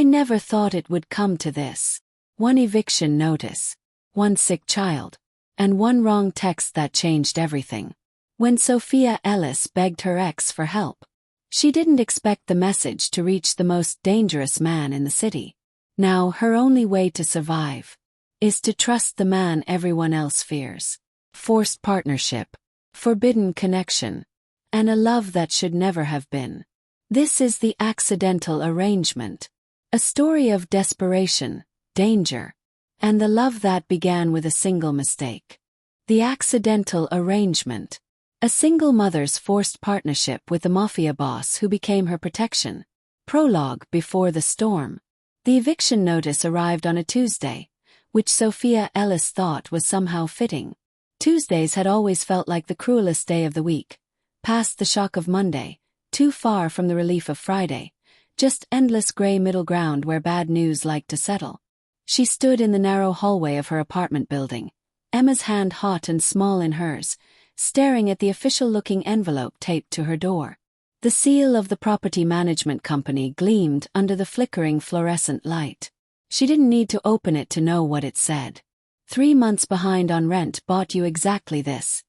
I never thought it would come to this. One eviction notice, one sick child, and one wrong text that changed everything. When Sophia Ellis begged her ex for help, she didn't expect the message to reach the most dangerous man in the city. Now her only way to survive is to trust the man everyone else fears. Forced partnership, forbidden connection, and a love that should never have been. This is The Accidental Arrangement, a story of desperation, danger, and the love that began with a single mistake. The Accidental Arrangement, a single mother's forced partnership with the mafia boss who became her protection. Prologue. Before the storm. The eviction notice arrived on a Tuesday, which Sophia Ellis thought was somehow fitting. Tuesdays had always felt like the cruelest day of the week, past the shock of Monday, too far from the relief of Friday, just endless gray middle ground where bad news liked to settle. She stood in the narrow hallway of her apartment building, Emma's hand hot and small in hers, staring at the official-looking envelope taped to her door. The seal of the property management company gleamed under the flickering fluorescent light. She didn't need to open it to know what it said. 3 months behind on rent bought you exactly this.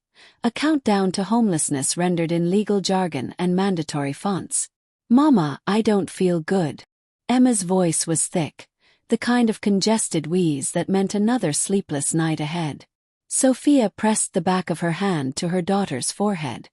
A countdown to homelessness rendered in legal jargon and mandatory fonts. Mama, I don't feel good. Emma's voice was thick, the kind of congested wheeze that meant another sleepless night ahead. Sophia pressed the back of her hand to her daughter's forehead.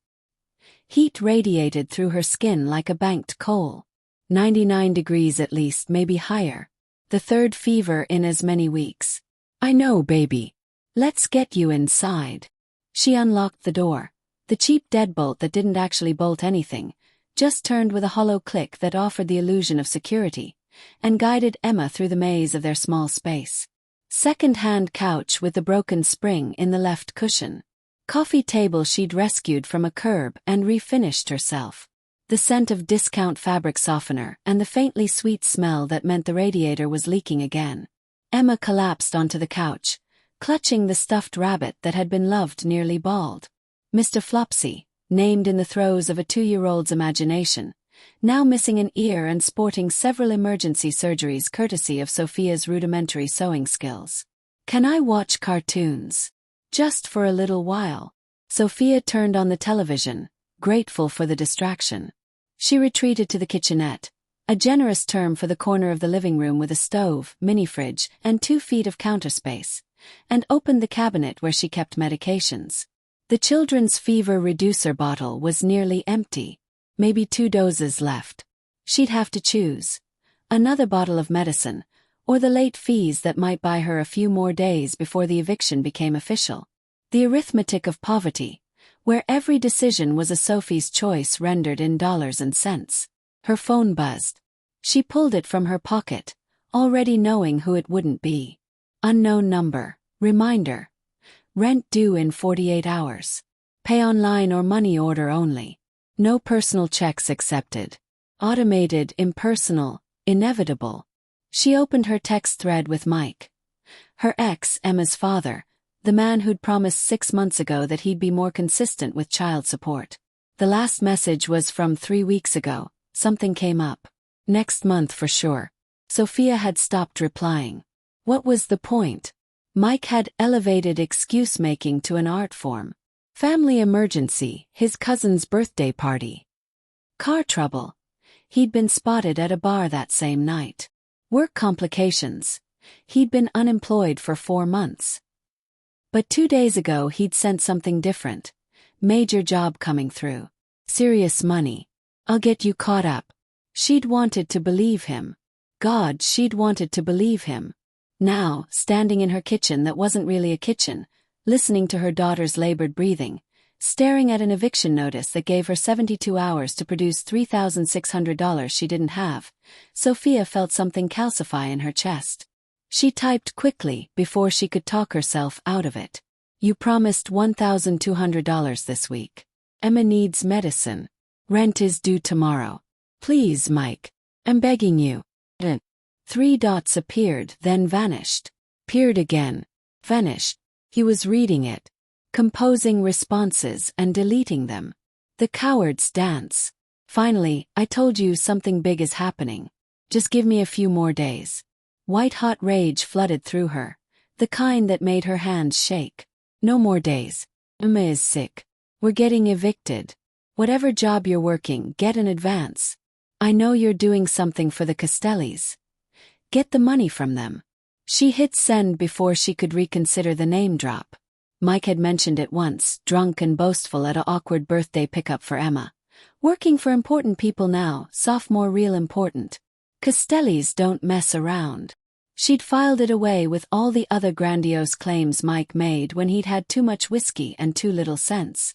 Heat radiated through her skin like a banked coal. 99 degrees at least, maybe higher. The third fever in as many weeks. I know, baby. Let's get you inside. She unlocked the door. The cheap deadbolt that didn't actually bolt anything, just turned with a hollow click that offered the illusion of security, and guided Emma through the maze of their small space. Second-hand couch with the broken spring in the left cushion. Coffee table she'd rescued from a curb and refinished herself. The scent of discount fabric softener and the faintly sweet smell that meant the radiator was leaking again. Emma collapsed onto the couch, clutching the stuffed rabbit that had been loved nearly bald. Mr. Flopsy, named in the throes of a 2-year-old's imagination, now missing an ear and sporting several emergency surgeries courtesy of Sophia's rudimentary sewing skills. Can I watch cartoons? Just for a little while. Sophia turned on the television, grateful for the distraction. She retreated to the kitchenette, a generous term for the corner of the living room with a stove, mini-fridge, and 2 feet of counter space, and opened the cabinet where she kept medications. The children's fever reducer bottle was nearly empty, maybe 2 doses left. She'd have to choose. Another bottle of medicine, or the late fees that might buy her a few more days before the eviction became official. The arithmetic of poverty, where every decision was a Sophie's choice rendered in dollars and cents. Her phone buzzed. She pulled it from her pocket, already knowing who it wouldn't be. Unknown number. Reminder. Rent due in 48 hours. Pay online or money order only. No personal checks accepted. Automated, impersonal, inevitable. She opened her text thread with Mike. Her ex, Emma's father, the man who'd promised 6 months ago that he'd be more consistent with child support. The last message was from 3 weeks ago. Something came up. Next month for sure. Sophia had stopped replying. What was the point? Mike had elevated excuse-making to an art form. Family emergency, his cousin's birthday party. Car trouble. He'd been spotted at a bar that same night. Work complications. He'd been unemployed for 4 months. But 2 days ago he'd sent something different. Major job coming through. Serious money. I'll get you caught up. She'd wanted to believe him. God, she'd wanted to believe him. Now, standing in her kitchen that wasn't really a kitchen, listening to her daughter's labored breathing, staring at an eviction notice that gave her 72 hours to produce $3,600 she didn't have, Sophia felt something calcify in her chest. She typed quickly before she could talk herself out of it. You promised $1,200 this week. Emma needs medicine. Rent is due tomorrow. Please, Mike. I'm begging you. 3 dots appeared, then vanished. Appeared again. Vanished. He was reading it. Composing responses and deleting them. The coward's dance. Finally, I told you something big is happening. Just give me a few more days. White-hot rage flooded through her, the kind that made her hands shake. No more days. Emma is sick. We're getting evicted. Whatever job you're working, get in advance. I know you're doing something for the Castellis. Get the money from them. She hit send before she could reconsider the name drop. Mike had mentioned it once, drunk and boastful at an awkward birthday pickup for Emma. Working for important people now, sophomore real important. Castellis don't mess around. She'd filed it away with all the other grandiose claims Mike made when he'd had too much whiskey and too little sense.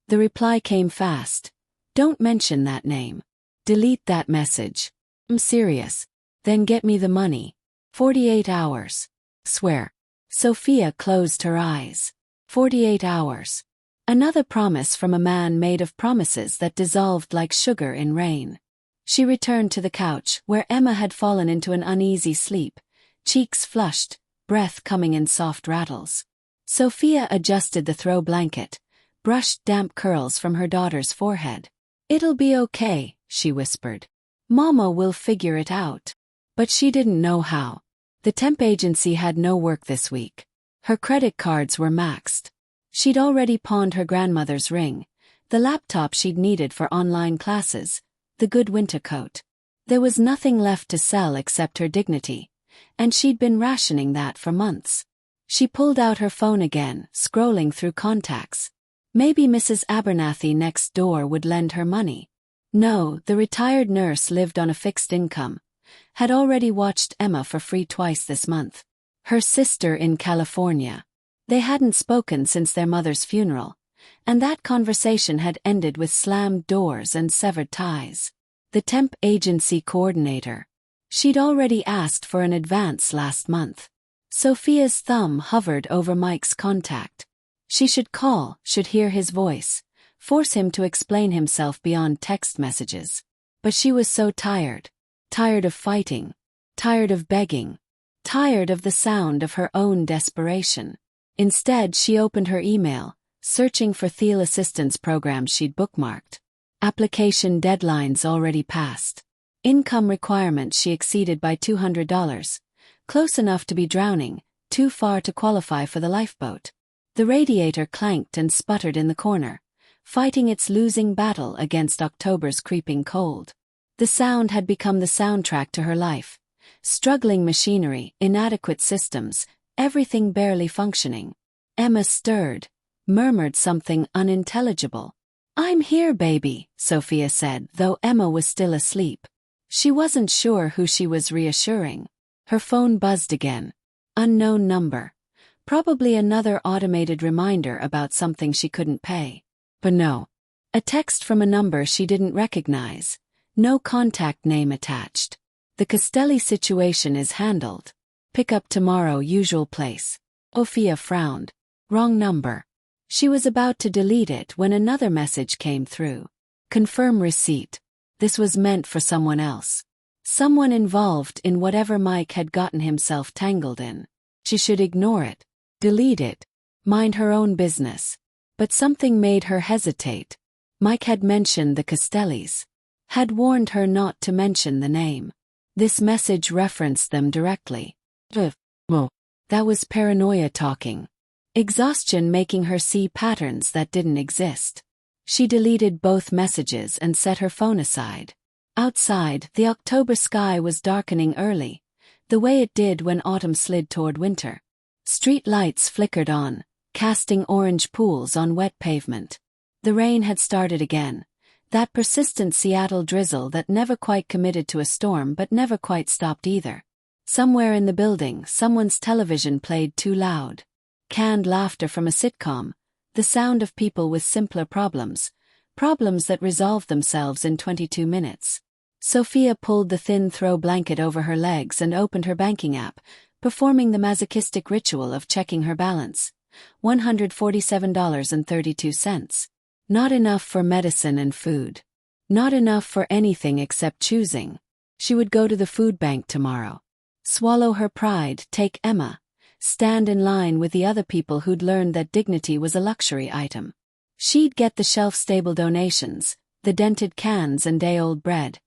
The reply came fast. Don't mention that name. Delete that message. I'm serious. Then get me the money. 48 hours. Swear. Sophia closed her eyes. 48 hours. Another promise from a man made of promises that dissolved like sugar in rain. She returned to the couch, where Emma had fallen into an uneasy sleep, cheeks flushed, breath coming in soft rattles. Sophia adjusted the throw blanket, brushed damp curls from her daughter's forehead. It'll be okay, she whispered. Mama will figure it out. But she didn't know how. The temp agency had no work this week. Her credit cards were maxed. She'd already pawned her grandmother's ring, the laptop she'd needed for online classes, the good winter coat. There was nothing left to sell except her dignity, and she'd been rationing that for months. She pulled out her phone again, scrolling through contacts. Maybe Mrs. Abernathy next door would lend her money. No, the retired nurse lived on a fixed income. Had already watched Emma for free twice this month. Her sister in California. They hadn't spoken since their mother's funeral, and that conversation had ended with slammed doors and severed ties. The temp agency coordinator. She'd already asked for an advance last month. Sophia's thumb hovered over Mike's contact. She should call, should hear his voice, force him to explain himself beyond text messages. But she was so tired. Tired of fighting. Tired of begging. Tired of the sound of her own desperation. Instead, she opened her email, searching for Thiel assistance programs she'd bookmarked. Application deadlines already passed. Income requirements she exceeded by $200. Close enough to be drowning, too far to qualify for the lifeboat. The radiator clanked and sputtered in the corner, fighting its losing battle against October's creeping cold. The sound had become the soundtrack to her life. Struggling machinery, inadequate systems, everything barely functioning. Emma stirred, murmured something unintelligible. "I'm here, baby," Sophia said, though Emma was still asleep. She wasn't sure who she was reassuring. Her phone buzzed again. Unknown number. Probably another automated reminder about something she couldn't pay. But no. A text from a number she didn't recognize. No contact name attached. The Castelli situation is handled. Pick up tomorrow, usual place. Sophia frowned. Wrong number. She was about to delete it when another message came through. Confirm receipt. This was meant for someone else. Someone involved in whatever Mike had gotten himself tangled in. She should ignore it. Delete it. Mind her own business. But something made her hesitate. Mike had mentioned the Castellis. Had warned her not to mention the name. This message referenced them directly. That was paranoia talking. Exhaustion making her see patterns that didn't exist. She deleted both messages and set her phone aside. Outside, the October sky was darkening early, the way it did when autumn slid toward winter. Street lights flickered on, casting orange pools on wet pavement. The rain had started again, that persistent Seattle drizzle that never quite committed to a storm but never quite stopped either. Somewhere in the building, someone's television played too loud. Canned laughter from a sitcom, the sound of people with simpler problems that resolved themselves in 22 minutes. Sophia pulled the thin throw blanket over her legs and opened her banking app, performing the masochistic ritual of checking her balance. $147.32. Not enough for medicine and food. Not enough for anything except choosing. She would go to the food bank tomorrow. Swallow her pride, take Emma. Stand in line with the other people who'd learned that dignity was a luxury item. She'd get the shelf-stable donations, the dented cans and day-old bread.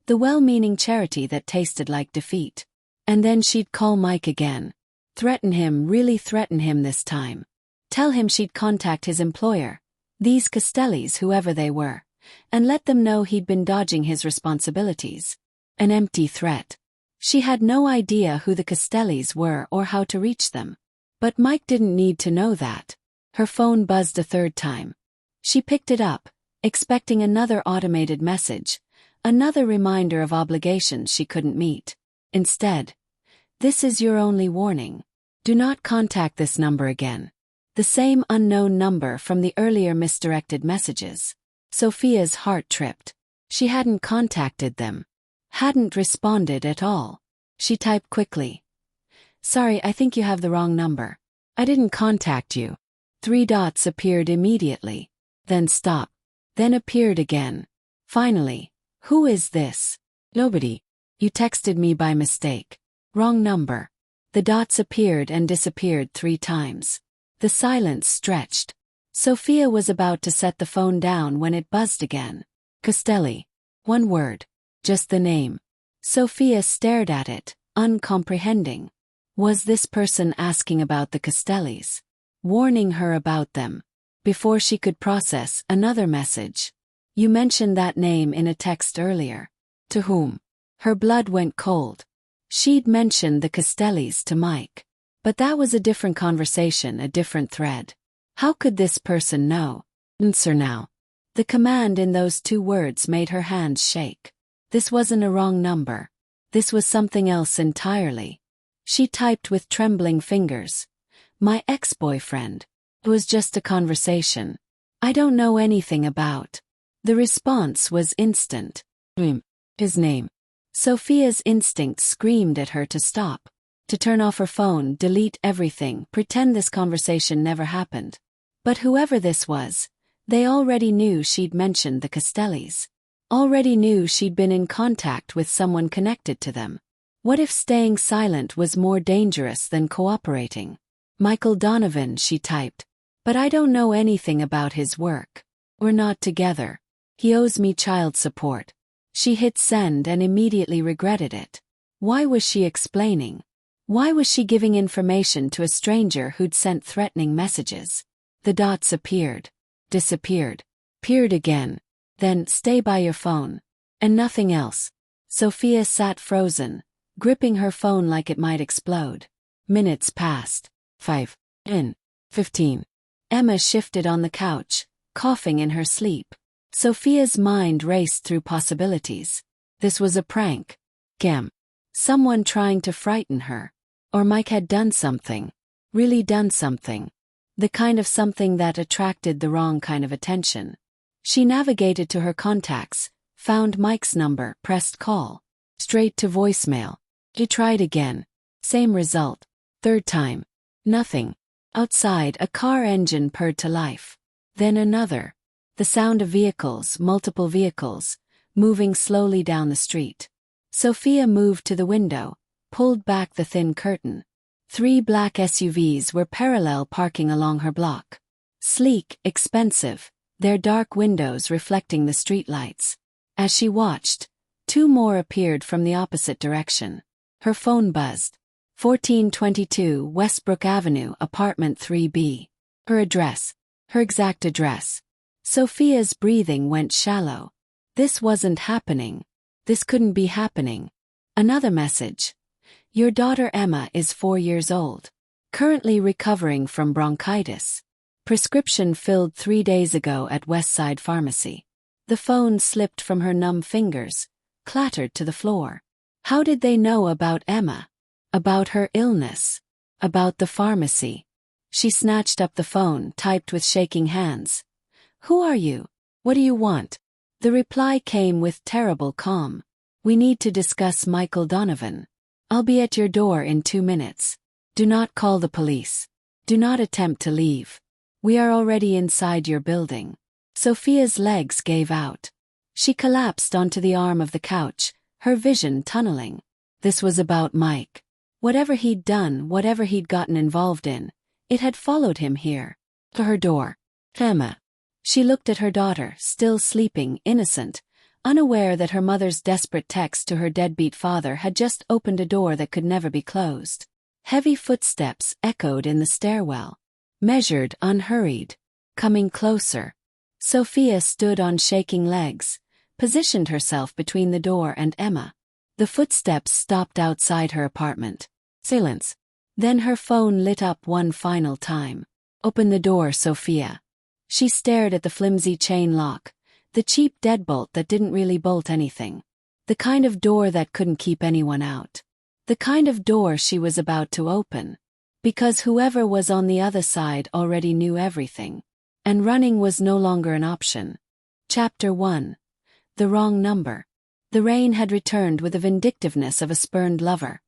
The well-meaning charity that tasted like defeat. And then she'd call Mike again. Threaten him, really threaten him this time. Tell him she'd contact his employer, these Castellis, whoever they were, and let them know he'd been dodging his responsibilities. An empty threat. She had no idea who the Castellis were or how to reach them. But Mike didn't need to know that. Her phone buzzed a third time. She picked it up, expecting another automated message, another reminder of obligations she couldn't meet. Instead, "This is your only warning. Do not contact this number again." The same unknown number from the earlier misdirected messages. Sophia's heart tripped. She hadn't contacted them. Hadn't responded at all. She typed quickly. "Sorry, I think you have the wrong number. I didn't contact you." 3 dots appeared immediately. Then stopped. Then appeared again. Finally, "Who is this?" "Nobody. You texted me by mistake. Wrong number." The dots appeared and disappeared 3 times. The silence stretched. Sophia was about to set the phone down when it buzzed again. Castelli. 1 word. Just the name. Sophia stared at it, uncomprehending. Was this person asking about the Castellis? Warning her about them? Before she could process another message. "You mentioned that name in a text earlier." To whom? Her blood went cold. She'd mentioned the Castellis to Mike. But that was a different conversation, a different thread. How could this person know? Answer now. The command in those 2 words made her hands shake. This wasn't a wrong number. This was something else entirely. She typed with trembling fingers. "My ex-boyfriend. It was just a conversation. I don't know anything about." The response was instant. His name. Sophia's instinct screamed at her to stop. To turn off her phone, delete everything, pretend this conversation never happened. But whoever this was, they already knew she'd mentioned the Castellis. Already knew she'd been in contact with someone connected to them. What if staying silent was more dangerous than cooperating? "Michael Donovan," she typed. "But I don't know anything about his work. We're not together. He owes me child support." She hit send and immediately regretted it. Why was she explaining? Why was she giving information to a stranger who'd sent threatening messages? The dots appeared, disappeared, appeared again, then "Stay by your phone." And nothing else. Sophia sat frozen, gripping her phone like it might explode. Minutes passed. 5, 10, 15. Emma shifted on the couch, coughing in her sleep. Sophia's mind raced through possibilities. This was a prank. Scam. Someone trying to frighten her. Or Mike had done something. Really done something. The kind of something that attracted the wrong kind of attention. She navigated to her contacts, found Mike's number, pressed call. Straight to voicemail. She tried again. Same result. 3rd time. Nothing. Outside, a car engine purred to life. Then another. The sound of vehicles, multiple vehicles, moving slowly down the street. Sophia moved to the window, pulled back the thin curtain. 3 black SUVs were parallel parking along her block. Sleek, expensive, their dark windows reflecting the streetlights. As she watched, 2 more appeared from the opposite direction. Her phone buzzed. 1422 Westbrook Avenue, apartment 3B. Her address. Her exact address. Sophia's breathing went shallow. This wasn't happening. This couldn't be happening. Another message. Your daughter Emma is 4 years old. Currently recovering from bronchitis. Prescription filled 3 days ago at Westside Pharmacy. The phone slipped from her numb fingers, clattered to the floor. How did they know about Emma? About her illness? About the pharmacy? She snatched up the phone, typed with shaking hands. Who are you? What do you want? The reply came with terrible calm. We need to discuss Michael Donovan. I'll be at your door in 2 minutes. Do not call the police. Do not attempt to leave. We are already inside your building. Sophia's legs gave out. She collapsed onto the arm of the couch, her vision tunneling. This was about Mike. Whatever he'd done, whatever he'd gotten involved in, it had followed him here. To her door. Emma. She looked at her daughter, still sleeping, innocent, unaware that her mother's desperate text to her deadbeat father had just opened a door that could never be closed. Heavy footsteps echoed in the stairwell. Measured, unhurried. Coming closer. Sophia stood on shaking legs, positioned herself between the door and Emma. The footsteps stopped outside her apartment. Silence. Then her phone lit up one final time. Open the door, Sophia. She stared at the flimsy chain lock, the cheap deadbolt that didn't really bolt anything. The kind of door that couldn't keep anyone out. The kind of door she was about to open. Because whoever was on the other side already knew everything. And running was no longer an option. Chapter 1. The wrong number. The rain had returned with the vindictiveness of a spurned lover,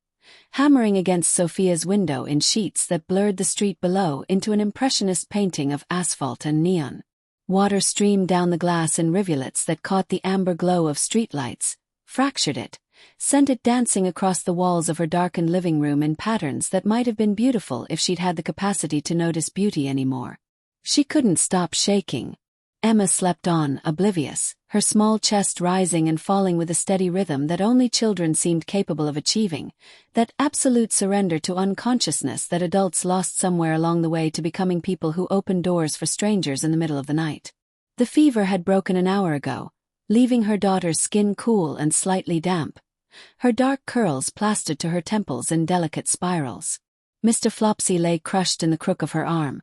hammering against Sophia's window in sheets that blurred the street below into an impressionist painting of asphalt and neon. Water streamed down the glass in rivulets that caught the amber glow of streetlights, fractured it, sent it dancing across the walls of her darkened living room in patterns that might have been beautiful if she'd had the capacity to notice beauty anymore. She couldn't stop shaking. Emma slept on, oblivious, her small chest rising and falling with a steady rhythm that only children seemed capable of achieving, that absolute surrender to unconsciousness that adults lost somewhere along the way to becoming people who opened doors for strangers in the middle of the night. The fever had broken an hour ago, leaving her daughter's skin cool and slightly damp, her dark curls plastered to her temples in delicate spirals. Mr. Flopsy lay crushed in the crook of her arm,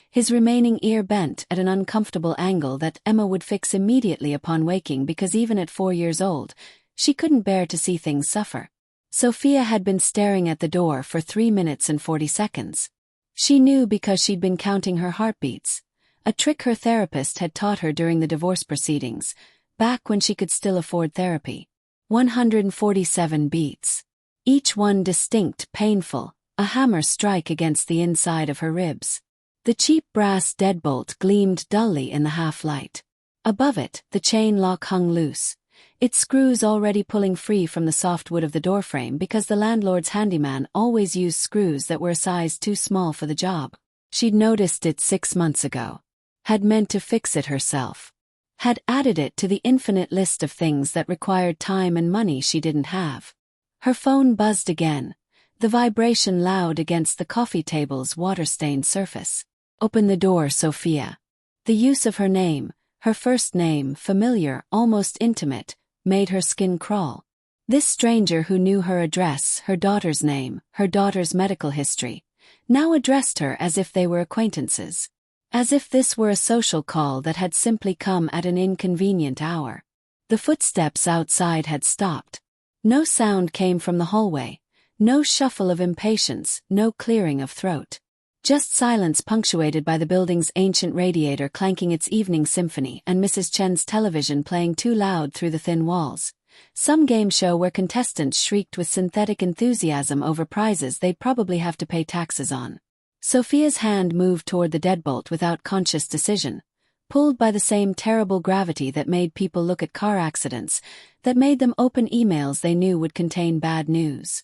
his remaining ear bent at an uncomfortable angle that Emma would fix immediately upon waking because even at 4 years old, she couldn't bear to see things suffer. Sophia had been staring at the door for 3 minutes and 40 seconds. She knew because she'd been counting her heartbeats, a trick her therapist had taught her during the divorce proceedings, back when she could still afford therapy. 147 beats. Each one distinct, painful, a hammer strike against the inside of her ribs. The cheap brass deadbolt gleamed dully in the half-light. Above it, the chain lock hung loose, its screws already pulling free from the soft wood of the doorframe because the landlord's handyman always used screws that were a size too small for the job. She'd noticed it 6 months ago. Had meant to fix it herself. Had added it to the infinite list of things that required time and money she didn't have. Her phone buzzed again, the vibration loud against the coffee table's water-stained surface. Open the door, Sophia. The use of her name, her first name, familiar, almost intimate, made her skin crawl. This stranger who knew her address, her daughter's name, her daughter's medical history, now addressed her as if they were acquaintances. As if this were a social call that had simply come at an inconvenient hour. The footsteps outside had stopped. No sound came from the hallway, no shuffle of impatience, no clearing of throat. Just silence punctuated by the building's ancient radiator clanking its evening symphony and Mrs. Chen's television playing too loud through the thin walls. Some game show where contestants shrieked with synthetic enthusiasm over prizes they'd probably have to pay taxes on. Sophia's hand moved toward the deadbolt without conscious decision, pulled by the same terrible gravity that made people look at car accidents, that made them open emails they knew would contain bad news.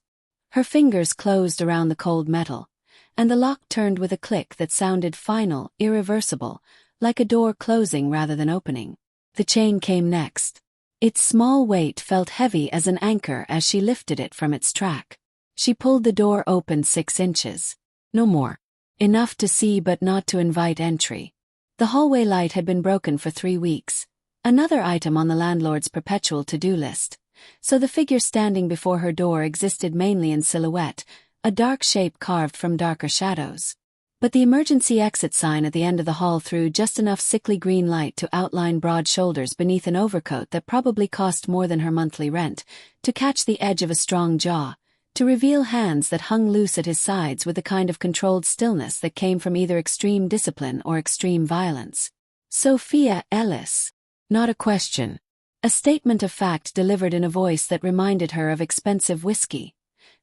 Her fingers closed around the cold metal, and the lock turned with a click that sounded final, irreversible, like a door closing rather than opening. The chain came next. Its small weight felt heavy as an anchor as she lifted it from its track. She pulled the door open 6 inches. No more. Enough to see but not to invite entry. The hallway light had been broken for 3 weeks, another item on the landlord's perpetual to-do list, so the figure standing before her door existed mainly in silhouette, a dark shape carved from darker shadows. But the emergency exit sign at the end of the hall threw just enough sickly green light to outline broad shoulders beneath an overcoat that probably cost more than her monthly rent, to catch the edge of a strong jaw, to reveal hands that hung loose at his sides with the kind of controlled stillness that came from either extreme discipline or extreme violence. Sophia Ellis. Not a question. A statement of fact delivered in a voice that reminded her of expensive whiskey.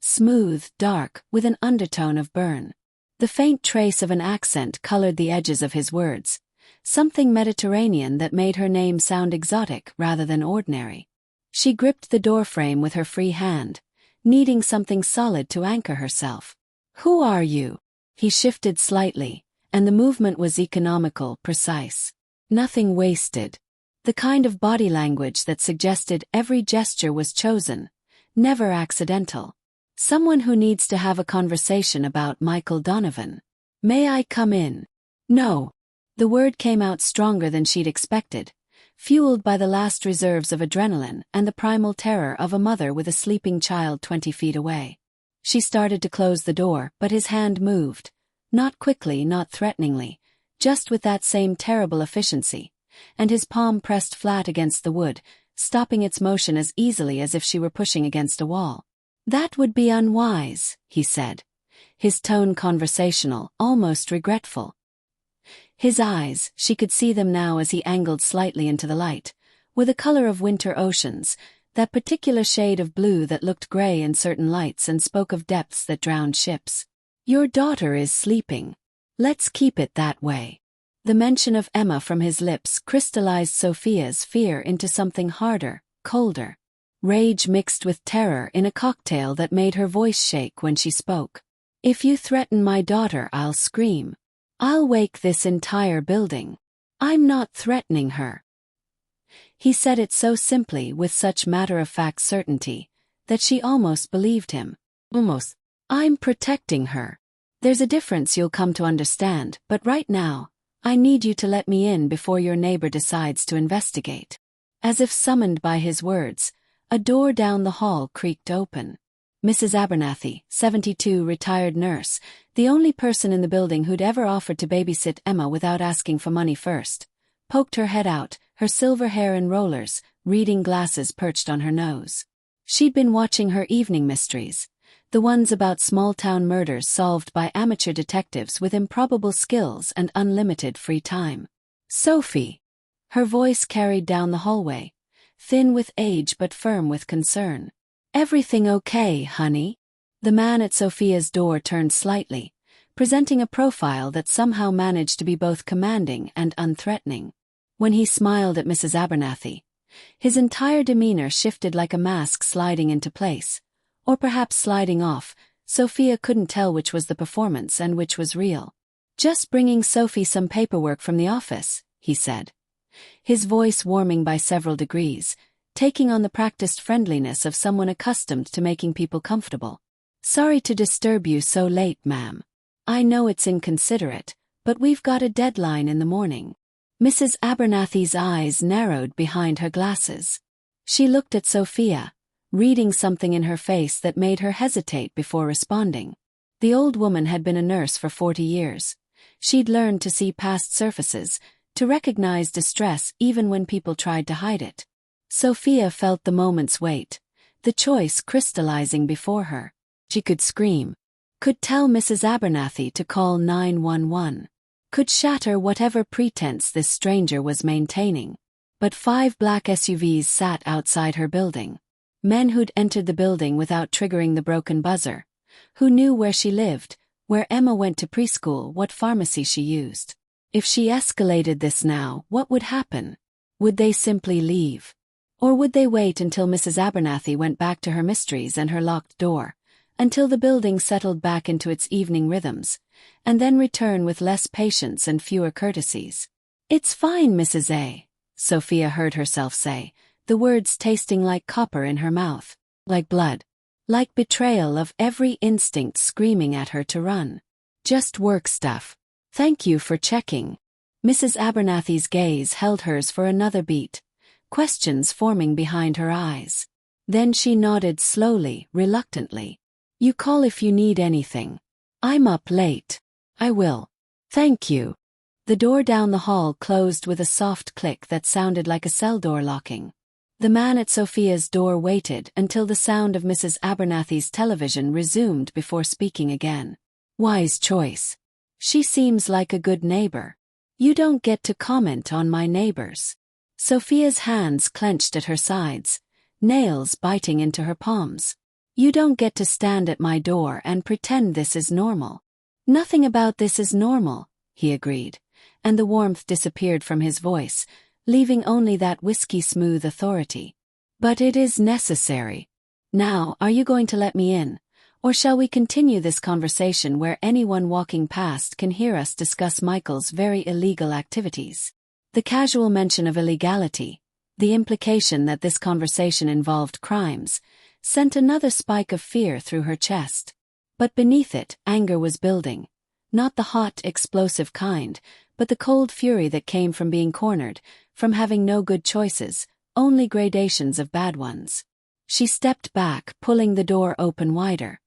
Smooth, dark, with an undertone of burn. The faint trace of an accent colored the edges of his words, something Mediterranean that made her name sound exotic rather than ordinary. She gripped the doorframe with her free hand, needing something solid to anchor herself. Who are you? He shifted slightly, and the movement was economical, precise. Nothing wasted. The kind of body language that suggested every gesture was chosen, never accidental. Someone who needs to have a conversation about Michael Donovan. May I come in? No. The word came out stronger than she'd expected, fueled by the last reserves of adrenaline and the primal terror of a mother with a sleeping child 20 feet away. She started to close the door, but his hand moved. Not quickly, not threateningly, just with that same terrible efficiency, and his palm pressed flat against the wood, stopping its motion as easily as if she were pushing against a wall. That would be unwise, he said, his tone conversational, almost regretful. His eyes, she could see them now as he angled slightly into the light, were the color of winter oceans, that particular shade of blue that looked gray in certain lights and spoke of depths that drowned ships. Your daughter is sleeping. Let's keep it that way. The mention of Emma from his lips crystallized Sophia's fear into something harder, colder. Rage mixed with terror in a cocktail that made her voice shake when she spoke. If you threaten my daughter, I'll scream. I'll wake this entire building. I'm not threatening her. He said it so simply with such matter-of-fact certainty that she almost believed him. Almost. I'm protecting her. There's a difference you'll come to understand, but right now, I need you to let me in before your neighbor decides to investigate. As if summoned by his words, a door down the hall creaked open. Mrs. Abernathy, 72, retired nurse, the only person in the building who'd ever offered to babysit Emma without asking for money first, poked her head out, her silver hair in rollers, reading glasses perched on her nose. She'd been watching her evening mysteries, the ones about small-town murders solved by amateur detectives with improbable skills and unlimited free time. Sophie. Her voice carried down the hallway, thin with age but firm with concern. Everything okay, honey? The man at Sophia's door turned slightly, presenting a profile that somehow managed to be both commanding and unthreatening. When he smiled at Mrs. Abernathy, his entire demeanor shifted like a mask sliding into place, or perhaps sliding off. Sophia couldn't tell which was the performance and which was real. Just bringing Sophie some paperwork from the office, he said, his voice warming by several degrees, taking on the practiced friendliness of someone accustomed to making people comfortable. Sorry to disturb you so late, ma'am. I know it's inconsiderate, but we've got a deadline in the morning. Mrs. Abernathy's eyes narrowed behind her glasses. She looked at Sophia, reading something in her face that made her hesitate before responding. The old woman had been a nurse for 40 years. She'd learned to see past surfaces, to recognize distress even when people tried to hide it. Sophia felt the moment's weight, the choice crystallizing before her. She could scream, could tell Mrs. Abernathy to call 911, could shatter whatever pretense this stranger was maintaining. But 5 black SUVs sat outside her building. Men who'd entered the building without triggering the broken buzzer, who knew where she lived, where Emma went to preschool, what pharmacy she used. If she escalated this now, what would happen? Would they simply leave? Or would they wait until Mrs. Abernathy went back to her mysteries and her locked door, until the building settled back into its evening rhythms, and then return with less patience and fewer courtesies? It's fine, Mrs. A., Sophia heard herself say, the words tasting like copper in her mouth, like blood, like betrayal of every instinct screaming at her to run. Just work stuff. Thank you for checking. Mrs. Abernathy's gaze held hers for another beat, questions forming behind her eyes. Then she nodded slowly, reluctantly. You call if you need anything. I'm up late. I will. Thank you. The door down the hall closed with a soft click that sounded like a cell door locking. The man at Sophia's door waited until the sound of Mrs. Abernathy's television resumed before speaking again. Wise choice. She seems like a good neighbor. You don't get to comment on my neighbors. Sophia's hands clenched at her sides, nails biting into her palms. You don't get to stand at my door and pretend this is normal. Nothing about this is normal, he agreed, and the warmth disappeared from his voice, leaving only that whiskey-smooth authority. But it is necessary. Now, are you going to let me in? Or shall we continue this conversation where anyone walking past can hear us discuss Michael's very illegal activities? The casual mention of illegality, the implication that this conversation involved crimes, sent another spike of fear through her chest. But beneath it, anger was building. Not the hot, explosive kind, but the cold fury that came from being cornered, from having no good choices, only gradations of bad ones. She stepped back, pulling the door open wider.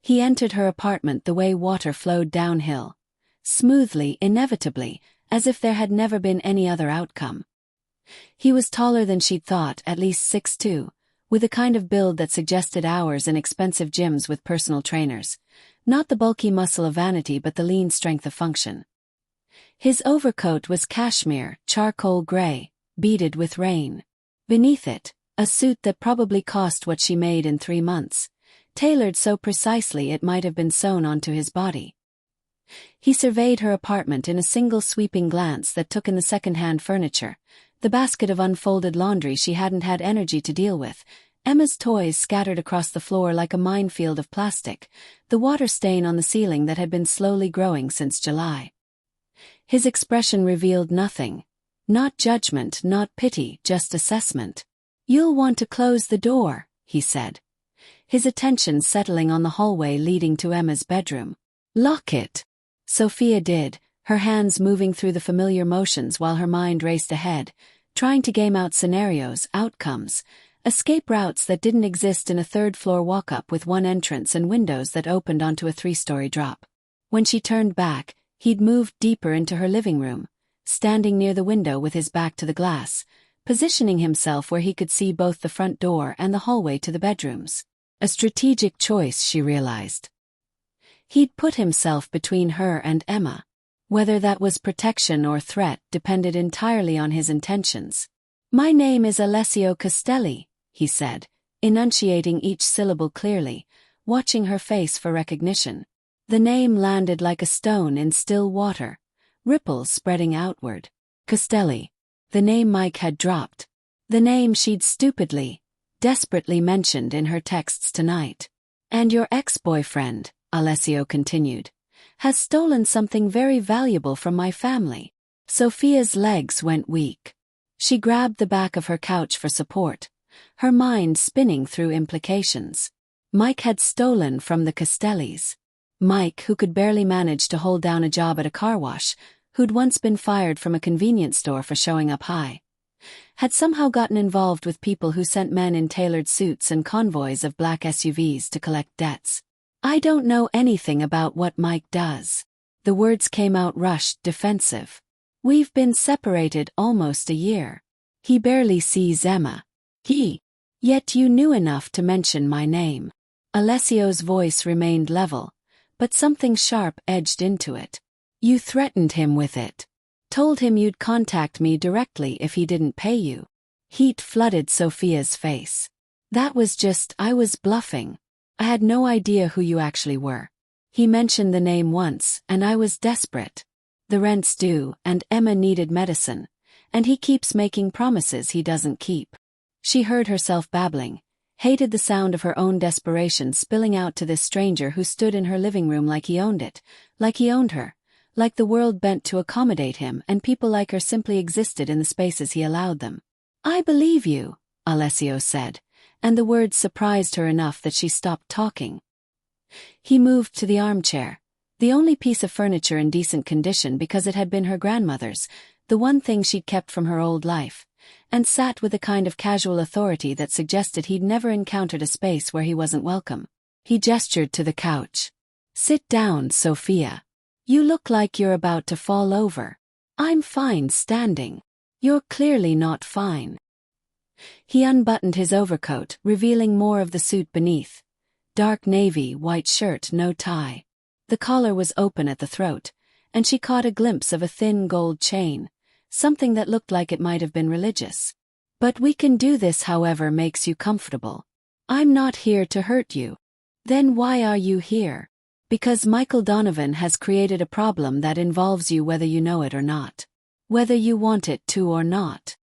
He entered her apartment the way water flowed downhill. Smoothly, inevitably, as if there had never been any other outcome. He was taller than she'd thought, at least 6'2", with a kind of build that suggested hours in expensive gyms with personal trainers. Not the bulky muscle of vanity but the lean strength of function. His overcoat was cashmere, charcoal gray, beaded with rain. Beneath it, a suit that probably cost what she made in 3 months, tailored so precisely it might have been sewn onto his body. He surveyed her apartment in a single sweeping glance that took in the second-hand furniture, the basket of unfolded laundry she hadn't had energy to deal with, Emma's toys scattered across the floor like a minefield of plastic, the water stain on the ceiling that had been slowly growing since July. His expression revealed nothing. Not judgment, not pity, just assessment. "You'll want to close the door," he said, his attention settling on the hallway leading to Emma's bedroom. "Lock it." Sophia did, her hands moving through the familiar motions while her mind raced ahead, trying to game out scenarios, outcomes, escape routes that didn't exist in a third-floor walk-up with one entrance and windows that opened onto a 3-story drop. When she turned back, he'd moved deeper into her living room, standing near the window with his back to the glass, positioning himself where he could see both the front door and the hallway to the bedrooms. A strategic choice, she realized. He'd put himself between her and Emma. Whether that was protection or threat depended entirely on his intentions. "My name is Alessio Castelli," he said, enunciating each syllable clearly, watching her face for recognition. The name landed like a stone in still water, ripples spreading outward. Castelli. The name Mike had dropped. The name she'd stupidly, desperately mentioned in her texts tonight. "And your ex-boyfriend," Alessio continued, "has stolen something very valuable from my family." Sophia's legs went weak. She grabbed the back of her couch for support, her mind spinning through implications. Mike had stolen from the Castellis. Mike, who could barely manage to hold down a job at a car wash, who'd once been fired from a convenience store for showing up high, had somehow gotten involved with people who sent men in tailored suits and convoys of black SUVs to collect debts. "I don't know anything about what Mike does." The words came out rushed, defensive. "We've been separated almost a year. He barely sees Emma. Yet you knew enough to mention my name." Alessio's voice remained level, but something sharp edged into it. "You threatened him with it. Told him you'd contact me directly if he didn't pay you." Heat flooded Sophia's face. "That was just, I was bluffing. I had no idea who you actually were. He mentioned the name once, and I was desperate. The rent's due, and Emma needed medicine, and he keeps making promises he doesn't keep." She heard herself babbling, hated the sound of her own desperation spilling out to this stranger who stood in her living room like he owned it, like he owned her, like the world bent to accommodate him and people like her simply existed in the spaces he allowed them. "I believe you," Alessio said, and the words surprised her enough that she stopped talking. He moved to the armchair, the only piece of furniture in decent condition because it had been her grandmother's, the one thing she'd kept from her old life, and sat with a kind of casual authority that suggested he'd never encountered a space where he wasn't welcome. He gestured to the couch. "Sit down, Sophia. You look like you're about to fall over." "I'm fine standing." "You're clearly not fine." He unbuttoned his overcoat, revealing more of the suit beneath. Dark navy, white shirt, no tie. The collar was open at the throat, and she caught a glimpse of a thin gold chain, something that looked like it might have been religious. "But we can do this however makes you comfortable. I'm not here to hurt you." "Then why are you here?" "Because Michael Donovan has created a problem that involves you whether you know it or not. Whether you want it to or not."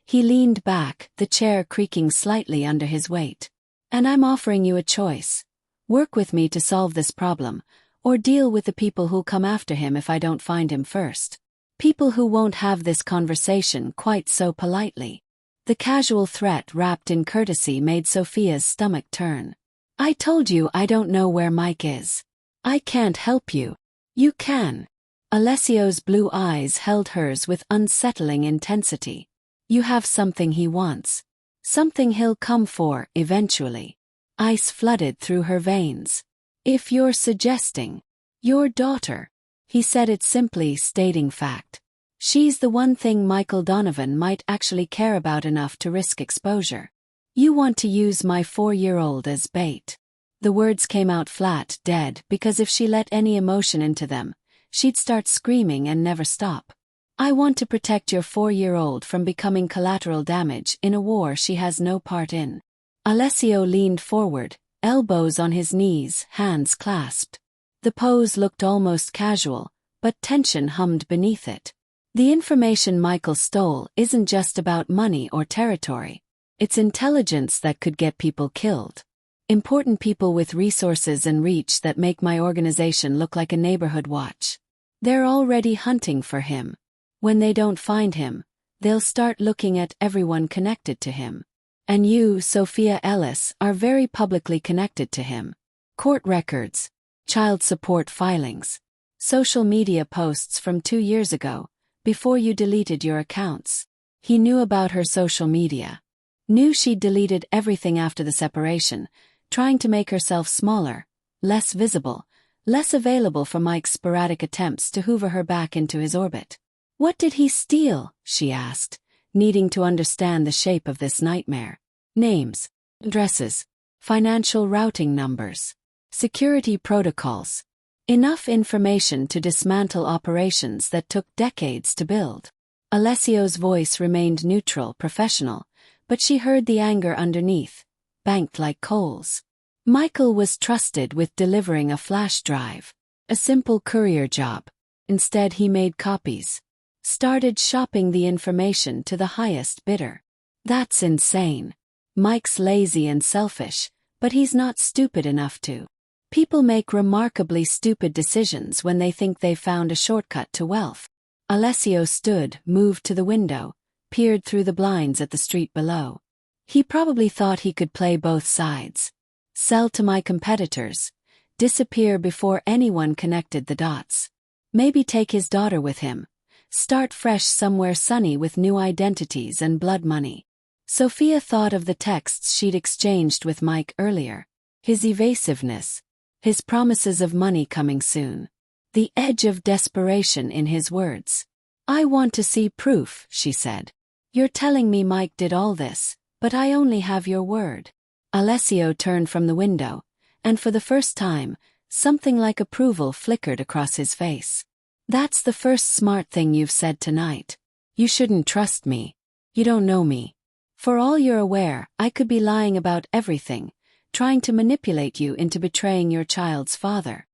He leaned back, the chair creaking slightly under his weight. "And I'm offering you a choice. Work with me to solve this problem, or deal with the people who'll come after him if I don't find him first." People who won't have this conversation quite so politely. The casual threat wrapped in courtesy made Sophia's stomach turn. I told you I don't know where Mike is. I can't help you. You can. Alessio's blue eyes held hers with unsettling intensity. You have something he wants. Something he'll come for, eventually. Ice flooded through her veins. If you're suggesting. Your daughter. He said it simply, stating fact. She's the one thing Michael Donovan might actually care about enough to risk exposure. You want to use my 4-year-old as bait. The words came out flat, dead, because if she let any emotion into them, she'd start screaming and never stop. I want to protect your 4-year-old from becoming collateral damage in a war she has no part in. Alessio leaned forward, elbows on his knees, hands clasped. The pose looked almost casual, but tension hummed beneath it. The information Michael stole isn't just about money or territory. It's intelligence that could get people killed. Important people with resources and reach that make my organization look like a neighborhood watch. They're already hunting for him. When they don't find him, they'll start looking at everyone connected to him. And you, Sophia Ellis, are very publicly connected to him. Court records, child support filings, social media posts from 2 years ago, before you deleted your accounts. He knew about her social media. Knew she'd deleted everything after the separation, trying to make herself smaller, less visible, less available for Mike's sporadic attempts to hoover her back into his orbit. What did he steal? She asked, needing to understand the shape of this nightmare. Names, addresses, financial routing numbers, security protocols. Enough information to dismantle operations that took decades to build. Alessio's voice remained neutral, professional, but she heard the anger underneath, banked like coals. Michael was trusted with delivering a flash drive, a simple courier job. Instead he made copies. Started shopping the information to the highest bidder. That's insane. Mike's lazy and selfish, but he's not stupid enough to. People make remarkably stupid decisions when they think they've found a shortcut to wealth. Alessio stood, moved to the window, peered through the blinds at the street below. He probably thought he could play both sides. Sell to my competitors, disappear before anyone connected the dots. Maybe take his daughter with him. Start fresh somewhere sunny with new identities and blood money. Sophia thought of the texts she'd exchanged with Mike earlier. His evasiveness. His promises of money coming soon. The edge of desperation in his words. I want to see proof, she said. You're telling me Mike did all this, but I only have your word. Alessio turned from the window, and for the first time, something like approval flickered across his face. That's the first smart thing you've said tonight. You shouldn't trust me. You don't know me. For all you're aware, I could be lying about everything, trying to manipulate you into betraying your child's father.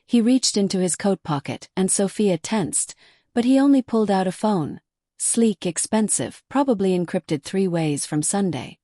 He reached into his coat pocket and Sophia tensed, but he only pulled out a phone. Sleek, expensive, probably encrypted 3 ways from Sunday.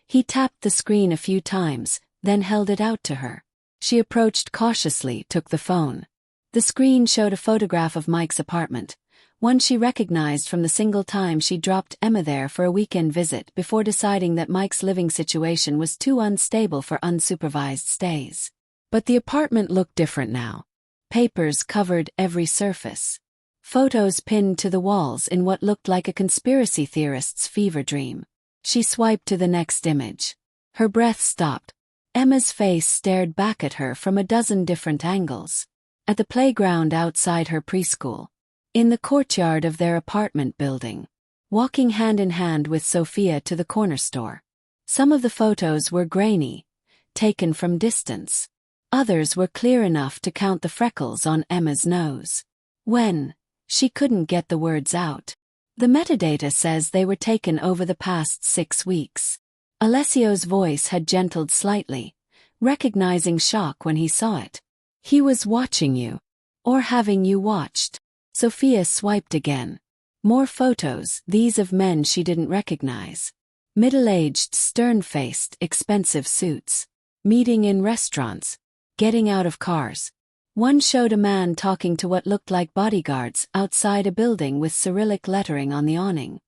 He tapped the screen a few times, then held it out to her. She approached cautiously, took the phone. The screen showed a photograph of Mike's apartment, one she recognized from the single time she dropped Emma there for a weekend visit before deciding that Mike's living situation was too unstable for unsupervised stays. But the apartment looked different now. Papers covered every surface. Photos pinned to the walls in what looked like a conspiracy theorist's fever dream. She swiped to the next image. Her breath stopped. Emma's face stared back at her from a dozen different angles. At the playground outside her preschool. In the courtyard of their apartment building. Walking hand in hand with Sophia to the corner store. Some of the photos were grainy, taken from distance. Others were clear enough to count the freckles on Emma's nose. When? She couldn't get the words out. The metadata says they were taken over the past 6 weeks. Alessio's voice had gentled slightly, recognizing shock when he saw it. He was watching you. Or having you watched. Sophia swiped again. More photos, these of men she didn't recognize. Middle-aged, stern-faced, expensive suits. Meeting in restaurants. Getting out of cars. One showed a man talking to what looked like bodyguards outside a building with Cyrillic lettering on the awning.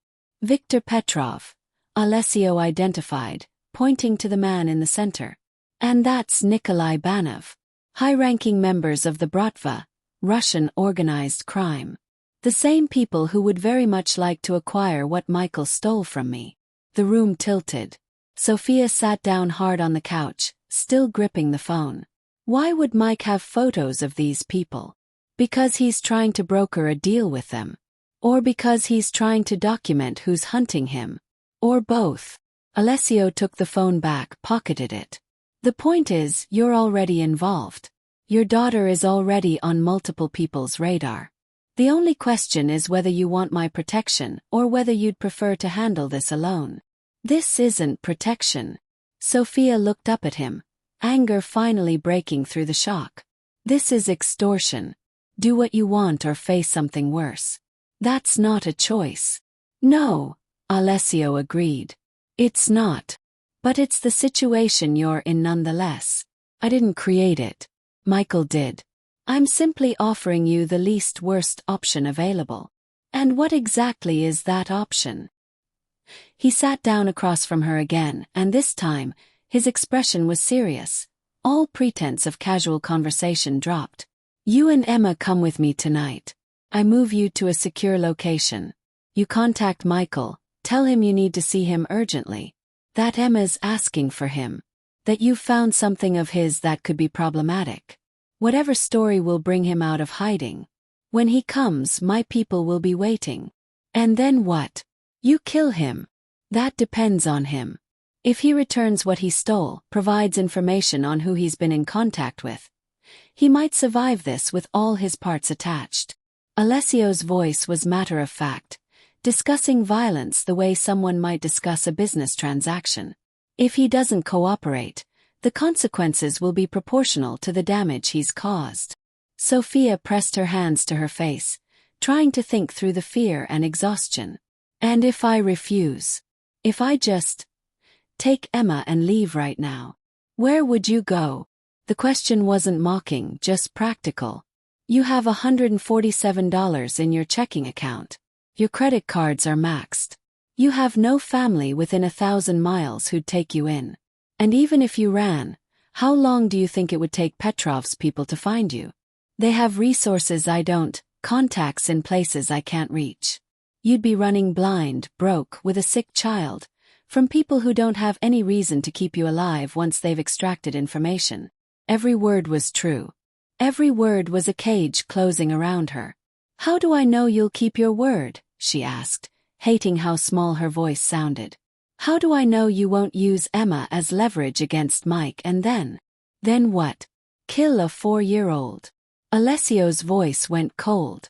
Viktor Petrov, Alessio identified, pointing to the man in the center. And that's Nikolai Banov. High-ranking members of the Bratva, Russian organized crime. The same people who would very much like to acquire what Michael stole from me. The room tilted. Sophia sat down hard on the couch, still gripping the phone. Why would Mike have photos of these people? Because he's trying to broker a deal with them? Or because he's trying to document who's hunting him? Or both? Alessio took the phone back, pocketed it. The point is, you're already involved. Your daughter is already on multiple people's radar. The only question is whether you want my protection or whether you'd prefer to handle this alone. This isn't protection. Sophia looked up at him, anger finally breaking through the shock. This is extortion. Do what you want or face something worse. That's not a choice. No, Alessio agreed. It's not. But it's the situation you're in nonetheless. I didn't create it. Michael did. I'm simply offering you the least worst option available. And what exactly is that option? He sat down across from her again, and this time, his expression was serious. All pretense of casual conversation dropped. You and Emma come with me tonight. I move you to a secure location. You contact Michael, tell him you need to see him urgently. That Emma's asking for him. That you've found something of his that could be problematic. Whatever story will bring him out of hiding. When he comes, my people will be waiting. And then what? You kill him. That depends on him. If he returns what he stole, provides information on who he's been in contact with, he might survive this with all his parts attached. Alessio's voice was matter-of-fact, discussing violence the way someone might discuss a business transaction. If he doesn't cooperate, the consequences will be proportional to the damage he's caused. Sophia pressed her hands to her face, trying to think through the fear and exhaustion. And if I refuse? If I just take Emma and leave right now? Where would you go? The question wasn't mocking, just practical. You have $147 in your checking account. Your credit cards are maxed. You have no family within 1,000 miles who'd take you in. And even if you ran, how long do you think it would take Petrov's people to find you? They have resources I don't, contacts in places I can't reach. You'd be running blind, broke, with a sick child, from people who don't have any reason to keep you alive once they've extracted information. Every word was true. Every word was a cage closing around her. How do I know you'll keep your word? She asked, hating how small her voice sounded. How do I know you won't use Emma as leverage against Mike and then? Then what? Kill a 4-year-old? Alessio's voice went cold.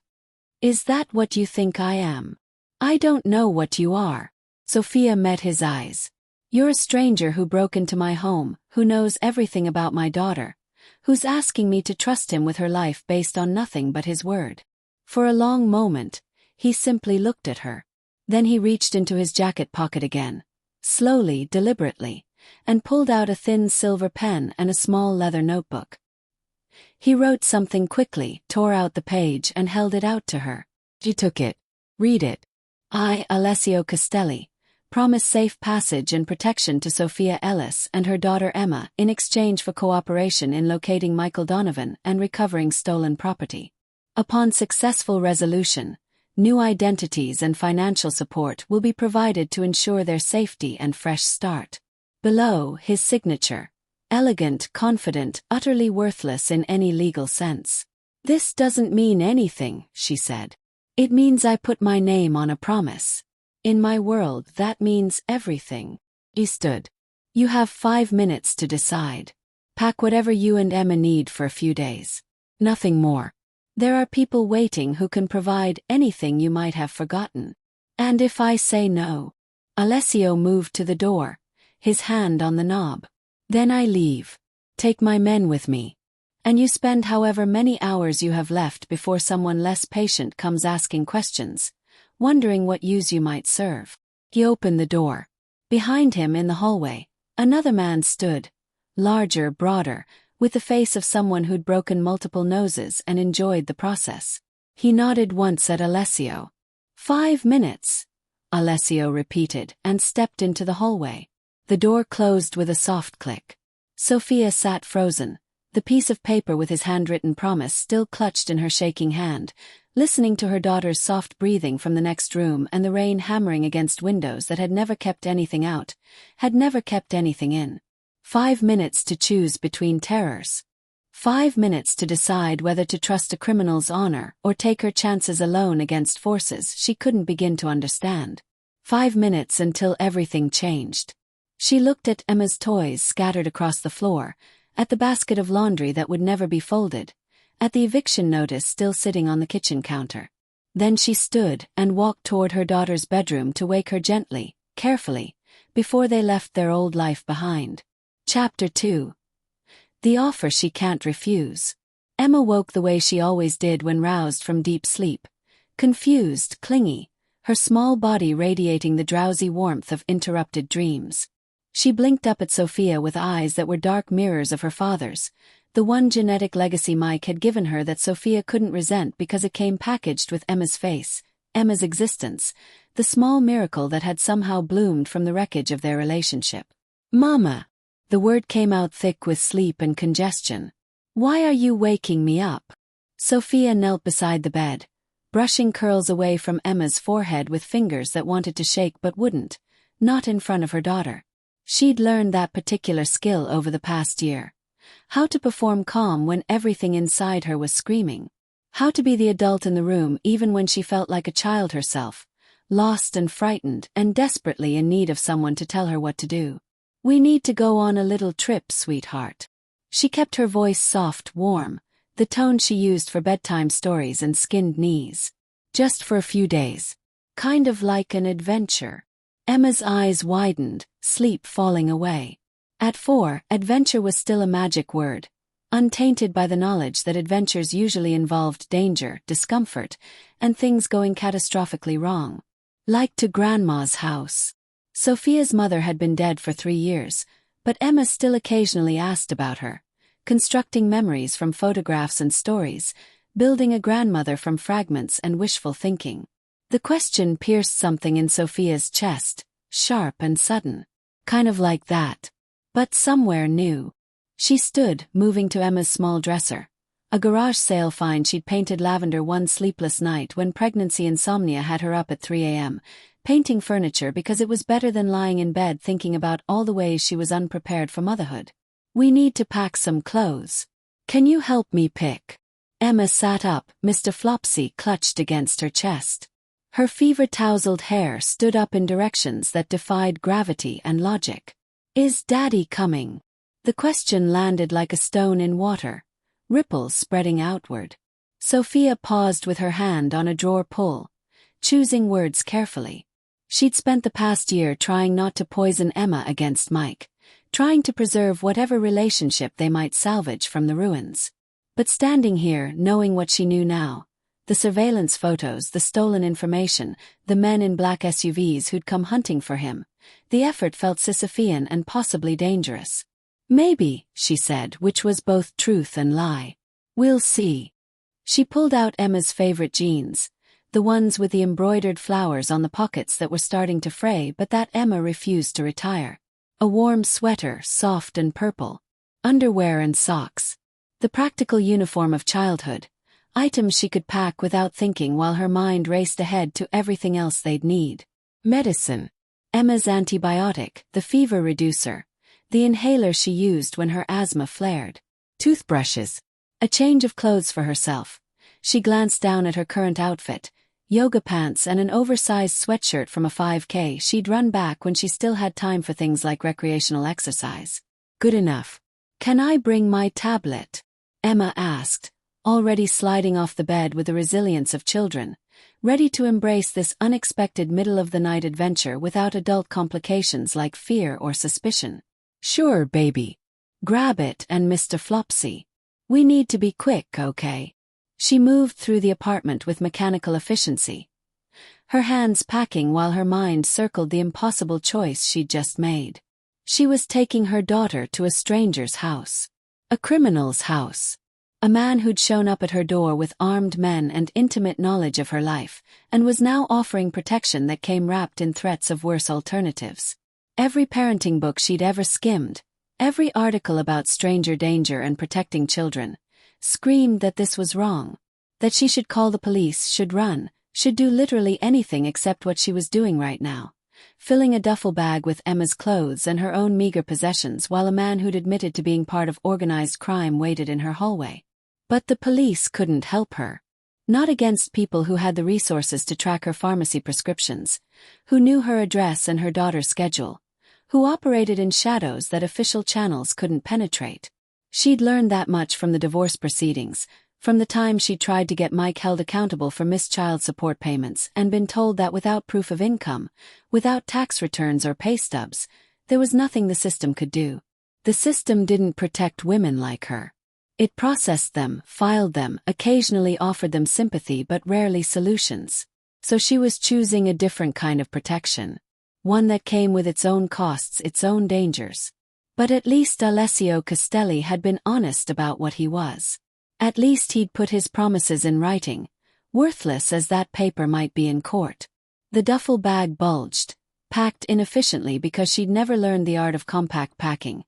Is that what you think I am? I don't know what you are. Sophia met his eyes. You're a stranger who broke into my home, who knows everything about my daughter, who's asking me to trust him with her life based on nothing but his word. For a long moment, he simply looked at her. Then he reached into his jacket pocket again, slowly, deliberately, and pulled out a thin silver pen and a small leather notebook. He wrote something quickly, tore out the page and held it out to her. She took it. Read it. I, Alessio Castelli, promise safe passage and protection to Sophia Ellis and her daughter Emma in exchange for cooperation in locating Michael Donovan and recovering stolen property. Upon successful resolution, new identities and financial support will be provided to ensure their safety and fresh start. Below, his signature. Elegant, confident, utterly worthless in any legal sense. This doesn't mean anything, she said. It means I put my name on a promise. In my world, that means everything. He stood. You have 5 minutes to decide. Pack whatever you and Emma need for a few days. Nothing more. There are people waiting who can provide anything you might have forgotten. And if I say no? Alessio moved to the door, his hand on the knob. Then I leave. Take my men with me. And you spend however many hours you have left before someone less patient comes asking questions, wondering what use you might serve. He opened the door. Behind him in the hallway, another man stood, larger, broader, with the face of someone who'd broken multiple noses and enjoyed the process. He nodded once at Alessio. 5 minutes, Alessio repeated and stepped into the hallway. The door closed with a soft click. Sophia sat frozen, the piece of paper with his handwritten promise still clutched in her shaking hand, listening to her daughter's soft breathing from the next room and the rain hammering against windows that had never kept anything out, had never kept anything in. 5 minutes to choose between terrors. 5 minutes to decide whether to trust a criminal's honor or take her chances alone against forces she couldn't begin to understand. 5 minutes until everything changed. She looked at Emma's toys scattered across the floor, at the basket of laundry that would never be folded, at the eviction notice still sitting on the kitchen counter. Then she stood and walked toward her daughter's bedroom to wake her gently, carefully, before they left their old life behind. Chapter 2. The offer she can't refuse. Emma woke the way she always did when roused from deep sleep. Confused, clingy, her small body radiating the drowsy warmth of interrupted dreams. She blinked up at Sophia with eyes that were dark mirrors of her father's, the one genetic legacy Mike had given her that Sophia couldn't resent because it came packaged with Emma's face, Emma's existence, the small miracle that had somehow bloomed from the wreckage of their relationship. Mama. The word came out thick with sleep and congestion. Why are you waking me up? Sophia knelt beside the bed, brushing curls away from Emma's forehead with fingers that wanted to shake but wouldn't, not in front of her daughter. She'd learned that particular skill over the past year. How to perform calm when everything inside her was screaming. How to be the adult in the room even when she felt like a child herself, lost and frightened and desperately in need of someone to tell her what to do. We need to go on a little trip, sweetheart. She kept her voice soft, warm, the tone she used for bedtime stories and skinned knees. Just for a few days. Kind of like an adventure. Emma's eyes widened, sleep falling away. At 4, adventure was still a magic word, untainted by the knowledge that adventures usually involved danger, discomfort, and things going catastrophically wrong. Like to Grandma's house. Sophia's mother had been dead for 3 years, but Emma still occasionally asked about her, constructing memories from photographs and stories, building a grandmother from fragments and wishful thinking. The question pierced something in Sophia's chest, sharp and sudden. Kind of like that. But somewhere new. She stood, moving to Emma's small dresser. A garage sale find she'd painted lavender one sleepless night when pregnancy insomnia had her up at 3 a.m., painting furniture because it was better than lying in bed thinking about all the ways she was unprepared for motherhood. We need to pack some clothes. Can you help me pick? Emma sat up, Mr. Flopsy clutched against her chest. Her fever-tousled hair stood up in directions that defied gravity and logic. Is Daddy coming? The question landed like a stone in water, ripples spreading outward. Sophia paused with her hand on a drawer pull, choosing words carefully. She'd spent the past year trying not to poison Emma against Mike, trying to preserve whatever relationship they might salvage from the ruins. But standing here, knowing what she knew now, the surveillance photos, the stolen information, the men in black SUVs who'd come hunting for him, the effort felt Sisyphean and possibly dangerous. Maybe, she said, which was both truth and lie. We'll see. She pulled out Emma's favorite jeans, the ones with the embroidered flowers on the pockets that were starting to fray but that Emma refused to retire. A warm sweater, soft and purple. Underwear and socks. The practical uniform of childhood. Items she could pack without thinking while her mind raced ahead to everything else they'd need. Medicine. Emma's antibiotic, the fever reducer, the inhaler she used when her asthma flared. Toothbrushes. A change of clothes for herself. She glanced down at her current outfit, yoga pants and an oversized sweatshirt from a 5K she'd run back when she still had time for things like recreational exercise. Good enough. Can I bring my tablet? Emma asked, already sliding off the bed with the resilience of children, ready to embrace this unexpected middle-of-the-night adventure without adult complications like fear or suspicion. Sure, baby. Grab it and Mr. Flopsy. We need to be quick, okay? She moved through the apartment with mechanical efficiency, her hands packing while her mind circled the impossible choice she'd just made. She was taking her daughter to a stranger's house. A criminal's house. A man who'd shown up at her door with armed men and intimate knowledge of her life, and was now offering protection that came wrapped in threats of worse alternatives. Every parenting book she'd ever skimmed, every article about stranger danger and protecting children, screamed that this was wrong, that she should call the police, should run, should do literally anything except what she was doing right now, filling a duffel bag with Emma's clothes and her own meager possessions while a man who'd admitted to being part of organized crime waited in her hallway. But the police couldn't help her. Not against people who had the resources to track her pharmacy prescriptions, who knew her address and her daughter's schedule, who operated in shadows that official channels couldn't penetrate. She'd learned that much from the divorce proceedings, from the time she tried to get Mike held accountable for missed child support payments and been told that without proof of income, without tax returns or pay stubs, there was nothing the system could do. The system didn't protect women like her. It processed them, filed them, occasionally offered them sympathy but rarely solutions. So she was choosing a different kind of protection. One that came with its own costs, its own dangers. But at least Alessio Castelli had been honest about what he was. At least he'd put his promises in writing, worthless as that paper might be in court. The duffel bag bulged, packed inefficiently because she'd never learned the art of compact packing,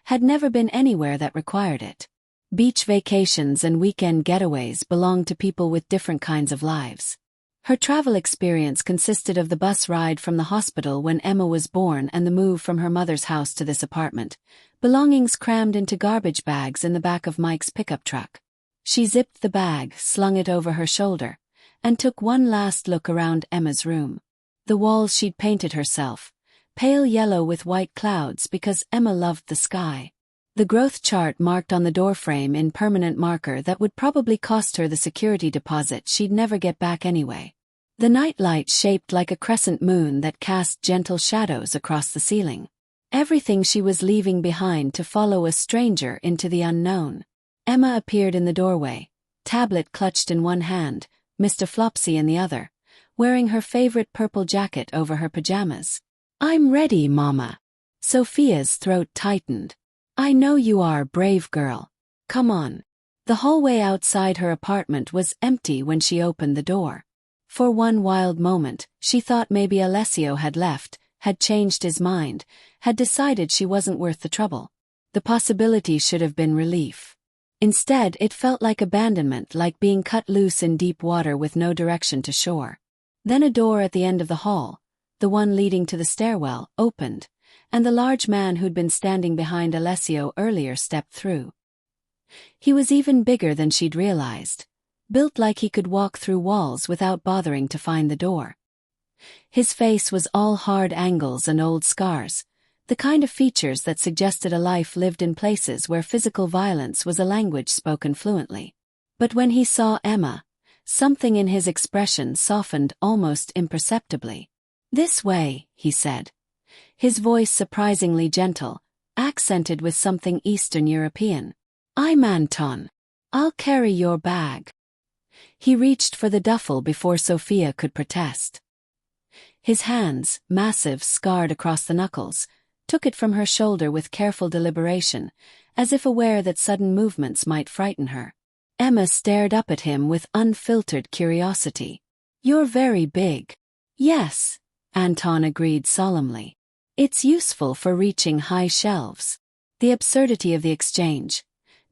had never been anywhere that required it. Beach vacations and weekend getaways belonged to people with different kinds of lives. Her travel experience consisted of the bus ride from the hospital when Emma was born and the move from her mother's house to this apartment, belongings crammed into garbage bags in the back of Mike's pickup truck. She zipped the bag, slung it over her shoulder, and took one last look around Emma's room. The walls she'd painted herself, pale yellow with white clouds because Emma loved the sky. The growth chart marked on the doorframe in permanent marker that would probably cost her the security deposit she'd never get back anyway. The nightlight shaped like a crescent moon that cast gentle shadows across the ceiling. Everything she was leaving behind to follow a stranger into the unknown. Emma appeared in the doorway, tablet clutched in one hand, Mr. Flopsy in the other, wearing her favorite purple jacket over her pajamas. "I'm ready, Mama." Sophia's throat tightened. "I know you are, brave girl. Come on." The hallway outside her apartment was empty when she opened the door. For one wild moment, she thought maybe Alessio had left, had changed his mind, had decided she wasn't worth the trouble. The possibility should have been relief. Instead, it felt like abandonment, like being cut loose in deep water with no direction to shore. Then a door at the end of the hall, the one leading to the stairwell, opened, and the large man who'd been standing behind Alessio earlier stepped through. He was even bigger than she'd realized, built like he could walk through walls without bothering to find the door. His face was all hard angles and old scars, the kind of features that suggested a life lived in places where physical violence was a language spoken fluently. But when he saw Emma, something in his expression softened almost imperceptibly. "This way," he said. His voice surprisingly gentle, accented with something Eastern European. "I'm Anton. I'll carry your bag." He reached for the duffel before Sophia could protest. His hands, massive, scarred across the knuckles, took it from her shoulder with careful deliberation, as if aware that sudden movements might frighten her. Emma stared up at him with unfiltered curiosity. "You're very big." "Yes," Anton agreed solemnly. "It's useful for reaching high shelves." The absurdity of the exchange.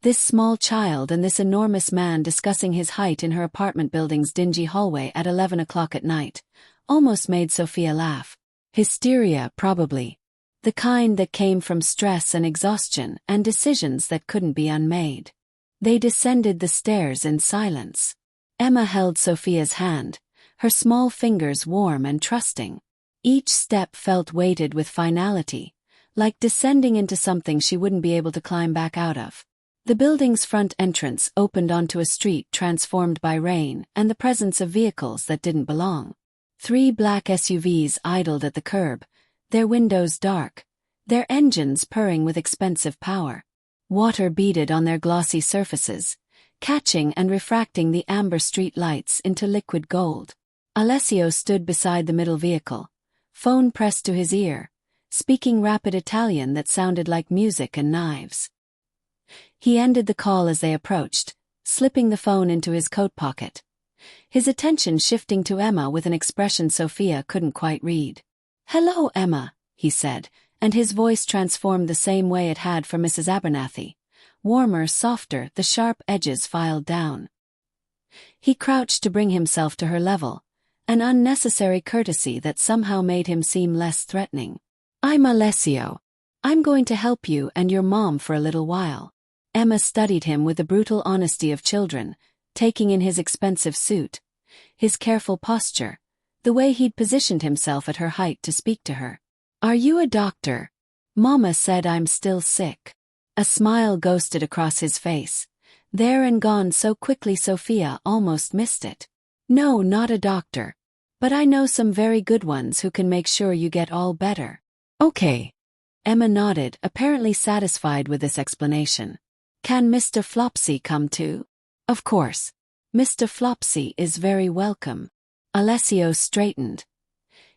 This small child and this enormous man discussing his height in her apartment building's dingy hallway at 11 o'clock at night, almost made Sophia laugh. Hysteria, probably. The kind that came from stress and exhaustion and decisions that couldn't be unmade. They descended the stairs in silence. Emma held Sophia's hand, her small fingers warm and trusting. Each step felt weighted with finality, like descending into something she wouldn't be able to climb back out of. The building's front entrance opened onto a street transformed by rain and the presence of vehicles that didn't belong. 3 black SUVs idled at the curb, their windows dark, their engines purring with expensive power. Water beaded on their glossy surfaces, catching and refracting the amber street lights into liquid gold. Alessio stood beside the middle vehicle, phone pressed to his ear, speaking rapid Italian that sounded like music and knives. He ended the call as they approached, slipping the phone into his coat pocket. His attention shifting to Emma with an expression Sophia couldn't quite read. "Hello, Emma," he said, and his voice transformed the same way it had for Mrs. Abernathy. Warmer, softer, the sharp edges filed down. He crouched to bring himself to her level, an unnecessary courtesy that somehow made him seem less threatening. "I'm Alessio. I'm going to help you and your mom for a little while." Emma studied him with the brutal honesty of children, taking in his expensive suit, his careful posture, the way he'd positioned himself at her height to speak to her. "Are you a doctor?" "Mama said I'm still sick." A smile ghosted across his face, there and gone so quickly Sophia almost missed it. "No, not a doctor. But I know some very good ones who can make sure you get all better." "Okay." Emma nodded, apparently satisfied with this explanation. "Can Mr. Flopsy come too?" "Of course. Mr. Flopsy is very welcome." Alessio straightened,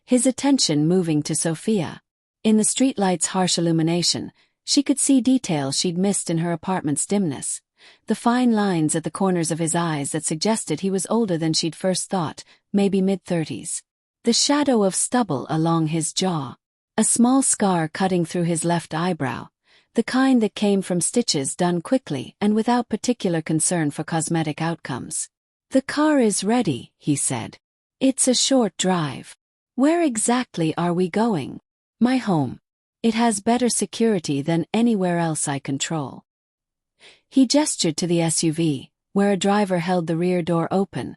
his attention moving to Sophia. In the streetlight's harsh illumination, she could see details she'd missed in her apartment's dimness. The fine lines at the corners of his eyes that suggested he was older than she'd first thought, maybe mid-30s. The shadow of stubble along his jaw. A small scar cutting through his left eyebrow, the kind that came from stitches done quickly and without particular concern for cosmetic outcomes. "The car is ready," he said. "It's a short drive." "Where exactly are we going?" "My home. It has better security than anywhere else I control." He gestured to the SUV, where a driver held the rear door open,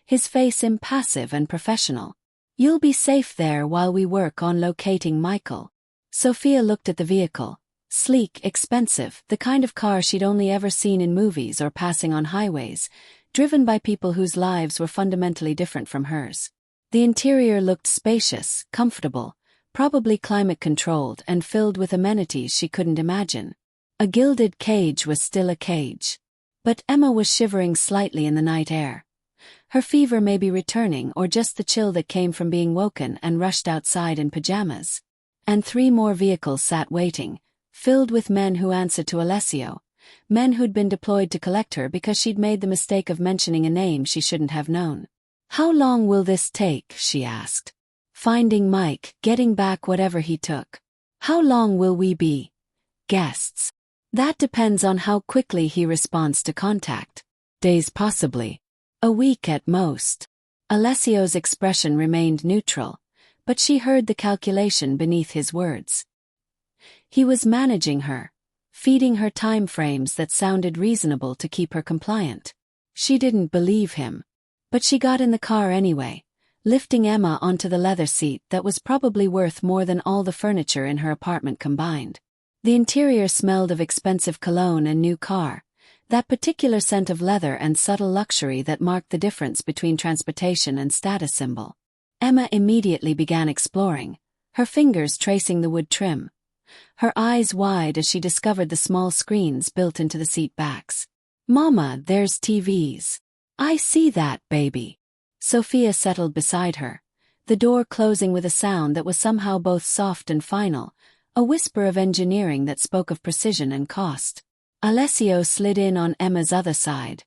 his face impassive and professional. "You'll be safe there while we work on locating Michael." Sophia looked at the vehicle, sleek, expensive, the kind of car she'd only ever seen in movies or passing on highways, driven by people whose lives were fundamentally different from hers. The interior looked spacious, comfortable, probably climate-controlled and filled with amenities she couldn't imagine. A gilded cage was still a cage. But Emma was shivering slightly in the night air. Her fever may be returning or just the chill that came from being woken and rushed outside in pajamas. And 3 more vehicles sat waiting, filled with men who answered to Alessio, men who'd been deployed to collect her because she'd made the mistake of mentioning a name she shouldn't have known. "How long will this take?" she asked. "Finding Mike, getting back whatever he took." "How long will we be guests?" "That depends on how quickly he responds to contact." "Days possibly. A week at most." Alessio's expression remained neutral, but she heard the calculation beneath his words. He was managing her, feeding her time frames that sounded reasonable to keep her compliant. She didn't believe him. But she got in the car anyway, lifting Emma onto the leather seat that was probably worth more than all the furniture in her apartment combined. The interior smelled of expensive cologne and new car, that particular scent of leather and subtle luxury that marked the difference between transportation and status symbol. Emma immediately began exploring, her fingers tracing the wood trim, her eyes wide as she discovered the small screens built into the seat backs. "Mama, there's TVs." "I see that, baby." Sophia settled beside her, the door closing with a sound that was somehow both soft and final, a whisper of engineering that spoke of precision and cost. Alessio slid in on Emma's other side,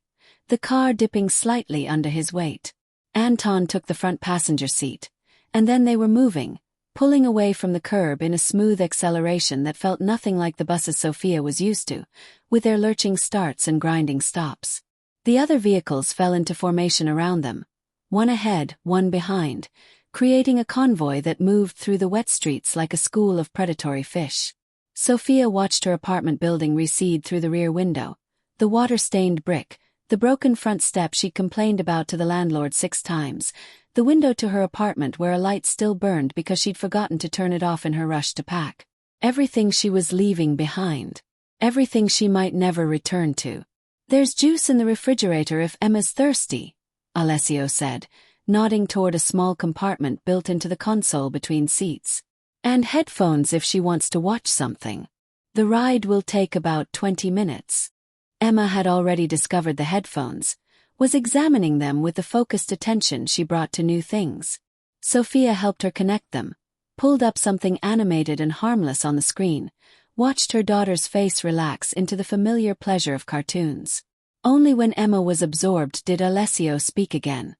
the car dipping slightly under his weight. Anton took the front passenger seat, and then they were moving, pulling away from the curb in a smooth acceleration that felt nothing like the buses Sophia was used to, with their lurching starts and grinding stops. The other vehicles fell into formation around them, one ahead, one behind, creating a convoy that moved through the wet streets like a school of predatory fish. Sophia watched her apartment building recede through the rear window, the water-stained brick, the broken front step she'd complained about to the landlord 6 times, the window to her apartment where a light still burned because she'd forgotten to turn it off in her rush to pack. Everything she was leaving behind. Everything she might never return to. "There's juice in the refrigerator if Emma's thirsty," Alessio said, nodding toward a small compartment built into the console between seats. "And headphones if she wants to watch something. The ride will take about 20 minutes. Emma had already discovered the headphones, was examining them with the focused attention she brought to new things. Sophia helped her connect them, pulled up something animated and harmless on the screen, watched her daughter's face relax into the familiar pleasure of cartoons. Only when Emma was absorbed did Alessio speak again,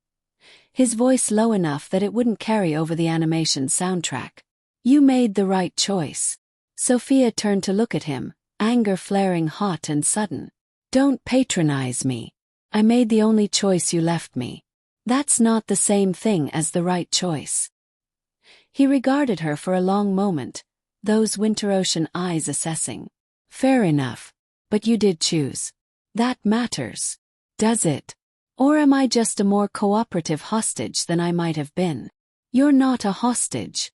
his voice low enough that it wouldn't carry over the animation soundtrack. "You made the right choice." Sophia turned to look at him, anger flaring hot and sudden. "Don't patronize me. I made the only choice you left me. That's not the same thing as the right choice." He regarded her for a long moment, those winter ocean eyes assessing. "Fair enough. But you did choose. That matters. Does it? Or am I just a more cooperative hostage than I might have been?" "You're not a hostage."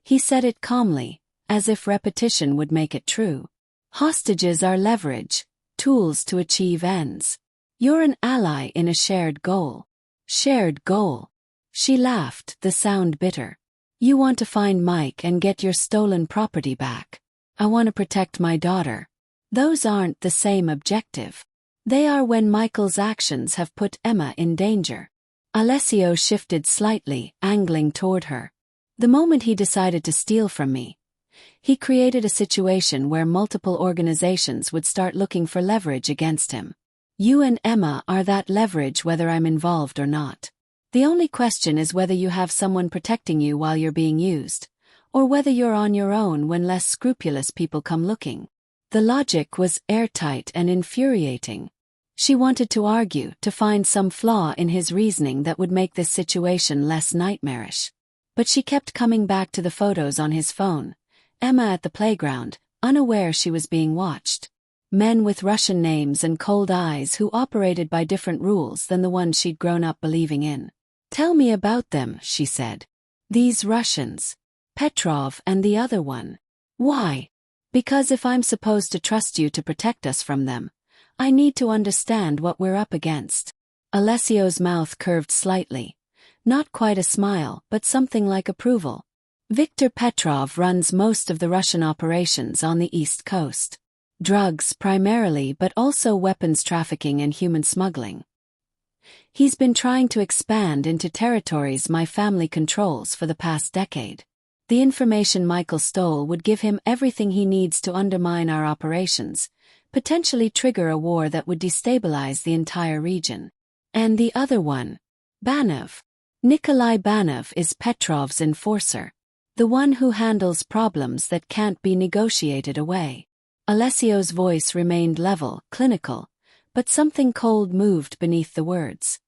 He said it calmly, as if repetition would make it true. "Hostages are leverage, tools to achieve ends. You're an ally in a shared goal." "Shared goal?" She laughed, the sound bitter. "You want to find Mike and get your stolen property back. I want to protect my daughter. Those aren't the same objective. They are when Michael's actions have put Emma in danger." Alessio shifted slightly, angling toward her. "The moment he decided to steal from me, he created a situation where multiple organizations would start looking for leverage against him. You and Emma are that leverage whether I'm involved or not. The only question is whether you have someone protecting you while you're being used, or whether you're on your own when less scrupulous people come looking." The logic was airtight and infuriating. She wanted to argue, to find some flaw in his reasoning that would make this situation less nightmarish. But she kept coming back to the photos on his phone, Emma at the playground, unaware she was being watched. Men with Russian names and cold eyes who operated by different rules than the ones she'd grown up believing in. "Tell me about them," she said. "These Russians. Petrov and the other one." "Why?" "Because if I'm supposed to trust you to protect us from them, I need to understand what we're up against." Alessio's mouth curved slightly. Not quite a smile, but something like approval. "Viktor Petrov runs most of the Russian operations on the East Coast. Drugs primarily, but also weapons trafficking and human smuggling. He's been trying to expand into territories my family controls for the past decade. The information Michael stole would give him everything he needs to undermine our operations, potentially trigger a war that would destabilize the entire region." "And the other one?" "Banov. Nikolai Banov is Petrov's enforcer. The one who handles problems that can't be negotiated away." Alessio's voice remained level, clinical, but something cold moved beneath the words.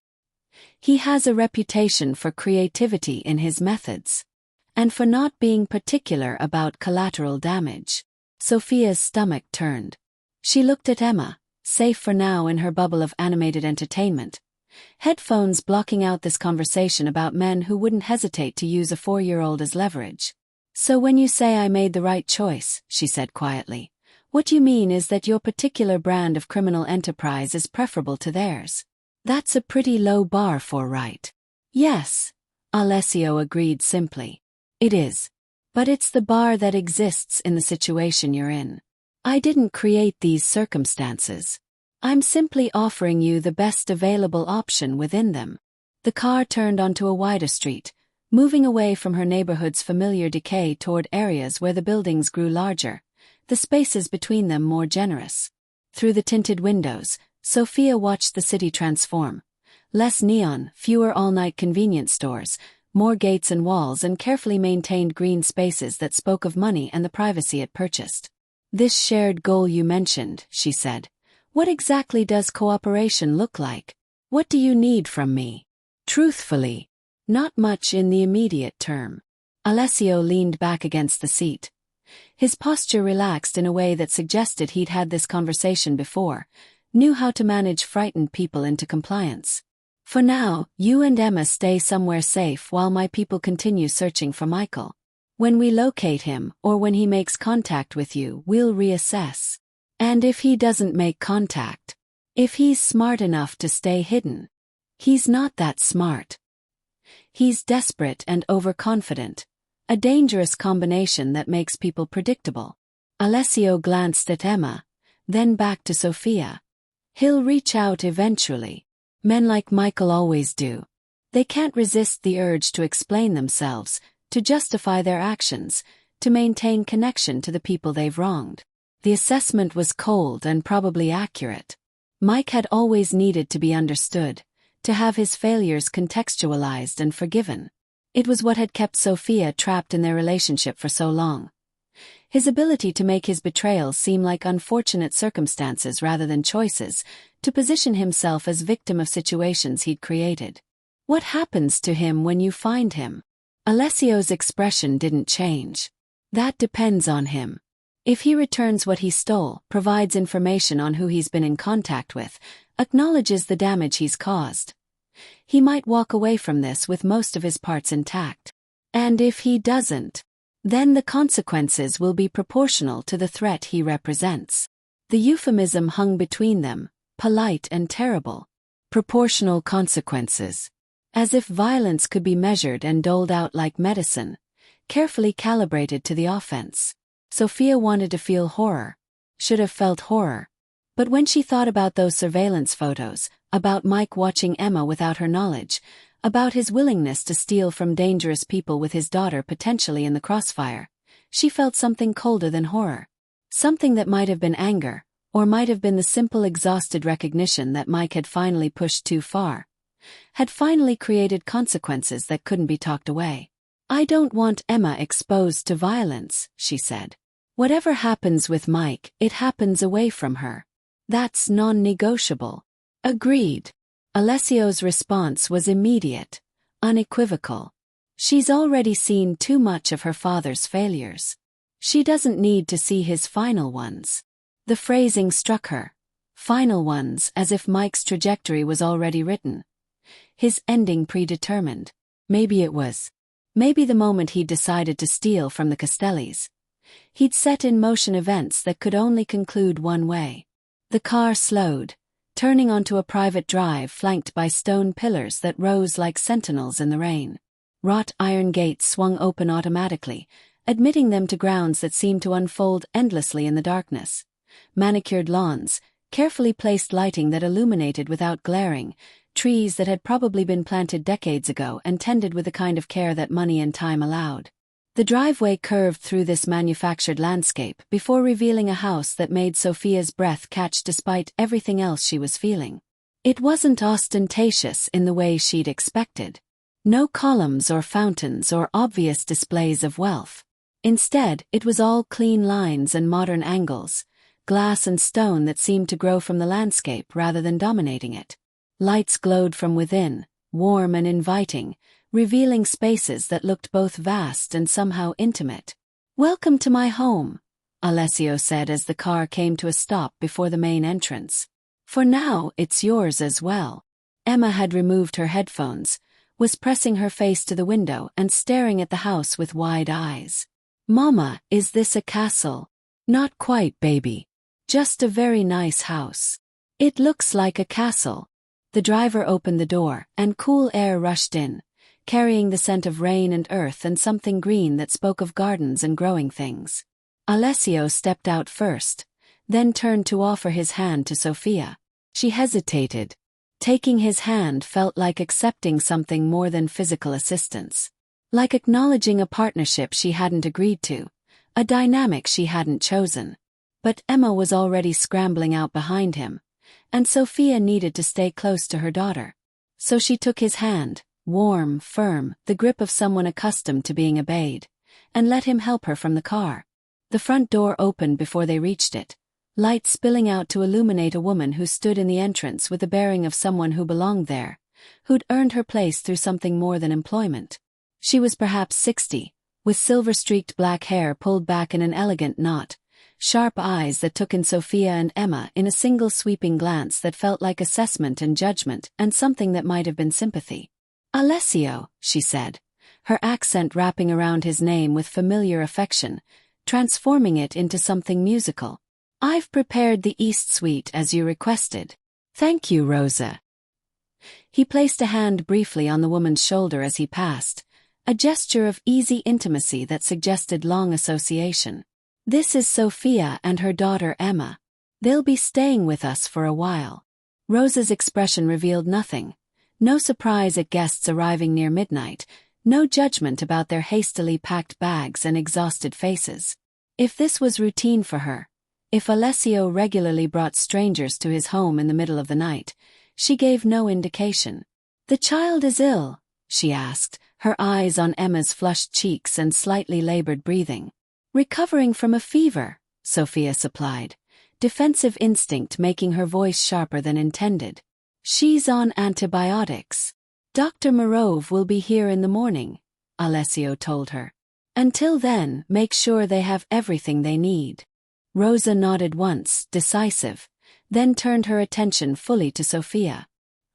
"He has a reputation for creativity in his methods. And for not being particular about collateral damage." Sophia's stomach turned. She looked at Emma, safe for now in her bubble of animated entertainment, headphones blocking out this conversation about men who wouldn't hesitate to use a 4-year-old as leverage. "So when you say I made the right choice," she said quietly, "what you mean is that your particular brand of criminal enterprise is preferable to theirs. That's a pretty low bar for right." "Yes," Alessio agreed simply. "It is. But it's the bar that exists in the situation you're in. I didn't create these circumstances. I'm simply offering you the best available option within them." The car turned onto a wider street, moving away from her neighborhood's familiar decay toward areas where the buildings grew larger, the spaces between them more generous. Through the tinted windows, Sophia watched the city transform. Less neon, fewer all-night convenience stores, more gates and walls and carefully maintained green spaces that spoke of money and the privacy it purchased. "This shared goal you mentioned," she said. "What exactly does cooperation look like? What do you need from me?" "Truthfully, not much in the immediate term." Alessio leaned back against the seat. His posture relaxed in a way that suggested he'd had this conversation before, knew how to manage frightened people into compliance. "For now, you and Emma stay somewhere safe while my people continue searching for Michael. When we locate him, or when he makes contact with you, we'll reassess. And if he doesn't make contact, if he's smart enough to stay hidden." "He's not that smart. He's desperate and overconfident, a dangerous combination that makes people predictable." Alessio glanced at Emma, then back to Sophia. "He'll reach out eventually. Men like Michael always do. They can't resist the urge to explain themselves, to justify their actions, to maintain connection to the people they've wronged. The assessment was cold and probably accurate. Mike had always needed to be understood, to have his failures contextualized and forgiven. It was what had kept Sophia trapped in their relationship for so long. His ability to make his betrayals seem like unfortunate circumstances rather than choices, to position himself as victim of situations he'd created. What happens to him when you find him? Alessio's expression didn't change. That depends on him. If he returns what he stole, provides information on who he's been in contact with, acknowledges the damage he's caused, he might walk away from this with most of his parts intact. And if he doesn't, then the consequences will be proportional to the threat he represents. The euphemism hung between them, polite and terrible. Proportional consequences. As if violence could be measured and doled out like medicine, carefully calibrated to the offense. Sophia wanted to feel horror. Should have felt horror. But when she thought about those surveillance photos, about Mike watching Emma without her knowledge, about his willingness to steal from dangerous people with his daughter potentially in the crossfire, she felt something colder than horror. Something that might have been anger, or might have been the simple exhausted recognition that Mike had finally pushed too far. Had finally created consequences that couldn't be talked away. "I don't want Emma exposed to violence," she said. "Whatever happens with Mike, it happens away from her. That's non-negotiable." "Agreed." Alessio's response was immediate, unequivocal. She's already seen too much of her father's failures. She doesn't need to see his final ones. The phrasing struck her. Final ones, as if Mike's trajectory was already written. His ending predetermined. Maybe it was. Maybe the moment he'd decided to steal from the Castellis, he'd set in motion events that could only conclude one way. The car slowed, turning onto a private drive flanked by stone pillars that rose like sentinels in the rain. Wrought iron gates swung open automatically, admitting them to grounds that seemed to unfold endlessly in the darkness. Manicured lawns, carefully placed lighting that illuminated without glaring, trees that had probably been planted decades ago and tended with the kind of care that money and time allowed. The driveway curved through this manufactured landscape before revealing a house that made Sophia's breath catch despite everything else she was feeling. It wasn't ostentatious in the way she'd expected. No columns or fountains or obvious displays of wealth. Instead, it was all clean lines and modern angles, glass and stone that seemed to grow from the landscape rather than dominating it. Lights glowed from within, warm and inviting, revealing spaces that looked both vast and somehow intimate. "Welcome to my home," Alessio said as the car came to a stop before the main entrance. "For now, it's yours as well." Emma had removed her headphones, was pressing her face to the window and staring at the house with wide eyes. "Mama, is this a castle?" "Not quite, baby. Just a very nice house." "It looks like a castle." The driver opened the door, and cool air rushed in, carrying the scent of rain and earth and something green that spoke of gardens and growing things. Alessio stepped out first, then turned to offer his hand to Sophia. She hesitated. Taking his hand felt like accepting something more than physical assistance. Like acknowledging a partnership she hadn't agreed to, a dynamic she hadn't chosen. But Emma was already scrambling out behind him, and Sophia needed to stay close to her daughter. So she took his hand, warm, firm, the grip of someone accustomed to being obeyed, and let him help her from the car. The front door opened before they reached it, light spilling out to illuminate a woman who stood in the entrance with the bearing of someone who belonged there, who'd earned her place through something more than employment. She was perhaps 60, with silver-streaked black hair pulled back in an elegant knot, sharp eyes that took in Sophia and Emma in a single sweeping glance that felt like assessment and judgment and something that might have been sympathy. "Alessio," she said, her accent wrapping around his name with familiar affection, transforming it into something musical. "I've prepared the East Suite as you requested." "Thank you, Rosa." He placed a hand briefly on the woman's shoulder as he passed, a gesture of easy intimacy that suggested long association. "This is Sophia and her daughter Emma. They'll be staying with us for a while." Rosa's expression revealed nothing. No surprise at guests arriving near midnight, No judgment about their hastily packed bags and exhausted faces. If this was routine for her, if Alessio regularly brought strangers to his home in the middle of the night, she gave no indication. "The child is ill?" she asked, her eyes on Emma's flushed cheeks and slightly labored breathing. "Recovering from a fever," Sophia supplied, defensive instinct making her voice sharper than intended. "She's on antibiotics. Dr. Morove will be here in the morning," Alessio told her. "Until then, make sure they have everything they need." Rosa nodded once, decisive, then turned her attention fully to Sophia.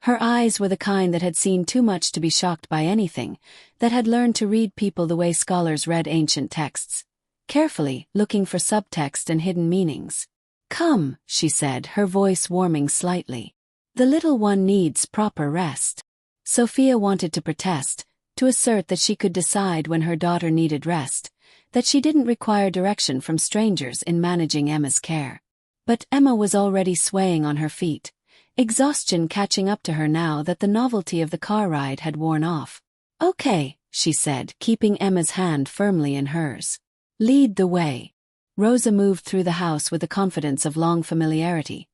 Her eyes were the kind that had seen too much to be shocked by anything, that had learned to read people the way scholars read ancient texts, carefully, looking for subtext and hidden meanings. "Come," she said, her voice warming slightly. "The little one needs proper rest." Sophia wanted to protest, to assert that she could decide when her daughter needed rest, that she didn't require direction from strangers in managing Emma's care. But Emma was already swaying on her feet, exhaustion catching up to her now that the novelty of the car ride had worn off. "Okay," she said, keeping Emma's hand firmly in hers. "Lead the way." Rosa moved through the house with the confidence of long familiarity,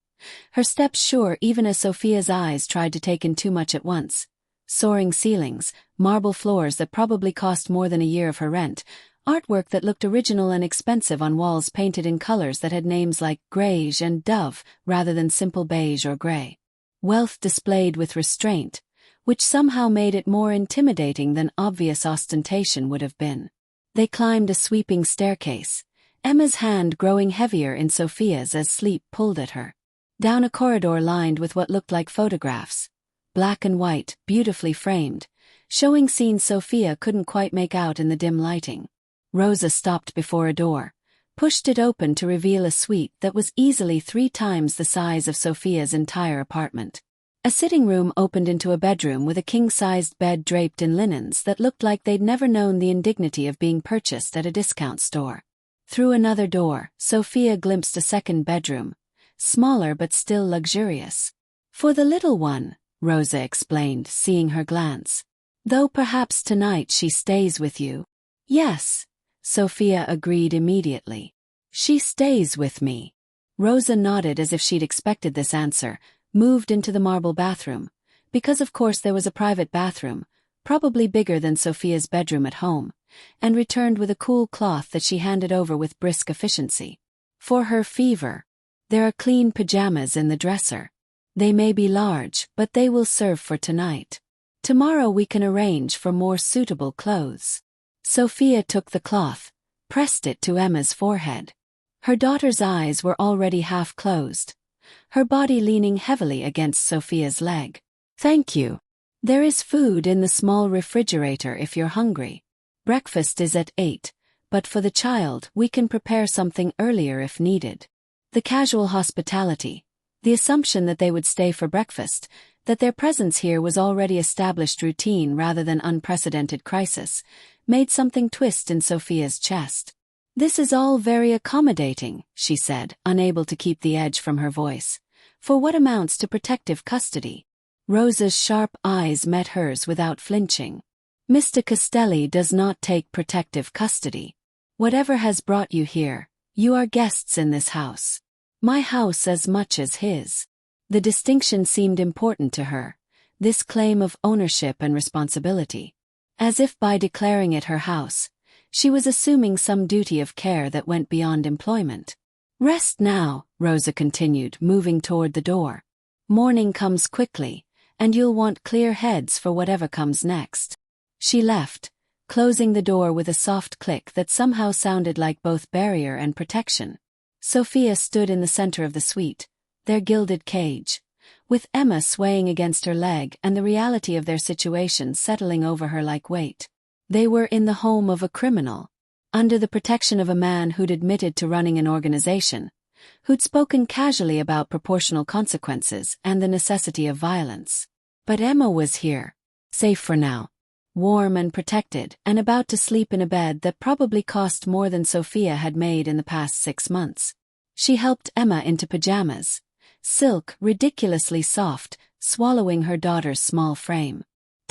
her steps sure even as Sophia's eyes tried to take in too much at once. Soaring ceilings, marble floors that probably cost more than a year of her rent, artwork that looked original and expensive on walls painted in colors that had names like greige and dove rather than simple beige or gray. Wealth displayed with restraint, which somehow made it more intimidating than obvious ostentation would have been. They climbed a sweeping staircase, Emma's hand growing heavier in Sophia's as sleep pulled at her. Down a corridor lined with what looked like photographs, black and white, beautifully framed, showing scenes Sophia couldn't quite make out in the dim lighting. Rosa stopped before a door, pushed it open to reveal a suite that was easily 3 times the size of Sophia's entire apartment. A sitting room opened into a bedroom with a king-sized bed draped in linens that looked like they'd never known the indignity of being purchased at a discount store. Through another door, Sophia glimpsed a second bedroom, smaller but still luxurious. "For the little one," Rosa explained, seeing her glance. "Though perhaps tonight she stays with you." "Yes," Sophia agreed immediately. "She stays with me." Rosa nodded as if she'd expected this answer, moved into the marble bathroom, because of course there was a private bathroom, probably bigger than Sophia's bedroom at home, and returned with a cool cloth that she handed over with brisk efficiency. "For her fever. There are clean pajamas in the dresser. They may be large, but they will serve for tonight. Tomorrow we can arrange for more suitable clothes." Sophia took the cloth, pressed it to Emma's forehead. Her daughter's eyes were already half closed, her body leaning heavily against Sophia's leg. "Thank you. There is food in the small refrigerator if you're hungry. Breakfast is at 8, but for the child we can prepare something earlier if needed." The casual hospitality, the assumption that they would stay for breakfast, that their presence here was already established routine rather than unprecedented crisis, made something twist in Sophia's chest. "This is all very accommodating," she said, unable to keep the edge from her voice. "For what amounts to protective custody?" Rosa's sharp eyes met hers without flinching. "Mr. Castelli does not take protective custody. Whatever has brought you here, you are guests in this house. My house as much as his." The distinction seemed important to her, this claim of ownership and responsibility. As if by declaring it her house, she was assuming some duty of care that went beyond employment. "Rest now," Rosa continued, moving toward the door. "Morning comes quickly, and you'll want clear heads for whatever comes next." She left, closing the door with a soft click that somehow sounded like both barrier and protection. Sophia stood in the center of the suite, their gilded cage, with Emma swaying against her leg and the reality of their situation settling over her like weight. They were in the home of a criminal, under the protection of a man who'd admitted to running an organization, who'd spoken casually about proportional consequences and the necessity of violence. But Emma was here, safe for now, warm and protected, and about to sleep in a bed that probably cost more than Sophia had made in the past 6 months. She helped Emma into pajamas, silk ridiculously soft, swallowing her daughter's small frame.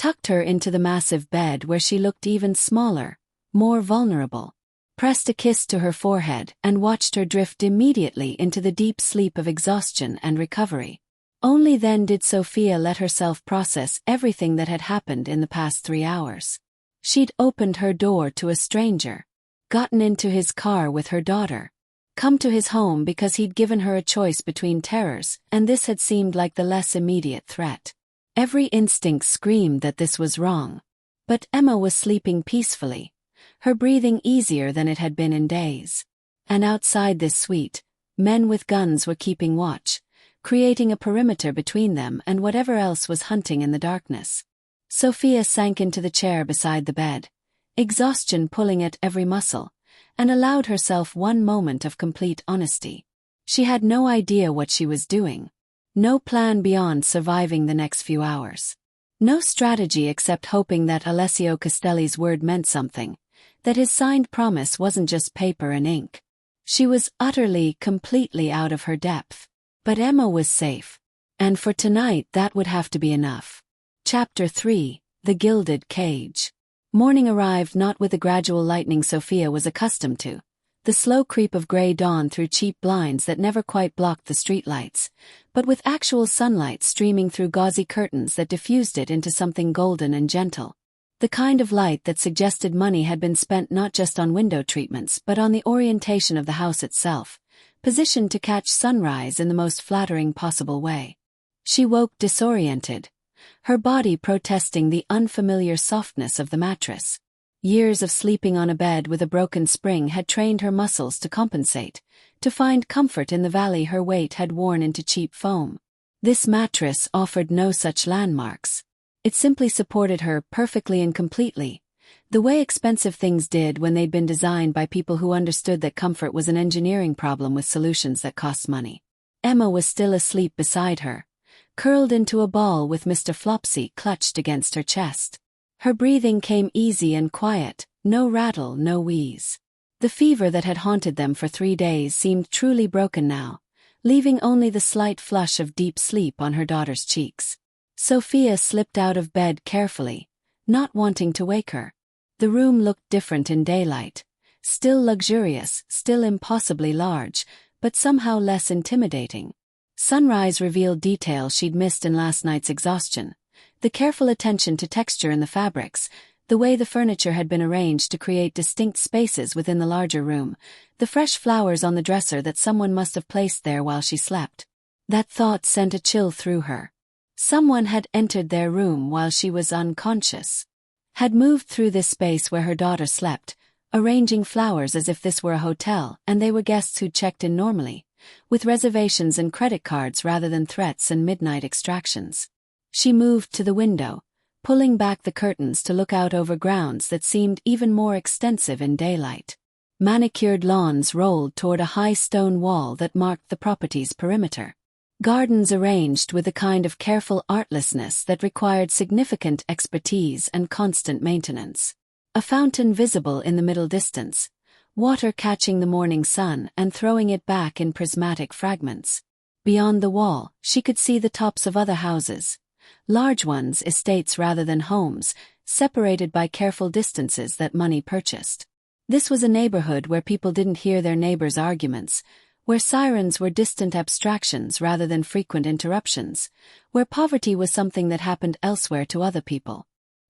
tucked her into the massive bed where she looked even smaller, more vulnerable, pressed a kiss to her forehead and watched her drift immediately into the deep sleep of exhaustion and recovery. Only then did Sophia let herself process everything that had happened in the past 3 hours. She'd opened her door to a stranger, gotten into his car with her daughter, come to his home because he'd given her a choice between terrors, and this had seemed like the less immediate threat. Every instinct screamed that this was wrong. But Emma was sleeping peacefully, her breathing easier than it had been in days. And outside this suite, men with guns were keeping watch, creating a perimeter between them and whatever else was hunting in the darkness. Sophia sank into the chair beside the bed, exhaustion pulling at every muscle, and allowed herself one moment of complete honesty. She had no idea what she was doing. No plan beyond surviving the next few hours. No strategy except hoping that Alessio Castelli's word meant something, that his signed promise wasn't just paper and ink. She was utterly, completely out of her depth. But Emma was safe. And for tonight that would have to be enough. Chapter 3, The Gilded Cage. Morning arrived not with the gradual lightening Sophia was accustomed to, the slow creep of gray dawn through cheap blinds that never quite blocked the streetlights, but with actual sunlight streaming through gauzy curtains that diffused it into something golden and gentle. The kind of light that suggested money had been spent not just on window treatments but on the orientation of the house itself, positioned to catch sunrise in the most flattering possible way. She woke disoriented, her body protesting the unfamiliar softness of the mattress. Years of sleeping on a bed with a broken spring had trained her muscles to compensate, to find comfort in the valley her weight had worn into cheap foam. This mattress offered no such landmarks. It simply supported her perfectly and completely, the way expensive things did when they'd been designed by people who understood that comfort was an engineering problem with solutions that cost money. Emma was still asleep beside her, curled into a ball with Mr. Flopsy clutched against her chest. Her breathing came easy and quiet, no rattle, no wheeze. The fever that had haunted them for 3 days seemed truly broken now, leaving only the slight flush of deep sleep on her daughter's cheeks. Sophia slipped out of bed carefully, not wanting to wake her. The room looked different in daylight, still luxurious, still impossibly large, but somehow less intimidating. Sunrise revealed details she'd missed in last night's exhaustion. The careful attention to texture in the fabrics, the way the furniture had been arranged to create distinct spaces within the larger room, the fresh flowers on the dresser that someone must have placed there while she slept. That thought sent a chill through her. Someone had entered their room while she was unconscious. Had moved through this space where her daughter slept, arranging flowers as if this were a hotel and they were guests who'd checked in normally, with reservations and credit cards rather than threats and midnight extractions. She moved to the window, pulling back the curtains to look out over grounds that seemed even more extensive in daylight. Manicured lawns rolled toward a high stone wall that marked the property's perimeter. Gardens arranged with the kind of careful artlessness that required significant expertise and constant maintenance. A fountain visible in the middle distance, water catching the morning sun and throwing it back in prismatic fragments. Beyond the wall, she could see the tops of other houses. Large ones, estates rather than homes, separated by careful distances that money purchased. This was a neighborhood where people didn't hear their neighbors' arguments, where sirens were distant abstractions rather than frequent interruptions, where poverty was something that happened elsewhere to other people.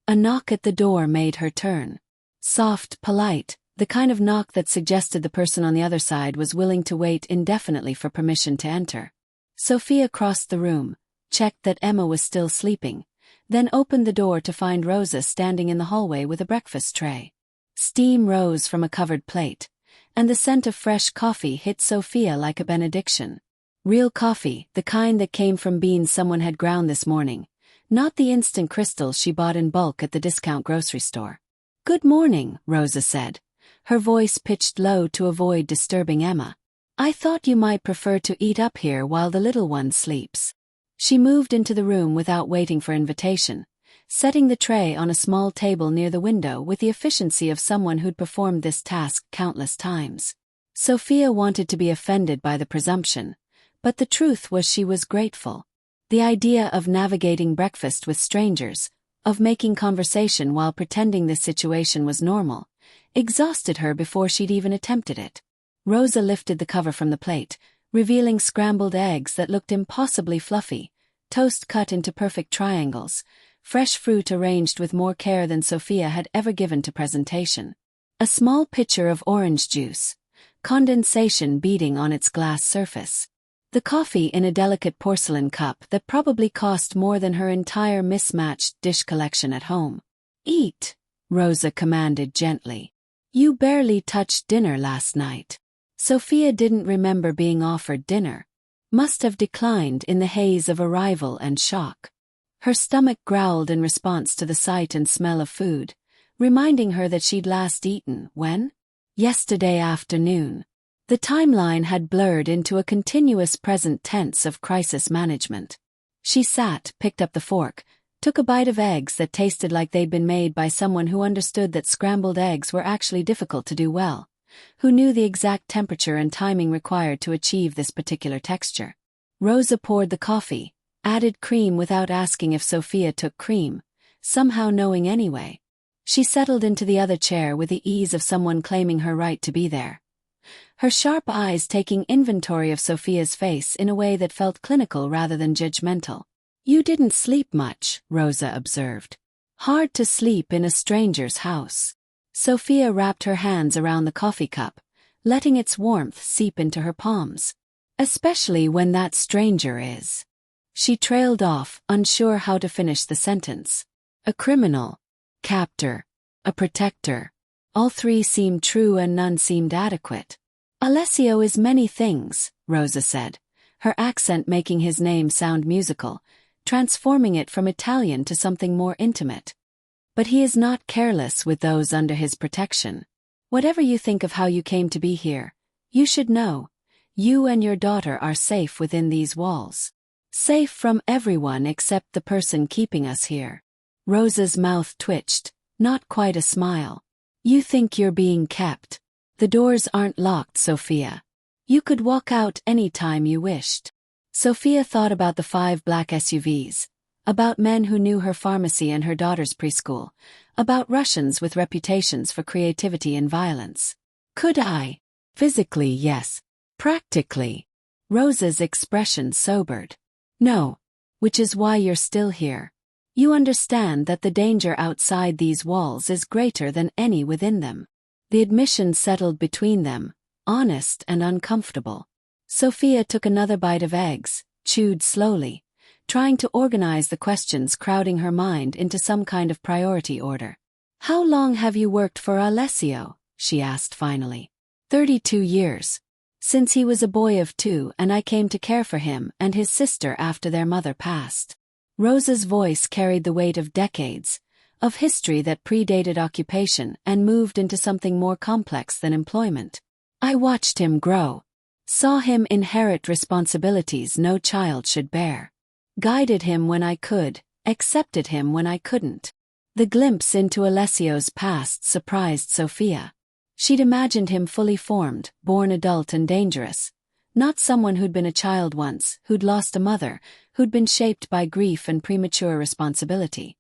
A knock at the door made her turn. Soft, polite, the kind of knock that suggested the person on the other side was willing to wait indefinitely for permission to enter. Sophia crossed the room, checked that Emma was still sleeping, then opened the door to find Rosa standing in the hallway with a breakfast tray. Steam rose from a covered plate, and the scent of fresh coffee hit Sophia like a benediction. Real coffee, the kind that came from beans someone had ground this morning, not the instant crystals she bought in bulk at the discount grocery store. "Good morning," Rosa said, her voice pitched low to avoid disturbing Emma. "I thought you might prefer to eat up here while the little one sleeps." She moved into the room without waiting for invitation, setting the tray on a small table near the window with the efficiency of someone who'd performed this task countless times. Sophia wanted to be offended by the presumption, but the truth was she was grateful. The idea of navigating breakfast with strangers, of making conversation while pretending this situation was normal, exhausted her before she'd even attempted it. Rosa lifted the cover from the plate, revealing scrambled eggs that looked impossibly fluffy, toast cut into perfect triangles, fresh fruit arranged with more care than Sophia had ever given to presentation. A small pitcher of orange juice, condensation beading on its glass surface. The coffee in a delicate porcelain cup that probably cost more than her entire mismatched dish collection at home. "Eat," Rosa commanded gently. "You barely touched dinner last night." Sophia didn't remember being offered dinner. Must have declined in the haze of arrival and shock. Her stomach growled in response to the sight and smell of food, reminding her that she'd last eaten, when? Yesterday afternoon. The timeline had blurred into a continuous present tense of crisis management. She sat, picked up the fork, took a bite of eggs that tasted like they'd been made by someone who understood that scrambled eggs were actually difficult to do well, who knew the exact temperature and timing required to achieve this particular texture. Rosa poured the coffee, added cream without asking if Sophia took cream, somehow knowing anyway. She settled into the other chair with the ease of someone claiming her right to be there. Her sharp eyes taking inventory of Sophia's face in a way that felt clinical rather than judgmental. "You didn't sleep much," Rosa observed. "Hard to sleep in a stranger's house." Sophia wrapped her hands around the coffee cup, letting its warmth seep into her palms. "Especially when that stranger is." She trailed off, unsure how to finish the sentence. A criminal, captor, a protector. All three seemed true and none seemed adequate. "Alessio is many things," Rosa said, her accent making his name sound musical, transforming it from Italian to something more intimate. "But he is not careless with those under his protection. Whatever you think of how you came to be here, you should know, you and your daughter are safe within these walls. Safe from everyone except the person keeping us here." Rosa's mouth twitched, not quite a smile. "You think you're being kept. The doors aren't locked, Sophia. You could walk out any time you wished." Sophia thought about the 5 black SUVs, about men who knew her pharmacy and her daughter's preschool, about Russians with reputations for creativity and violence. "Could I?" "Physically, yes. Practically." Rosa's expression sobered. "No. Which is why you're still here. You understand that the danger outside these walls is greater than any within them." The admission settled between them, honest and uncomfortable. Sophia took another bite of eggs, chewed slowly, trying to organize the questions crowding her mind into some kind of priority order. "How long have you worked for Alessio?" she asked finally. 32 years. Since he was a boy of 2 and I came to care for him and his sister after their mother passed." Rosa's voice carried the weight of decades, of history that predated occupation and moved into something more complex than employment. "I watched him grow. Saw him inherit responsibilities no child should bear. Guided him when I could, accepted him when I couldn't." The glimpse into Alessio's past surprised Sophia. She'd imagined him fully formed, born adult and dangerous. Not someone who'd been a child once, who'd lost a mother, who'd been shaped by grief and premature responsibility.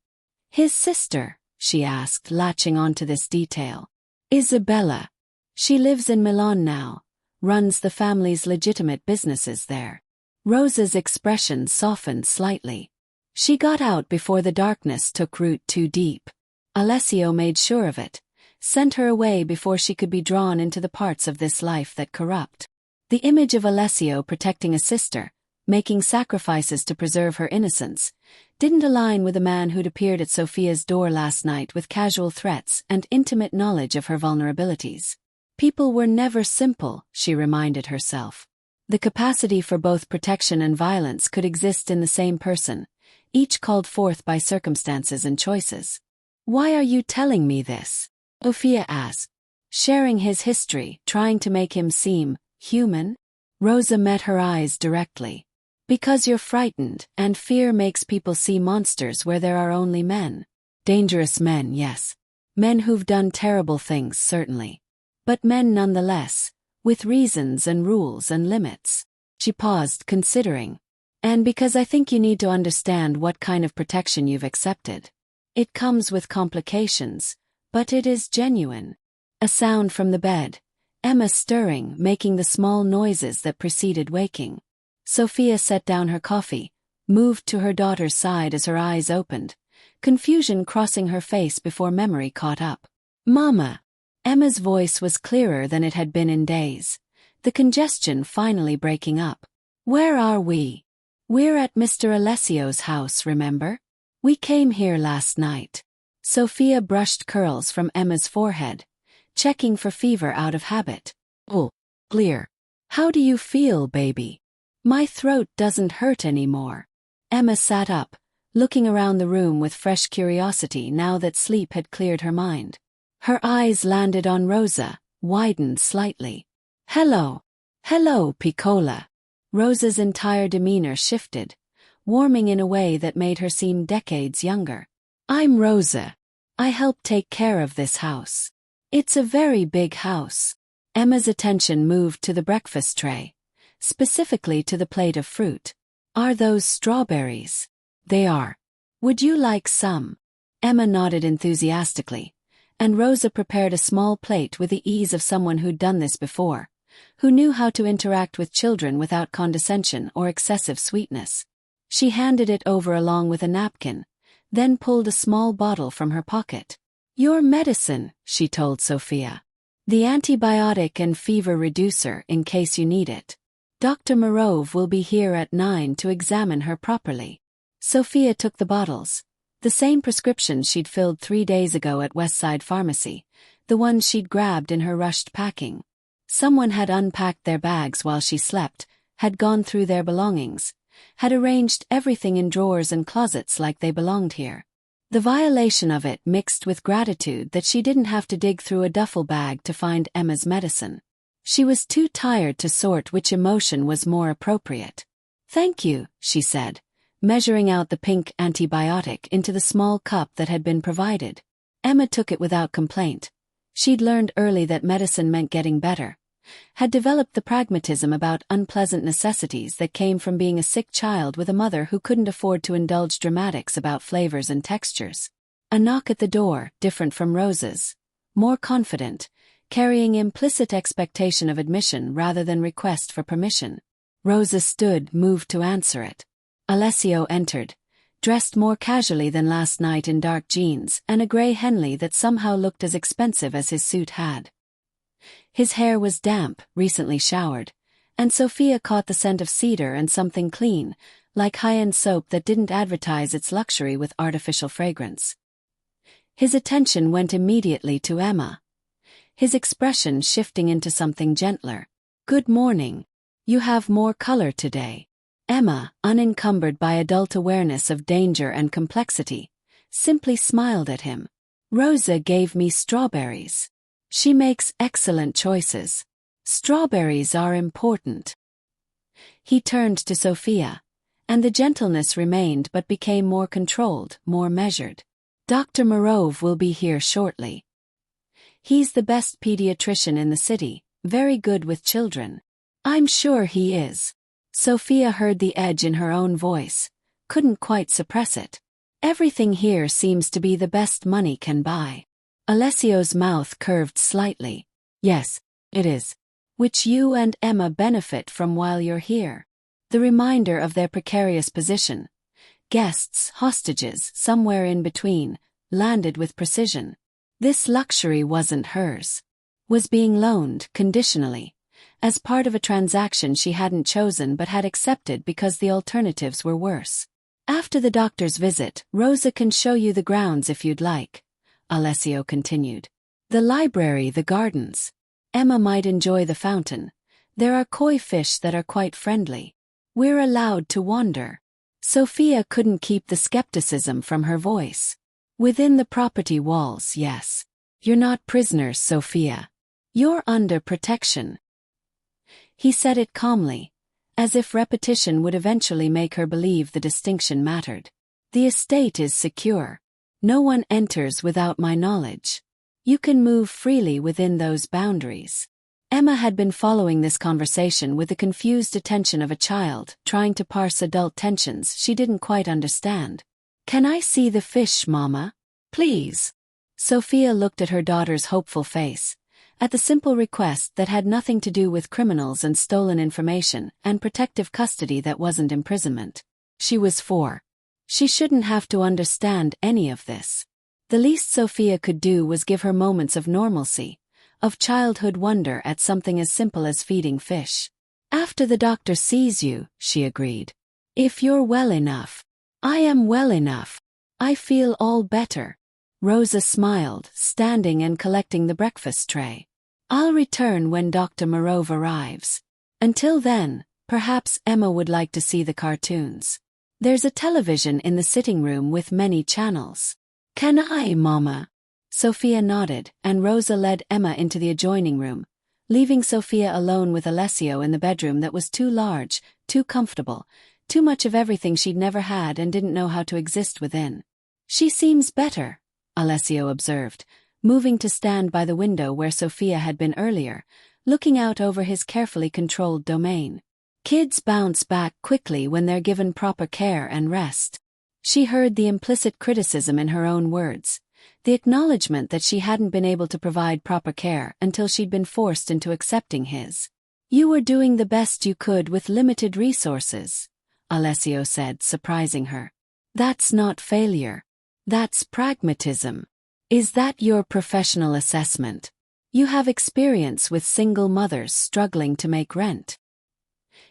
"His sister?" she asked, latching onto this detail. "Isabella. She lives in Milan now, runs the family's legitimate businesses there." Rosa's expression softened slightly. She got out before the darkness took root too deep. Alessio made sure of it, sent her away before she could be drawn into the parts of this life that corrupt. The image of Alessio protecting a sister, making sacrifices to preserve her innocence, didn't align with a man who'd appeared at Sophia's door last night with casual threats and intimate knowledge of her vulnerabilities. People were never simple, she reminded herself. The capacity for both protection and violence could exist in the same person, each called forth by circumstances and choices. "Why are you telling me this?" Sophia asked, sharing his history, trying to make him seem human. Rosa met her eyes directly. "Because you're frightened, and fear makes people see monsters where there are only men. Dangerous men, yes. Men who've done terrible things, certainly. But men nonetheless, with reasons and rules and limits." She paused, considering. "And because I think you need to understand what kind of protection you've accepted. It comes with complications, but it is genuine. A sound from the bed. Emma stirring, making the small noises that preceded waking. Sophia set down her coffee, moved to her daughter's side as her eyes opened, confusion crossing her face before memory caught up. "Mama!" Emma's voice was clearer than it had been in days, the congestion finally breaking up. "Where are we?" "We're at Mr. Alessio's house, remember? We came here last night." Sophia brushed curls from Emma's forehead, checking for fever out of habit. "Oh, clear. How do you feel, baby?" "My throat doesn't hurt anymore." Emma sat up, looking around the room with fresh curiosity now that sleep had cleared her mind. Her eyes landed on Rosa, widened slightly. "Hello. Hello, Piccola." Rosa's entire demeanor shifted, warming in a way that made her seem decades younger. "I'm Rosa. I help take care of this house. It's a very big house." Emma's attention moved to the breakfast tray, specifically to the plate of fruit. "Are those strawberries?" "They are. Would you like some?" Emma nodded enthusiastically, and Rosa prepared a small plate with the ease of someone who'd done this before, who knew how to interact with children without condescension or excessive sweetness. She handed it over along with a napkin, then pulled a small bottle from her pocket. "Your medicine," she told Sophia. "The antibiotic and fever reducer in case you need it. Dr. Morove will be here at 9 to examine her properly." Sophia took the bottles, the same prescriptions she'd filled 3 days ago at Westside Pharmacy, the ones she'd grabbed in her rushed packing. Someone had unpacked their bags while she slept, had gone through their belongings, had arranged everything in drawers and closets like they belonged here. The violation of it mixed with gratitude that she didn't have to dig through a duffel bag to find Emma's medicine. She was too tired to sort which emotion was more appropriate. "Thank you," she said, measuring out the pink antibiotic into the small cup that had been provided. Emma took it without complaint. She'd learned early that medicine meant getting better, had developed the pragmatism about unpleasant necessities that came from being a sick child with a mother who couldn't afford to indulge dramatics about flavors and textures. A knock at the door, different from Rosa's, more confident, carrying implicit expectation of admission rather than request for permission. Rosa stood, moved to answer it. Alessio entered, dressed more casually than last night in dark jeans and a grey Henley that somehow looked as expensive as his suit had. His hair was damp, recently showered, and Sophia caught the scent of cedar and something clean, like high-end soap that didn't advertise its luxury with artificial fragrance. His attention went immediately to Emma, his expression shifting into something gentler. "Good morning. You have more color today." Emma, unencumbered by adult awareness of danger and complexity, simply smiled at him. "Rosa gave me strawberries. She makes excellent choices. Strawberries are important." He turned to Sophia, and the gentleness remained but became more controlled, more measured. "Dr. Morove will be here shortly. He's the best pediatrician in the city, very good with children." "I'm sure he is." Sophia heard the edge in her own voice, couldn't quite suppress it. "Everything here seems to be the best money can buy." Alessio's mouth curved slightly. "Yes, it is. Which you and Emma benefit from while you're here." The reminder of their precarious position, guests, hostages, somewhere in between, landed with precision. This luxury wasn't hers. Was being loaned, conditionally, as part of a transaction she hadn't chosen but had accepted because the alternatives were worse. "After the doctor's visit, Rosa can show you the grounds if you'd like," Alessio continued. "The library, the gardens. Emma might enjoy the fountain. There are koi fish that are quite friendly. We're allowed to wander." Sophia couldn't keep the skepticism from her voice. "Within the property walls, yes. You're not prisoners, Sophia. You're under protection." He said it calmly, as if repetition would eventually make her believe the distinction mattered. "The estate is secure. No one enters without my knowledge. You can move freely within those boundaries." Emma had been following this conversation with the confused attention of a child trying to parse adult tensions she didn't quite understand. "Can I see the fish, Mama?" Please. Sophia looked at her daughter's hopeful face, at the simple request that had nothing to do with criminals and stolen information and protective custody that wasn't imprisonment. She was 4. She shouldn't have to understand any of this. The least Sophia could do was give her moments of normalcy, of childhood wonder at something as simple as feeding fish. After the doctor sees you, she agreed. If you're well enough. I am well enough. I feel all better. Rosa smiled, standing and collecting the breakfast tray. I'll return when Dr. Morove arrives. Until then, perhaps Emma would like to see the cartoons. There's a television in the sitting room with many channels. Can I, Mama? Sophia nodded, and Rosa led Emma into the adjoining room, leaving Sophia alone with Alessio in the bedroom that was too large, too comfortable, too much of everything she'd never had and didn't know how to exist within. She seems better, Alessio observed, moving to stand by the window where Sophia had been earlier, looking out over his carefully controlled domain. Kids bounce back quickly when they're given proper care and rest. She heard the implicit criticism in her own words, the acknowledgement that she hadn't been able to provide proper care until she'd been forced into accepting his. You were doing the best you could with limited resources, Alessio said, surprising her. That's not failure. That's pragmatism. Is that your professional assessment? You have experience with single mothers struggling to make rent.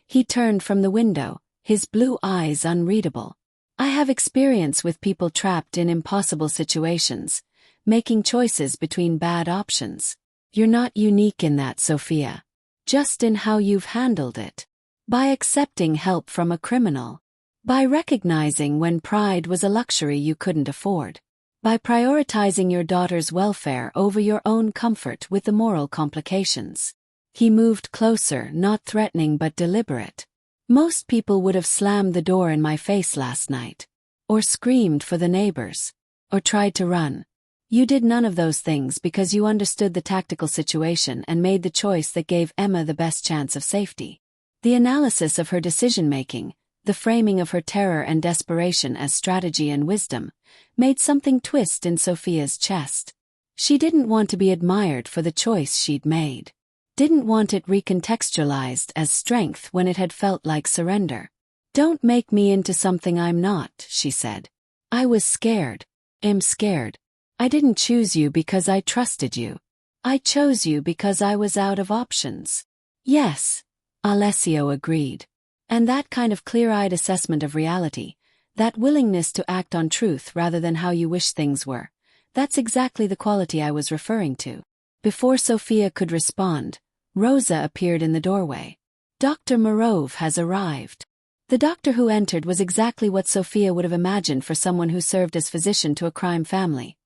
He turned from the window, his blue eyes unreadable. I have experience with people trapped in impossible situations, making choices between bad options. You're not unique in that, Sophia. Just in how you've handled it. By accepting help from a criminal. By recognizing when pride was a luxury you couldn't afford. By prioritizing your daughter's welfare over your own comfort with the moral complications. He moved closer, not threatening but deliberate. Most people would have slammed the door in my face last night. Or screamed for the neighbors. Or tried to run. You did none of those things because you understood the tactical situation and made the choice that gave Emma the best chance of safety. The analysis of her decision-making, the framing of her terror and desperation as strategy and wisdom, made something twist in Sophia's chest. She didn't want to be admired for the choice she'd made. Didn't want it recontextualized as strength when it had felt like surrender. Don't make me into something I'm not, she said. I was scared. Am scared. I didn't choose you because I trusted you. I chose you because I was out of options. Yes, Alessio agreed. And that kind of clear-eyed assessment of reality, that willingness to act on truth rather than how you wish things were, that's exactly the quality I was referring to. Before Sophia could respond, Rosa appeared in the doorway. Dr. Morove has arrived. The doctor who entered was exactly what Sophia would have imagined for someone who served as physician to a crime family.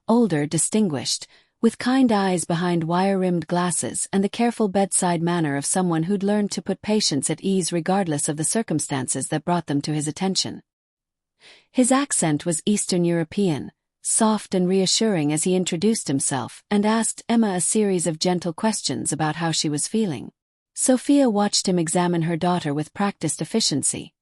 Older, distinguished, with kind eyes behind wire-rimmed glasses and the careful bedside manner of someone who'd learned to put patients at ease regardless of the circumstances that brought them to his attention. His accent was Eastern European, soft and reassuring as he introduced himself and asked Emma a series of gentle questions about how she was feeling. Sophia watched him examine her daughter with practiced efficiency,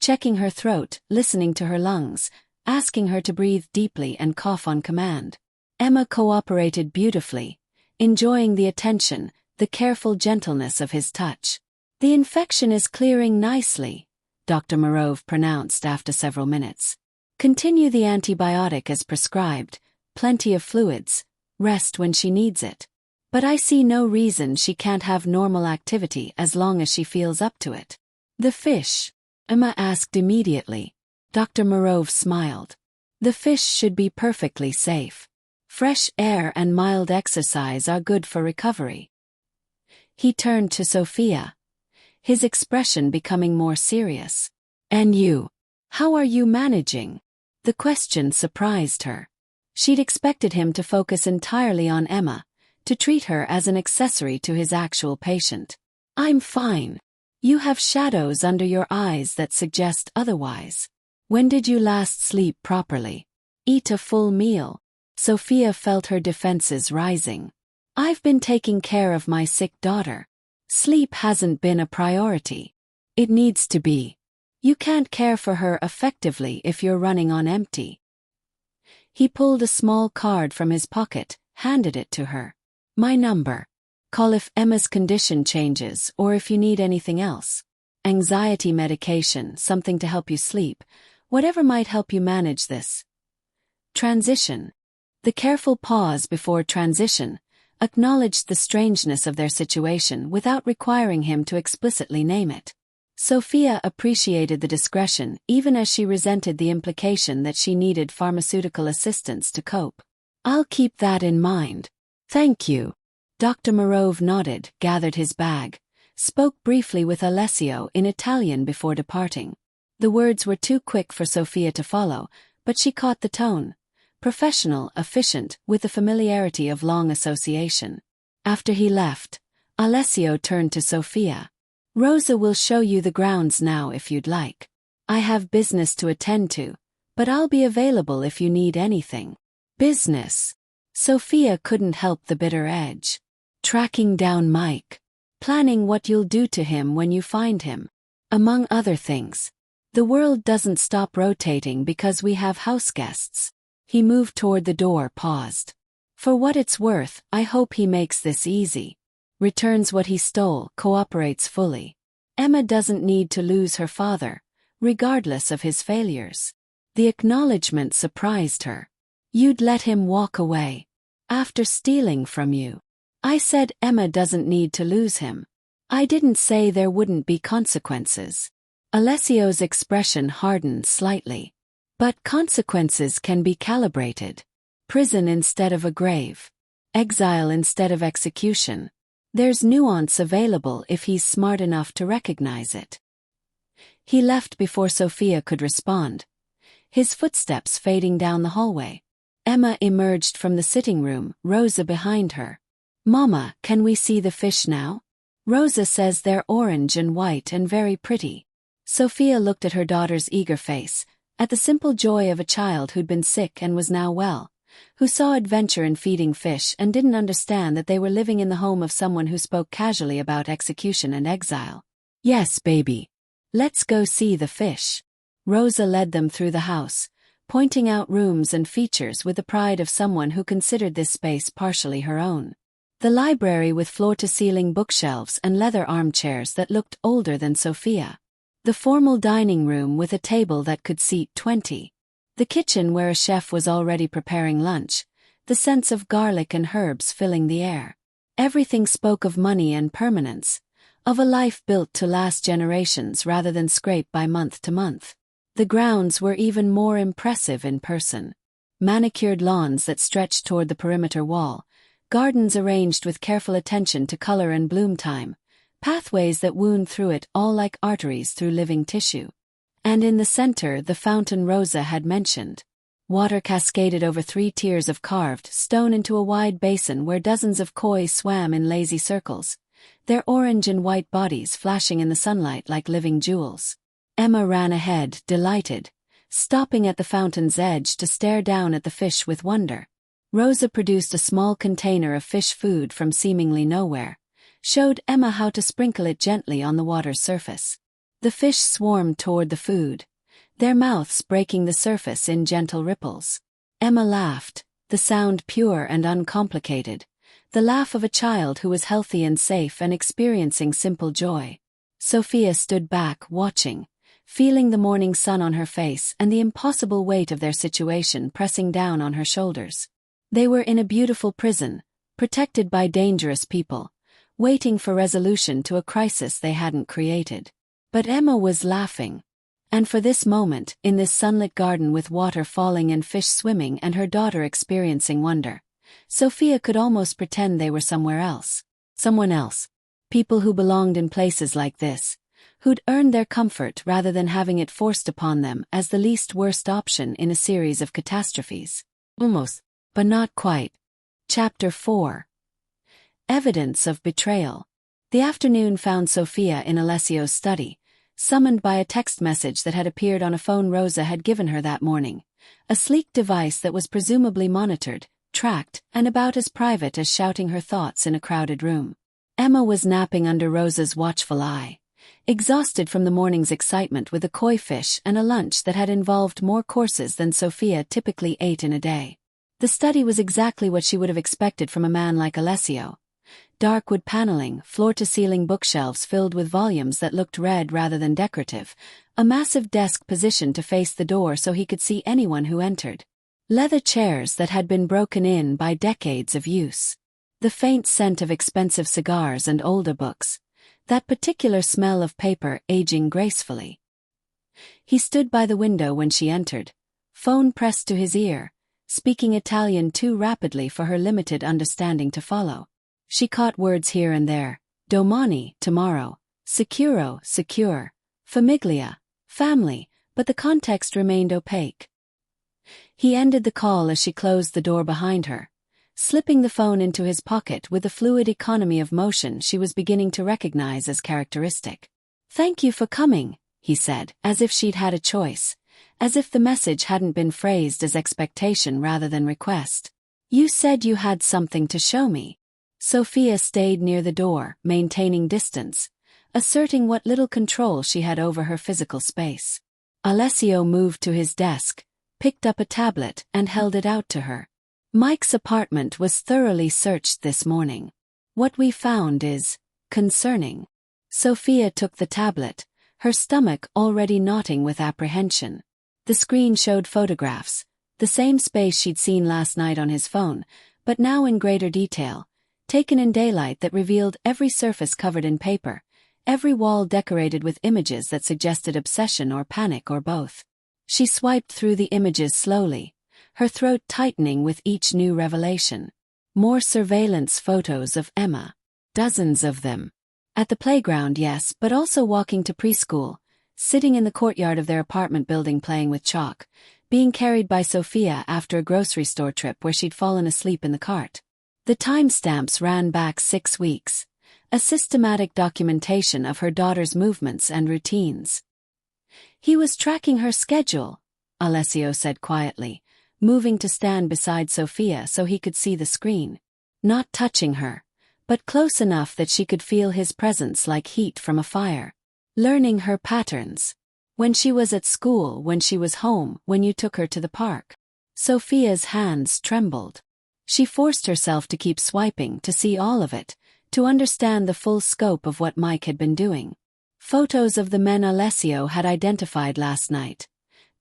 checking her throat, listening to her lungs, asking her to breathe deeply and cough on command. Emma cooperated beautifully, enjoying the attention, the careful gentleness of his touch. The infection is clearing nicely, Dr. Morove pronounced after several minutes. Continue the antibiotic as prescribed, plenty of fluids, rest when she needs it. But I see no reason she can't have normal activity as long as she feels up to it. The fish? Emma asked immediately. Dr. Morove smiled. The fish should be perfectly safe. Fresh air and mild exercise are good for recovery. He turned to Sophia, his expression becoming more serious. And you? How are you managing? The question surprised her. She'd expected him to focus entirely on Emma, to treat her as an accessory to his actual patient. I'm fine. You have shadows under your eyes that suggest otherwise. When did you last sleep properly? Eat a full meal? Sophia felt her defenses rising. I've been taking care of my sick daughter. Sleep hasn't been a priority. It needs to be. You can't care for her effectively if you're running on empty. He pulled a small card from his pocket, handed it to her. "My number. Call if Emma's condition changes or if you need anything else. Anxiety medication, something to help you sleep, whatever might help you manage this." Transition. The careful pause before transition acknowledged the strangeness of their situation without requiring him to explicitly name it. Sophia appreciated the discretion even as she resented the implication that she needed pharmaceutical assistance to cope. "I'll keep that in mind. Thank you." Dr. Morove nodded, gathered his bag, spoke briefly with Alessio in Italian before departing. The words were too quick for Sophia to follow, but she caught the tone. Professional, efficient, with the familiarity of long association. After he left, Alessio turned to Sophia. "Rosa will show you the grounds now if you'd like. I have business to attend to, but I'll be available if you need anything." Business. Sophia couldn't help the bitter edge. Tracking down Mike. Planning what you'll do to him when you find him. Among other things. The world doesn't stop rotating because we have house guests. He moved toward the door, paused. "For what it's worth, I hope he makes this easy. Returns what he stole, cooperates fully. Emma doesn't need to lose her father, regardless of his failures." The acknowledgement surprised her. "You'd let him walk away? After stealing from you?" "I said Emma doesn't need to lose him. I didn't say there wouldn't be consequences." Alessio's expression hardened slightly. "But consequences can be calibrated. Prison instead of a grave. Exile instead of execution. There's nuance available if he's smart enough to recognize it." He left before Sophia could respond, his footsteps fading down the hallway. Emma emerged from the sitting room, Rosa behind her. "Mama, can we see the fish now? Rosa says they're orange and white and very pretty." Sophia looked at her daughter's eager face, at the simple joy of a child who'd been sick and was now well, who saw adventure in feeding fish and didn't understand that they were living in the home of someone who spoke casually about execution and exile. "Yes, baby. Let's go see the fish." Rosa led them through the house, pointing out rooms and features with the pride of someone who considered this space partially her own. The library with floor-to-ceiling bookshelves and leather armchairs that looked older than Sophia. The formal dining room with a table that could seat 20. The kitchen where a chef was already preparing lunch, the scents of garlic and herbs filling the air. Everything spoke of money and permanence, of a life built to last generations rather than scrape by month to month. The grounds were even more impressive in person. Manicured lawns that stretched toward the perimeter wall, gardens arranged with careful attention to color and bloom time, pathways that wound through it all like arteries through living tissue. And in the center, the fountain Rosa had mentioned. Water cascaded over 3 tiers of carved stone into a wide basin where dozens of koi swam in lazy circles, their orange and white bodies flashing in the sunlight like living jewels. Emma ran ahead, delighted, stopping at the fountain's edge to stare down at the fish with wonder. Rosa produced a small container of fish food from seemingly nowhere, showed Emma how to sprinkle it gently on the water's surface. The fish swarmed toward the food, their mouths breaking the surface in gentle ripples. Emma laughed, the sound pure and uncomplicated, the laugh of a child who was healthy and safe and experiencing simple joy. Sophia stood back, watching, feeling the morning sun on her face and the impossible weight of their situation pressing down on her shoulders. They were in a beautiful prison, protected by dangerous people, waiting for resolution to a crisis they hadn't created. But Emma was laughing. And for this moment, in this sunlit garden with water falling and fish swimming and her daughter experiencing wonder, Sophia could almost pretend they were somewhere else. Someone else. People who belonged in places like this, who'd earned their comfort rather than having it forced upon them as the least worst option in a series of catastrophes. Almost, but not quite. Chapter 4. Evidence of betrayal. The afternoon found Sophia in Alessio's study, summoned by a text message that had appeared on a phone Rosa had given her that morning, a sleek device that was presumably monitored, tracked, and about as private as shouting her thoughts in a crowded room. Emma was napping under Rosa's watchful eye, exhausted from the morning's excitement with a koi fish and a lunch that had involved more courses than Sophia typically ate in a day. The study was exactly what she would have expected from a man like Alessio. Dark wood paneling, floor-to-ceiling bookshelves filled with volumes that looked read rather than decorative, a massive desk positioned to face the door so he could see anyone who entered. Leather chairs that had been broken in by decades of use. The faint scent of expensive cigars and older books. That particular smell of paper aging gracefully. He stood by the window when she entered, phone pressed to his ear, speaking Italian too rapidly for her limited understanding to follow. She caught words here and there: domani, tomorrow, sicuro, secure, famiglia, family, but the context remained opaque. He ended the call as she closed the door behind her, slipping the phone into his pocket with the fluid economy of motion she was beginning to recognize as characteristic. "Thank you for coming," he said, as if she'd had a choice, as if the message hadn't been phrased as expectation rather than request. "You said you had something to show me." Sophia stayed near the door, maintaining distance, asserting what little control she had over her physical space. Alessio moved to his desk, picked up a tablet, and held it out to her. "Mike's apartment was thoroughly searched this morning. What we found is concerning." Sophia took the tablet, her stomach already knotting with apprehension. The screen showed photographs, the same space she'd seen last night on his phone, but now in greater detail, taken in daylight that revealed every surface covered in paper, every wall decorated with images that suggested obsession or panic or both. She swiped through the images slowly, her throat tightening with each new revelation. More surveillance photos of Emma. Dozens of them. At the playground, yes, but also walking to preschool, sitting in the courtyard of their apartment building playing with chalk, being carried by Sophia after a grocery store trip where she'd fallen asleep in the cart. The timestamps ran back 6 weeks, a systematic documentation of her daughter's movements and routines. "He was tracking her schedule," Alessio said quietly, moving to stand beside Sophia so he could see the screen. Not touching her, but close enough that she could feel his presence like heat from a fire. Learning her patterns. When she was at school, when she was home, when you took her to the park. Sophia's hands trembled. She forced herself to keep swiping to see all of it, to understand the full scope of what Mike had been doing. Photos of the men Alessio had identified last night.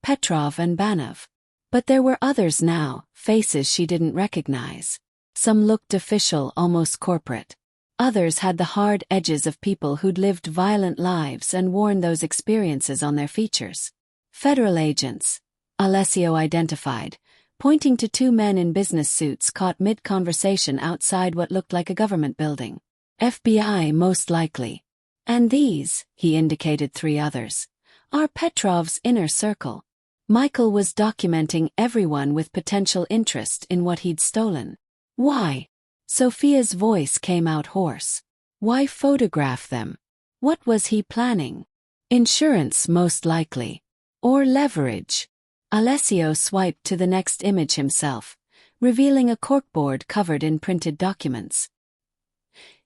Petrov and Banov. But there were others now, faces she didn't recognize. Some looked official, almost corporate. Others had the hard edges of people who'd lived violent lives and worn those experiences on their features. Federal agents, Alessio identified, pointing to 2 men in business suits caught mid-conversation outside what looked like a government building. FBI most likely. And these, he indicated 3 others, are Petrov's inner circle. Michael was documenting everyone with potential interest in what he'd stolen. Why? Sophia's voice came out hoarse. Why photograph them? What was he planning? Insurance most likely. Or leverage. Alessio swiped to the next image himself, revealing a corkboard covered in printed documents.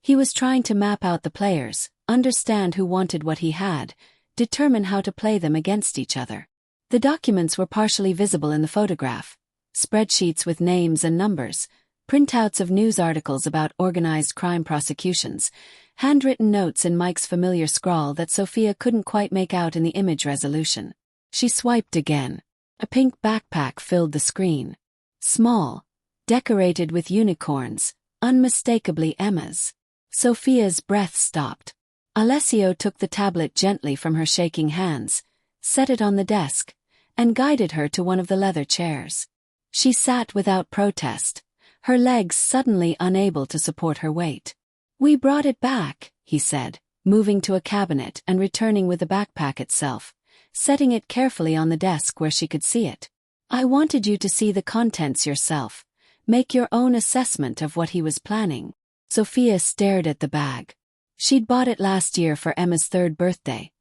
He was trying to map out the players, understand who wanted what he had, determine how to play them against each other. The documents were partially visible in the photograph. Spreadsheets with names and numbers, printouts of news articles about organized crime prosecutions, handwritten notes in Mike's familiar scrawl that Sophia couldn't quite make out in the image resolution. She swiped again. A pink backpack filled the screen. Small, decorated with unicorns, unmistakably Emma's. Sophia's breath stopped. Alessio took the tablet gently from her shaking hands, set it on the desk, and guided her to one of the leather chairs. She sat without protest, her legs suddenly unable to support her weight. "We brought it back," he said, moving to a cabinet and returning with the backpack itself, setting it carefully on the desk where she could see it. "I wanted you to see the contents yourself, make your own assessment of what he was planning." Sophia stared at the bag. She'd bought it last year for Emma's 3rd birthday.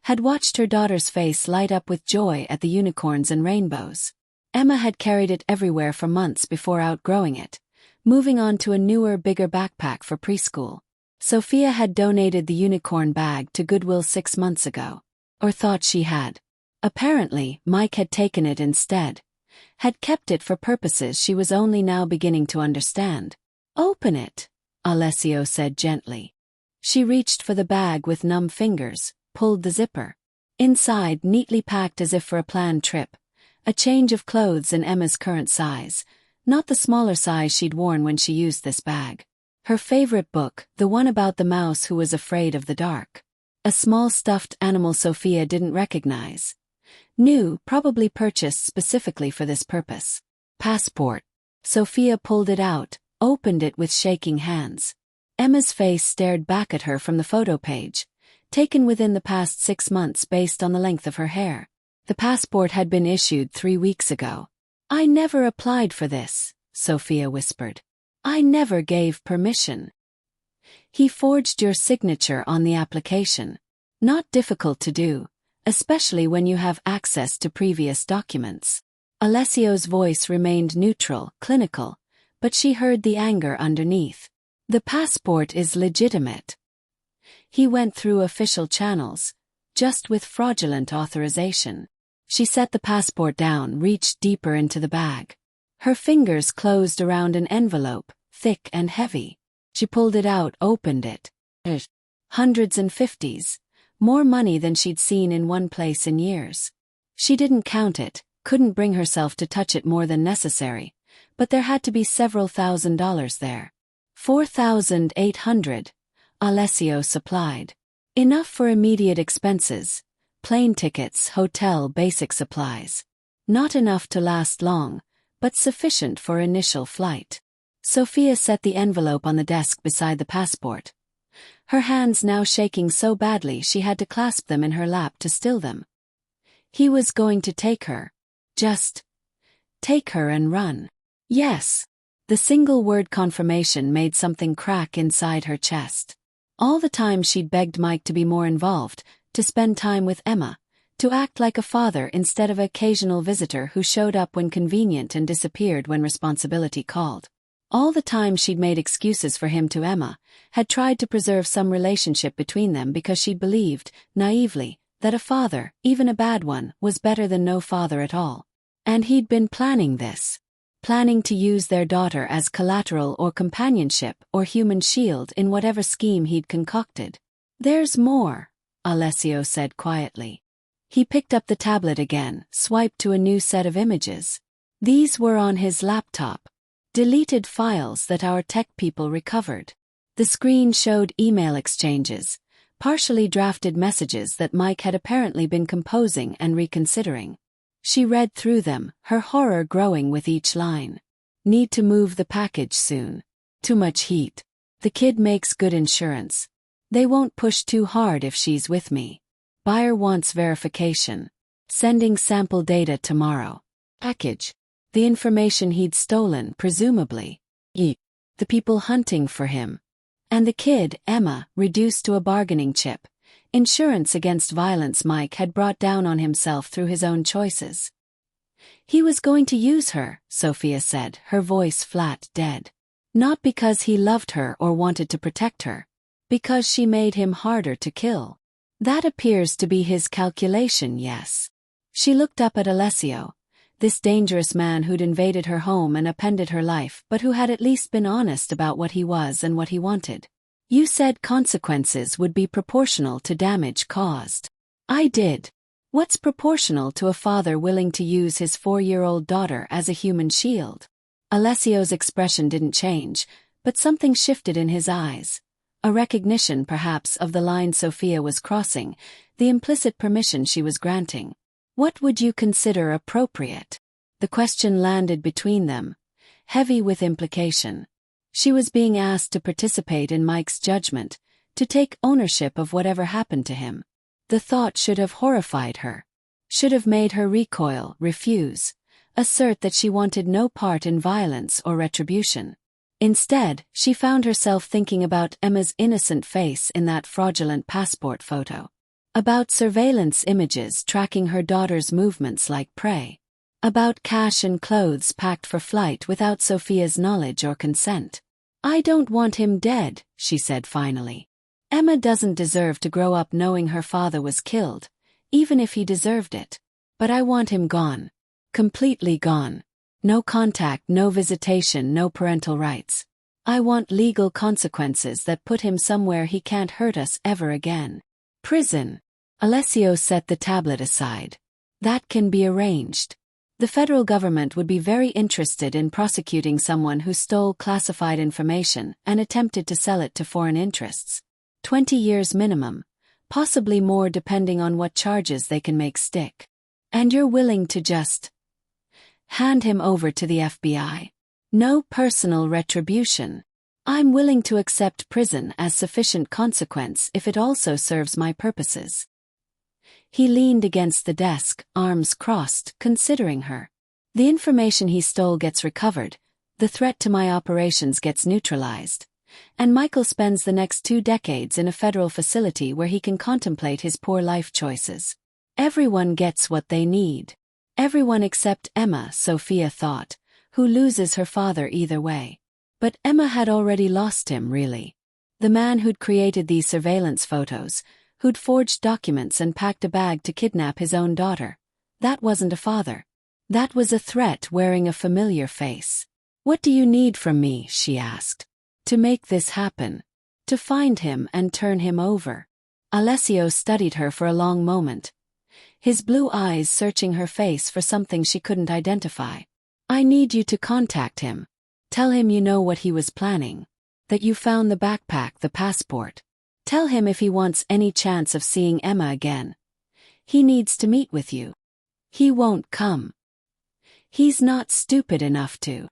Had watched her daughter's face light up with joy at the unicorns and rainbows. Emma had carried it everywhere for months before outgrowing it, moving on to a newer, bigger backpack for preschool. Sophia had donated the unicorn bag to Goodwill 6 months ago. Or thought she had. Apparently, Mike had taken it instead. Had kept it for purposes she was only now beginning to understand. "Open it," Alessio said gently. She reached for the bag with numb fingers, pulled the zipper. Inside, neatly packed as if for a planned trip, a change of clothes in Emma's current size, not the smaller size she'd worn when she used this bag. Her favorite book, the one about the mouse who was afraid of the dark. A small stuffed animal Sophia didn't recognize. New, probably purchased specifically for this purpose. Passport. Sophia pulled it out, opened it with shaking hands. Emma's face stared back at her from the photo page, taken within the past 6 months based on the length of her hair. The passport had been issued 3 weeks ago. "I never applied for this," Sophia whispered. "I never gave permission." "He forged your signature on the application. Not difficult to do, especially when you have access to previous documents." Alessio's voice remained neutral, clinical, but she heard the anger underneath. "The passport is legitimate. He went through official channels, just with fraudulent authorization." She set the passport down, reached deeper into the bag. Her fingers closed around an envelope, thick and heavy. She pulled it out, opened it. Hundreds and fifties. More money than she'd seen in one place in years. She didn't count it, couldn't bring herself to touch it more than necessary, but there had to be several $1,000s there. 4,800, Alessio supplied. Enough for immediate expenses, plane tickets, hotel, basic supplies. Not enough to last long, but sufficient for initial flight. Sophia set the envelope on the desk beside the passport. Her hands now shaking so badly she had to clasp them in her lap to still them. He was going to take her. Just take her and run. Yes. The single-word confirmation made something crack inside her chest. All the time she'd begged Mike to be more involved, to spend time with Emma, to act like a father instead of an occasional visitor who showed up when convenient and disappeared when responsibility called. All the time she'd made excuses for him to Emma, had tried to preserve some relationship between them because she'd believed, naively, that a father, even a bad one, was better than no father at all. And he'd been planning this. Planning to use their daughter as collateral or companionship or human shield in whatever scheme he'd concocted. "There's more," Alessio said quietly. He picked up the tablet again, swiped to a new set of images. These were on his laptop. Deleted files that our tech people recovered. The screen showed email exchanges, partially drafted messages that Mike had apparently been composing and reconsidering. She read through them, her horror growing with each line. "Need to move the package soon. Too much heat. The kid makes good insurance. They won't push too hard if she's with me. Buyer wants verification. Sending sample data tomorrow. Package. The information he'd stolen, presumably. The people hunting for him. And the kid, Emma, reduced to a bargaining chip. Insurance against violence Mike had brought down on himself through his own choices. He was going to use her, Sophia said, her voice flat, dead. Not because he loved her or wanted to protect her. Because she made him harder to kill. That appears to be his calculation, yes. She looked up at Alessio, this dangerous man who'd invaded her home and upended her life but who had at least been honest about what he was and what he wanted. "You said consequences would be proportional to damage caused." "I did. What's proportional to a father willing to use his 4-year-old daughter as a human shield?" Alessio's expression didn't change, but something shifted in his eyes. A recognition, perhaps, of the line Sophia was crossing, the implicit permission she was granting. "What would you consider appropriate?" The question landed between them, heavy with implication. She was being asked to participate in Mike's judgment, to take ownership of whatever happened to him. The thought should have horrified her. Should have made her recoil, refuse, assert that she wanted no part in violence or retribution. Instead, she found herself thinking about Emma's innocent face in that fraudulent passport photo. About surveillance images tracking her daughter's movements like prey. About cash and clothes packed for flight without Sophia's knowledge or consent. I don't want him dead, she said finally. Emma doesn't deserve to grow up knowing her father was killed, even if he deserved it. But I want him gone. Completely gone. No contact, no visitation, no parental rights. I want legal consequences that put him somewhere he can't hurt us ever again. Prison. Alessio set the tablet aside. That can be arranged. The federal government would be very interested in prosecuting someone who stole classified information and attempted to sell it to foreign interests. 20 years minimum, possibly more depending on what charges they can make stick. And you're willing to just hand him over to the FBI? No personal retribution. I'm willing to accept prison as sufficient consequence if it also serves my purposes. He leaned against the desk, arms crossed, considering her. The information he stole gets recovered, the threat to my operations gets neutralized, and Michael spends the next 2 decades in a federal facility where he can contemplate his poor life choices. Everyone gets what they need. Everyone except Emma, Sophia thought, who loses her father either way. But Emma had already lost him, really. The man who'd created these surveillance photos, who'd forged documents and packed a bag to kidnap his own daughter. That wasn't a father. That was a threat wearing a familiar face. What do you need from me, she asked. To make this happen. To find him and turn him over. Alessio studied her for a long moment, his blue eyes searching her face for something she couldn't identify. I need you to contact him. Tell him you know what he was planning. That you found the backpack, the passport. Tell him if he wants any chance of seeing Emma again. He needs to meet with you. He won't come. He's not stupid enough to.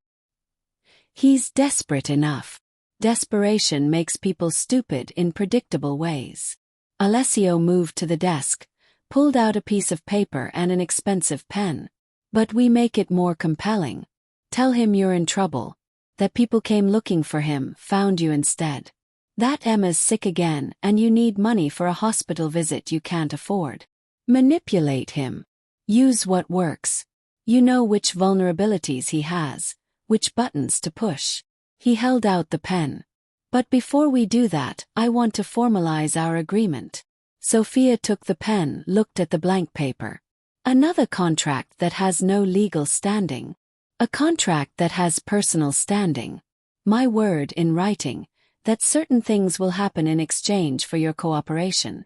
He's desperate enough. Desperation makes people stupid in predictable ways. Alessio moved to the desk, pulled out a piece of paper and an expensive pen. But we make it more compelling. Tell him you're in trouble. That people came looking for him, found you instead. That Emma's sick again and you need money for a hospital visit you can't afford. Manipulate him. Use what works. You know which vulnerabilities he has, which buttons to push. He held out the pen. But before we do that, I want to formalize our agreement. Sophia took the pen, looked at the blank paper. Another contract that has no legal standing. A contract that has personal standing. My word in writing, that certain things will happen in exchange for your cooperation.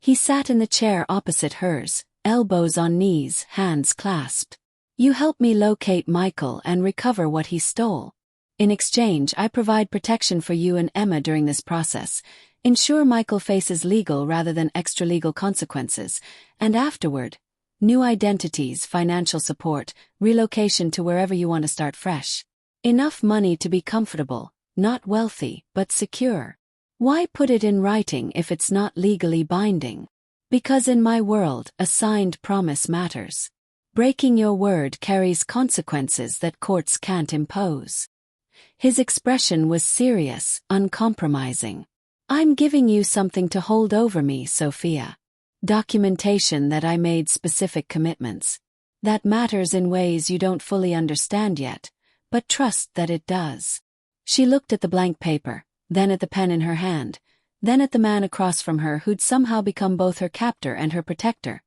He sat in the chair opposite hers, elbows on knees, hands clasped. You help me locate Michael and recover what he stole. In exchange, I provide protection for you and Emma during this process. Ensure Michael faces legal rather than extra-legal consequences, and afterward, new identities, financial support, relocation to wherever you want to start fresh. Enough money to be comfortable, not wealthy, but secure. Why put it in writing if it's not legally binding? Because in my world, a signed promise matters. Breaking your word carries consequences that courts can't impose. His expression was serious, uncompromising. I'm giving you something to hold over me, Sophia. Documentation that I made specific commitments. That matters in ways you don't fully understand yet, but trust that it does. She looked at the blank paper, then at the pen in her hand, then at the man across from her who'd somehow become both her captor and her protector,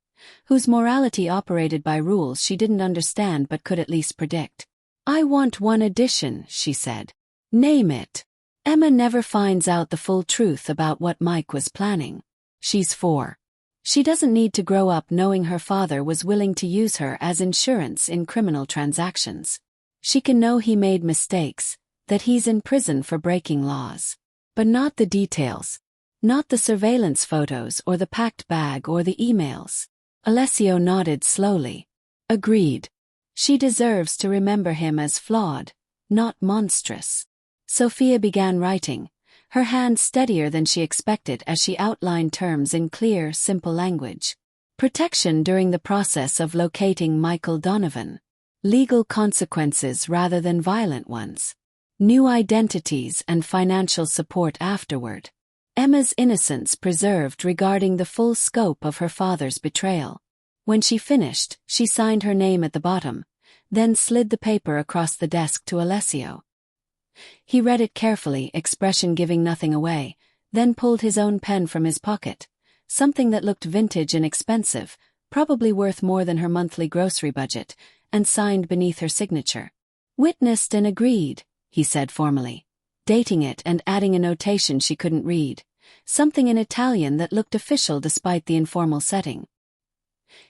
whose morality operated by rules she didn't understand but could at least predict. I want one addition, she said. Name it. Emma never finds out the full truth about what Mike was planning. She's 4. She doesn't need to grow up knowing her father was willing to use her as insurance in criminal transactions. She can know he made mistakes, that he's in prison for breaking laws. But not the details. Not the surveillance photos or the packed bag or the emails. Alessio nodded slowly. Agreed. She deserves to remember him as flawed, not monstrous. Sophia began writing, her hand steadier than she expected as she outlined terms in clear, simple language. Protection during the process of locating Michael Donovan. Legal consequences rather than violent ones. New identities and financial support afterward. Emma's innocence preserved regarding the full scope of her father's betrayal. When she finished, she signed her name at the bottom, then slid the paper across the desk to Alessio. He read it carefully, expression giving nothing away, then pulled his own pen from his pocket, something that looked vintage and expensive, probably worth more than her monthly grocery budget, and signed beneath her signature. "Witnessed and agreed," he said formally, dating it and adding a notation she couldn't read, something in Italian that looked official despite the informal setting.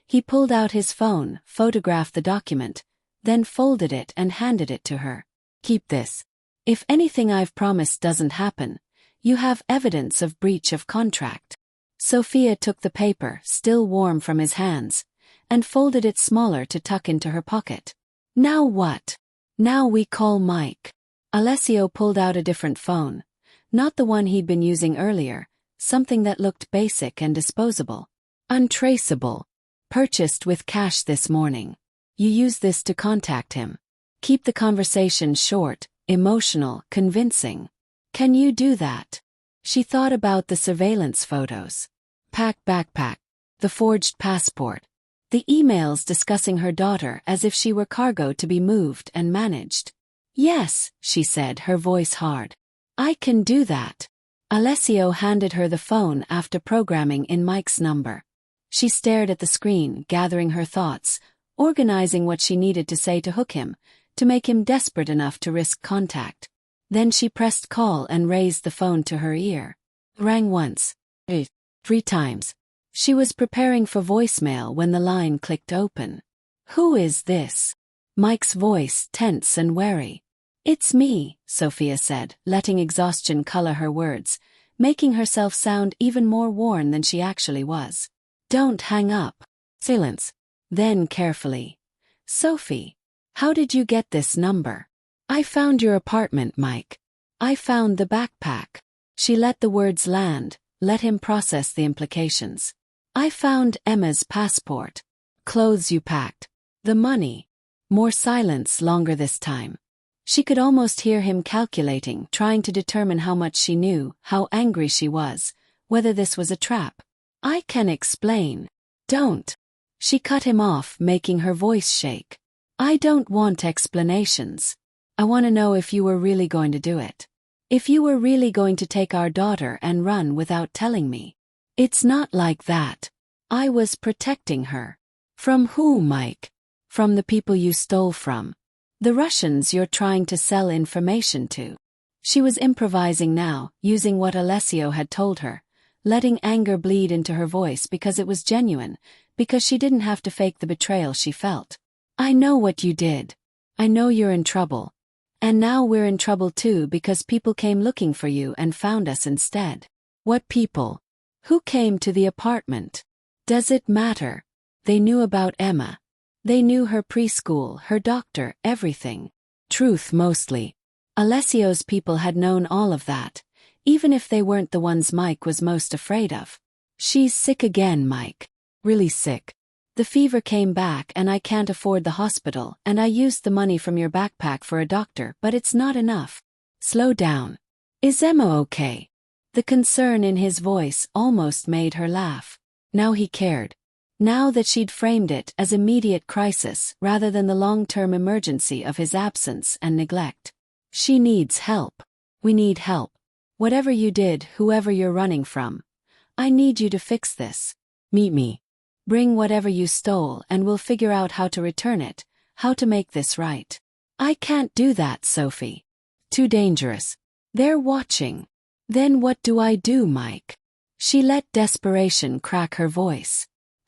He pulled out his phone, photographed the document, then folded it and handed it to her. "Keep this. If anything I've promised doesn't happen, you have evidence of breach of contract." Sophia took the paper, still warm from his hands, and folded it smaller to tuck into her pocket. "Now what?" "Now we call Mike." Alessio pulled out a different phone, not the one he'd been using earlier, something that looked basic and disposable. "Untraceable. Purchased with cash this morning. You use this to contact him. Keep the conversation short, emotional, convincing. Can you do that?" She thought about the surveillance photos. Packed backpack. The forged passport. The emails discussing her daughter as if she were cargo to be moved and managed. "Yes," she said, her voice hard. "I can do that." Alessio handed her the phone after programming in Mike's number. She stared at the screen, gathering her thoughts, organizing what she needed to say to hook him, to make him desperate enough to risk contact. Then she pressed call and raised the phone to her ear. Rang once. 3 times. She was preparing for voicemail when the line clicked open. "Who is this?" Mike's voice, tense and wary. "It's me," Sophia said, letting exhaustion color her words, making herself sound even more worn than she actually was. "Don't hang up." Silence. Then carefully. "Sophie, how did you get this number?" "I found your apartment, Mike. I found the backpack." She let the words land, let him process the implications. "I found Emma's passport. Clothes you packed. The money." More silence, longer this time. She could almost hear him calculating, trying to determine how much she knew, how angry she was, whether this was a trap. "I can explain." "Don't." She cut him off, making her voice shake. "I don't want explanations. I want to know if you were really going to do it. If you were really going to take our daughter and run without telling me." "It's not like that. I was protecting her." "From who, Mike?" "From the people you stole from. The Russians you're trying to sell information to." She was improvising now, using what Alessio had told her, letting anger bleed into her voice because it was genuine, because she didn't have to fake the betrayal she felt. "I know what you did. I know you're in trouble. And now we're in trouble too because people came looking for you and found us instead." "What people? Who came to the apartment?" "Does it matter? They knew about Emma. They knew her preschool, her doctor, everything. Truth mostly. Alessio's people had known all of that, even if they weren't the ones Mike was most afraid of." "She's sick again, Mike. Really sick. The fever came back and I can't afford the hospital and I used the money from your backpack for a doctor, but it's not enough." "Slow down. Is Emma okay?" The concern in his voice almost made her laugh. Now he cared. Now that she'd framed it as immediate crisis rather than the long-term emergency of his absence and neglect. "She needs help. We need help. Whatever you did, whoever you're running from. I need you to fix this. Meet me. Bring whatever you stole and we'll figure out how to return it, how to make this right." "I can't do that, Sophie. Too dangerous. They're watching." "Then what do I do, Mike?" She let desperation crack her voice.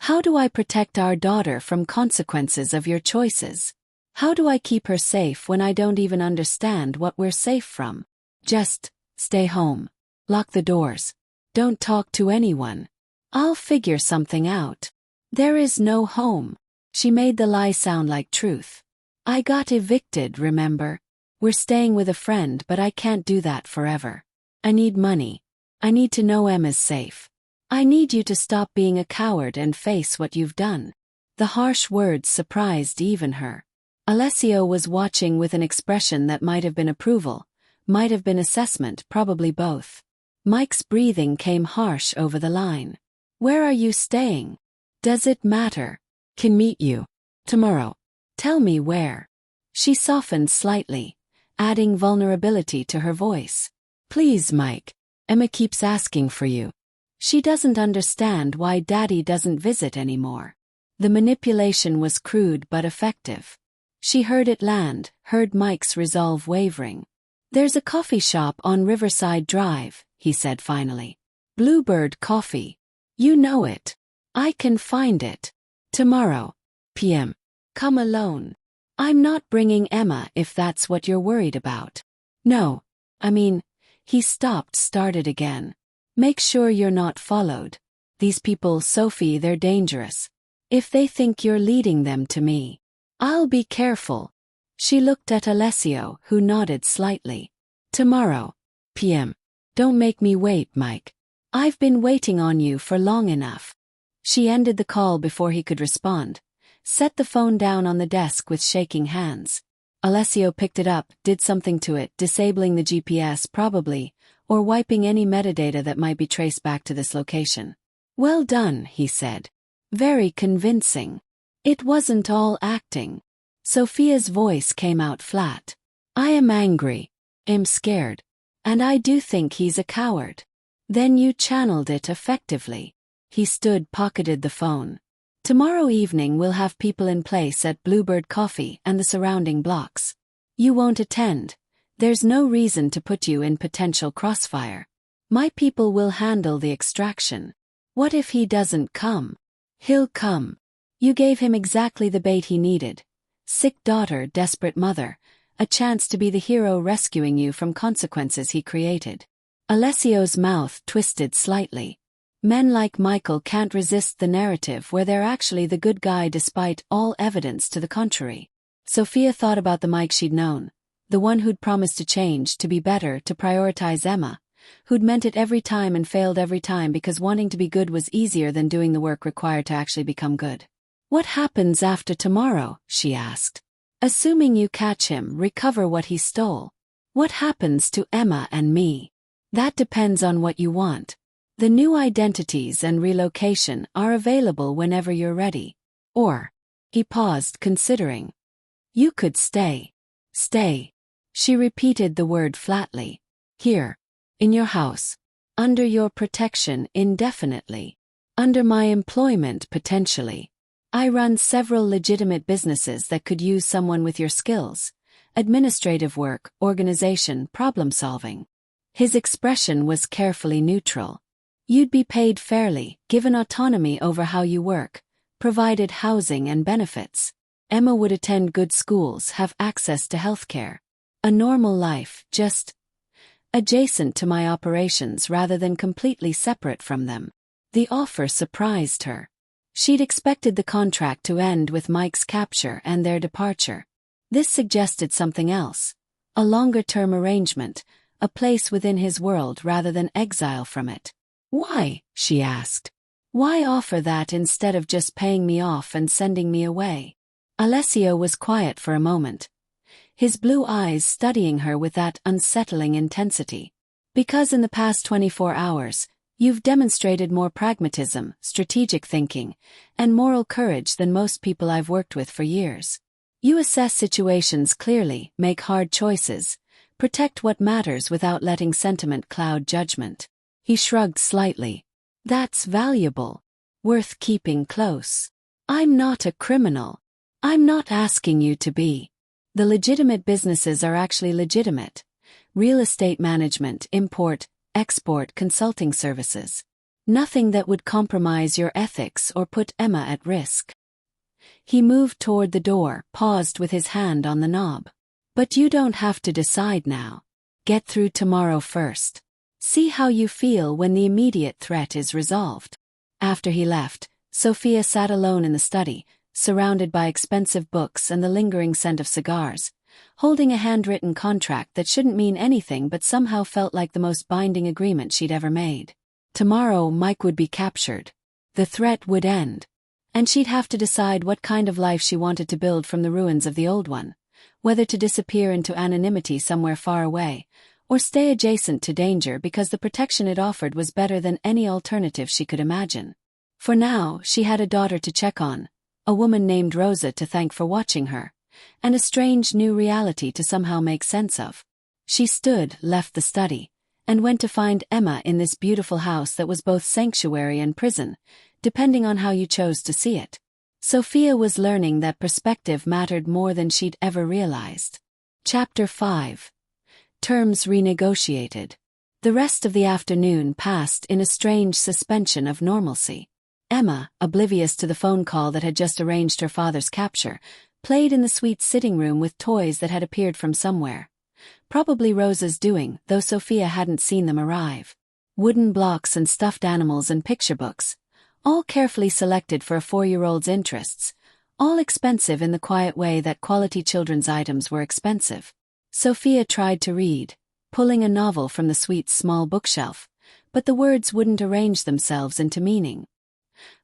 "How do I protect our daughter from consequences of your choices? How do I keep her safe when I don't even understand what we're safe from?" "Just stay home. Lock the doors. Don't talk to anyone. I'll figure something out." "There is no home." She made the lie sound like truth. "I got evicted, remember? We're staying with a friend, but I can't do that forever. I need money. I need to know Emma's safe. I need you to stop being a coward and face what you've done." The harsh words surprised even her. Alessio was watching with an expression that might have been approval, might have been assessment, probably both. Mike's breathing came harsh over the line. "Where are you staying? Does it matter?" "Can meet you. Tomorrow." "Tell me where." She softened slightly, adding vulnerability to her voice. "Please, Mike. Emma keeps asking for you. She doesn't understand why Daddy doesn't visit anymore." The manipulation was crude but effective. She heard it land, heard Mike's resolve wavering. "There's a coffee shop on Riverside Drive," he said finally. "Bluebird Coffee. You know it. I can find it. Tomorrow. p.m. Come alone. I'm not bringing Emma if that's what you're worried about." "No. He started again. "Make sure you're not followed. These people, Sophie, they're dangerous. If they think you're leading them to me, I'll be careful." She looked at Alessio, who nodded slightly. "Tomorrow. p.m. Don't make me wait, Mike. I've been waiting on you for long enough." She ended the call before he could respond, set the phone down on the desk with shaking hands. Alessio picked it up, did something to it, disabling the GPS probably, or wiping any metadata that might be traced back to this location. "Well done," he said. "Very convincing. It wasn't all acting." Sophia's voice came out flat. "I am angry. I'm scared. And I do think he's a coward." "Then you channeled it effectively." He stood, pocketed the phone. "Tomorrow evening we'll have people in place at Bluebird Coffee and the surrounding blocks. You won't attend. There's no reason to put you in potential crossfire. My people will handle the extraction. What if he doesn't come?" "He'll come. You gave him exactly the bait he needed. Sick daughter, desperate mother, a chance to be the hero rescuing you from consequences he created." Alessio's mouth twisted slightly. Men like Michael can't resist the narrative where they're actually the good guy despite all evidence to the contrary. Sophia thought about the Mike she'd known, the one who'd promised to change, to be better, to prioritize Emma, who'd meant it every time and failed every time because wanting to be good was easier than doing the work required to actually become good. "What happens after tomorrow?" she asked. "Assuming you catch him, recover what he stole. What happens to Emma and me?" "That depends on what you want. The new identities and relocation are available whenever you're ready. Or," he paused, considering, "you could stay." "Stay." She repeated the word flatly. "Here. In your house. Under your protection indefinitely. Under my employment potentially. I run several legitimate businesses that could use someone with your skills. Administrative work, organization, problem solving." His expression was carefully neutral. "You'd be paid fairly, given autonomy over how you work, provided housing and benefits. Emma would attend good schools, have access to healthcare. A normal life, just adjacent to my operations rather than completely separate from them." The offer surprised her. She'd expected the contract to end with Mike's capture and their departure. This suggested something else. A longer-term arrangement, a place within his world rather than exile from it. "Why?" she asked. "Why offer that instead of just paying me off and sending me away?" Alessio was quiet for a moment, his blue eyes studying her with that unsettling intensity. "Because in the past 24 hours, you've demonstrated more pragmatism, strategic thinking, and moral courage than most people I've worked with for years. You assess situations clearly, make hard choices, protect what matters without letting sentiment cloud judgment." He shrugged slightly. "That's valuable. Worth keeping close. I'm not a criminal. I'm not asking you to be. The legitimate businesses are actually legitimate. Real estate management, import, export, consulting services. Nothing that would compromise your ethics or put Emma at risk." He moved toward the door, paused with his hand on the knob. "But you don't have to decide now. Get through tomorrow first. See how you feel when the immediate threat is resolved." After he left, Sophia sat alone in the study, surrounded by expensive books and the lingering scent of cigars, holding a handwritten contract that shouldn't mean anything but somehow felt like the most binding agreement she'd ever made. Tomorrow Mike would be captured. The threat would end. And she'd have to decide what kind of life she wanted to build from the ruins of the old one, whether to disappear into anonymity somewhere far away, or stay adjacent to danger because the protection it offered was better than any alternative she could imagine. For now, she had a daughter to check on, a woman named Rosa to thank for watching her, and a strange new reality to somehow make sense of. She stood, left the study, and went to find Emma in this beautiful house that was both sanctuary and prison, depending on how you chose to see it. Sophia was learning that perspective mattered more than she'd ever realized. Chapter 5. Terms renegotiated. The rest of the afternoon passed in a strange suspension of normalcy. Emma, oblivious to the phone call that had just arranged her father's capture, played in the sweet sitting room with toys that had appeared from somewhere. Probably Rosa's doing, though Sophia hadn't seen them arrive. Wooden blocks and stuffed animals and picture books, all carefully selected for a 4-year-old's interests, all expensive in the quiet way that quality children's items were expensive. Sophia tried to read, pulling a novel from the sweet small bookshelf, but the words wouldn't arrange themselves into meaning.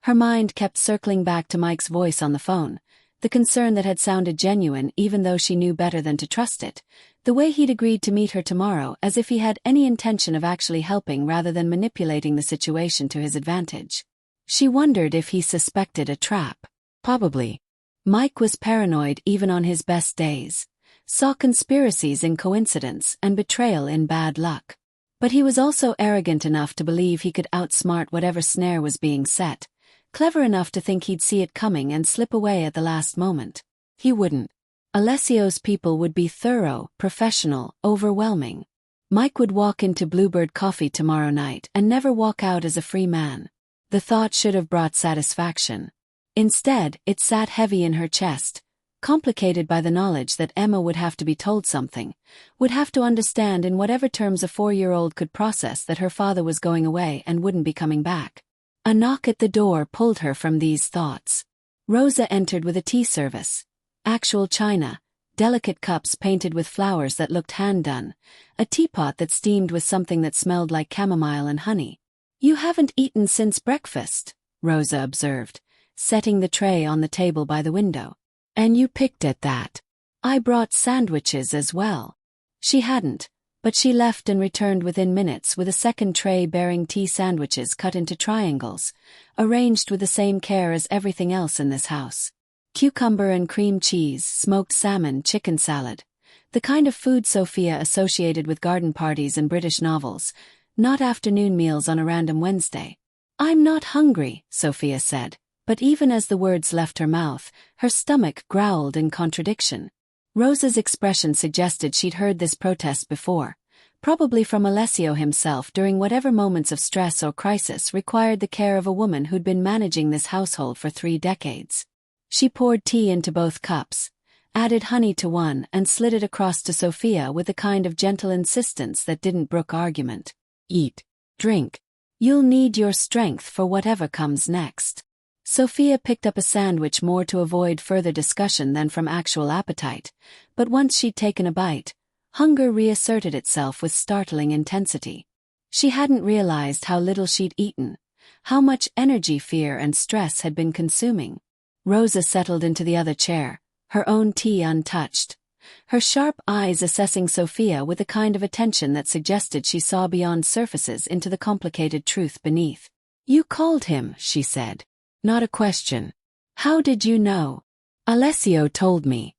Her mind kept circling back to Mike's voice on the phone, the concern that had sounded genuine even though she knew better than to trust it, the way he'd agreed to meet her tomorrow as if he had any intention of actually helping rather than manipulating the situation to his advantage. She wondered if he suspected a trap. Probably. Mike was paranoid even on his best days, saw conspiracies in coincidence and betrayal in bad luck. But he was also arrogant enough to believe he could outsmart whatever snare was being set, clever enough to think he'd see it coming and slip away at the last moment. He wouldn't. Alessio's people would be thorough, professional, overwhelming. Mike would walk into Bluebird Coffee tomorrow night and never walk out as a free man. The thought should have brought satisfaction. Instead, it sat heavy in her chest, complicated by the knowledge that Emma would have to be told something, would have to understand in whatever terms a 4-year-old could process that her father was going away and wouldn't be coming back. A knock at the door pulled her from these thoughts. Rosa entered with a tea service. Actual china, delicate cups painted with flowers that looked hand-done, a teapot that steamed with something that smelled like chamomile and honey. "You haven't eaten since breakfast," Rosa observed, setting the tray on the table by the window. "And you picked at that. I brought sandwiches as well." She hadn't, but she left and returned within minutes with a second tray bearing tea sandwiches cut into triangles, arranged with the same care as everything else in this house. Cucumber and cream cheese, smoked salmon, chicken salad. The kind of food Sophia associated with garden parties and British novels, not afternoon meals on a random Wednesday. "I'm not hungry," Sophia said, but even as the words left her mouth, her stomach growled in contradiction. Rosa's expression suggested she'd heard this protest before, probably from Alessio himself during whatever moments of stress or crisis required the care of a woman who'd been managing this household for 3 decades. She poured tea into both cups, added honey to one and slid it across to Sophia with a kind of gentle insistence that didn't brook argument. "Eat. Drink. You'll need your strength for whatever comes next." Sophia picked up a sandwich more to avoid further discussion than from actual appetite, but once she'd taken a bite, hunger reasserted itself with startling intensity. She hadn't realized how little she'd eaten, how much energy fear and stress had been consuming. Rosa settled into the other chair, her own tea untouched, her sharp eyes assessing Sophia with a kind of attention that suggested she saw beyond surfaces into the complicated truth beneath. "You called him," she said. "Not a question." "How did you know?" "Alessio told me.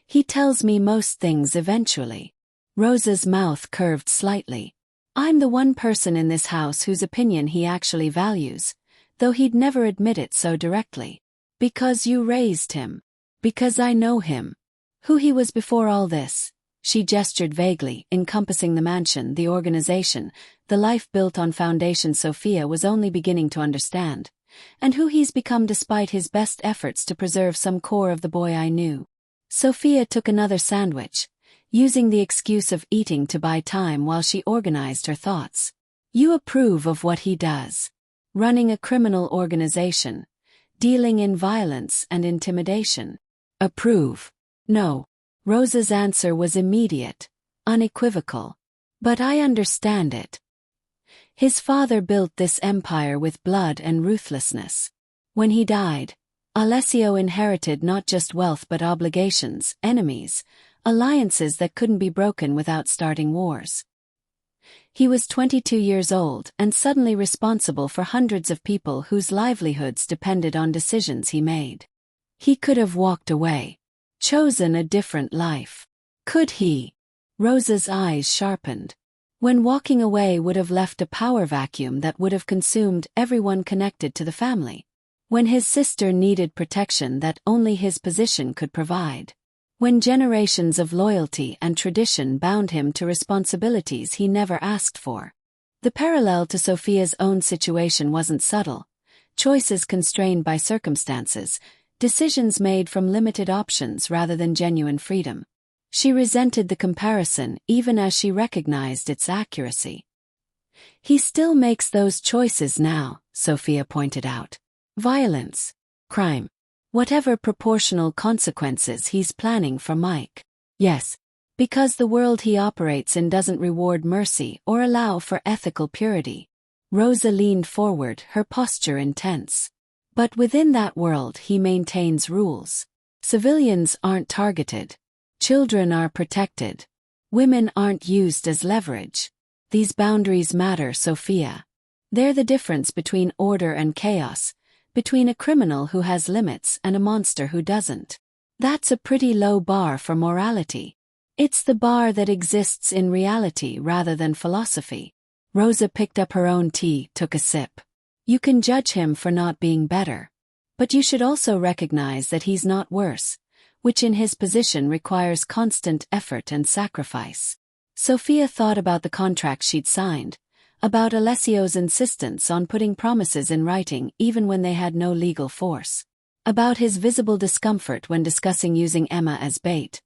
He tells me most things eventually." Rosa's mouth curved slightly. "I'm the one person in this house whose opinion he actually values, though he'd never admit it so directly. Because you raised him. Because I know him. Who he was before all this." She gestured vaguely, encompassing the mansion, the organization, the life built on foundations Sophia was only beginning to understand. "And who he's become despite his best efforts to preserve some core of the boy I knew." Sophia took another sandwich, using the excuse of eating to buy time while she organized her thoughts. "You approve of what he does. Running a criminal organization. Dealing in violence and intimidation." "Approve? No." Rosa's answer was immediate, unequivocal. "But I understand it. His father built this empire with blood and ruthlessness. When he died, Alessio inherited not just wealth but obligations, enemies, alliances that couldn't be broken without starting wars. He was 22 years old and suddenly responsible for hundreds of people whose livelihoods depended on decisions he made. He could have walked away. chosen a different life. Could he? Rosa's eyes sharpened. When walking away would have left a power vacuum that would have consumed everyone connected to the family. When his sister needed protection that only his position could provide. When generations of loyalty and tradition bound him to responsibilities he never asked for. The parallel to Sophia's own situation wasn't subtle. Choices constrained by circumstances, decisions made from limited options rather than genuine freedom. She resented the comparison even as she recognized its accuracy. He still makes those choices now, Sophia pointed out. Violence, crime, whatever proportional consequences he's planning for Mike. Yes, because the world he operates in doesn't reward mercy or allow for ethical purity. Rosa leaned forward, her posture intense. But within that world he maintains rules. Civilians aren't targeted. Children are protected. Women aren't used as leverage. These boundaries matter, Sophia. They're the difference between order and chaos, between a criminal who has limits and a monster who doesn't. That's a pretty low bar for morality. It's the bar that exists in reality rather than philosophy. Rosa picked up her own tea, took a sip. You can judge him for not being better. But you should also recognize that he's not worse, which in his position requires constant effort and sacrifice. Sophia thought about the contract she'd signed, about Alessio's insistence on putting promises in writing even when they had no legal force, about his visible discomfort when discussing using Emma as bait,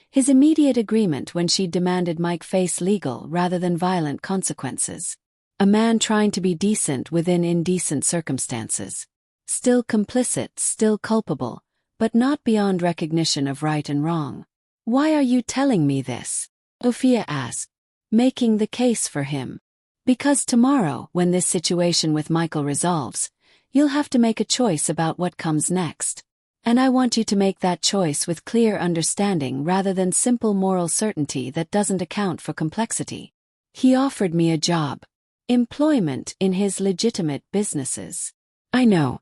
his immediate agreement when she demanded Mike face legal rather than violent consequences. A man trying to be decent within indecent circumstances. Still complicit, still culpable, but not beyond recognition of right and wrong. Why are you telling me this? Sophia asked, making the case for him. Because tomorrow, when this situation with Michael resolves, you'll have to make a choice about what comes next. And I want you to make that choice with clear understanding rather than simple moral certainty that doesn't account for complexity. He offered me a job. Employment in his legitimate businesses. I know.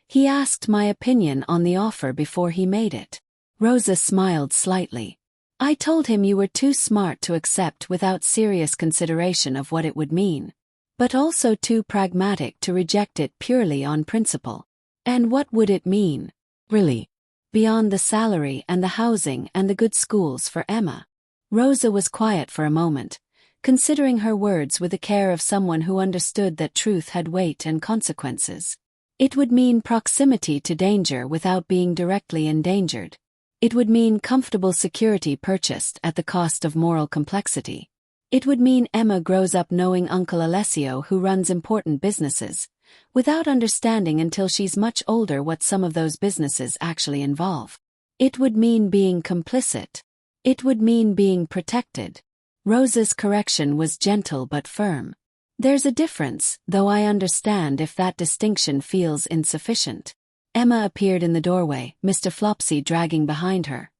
He asked my opinion on the offer before he made it. Rosa smiled slightly. I told him you were too smart to accept without serious consideration of what it would mean, but also too pragmatic to reject it purely on principle. And what would it mean, really? Beyond the salary and the housing and the good schools for Emma. Rosa was quiet for a moment, considering her words with the care of someone who understood that truth had weight and consequences. It would mean proximity to danger without being directly endangered. It would mean comfortable security purchased at the cost of moral complexity. It would mean Emma grows up knowing Uncle Alessio who runs important businesses, without understanding until she's much older what some of those businesses actually involve. It would mean being complicit. It would mean being protected. Rosa's correction was gentle but firm. There's a difference, though I understand if that distinction feels insufficient. Emma appeared in the doorway, Mr. Flopsy dragging behind her.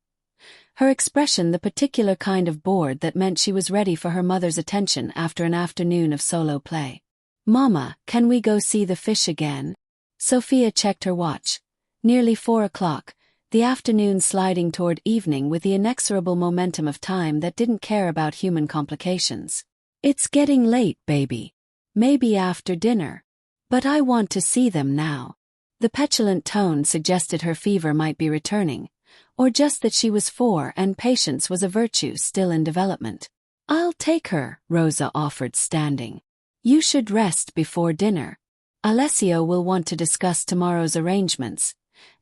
Her expression the particular kind of bored that meant she was ready for her mother's attention after an afternoon of solo play. Mama, can we go see the fish again? Sophia checked her watch. Nearly 4 o'clock, the afternoon sliding toward evening with the inexorable momentum of time that didn't care about human complications. It's getting late, baby. Maybe after dinner. But I want to see them now. The petulant tone suggested her fever might be returning, or just that she was 4 and patience was a virtue still in development. I'll take her, Rosa offered, standing. You should rest before dinner. Alessio will want to discuss tomorrow's arrangements,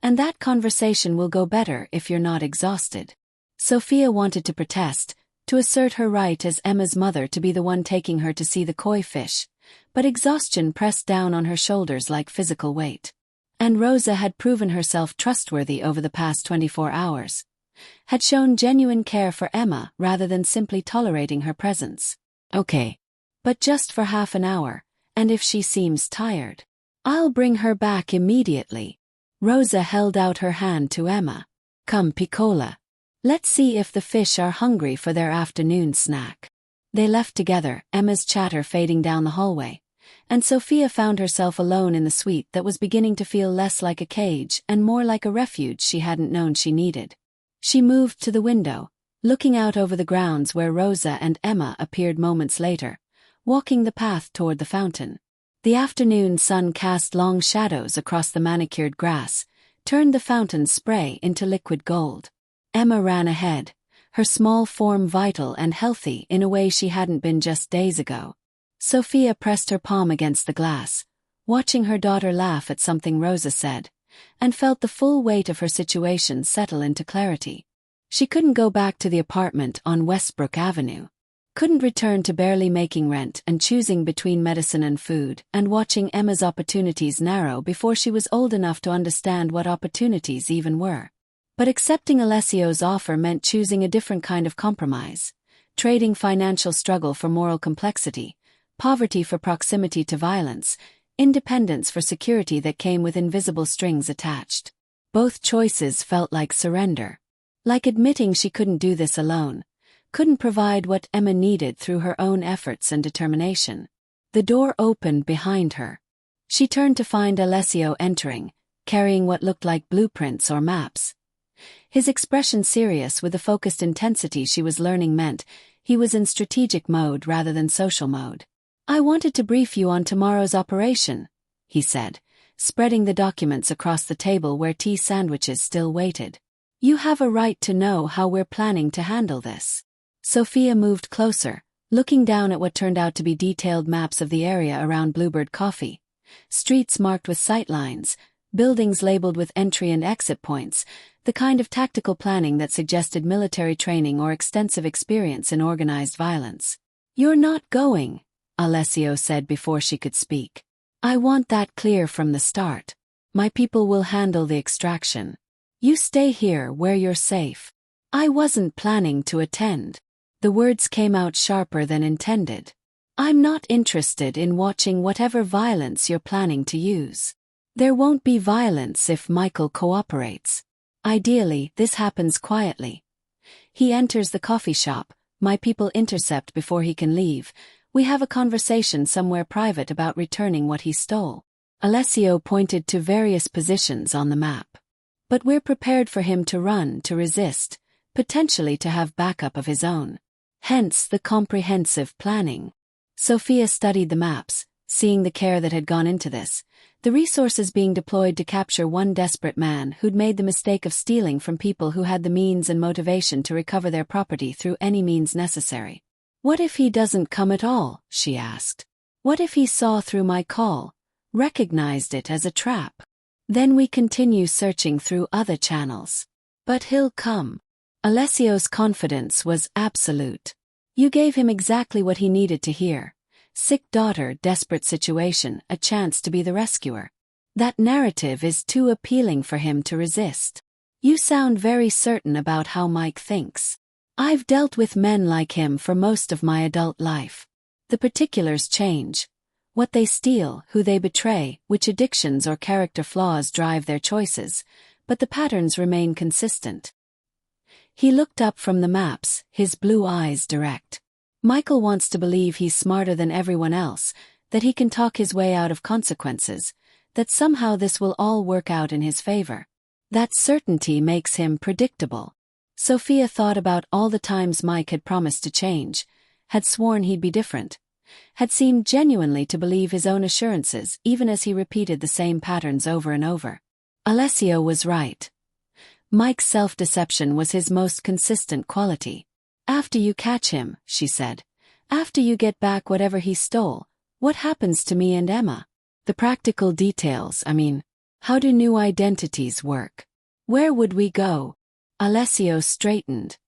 and that conversation will go better if you're not exhausted. Sophia wanted to protest, to assert her right as Emma's mother to be the one taking her to see the koi fish, but exhaustion pressed down on her shoulders like physical weight. And Rosa had proven herself trustworthy over the past 24 hours, had shown genuine care for Emma rather than simply tolerating her presence. Okay. But just for half an hour, and if she seems tired, I'll bring her back immediately. Rosa held out her hand to Emma. Come, Piccola. Let's see if the fish are hungry for their afternoon snack. They left together, Emma's chatter fading down the hallway, and Sophia found herself alone in the suite that was beginning to feel less like a cage and more like a refuge she hadn't known she needed. She moved to the window, looking out over the grounds where Rosa and Emma appeared moments later, walking the path toward the fountain. The afternoon sun cast long shadows across the manicured grass, turned the fountain's spray into liquid gold. Emma ran ahead, her small form vital and healthy in a way she hadn't been just days ago. Sophia pressed her palm against the glass, watching her daughter laugh at something Rosa said, and felt the full weight of her situation settle into clarity. She couldn't go back to the apartment on Westbrook Avenue. Couldn't return to barely making rent and choosing between medicine and food and watching Emma's opportunities narrow before she was old enough to understand what opportunities even were. But accepting Alessio's offer meant choosing a different kind of compromise, trading financial struggle for moral complexity, poverty for proximity to violence, independence for security that came with invisible strings attached. Both choices felt like surrender. Like admitting she couldn't do this alone, couldn't provide what Emma needed through her own efforts and determination. The door opened behind her. She turned to find Alessio entering, carrying what looked like blueprints or maps. His expression serious with the focused intensity she was learning meant he was in strategic mode rather than social mode. "I wanted to brief you on tomorrow's operation," he said, spreading the documents across the table where tea sandwiches still waited. "You have a right to know how we're planning to handle this." Sophia moved closer, looking down at what turned out to be detailed maps of the area around Bluebird Coffee. Streets marked with sightlines, buildings labeled with entry and exit points, the kind of tactical planning that suggested military training or extensive experience in organized violence. "You're not going," Alessio said before she could speak. "I want that clear from the start. My people will handle the extraction. You stay here where you're safe." "I wasn't planning to attend." The words came out sharper than intended. "I'm not interested in watching whatever violence you're planning to use. There won't be violence if Michael cooperates. Ideally, this happens quietly. He enters the coffee shop, my people intercept before he can leave. We have a conversation somewhere private about returning what he stole." Alessio pointed to various positions on the map. "But we're prepared for him to run, to resist, potentially to have backup of his own. Hence the comprehensive planning." Sophia studied the maps, seeing the care that had gone into this, the resources being deployed to capture one desperate man who'd made the mistake of stealing from people who had the means and motivation to recover their property through any means necessary. "What if he doesn't come at all?" she asked. "What if he saw through my call, recognized it as a trap? Then we continue searching through other channels." "But he'll come." Alessio's confidence was absolute. "You gave him exactly what he needed to hear. Sick daughter, desperate situation, a chance to be the rescuer. That narrative is too appealing for him to resist. You sound very certain about how Mike thinks. I've dealt with men like him for most of my adult life. The particulars change. What they steal, who they betray, which addictions or character flaws drive their choices, but the patterns remain consistent." He looked up from the maps, his blue eyes direct. "Michael wants to believe he's smarter than everyone else, that he can talk his way out of consequences, that somehow this will all work out in his favor. That certainty makes him predictable." Sophia thought about all the times Mike had promised to change, had sworn he'd be different, had seemed genuinely to believe his own assurances even as he repeated the same patterns over and over. Alessio was right. Mike's self-deception was his most consistent quality. "After you catch him," she said, "after you get back whatever he stole, what happens to me and Emma? The practical details, I mean. How do new identities work? Where would we go?" Alessio straightened,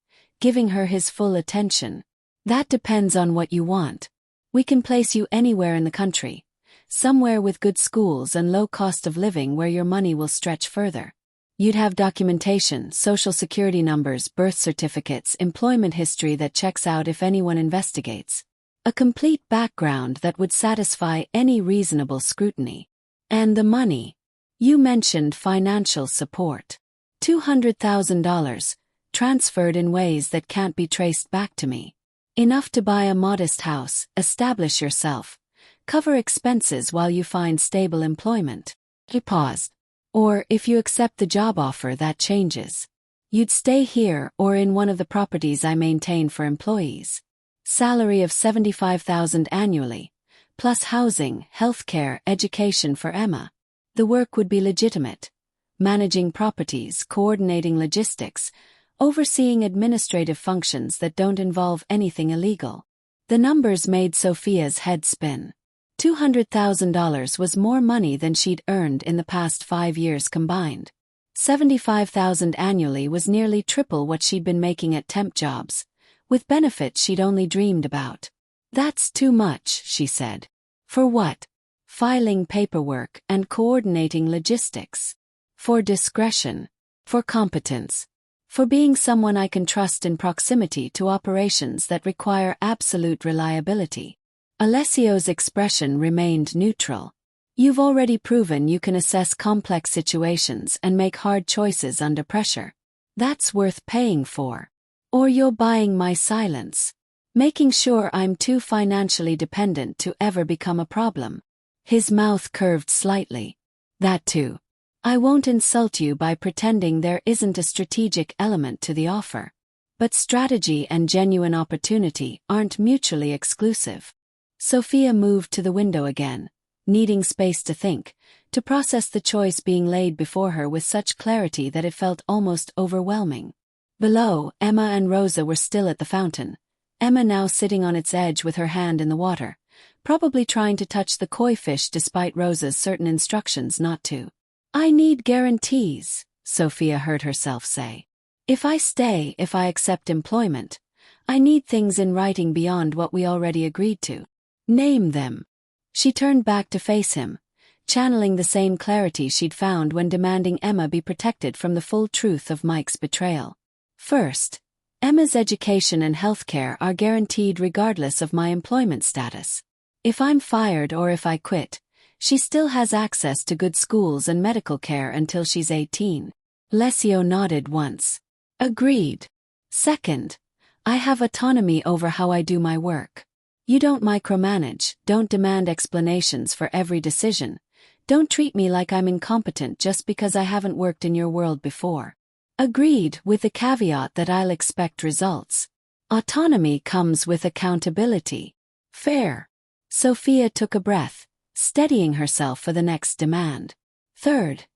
giving her his full attention. "That depends on what you want. We can place you anywhere in the country, somewhere with good schools and low cost of living where your money will stretch further. You'd have documentation, social security numbers, birth certificates, employment history that checks out if anyone investigates. A complete background that would satisfy any reasonable scrutiny. And the money. You mentioned financial support. $200,000, transferred in ways that can't be traced back to me. Enough to buy a modest house, establish yourself, Cover expenses while you find stable employment. He paused. Or, if you accept the job offer, that changes. You'd stay here or in one of the properties I maintain for employees. Salary of $75,000 annually, plus housing, healthcare, education for Emma. The work would be legitimate. Managing properties, coordinating logistics, overseeing administrative functions that don't involve anything illegal. The numbers made Sophia's head spin. $200,000 was more money than she'd earned in the past 5 years combined. $75,000 annually was nearly triple what she'd been making at temp jobs, with benefits she'd only dreamed about. That's too much, she said. For what? Filing paperwork and coordinating logistics. For discretion. For competence. For being someone I can trust in proximity to operations that require absolute reliability. Alessio's expression remained neutral. You've already proven you can assess complex situations and make hard choices under pressure. That's worth paying for. Or you're buying my silence. Making sure I'm too financially dependent to ever become a problem. His mouth curved slightly. That too. I won't insult you by pretending there isn't a strategic element to the offer. But strategy and genuine opportunity aren't mutually exclusive. Sophia moved to the window again, needing space to think, to process the choice being laid before her with such clarity that it felt almost overwhelming. Below, Emma and Rosa were still at the fountain, Emma now sitting on its edge with her hand in the water, probably trying to touch the koi fish despite Rosa's certain instructions not to. I need guarantees, Sophia heard herself say. If I stay, if I accept employment, I need things in writing beyond what we already agreed to. Name them. She turned back to face him, channeling the same clarity she'd found when demanding Emma be protected from the full truth of Mike's betrayal. First, Emma's education and healthcare are guaranteed regardless of my employment status. If I'm fired or if I quit, she still has access to good schools and medical care until she's 18. Alessio nodded once. Agreed. Second, I have autonomy over how I do my work. You don't micromanage, don't demand explanations for every decision, don't treat me like I'm incompetent just because I haven't worked in your world before. Agreed, with the caveat that I'll expect results. Autonomy comes with accountability. Fair. Sophia took a breath, steadying herself for the next demand. Third,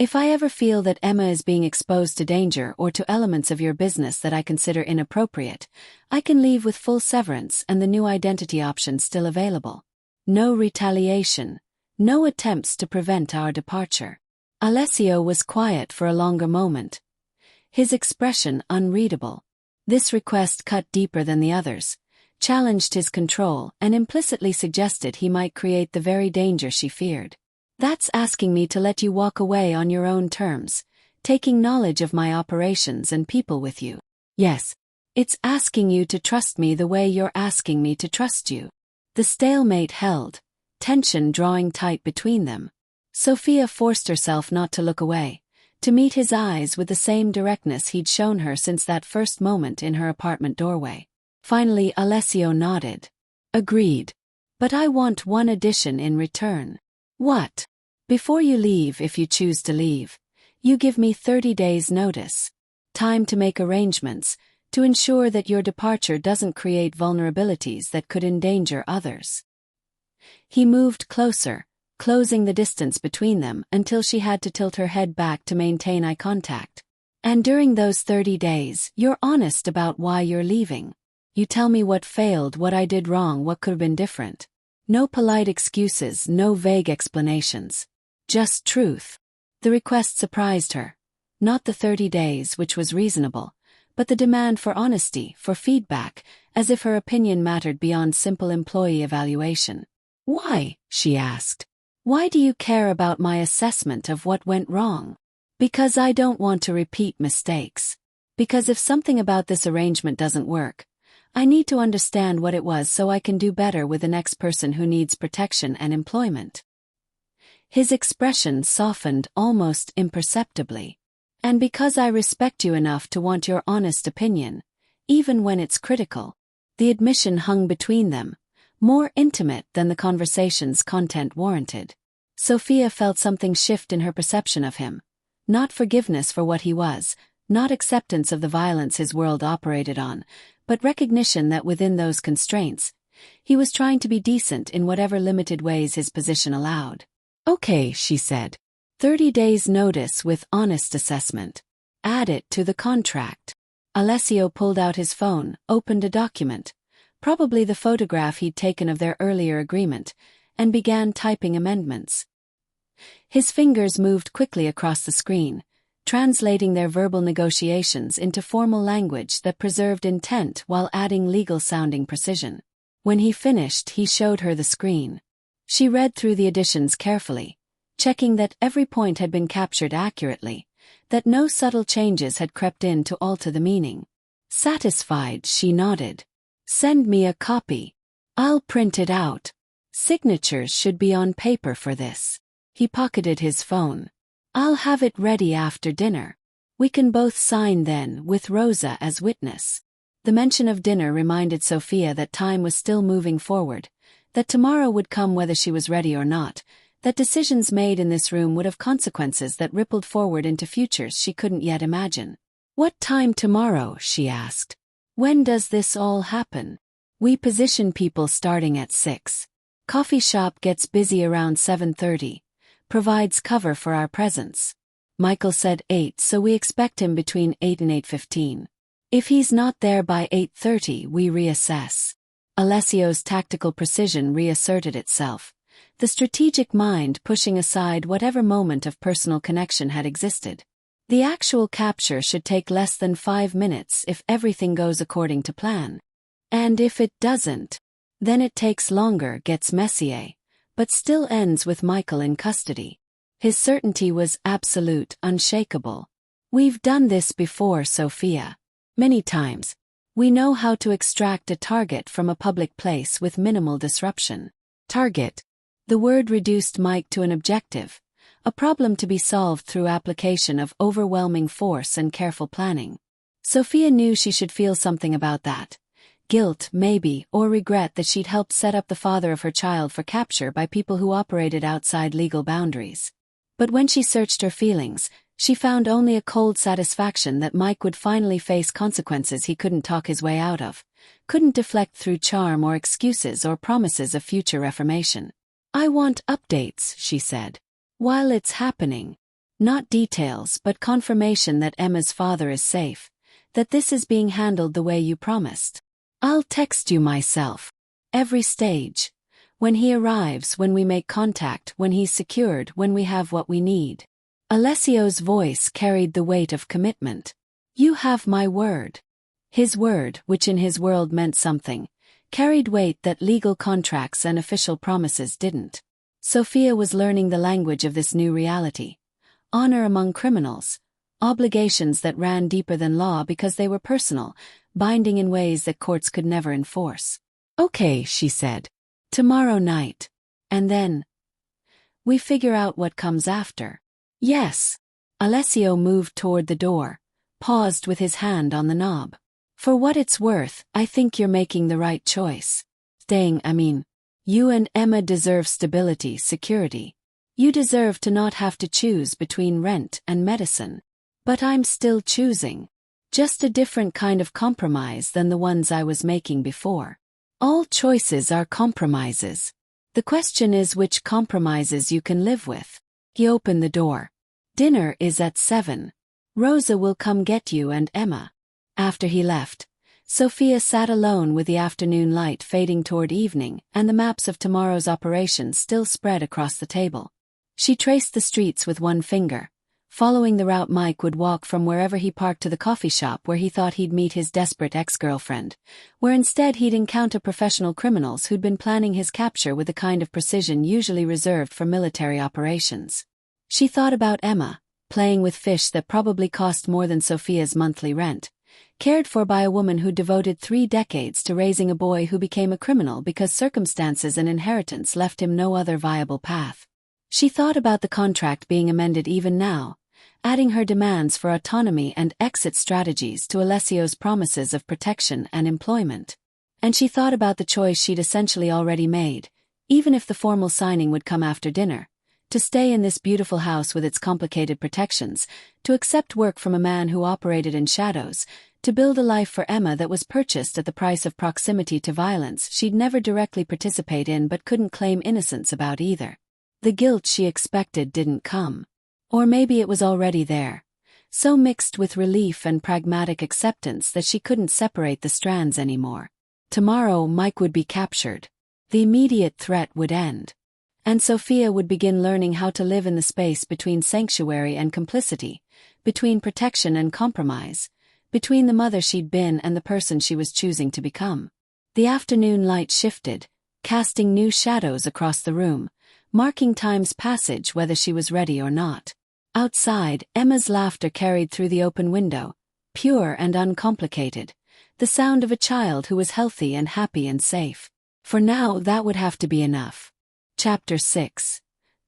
if I ever feel that Emma is being exposed to danger or to elements of your business that I consider inappropriate, I can leave with full severance and the new identity option still available. No retaliation, no attempts to prevent our departure. Alessio was quiet for a longer moment, his expression unreadable. This request cut deeper than the others, challenged his control, and implicitly suggested he might create the very danger she feared. That's asking me to let you walk away on your own terms, taking knowledge of my operations and people with you. Yes, it's asking you to trust me the way you're asking me to trust you. The stalemate held, tension drawing tight between them. Sophia forced herself not to look away, to meet his eyes with the same directness he'd shown her since that first moment in her apartment doorway. Finally, Alessio nodded. Agreed. But I want one addition in return. What? Before you leave, if you choose to leave, you give me 30 days notice. Time to make arrangements, to ensure that your departure doesn't create vulnerabilities that could endanger others. He moved closer, closing the distance between them until she had to tilt her head back to maintain eye contact. And during those 30 days, you're honest about why you're leaving. You tell me what failed, what I did wrong, what could have been different. No polite excuses, no vague explanations. Just truth. The request surprised her. Not the 30 days, which was reasonable, but the demand for honesty, for feedback, as if her opinion mattered beyond simple employee evaluation. Why? She asked. Why do you care about my assessment of what went wrong? Because I don't want to repeat mistakes. Because if something about this arrangement doesn't work, I need to understand what it was so I can do better with the next person who needs protection and employment. His expression softened almost imperceptibly. And because I respect you enough to want your honest opinion, even when it's critical. The admission hung between them, more intimate than the conversation's content warranted. Sophia felt something shift in her perception of him. Not forgiveness for what he was, not acceptance of the violence his world operated on, but recognition that within those constraints, he was trying to be decent in whatever limited ways his position allowed. "Okay," she said. 30 days notice with honest assessment. Add it to the contract. Alessio pulled out his phone, opened a document, probably the photograph he'd taken of their earlier agreement, and began typing amendments. His fingers moved quickly across the screen, translating their verbal negotiations into formal language that preserved intent while adding legal-sounding precision. When he finished, he showed her the screen. She read through the additions carefully, checking that every point had been captured accurately, that no subtle changes had crept in to alter the meaning. Satisfied, she nodded. "Send me a copy. I'll print it out. Signatures should be on paper for this." He pocketed his phone. "I'll have it ready after dinner. We can both sign then, with Rosa as witness." The mention of dinner reminded Sophia that time was still moving forward, that tomorrow would come whether she was ready or not, that decisions made in this room would have consequences that rippled forward into futures she couldn't yet imagine. "What time tomorrow?" she asked. "When does this all happen?" "We position people starting at 6. Coffee shop gets busy around 7:30. Provides cover for our presence." Michael said 8, so we expect him between 8 and 8:15. If he's not there by 8:30, we reassess. Alessio's tactical precision reasserted itself, the strategic mind pushing aside whatever moment of personal connection had existed. The actual capture should take less than 5 minutes if everything goes according to plan. And if it doesn't, then it takes longer, gets messier, but still ends with Michael in custody. His certainty was absolute, unshakable. "We've done this before, Sophia. Many times. We know how to extract a target from a public place with minimal disruption." Target. The word reduced Mike to an objective, a problem to be solved through application of overwhelming force and careful planning. Sophia knew she should feel something about that. Guilt, maybe, or regret that she'd helped set up the father of her child for capture by people who operated outside legal boundaries. But when she searched her feelings, she found only a cold satisfaction that Mike would finally face consequences he couldn't talk his way out of, couldn't deflect through charm or excuses or promises of future reformation. "I want updates," she said. "While it's happening. Not details, but confirmation that Emma's father is safe, that this is being handled the way you promised. I'll text you myself. Every stage. When he arrives, when we make contact, when he's secured, when we have what we need." Alessio's voice carried the weight of commitment. "You have my word." His word, which in his world meant something, carried weight that legal contracts and official promises didn't. Sophia was learning the language of this new reality. Honor among criminals. Obligations that ran deeper than law because they were personal, binding in ways that courts could never enforce. "Okay," she said. "Tomorrow night. And then we figure out what comes after." "Yes." Alessio moved toward the door, paused with his hand on the knob. "For what it's worth, I think you're making the right choice. You and Emma deserve stability, security. You deserve to not have to choose between rent and medicine. But I'm still choosing. Just a different kind of compromise than the ones I was making before. All choices are compromises. The question is which compromises you can live with." He opened the door. "Dinner is at 7. Rosa will come get you and Emma." After he left, Sophia sat alone with the afternoon light fading toward evening and the maps of tomorrow's operations still spread across the table. She traced the streets with one finger, following the route Mike would walk from wherever he parked to the coffee shop where he thought he'd meet his desperate ex-girlfriend, where instead he'd encounter professional criminals who'd been planning his capture with the kind of precision usually reserved for military operations. She thought about Emma, playing with fish that probably cost more than Sophia's monthly rent, cared for by a woman who devoted 3 decades to raising a boy who became a criminal because circumstances and inheritance left him no other viable path. She thought about the contract being amended even now, adding her demands for autonomy and exit strategies to Alessio's promises of protection and employment. And she thought about the choice she'd essentially already made, even if the formal signing would come after dinner, to stay in this beautiful house with its complicated protections, to accept work from a man who operated in shadows, to build a life for Emma that was purchased at the price of proximity to violence she'd never directly participate in but couldn't claim innocence about either. The guilt she expected didn't come. Or maybe it was already there, so mixed with relief and pragmatic acceptance that she couldn't separate the strands anymore. Tomorrow Mike would be captured. The immediate threat would end. And Sophia would begin learning how to live in the space between sanctuary and complicity, between protection and compromise, between the mother she'd been and the person she was choosing to become. The afternoon light shifted, casting new shadows across the room, marking time's passage whether she was ready or not. Outside, Emma's laughter carried through the open window, pure and uncomplicated, the sound of a child who was healthy and happy and safe. For now that would have to be enough. Chapter 6.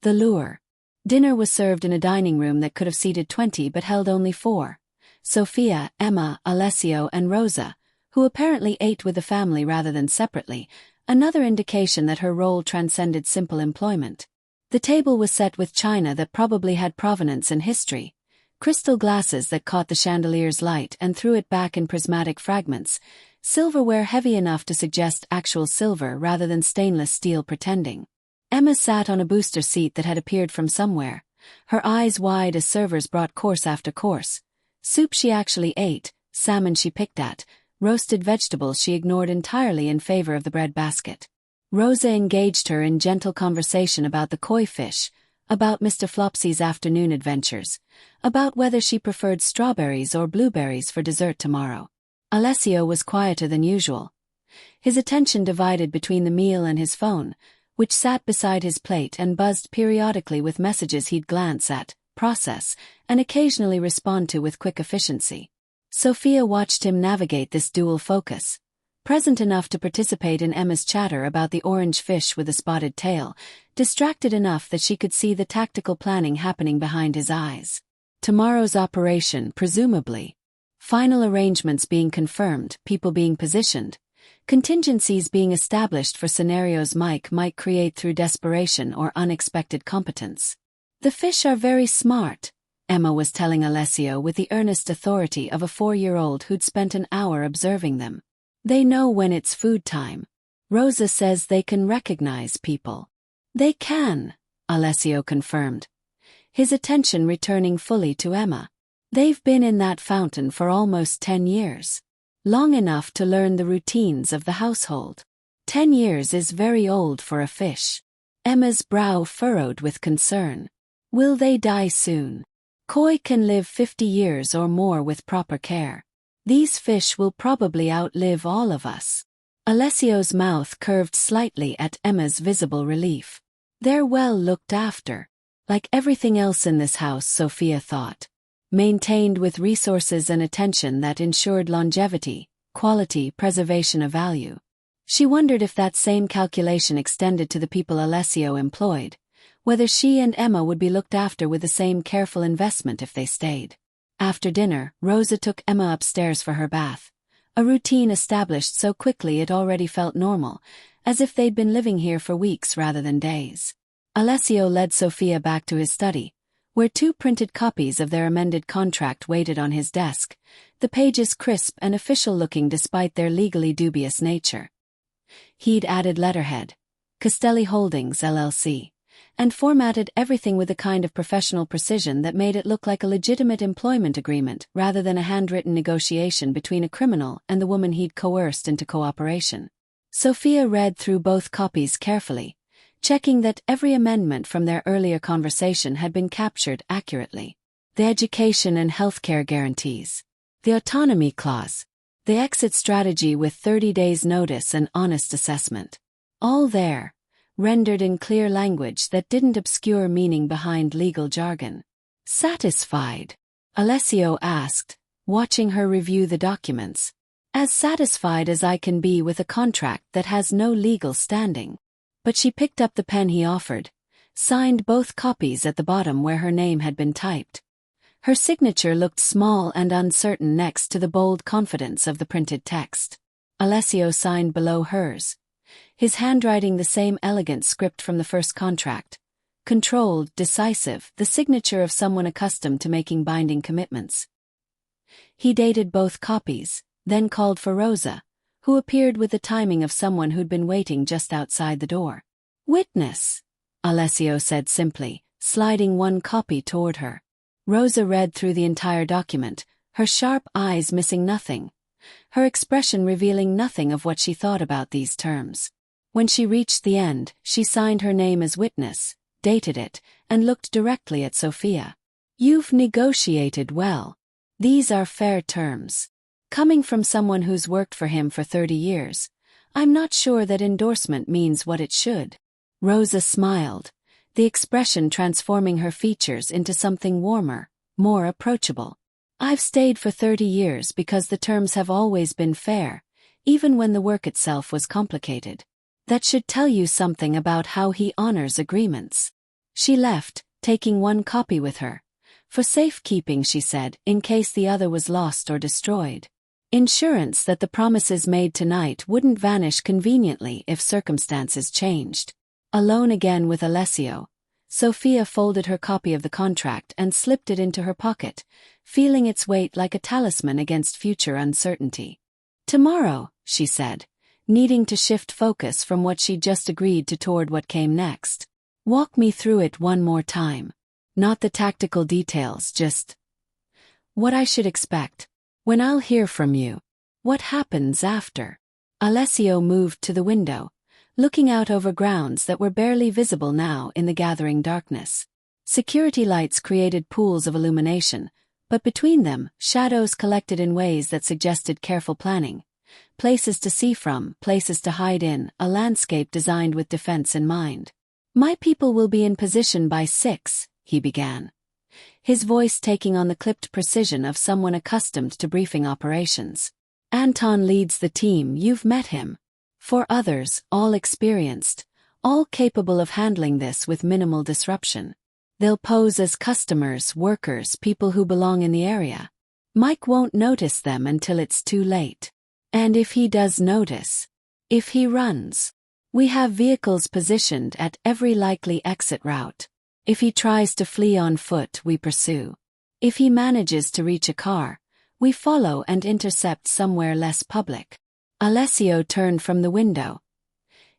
The Lure. Dinner was served in a dining room that could have seated 20 but held only 4. Sophia, Emma, Alessio and Rosa, who apparently ate with the family rather than separately, another indication that her role transcended simple employment. The table was set with china that probably had provenance and history, crystal glasses that caught the chandelier's light and threw it back in prismatic fragments, silverware heavy enough to suggest actual silver rather than stainless steel pretending. Emma sat on a booster seat that had appeared from somewhere, her eyes wide as servers brought course after course. Soup she actually ate, salmon she picked at, roasted vegetables she ignored entirely in favor of the bread basket. Rosa engaged her in gentle conversation about the koi fish, about Mr. Flopsy's afternoon adventures, about whether she preferred strawberries or blueberries for dessert tomorrow. Alessio was quieter than usual. His attention divided between the meal and his phone, which sat beside his plate and buzzed periodically with messages he'd glance at, process, and occasionally respond to with quick efficiency. Sophia watched him navigate this dual focus, present enough to participate in Emma's chatter about the orange fish with a spotted tail, distracted enough that she could see the tactical planning happening behind his eyes. Tomorrow's operation, presumably. Final arrangements being confirmed, people being positioned, contingencies being established for scenarios Mike might create through desperation or unexpected competence. The fish are very smart, Emma was telling Alessio with the earnest authority of a 4-year-old who'd spent an hour observing them. They know when it's food time. Rosa says they can recognize people. They can, Alessio confirmed, his attention returning fully to Emma. They've been in that fountain for almost 10 years. Long enough to learn the routines of the household. 10 years is very old for a fish. Emma's brow furrowed with concern. Will they die soon? Koi can live 50 years or more with proper care. These fish will probably outlive all of us. Alessio's mouth curved slightly at Emma's visible relief. They're well looked after. Like everything else in this house, Sophia thought. Maintained with resources and attention that ensured longevity, quality, preservation of value. She wondered if that same calculation extended to the people Alessio employed, whether she and Emma would be looked after with the same careful investment if they stayed. After dinner, Rosa took Emma upstairs for her bath, a routine established so quickly it already felt normal, as if they'd been living here for weeks rather than days. Alessio led Sophia back to his study, where 2 printed copies of their amended contract waited on his desk, the pages crisp and official-looking despite their legally dubious nature. He'd added letterhead, Castelli Holdings, LLC, and formatted everything with a kind of professional precision that made it look like a legitimate employment agreement rather than a handwritten negotiation between a criminal and the woman he'd coerced into cooperation. Sophia read through both copies carefully, checking that every amendment from their earlier conversation had been captured accurately. The education and healthcare guarantees, the autonomy clause, the exit strategy with 30 days notice and honest assessment. All there, rendered in clear language that didn't obscure meaning behind legal jargon. Satisfied? Alessio asked, watching her review the documents. As satisfied as I can be with a contract that has no legal standing. But she picked up the pen he offered, signed both copies at the bottom where her name had been typed. Her signature looked small and uncertain next to the bold confidence of the printed text. Alessio signed below hers, his handwriting the same elegant script from the first contract. Controlled, decisive, the signature of someone accustomed to making binding commitments. He dated both copies, then called for Rosa, who appeared with the timing of someone who'd been waiting just outside the door. "Witness," Alessio said simply, sliding one copy toward her. Rosa read through the entire document, her sharp eyes missing nothing, her expression revealing nothing of what she thought about these terms. When she reached the end, she signed her name as witness, dated it, and looked directly at Sophia. "You've negotiated well. These are fair terms. Coming from someone who's worked for him for 30 years, I'm not sure that endorsement means what it should." Rosa smiled, the expression transforming her features into something warmer, more approachable. "I've stayed for 30 years because the terms have always been fair, even when the work itself was complicated. That should tell you something about how he honors agreements." She left, taking one copy with her. For safekeeping, she said, in case the other was lost or destroyed. Insurance that the promises made tonight wouldn't vanish conveniently if circumstances changed. Alone again with Alessio, Sophia folded her copy of the contract and slipped it into her pocket, feeling its weight like a talisman against future uncertainty. "Tomorrow," she said, needing to shift focus from what she'd just agreed to toward what came next. "Walk me through it one more time. Not the tactical details, just what I should expect. When I'll hear from you. What happens after?" Alessio moved to the window, looking out over grounds that were barely visible now in the gathering darkness. Security lights created pools of illumination, but between them, shadows collected in ways that suggested careful planning. Places to see from, places to hide in, a landscape designed with defense in mind. "My people will be in position by 6, he began, his voice taking on the clipped precision of someone accustomed to briefing operations. "Anton leads the team, you've met him. 4 others, all experienced, all capable of handling this with minimal disruption. They'll pose as customers, workers, people who belong in the area. Mike won't notice them until it's too late. And if he does notice, if he runs, we have vehicles positioned at every likely exit route. If he tries to flee on foot, we pursue. If he manages to reach a car, we follow and intercept somewhere less public." Alessio turned from the window,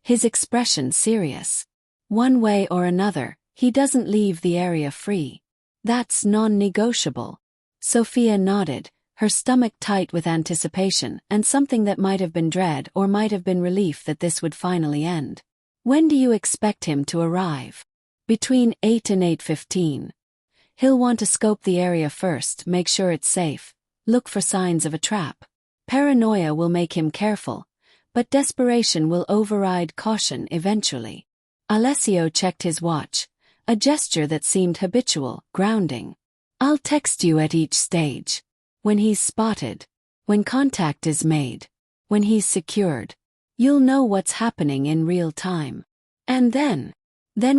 his expression serious. "One way or another, he doesn't leave the area free. That's non-negotiable." Sophia nodded, her stomach tight with anticipation and something that might have been dread or might have been relief that this would finally end. "When do you expect him to arrive?" "Between 8 and 8:15. He'll want to scope the area first, make sure it's safe, look for signs of a trap. Paranoia will make him careful, but desperation will override caution eventually." Alessio checked his watch, a gesture that seemed habitual, grounding. "I'll text you at each stage. When he's spotted, when contact is made, when he's secured. You'll know what's happening in real time. And then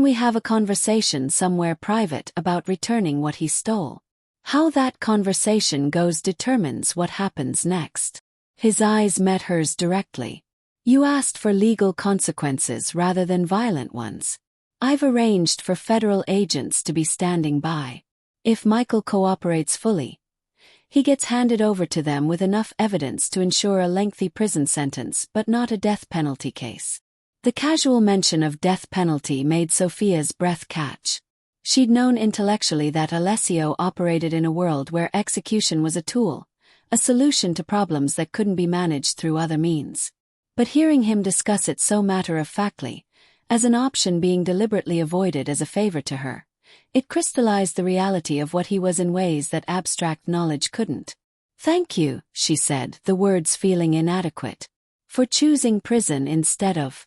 we have a conversation somewhere private about returning what he stole. How that conversation goes determines what happens next." His eyes met hers directly. "You asked for legal consequences rather than violent ones. I've arranged for federal agents to be standing by. If Michael cooperates fully, he gets handed over to them with enough evidence to ensure a lengthy prison sentence but not a death penalty case." The casual mention of death penalty made Sophia's breath catch. She'd known intellectually that Alessio operated in a world where execution was a tool, a solution to problems that couldn't be managed through other means. But hearing him discuss it so matter-of-factly, as an option being deliberately avoided as a favor to her, it crystallized the reality of what he was in ways that abstract knowledge couldn't. "Thank you," she said, the words feeling inadequate, "for choosing prison instead of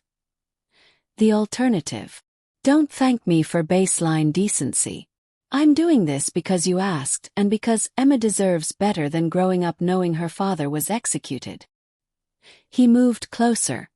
the alternative. Don't thank me for baseline decency. I'm doing this because you asked and because Emma deserves better than growing up knowing her father was executed." He moved closer,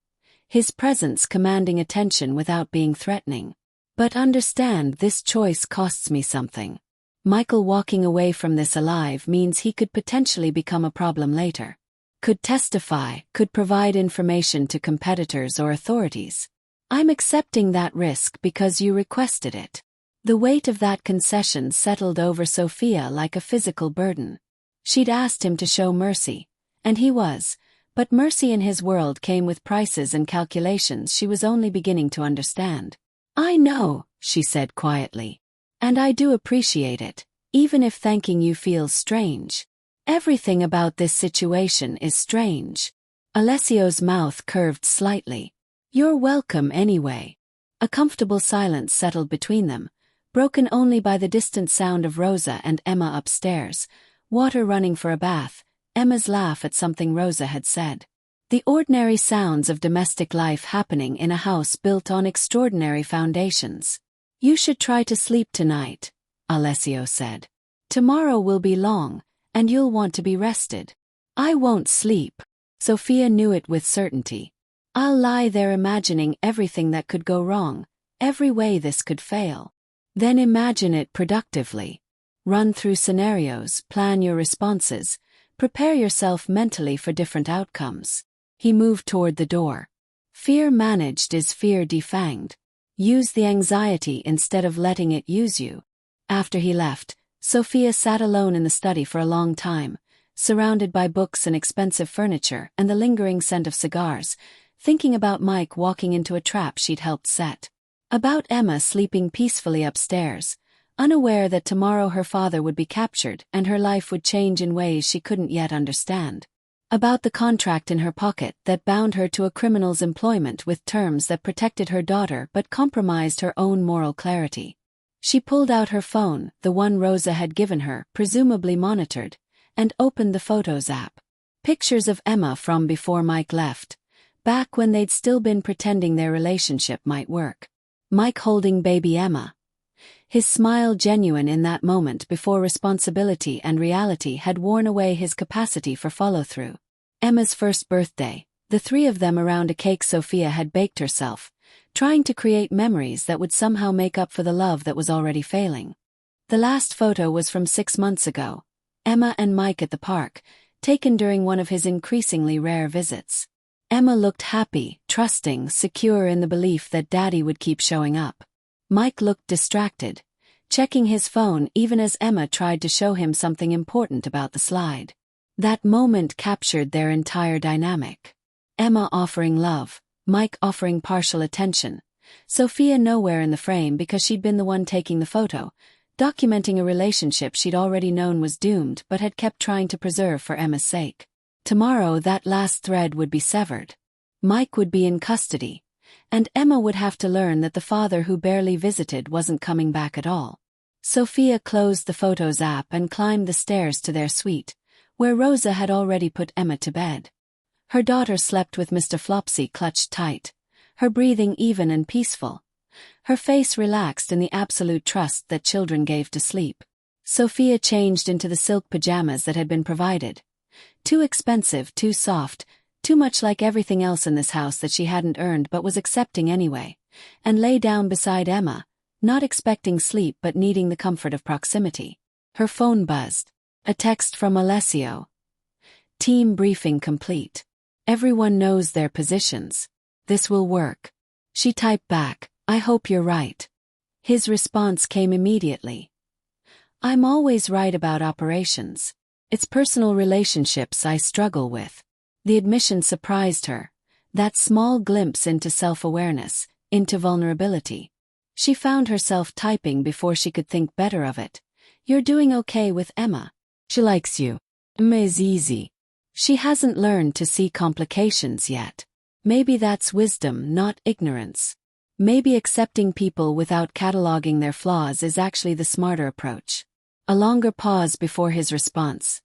his presence commanding attention without being threatening. "But understand, this choice costs me something. Michael walking away from this alive means he could potentially become a problem later. could testify, could provide information to competitors or authorities. I'm accepting that risk because you requested it. The weight of that concession settled over Sophia like a physical burden. She'd asked him to show mercy, and he was, but mercy in his world came with prices and calculations she was only beginning to understand. I know, she said quietly. And I do appreciate it, even if thanking you feels strange. Everything about this situation is strange. Alessio's mouth curved slightly. You're welcome anyway. A comfortable silence settled between them, broken only by the distant sound of Rosa and Emma upstairs, water running for a bath, Emma's laugh at something Rosa had said. The ordinary sounds of domestic life happening in a house built on extraordinary foundations. You should try to sleep tonight, Alessio said. Tomorrow will be long, and you'll want to be rested. I won't sleep. Sophia knew it with certainty. I'll lie there imagining everything that could go wrong, every way this could fail. Then imagine it productively. Run through scenarios, plan your responses, prepare yourself mentally for different outcomes. He moved toward the door. Fear managed is fear defanged. Use the anxiety instead of letting it use you. After he left, Sophia sat alone in the study for a long time, surrounded by books and expensive furniture and the lingering scent of cigars, thinking about Mike walking into a trap she'd helped set. About Emma sleeping peacefully upstairs, unaware that tomorrow her father would be captured and her life would change in ways she couldn't yet understand. About the contract in her pocket that bound her to a criminal's employment with terms that protected her daughter but compromised her own moral clarity. She pulled out her phone, the one Rosa had given her, presumably monitored, and opened the Photos app. Pictures of Emma from before Mike left, back when they'd still been pretending their relationship might work. Mike holding baby Emma. His smile genuine in that moment before responsibility and reality had worn away his capacity for follow-through. Emma's first birthday, the three of them around a cake Sophia had baked herself, trying to create memories that would somehow make up for the love that was already failing. The last photo was from 6 months ago, Emma and Mike at the park, taken during one of his increasingly rare visits. Emma looked happy, trusting, secure in the belief that Daddy would keep showing up. Mike looked distracted, checking his phone even as Emma tried to show him something important about the slide. That moment captured their entire dynamic. Emma offering love, Mike offering partial attention, Sophia nowhere in the frame because she'd been the one taking the photo, documenting a relationship she'd already known was doomed but had kept trying to preserve for Emma's sake. Tomorrow that last thread would be severed. Mike would be in custody, and Emma would have to learn that the father who barely visited wasn't coming back at all. Sophia closed the Photos app and climbed the stairs to their suite, where Rosa had already put Emma to bed. Her daughter slept with Mr. Flopsy clutched tight, her breathing even and peaceful, her face relaxed in the absolute trust that children gave to sleep. Sophia changed into the silk pajamas that had been provided. Too expensive, too soft, too much like everything else in this house that she hadn't earned but was accepting anyway, and lay down beside Emma, not expecting sleep but needing the comfort of proximity. Her phone buzzed. A text from Alessio. Team briefing complete. Everyone knows their positions. This will work. She typed back, I hope you're right. His response came immediately. I'm always right about operations. It's personal relationships I struggle with. The admission surprised her. That small glimpse into self-awareness, into vulnerability. She found herself typing before she could think better of it. You're doing okay with Emma. She likes you. Emma is easy. She hasn't learned to see complications yet. Maybe that's wisdom, not ignorance. Maybe accepting people without cataloging their flaws is actually the smarter approach. A longer pause before his response.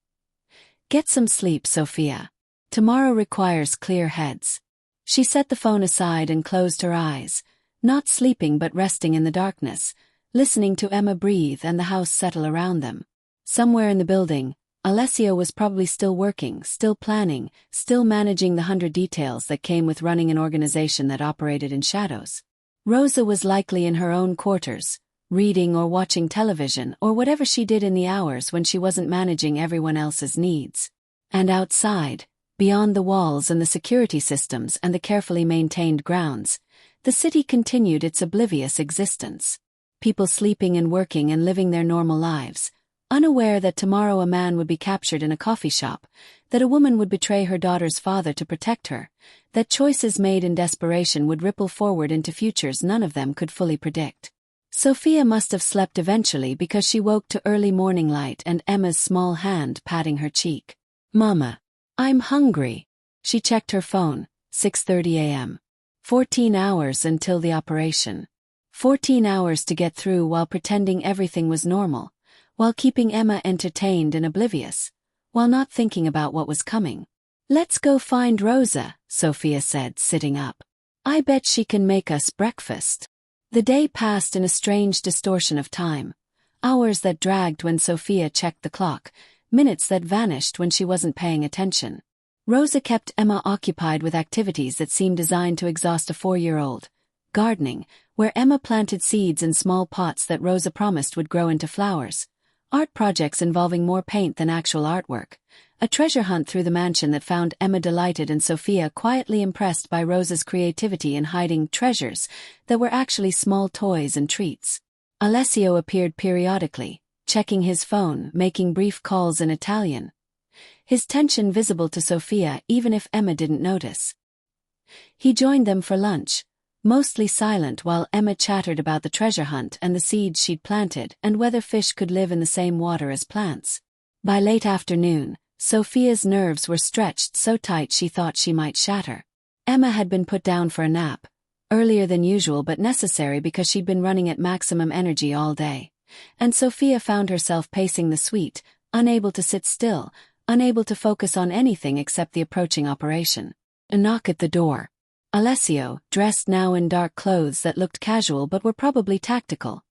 Get some sleep, Sophia. Tomorrow requires clear heads. She set the phone aside and closed her eyes, not sleeping but resting in the darkness, listening to Emma breathe and the house settle around them. Somewhere in the building, Alessio was probably still working, still planning, still managing the 100 details that came with running an organization that operated in shadows. Rosa was likely in her own quarters, reading or watching television or whatever she did in the hours when she wasn't managing everyone else's needs. And outside, Beyond the walls and the security systems and the carefully maintained grounds, the city continued its oblivious existence. People sleeping and working and living their normal lives, unaware that tomorrow a man would be captured in a coffee shop, that a woman would betray her daughter's father to protect her, that choices made in desperation would ripple forward into futures none of them could fully predict. Sophia must have slept eventually because she woke to early morning light and Emma's small hand patting her cheek. "Mama, I'm hungry." She checked her phone, 6:30 a.m. 14 hours until the operation. 14 hours to get through while pretending everything was normal, while keeping Emma entertained and oblivious, while not thinking about what was coming. "Let's go find Rosa," Sophia said, sitting up. "I bet she can make us breakfast." The day passed in a strange distortion of time. Hours that dragged when Sophia checked the clock, minutes that vanished when she wasn't paying attention. Rosa kept Emma occupied with activities that seemed designed to exhaust a 4-year-old. Gardening, where Emma planted seeds in small pots that Rosa promised would grow into flowers. Art projects involving more paint than actual artwork. A treasure hunt through the mansion that found Emma delighted and Sophia quietly impressed by Rosa's creativity in hiding treasures that were actually small toys and treats. Alessio appeared periodically, checking his phone, making brief calls in Italian. His tension visible to Sophia even if Emma didn't notice. He joined them for lunch, mostly silent while Emma chattered about the treasure hunt and the seeds she'd planted and whether fish could live in the same water as plants. By late afternoon, Sophia's nerves were stretched so tight she thought she might shatter. Emma had been put down for a nap, earlier than usual but necessary because she'd been running at maximum energy all day. And Sophia found herself pacing the suite, unable to sit still, unable to focus on anything except the approaching operation. A knock at the door. Alessio, dressed now in dark clothes that looked casual but were probably tactical.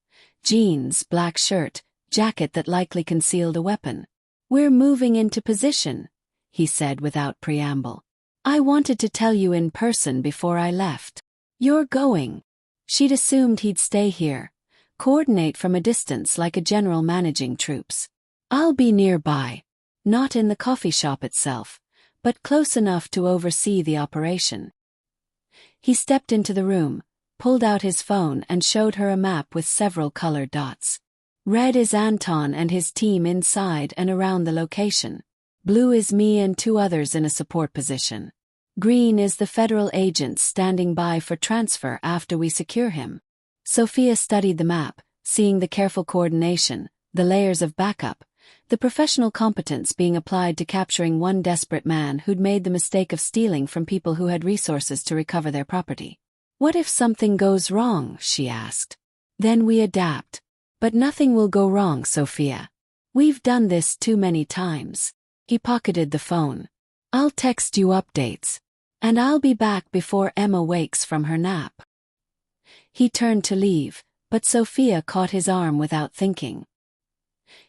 Jeans, black shirt, jacket that likely concealed a weapon. "We're moving into position," he said without preamble. "I wanted to tell you in person before I left." "You're going." She'd assumed he'd stay here, coordinate from a distance like a general managing troops. "I'll be nearby. Not in the coffee shop itself, but close enough to oversee the operation." He stepped into the room, pulled out his phone and showed her a map with several colored dots. Red is Anton and his team inside and around the location. Blue is me and 2 others in a support position. Green is the federal agent standing by for transfer after we secure him. Sophia studied the map, seeing the careful coordination, the layers of backup, the professional competence being applied to capturing one desperate man who'd made the mistake of stealing from people who had resources to recover their property. "What if something goes wrong?" she asked. "Then we adapt. But nothing will go wrong, Sophia. We've done this too many times." He pocketed the phone. "I'll text you updates. And I'll be back before Emma wakes from her nap." He turned to leave, but Sophia caught his arm without thinking.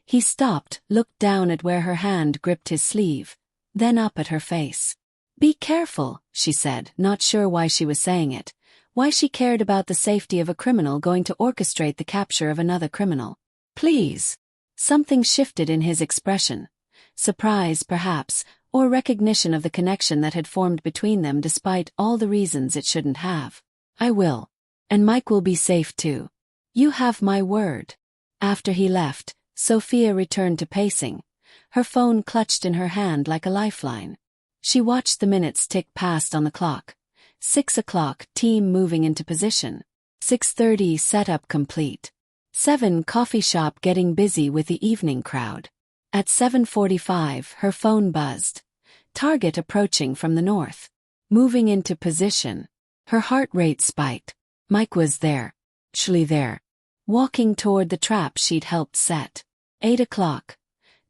He stopped, looked down at where her hand gripped his sleeve, then up at her face. "Be careful," she said, not sure why she was saying it, why she cared about the safety of a criminal going to orchestrate the capture of another criminal. "Please." Something shifted in his expression. Surprise, perhaps, or recognition of the connection that had formed between them despite all the reasons it shouldn't have. "I will. And Mike will be safe too. You have my word." After he left, Sophia returned to pacing, her phone clutched in her hand like a lifeline. She watched the minutes tick past on the clock. 6 o'clock, team moving into position. 6:30, setup complete. 7, coffee shop getting busy with the evening crowd. At 7:45, her phone buzzed. Target approaching from the north. Moving into position. Her heart rate spiked. Mike was there. Actually there. Walking toward the trap she'd helped set. 8 o'clock.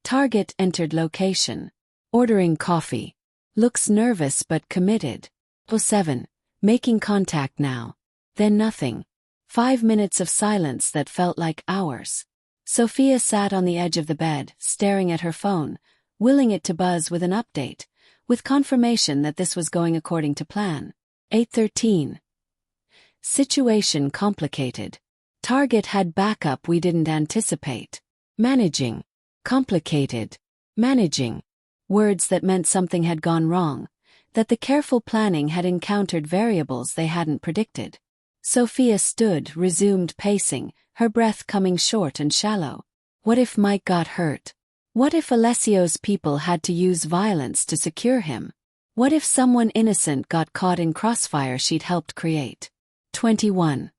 Target entered location. Ordering coffee. Looks nervous but committed. 7. Making contact now. Then nothing. 5 minutes of silence that felt like hours. Sophia sat on the edge of the bed, staring at her phone, willing it to buzz with an update, with confirmation that this was going according to plan. 8:13. Situation complicated. Target had backup we didn't anticipate. Managing. Complicated. Managing. Words that meant something had gone wrong, that the careful planning had encountered variables they hadn't predicted. Sophia stood, resumed pacing, her breath coming short and shallow. What if Mike got hurt? What if Alessio's people had to use violence to secure him? What if someone innocent got caught in crossfire she'd helped create? 21.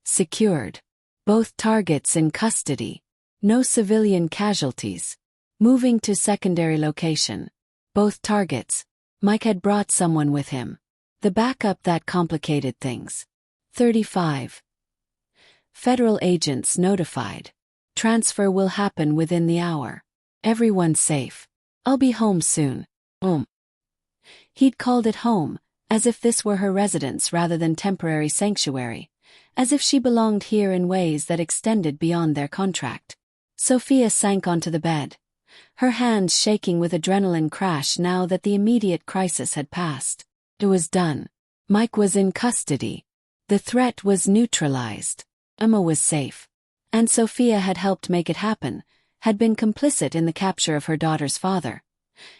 Secured. Both targets in custody. No civilian casualties. Moving to secondary location. Both targets. Mike had brought someone with him. The backup that complicated things. 35. Federal agents notified. Transfer will happen within the hour. Everyone's safe. I'll be home soon. He'd called it home, as if this were her residence rather than temporary sanctuary, as if she belonged here in ways that extended beyond their contract. Sophia sank onto the bed, her hands shaking with adrenaline crash now that the immediate crisis had passed. It was done. Mike was in custody. The threat was neutralized. Emma was safe. And Sophia had helped make it happen, had been complicit in the capture of her daughter's father,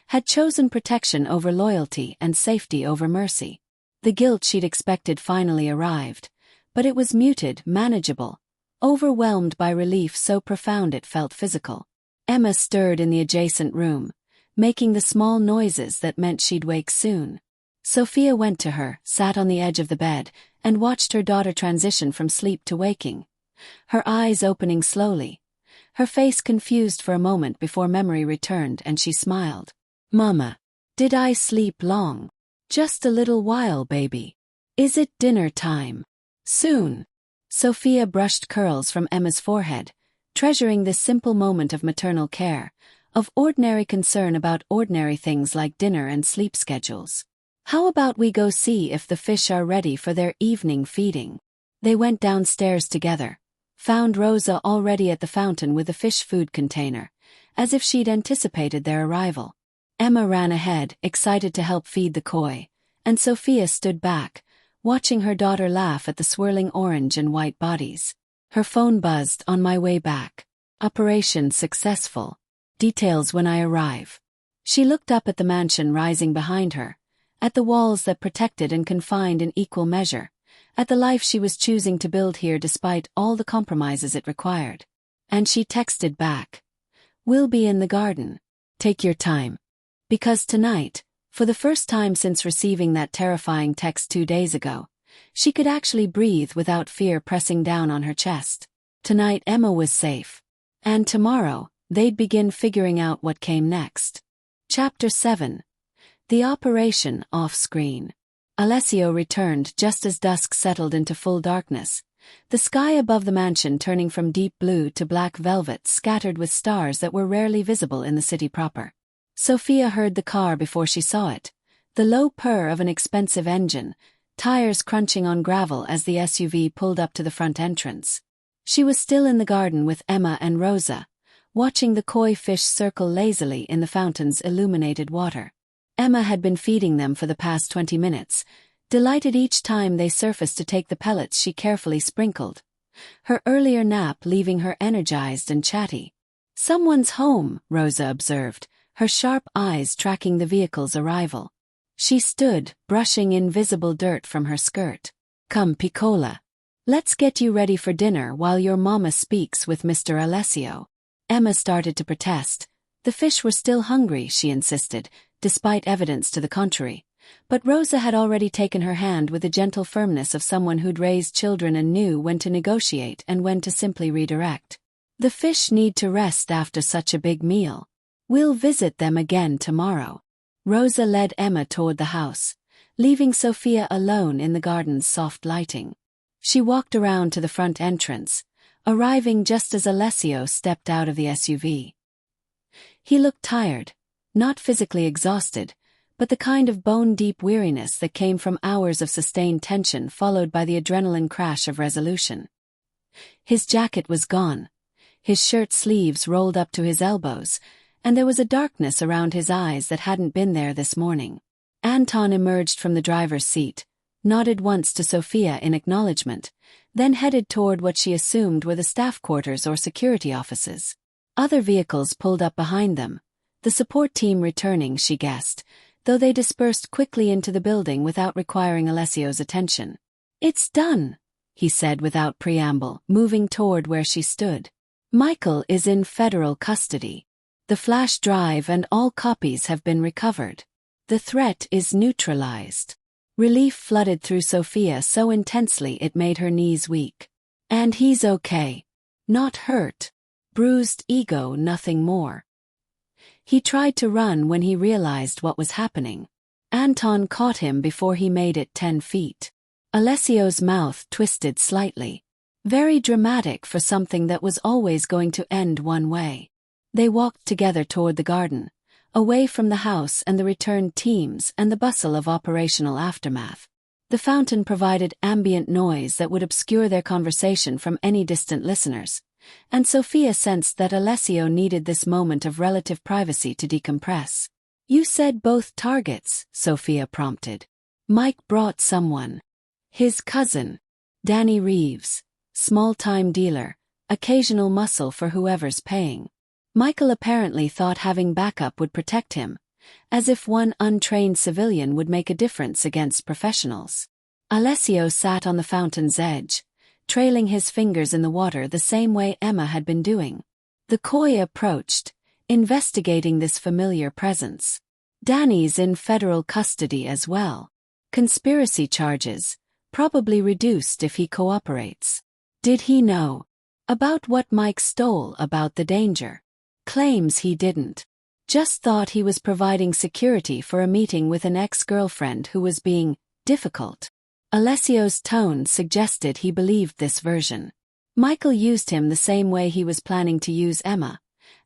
had chosen protection over loyalty and safety over mercy. The guilt she'd expected finally arrived, but it was muted, manageable, overwhelmed by relief so profound it felt physical. Emma stirred in the adjacent room, making the small noises that meant she'd wake soon. Sophia went to her, sat on the edge of the bed, and watched her daughter transition from sleep to waking, her eyes opening slowly, her face confused for a moment before memory returned and she smiled. "Mama, did I sleep long?" "Just a little while, baby. Is it dinner time?" "Soon." Sophia brushed curls from Emma's forehead, treasuring this simple moment of maternal care, of ordinary concern about ordinary things like dinner and sleep schedules. "How about we go see if the fish are ready for their evening feeding?" They went downstairs together, found Rosa already at the fountain with the fish food container, as if she'd anticipated their arrival. Emma ran ahead, excited to help feed the koi, and Sophia stood back, watching her daughter laugh at the swirling orange and white bodies. Her phone buzzed. "On my way back. Operation successful. Details when I arrive." She looked up at the mansion rising behind her, at the walls that protected and confined in equal measure, at the life she was choosing to build here despite all the compromises it required. And she texted back, "We'll be in the garden. Take your time." Because tonight, for the first time since receiving that terrifying text 2 days ago, she could actually breathe without fear pressing down on her chest. Tonight Emma was safe. And tomorrow, they'd begin figuring out what came next. Chapter 7. The operation off-screen. Alessio returned just as dusk settled into full darkness, the sky above the mansion turning from deep blue to black velvet scattered with stars that were rarely visible in the city proper. Sophia heard the car before she saw it, the low purr of an expensive engine, tires crunching on gravel as the SUV pulled up to the front entrance. She was still in the garden with Emma and Rosa, watching the koi fish circle lazily in the fountain's illuminated water. Emma had been feeding them for the past 20 minutes, delighted each time they surfaced to take the pellets she carefully sprinkled, her earlier nap leaving her energized and chatty. "Someone's home," Rosa observed, her sharp eyes tracking the vehicle's arrival. She stood, brushing invisible dirt from her skirt. "Come, Piccola. Let's get you ready for dinner while your mama speaks with Mr. Alessio." Emma started to protest. The fish were still hungry, she insisted, despite evidence to the contrary. But Rosa had already taken her hand with the gentle firmness of someone who'd raised children and knew when to negotiate and when to simply redirect. "The fish need to rest after such a big meal. We'll visit them again tomorrow." Rosa led Emma toward the house, leaving Sophia alone in the garden's soft lighting. She walked around to the front entrance, arriving just as Alessio stepped out of the SUV. He looked tired, not physically exhausted, but the kind of bone-deep weariness that came from hours of sustained tension followed by the adrenaline crash of resolution. His jacket was gone, his shirt sleeves rolled up to his elbows, and there was a darkness around his eyes that hadn't been there this morning. Anton emerged from the driver's seat, nodded once to Sophia in acknowledgement, then headed toward what she assumed were the staff quarters or security offices. Other vehicles pulled up behind them, The support team returning, she guessed, though they dispersed quickly into the building without requiring Alessio's attention. "It's done," he said without preamble, moving toward where she stood. "Michael is in federal custody. The flash drive and all copies have been recovered. The threat is neutralized." Relief flooded through Sophia so intensely it made her knees weak. "And he's okay. Not hurt. Bruised ego, nothing more." He tried to run when he realized what was happening. Anton caught him before he made it 10 feet. Alessio's mouth twisted slightly. Very dramatic for something that was always going to end one way. They walked together toward the garden, away from the house and the returned teams and the bustle of operational aftermath. The fountain provided ambient noise that would obscure their conversation from any distant listeners, and Sophia sensed that Alessio needed this moment of relative privacy to decompress. "You said both targets," Sophia prompted. "Mike brought someone. His cousin. Danny Reeves. Small-time dealer, occasional muscle for whoever's paying." Michael apparently thought having backup would protect him, as if one untrained civilian would make a difference against professionals. Alessio sat on the fountain's edge, trailing his fingers in the water the same way Emma had been doing. The koi approached, investigating this familiar presence. "Danny's in federal custody as well. Conspiracy charges, probably reduced if he cooperates." "Did he know about what Mike stole about the danger?" "Claims he didn't. Just thought he was providing security for a meeting with an ex-girlfriend who was being difficult." Alessio's tone suggested he believed this version. Michael used him the same way he was planning to use Emma,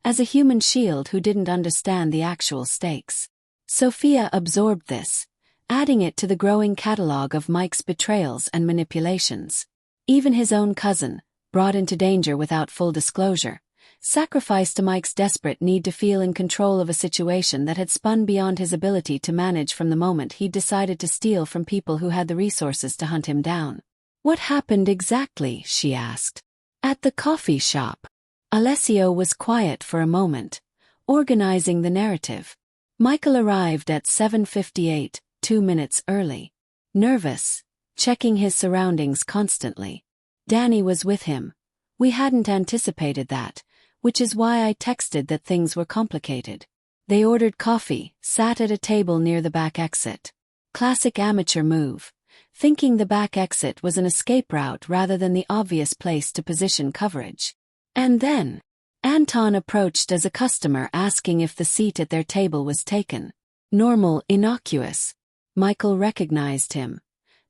as a human shield who didn't understand the actual stakes. Sophia absorbed this, adding it to the growing catalogue of Mike's betrayals and manipulations. Even his own cousin, brought into danger without full disclosure, sacrificed to Mike's desperate need to feel in control of a situation that had spun beyond his ability to manage from the moment he'd decided to steal from people who had the resources to hunt him down. "What happened exactly?" she asked. "At the coffee shop." Alessio was quiet for a moment, organizing the narrative. Michael arrived at 7:58, 2 minutes early. Nervous, checking his surroundings constantly. Danny was with him. We hadn't anticipated that, which is why I texted that things were complicated. They ordered coffee, sat at a table near the back exit. Classic amateur move, thinking the back exit was an escape route rather than the obvious place to position coverage. And then, Anton approached as a customer asking if the seat at their table was taken. Normal, innocuous. Michael recognized him.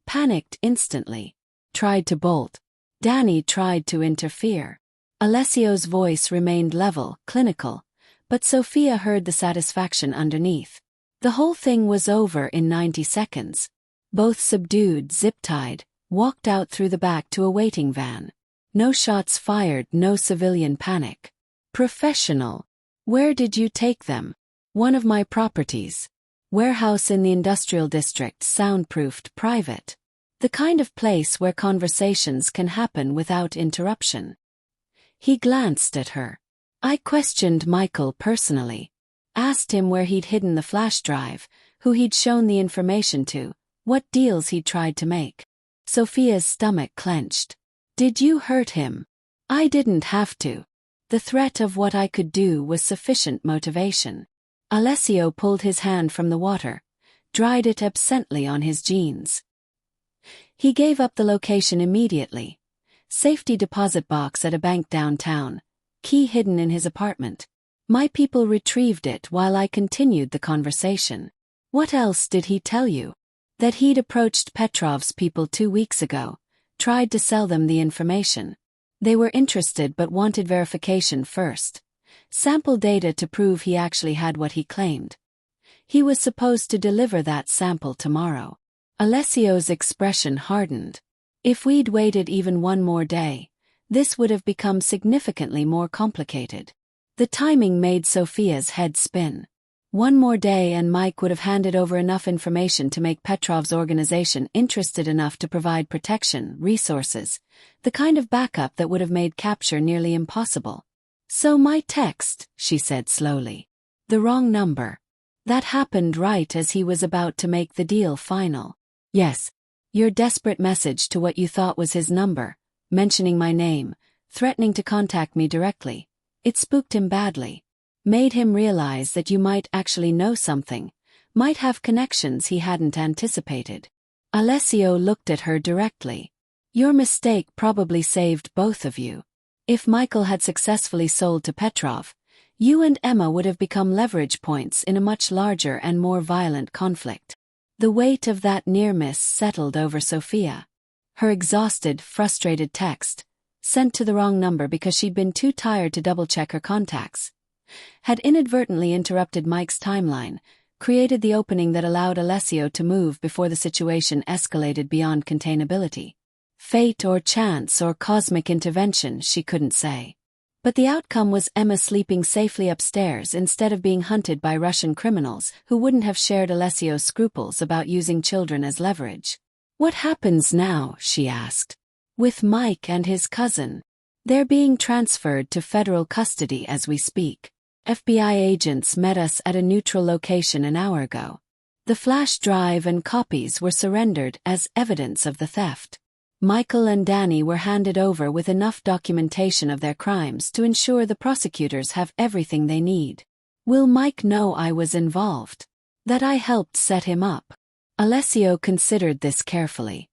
Panicked instantly. Tried to bolt. Danny tried to interfere. Alessio's voice remained level, clinical, but Sophia heard the satisfaction underneath. The whole thing was over in 90 seconds. Both subdued, zip-tied, walked out through the back to a waiting van. No shots fired, no civilian panic. Professional. "Where did you take them?" "One of my properties. Warehouse in the industrial district, soundproofed, private. The kind of place where conversations can happen without interruption." He glanced at her. "I questioned Michael personally. Asked him where he'd hidden the flash drive, who he'd shown the information to, what deals he'd tried to make." Sophia's stomach clenched. "Did you hurt him?" "I didn't have to. The threat of what I could do was sufficient motivation." Alessio pulled his hand from the water, dried it absently on his jeans. He gave up the location immediately. Safety deposit box at a bank downtown, key hidden in his apartment. My people retrieved it while I continued the conversation. "What else did he tell you?" "That he'd approached Petrov's people 2 weeks ago, tried to sell them the information. They were interested but wanted verification first. Sample data to prove he actually had what he claimed. He was supposed to deliver that sample tomorrow." Alessio's expression hardened. If we'd waited even one more day, this would have become significantly more complicated. The timing made Sophia's head spin. One more day and Mike would have handed over enough information to make Petrov's organization interested enough to provide protection, resources, the kind of backup that would have made capture nearly impossible. "So my text," she said slowly. The wrong number. That happened right as he was about to make the deal final. Yes. Your desperate message to what you thought was his number, mentioning my name, threatening to contact me directly. It spooked him badly. Made him realize that you might actually know something, might have connections he hadn't anticipated. Alessio looked at her directly. Your mistake probably saved both of you. If Michael had successfully sold to Petrov, you and Emma would have become leverage points in a much larger and more violent conflict. The weight of that near-miss settled over Sophia. Her exhausted, frustrated text, sent to the wrong number because she'd been too tired to double-check her contacts, had inadvertently interrupted Mike's timeline, created the opening that allowed Alessio to move before the situation escalated beyond containability. Fate or chance or cosmic intervention, she couldn't say. But the outcome was Emma sleeping safely upstairs instead of being hunted by Russian criminals who wouldn't have shared Alessio's scruples about using children as leverage. What happens now, she asked. With Mike and his cousin. They're being transferred to federal custody as we speak. FBI agents met us at a neutral location an hour ago. The flash drive and copies were surrendered as evidence of the theft. Michael and Danny were handed over with enough documentation of their crimes to ensure the prosecutors have everything they need. Will Mike know I was involved? That I helped set him up? Alessio considered this carefully.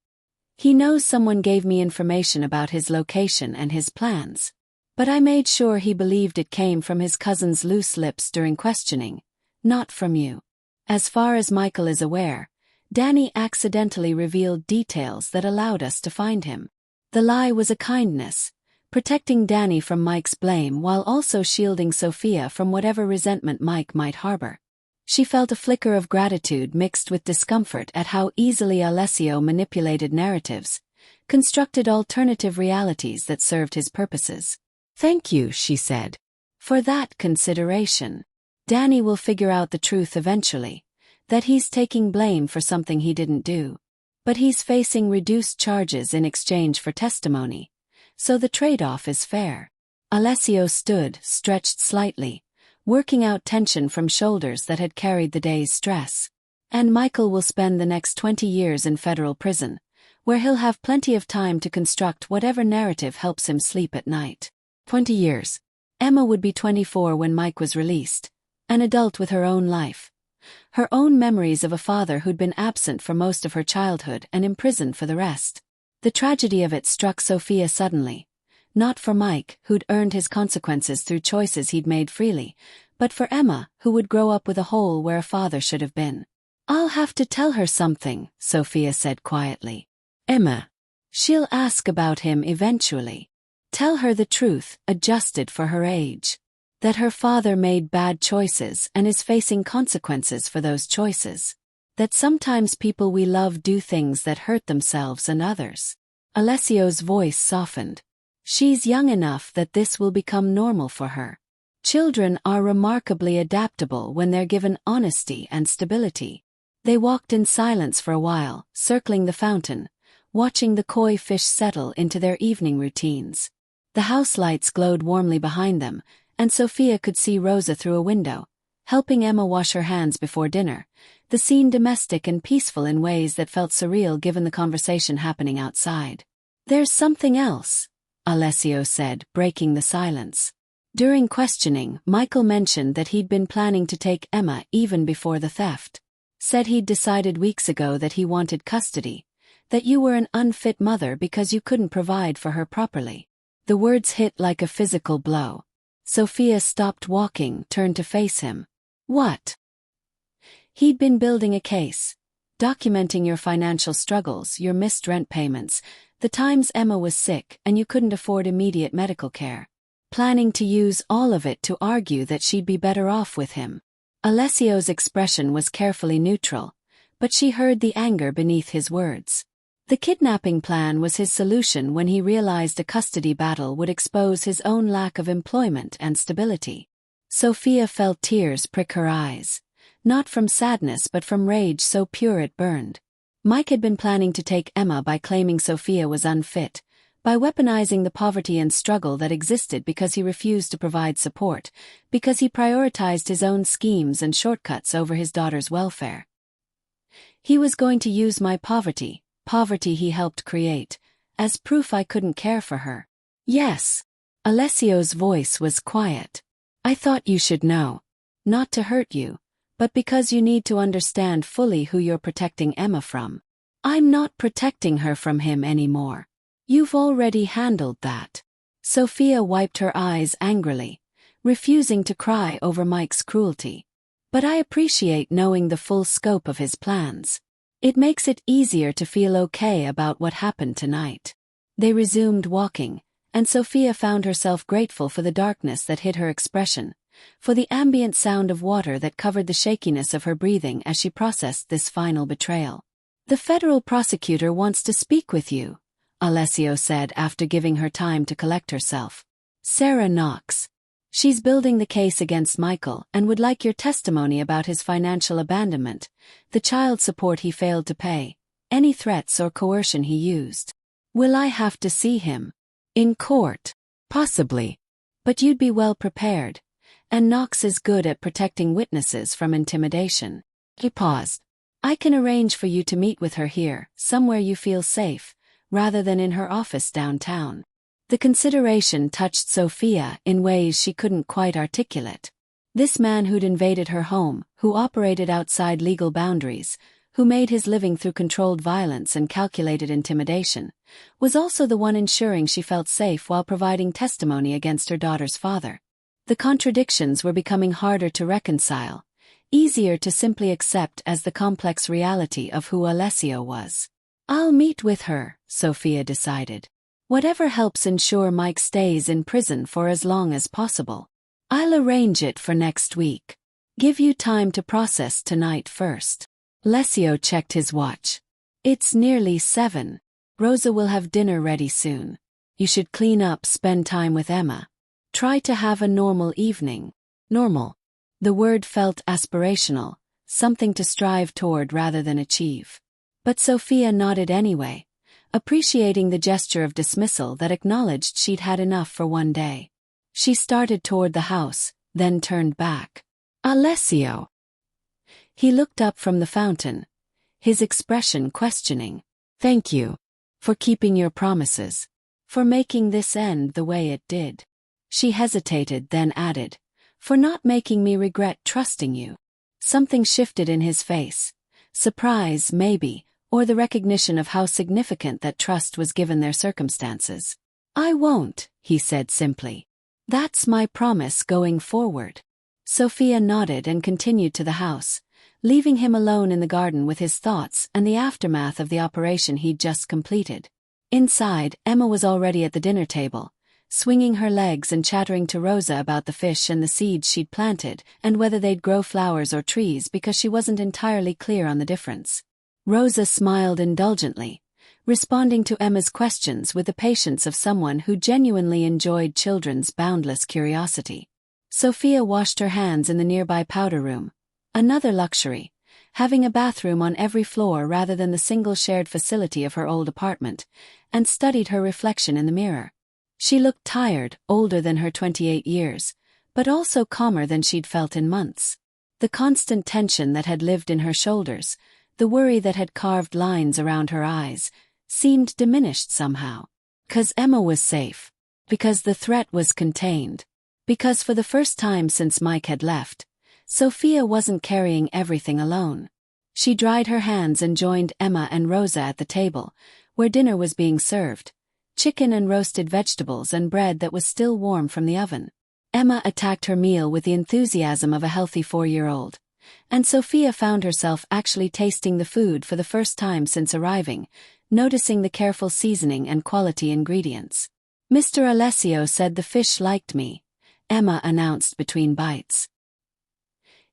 He knows someone gave me information about his location and his plans. But I made sure he believed it came from his cousin's loose lips during questioning, not from you. As far as Michael is aware, Danny accidentally revealed details that allowed us to find him. The lie was a kindness, protecting Danny from Mike's blame while also shielding Sophia from whatever resentment Mike might harbor. She felt a flicker of gratitude mixed with discomfort at how easily Alessio manipulated narratives, constructed alternative realities that served his purposes. Thank you, she said, for that consideration. Danny will figure out the truth eventually, that he's taking blame for something he didn't do. But he's facing reduced charges in exchange for testimony, so the trade-off is fair. Alessio stood, stretched slightly, working out tension from shoulders that had carried the day's stress. And Michael will spend the next 20 years in federal prison, where he'll have plenty of time to construct whatever narrative helps him sleep at night. 20 years. Emma would be 24 when Mike was released, an adult with her own life. Her own memories of a father who'd been absent for most of her childhood and imprisoned for the rest. The tragedy of it struck Sophia suddenly. Not for Mike, who'd earned his consequences through choices he'd made freely, but for Emma, who would grow up with a hole where a father should have been. I'll have to tell her something, Sophia said quietly. Emma. She'll ask about him eventually. Tell her the truth, adjusted for her age. That her father made bad choices and is facing consequences for those choices. That sometimes people we love do things that hurt themselves and others. Alessio's voice softened. She's young enough that this will become normal for her. Children are remarkably adaptable when they're given honesty and stability. They walked in silence for a while, circling the fountain, watching the koi fish settle into their evening routines. The house lights glowed warmly behind them, and Sophia could see Rosa through a window, helping Emma wash her hands before dinner, the scene domestic and peaceful in ways that felt surreal given the conversation happening outside. There's something else, Alessio said, breaking the silence. During questioning, Michael mentioned that he'd been planning to take Emma even before the theft. Said he'd decided weeks ago that he wanted custody, that you were an unfit mother because you couldn't provide for her properly. The words hit like a physical blow. Sophia stopped walking, turned to face him. What? He'd been building a case, documenting your financial struggles, your missed rent payments, the times Emma was sick and you couldn't afford immediate medical care. Planning to use all of it to argue that she'd be better off with him. Alessio's expression was carefully neutral, but she heard the anger beneath his words. The kidnapping plan was his solution when he realized a custody battle would expose his own lack of employment and stability. Sophia felt tears prick her eyes, not from sadness but from rage so pure it burned. Mike had been planning to take Emma by claiming Sophia was unfit, by weaponizing the poverty and struggle that existed because he refused to provide support, because he prioritized his own schemes and shortcuts over his daughter's welfare. He was going to use my poverty he helped create, as proof I couldn't care for her. Yes. Alessio's voice was quiet. I thought you should know. Not to hurt you, but because you need to understand fully who you're protecting Emma from. I'm not protecting her from him anymore. You've already handled that. Sophia wiped her eyes angrily, refusing to cry over Mike's cruelty. But I appreciate knowing the full scope of his plans. It makes it easier to feel okay about what happened tonight. They resumed walking, and Sophia found herself grateful for the darkness that hid her expression, for the ambient sound of water that covered the shakiness of her breathing as she processed this final betrayal. The federal prosecutor wants to speak with you, Alessio said after giving her time to collect herself. Sarah Knox. She's building the case against Michael and would like your testimony about his financial abandonment, the child support he failed to pay, any threats or coercion he used. Will I have to see him? In court? Possibly. But you'd be well prepared, and Knox is good at protecting witnesses from intimidation. He paused. I can arrange for you to meet with her here, somewhere you feel safe, rather than in her office downtown. The consideration touched Sophia in ways she couldn't quite articulate. This man who'd invaded her home, who operated outside legal boundaries, who made his living through controlled violence and calculated intimidation, was also the one ensuring she felt safe while providing testimony against her daughter's father. The contradictions were becoming harder to reconcile, easier to simply accept as the complex reality of who Alessio was. I'll meet with her, Sophia decided. Whatever helps ensure Mike stays in prison for as long as possible. I'll arrange it for next week. Give you time to process tonight first. Alessio checked his watch. It's nearly 7. Rosa will have dinner ready soon. You should clean up, spend time with Emma. Try to have a normal evening. Normal. The word felt aspirational, something to strive toward rather than achieve. But Sophia nodded anyway, appreciating the gesture of dismissal that acknowledged she'd had enough for one day. She started toward the house, then turned back. Alessio. He looked up from the fountain, his expression questioning. Thank you. For keeping your promises. For making this end the way it did. She hesitated, then added. For not making me regret trusting you. Something shifted in his face. Surprise, maybe, or the recognition of how significant that trust was given their circumstances. I won't, he said simply. That's my promise going forward. Sophia nodded and continued to the house, leaving him alone in the garden with his thoughts and the aftermath of the operation he'd just completed. Inside, Emma was already at the dinner table, swinging her legs and chattering to Rosa about the fish and the seeds she'd planted and whether they'd grow flowers or trees because she wasn't entirely clear on the difference. Rosa smiled indulgently, responding to Emma's questions with the patience of someone who genuinely enjoyed children's boundless curiosity. Sophia washed her hands in the nearby powder room, another luxury, having a bathroom on every floor rather than the single shared facility of her old apartment, and studied her reflection in the mirror. She looked tired, older than her 28 years, but also calmer than she'd felt in months. The constant tension that had lived in her shoulders, the worry that had carved lines around her eyes, seemed diminished somehow. Because Emma was safe. Because the threat was contained. Because for the first time since Mike had left, Sophia wasn't carrying everything alone. She dried her hands and joined Emma and Rosa at the table, where dinner was being served, chicken and roasted vegetables and bread that was still warm from the oven. Emma attacked her meal with the enthusiasm of a healthy 4-year-old, and Sophia found herself actually tasting the food for the first time since arriving, noticing the careful seasoning and quality ingredients. Mr. Alessio said the fish liked me, Emma announced between bites.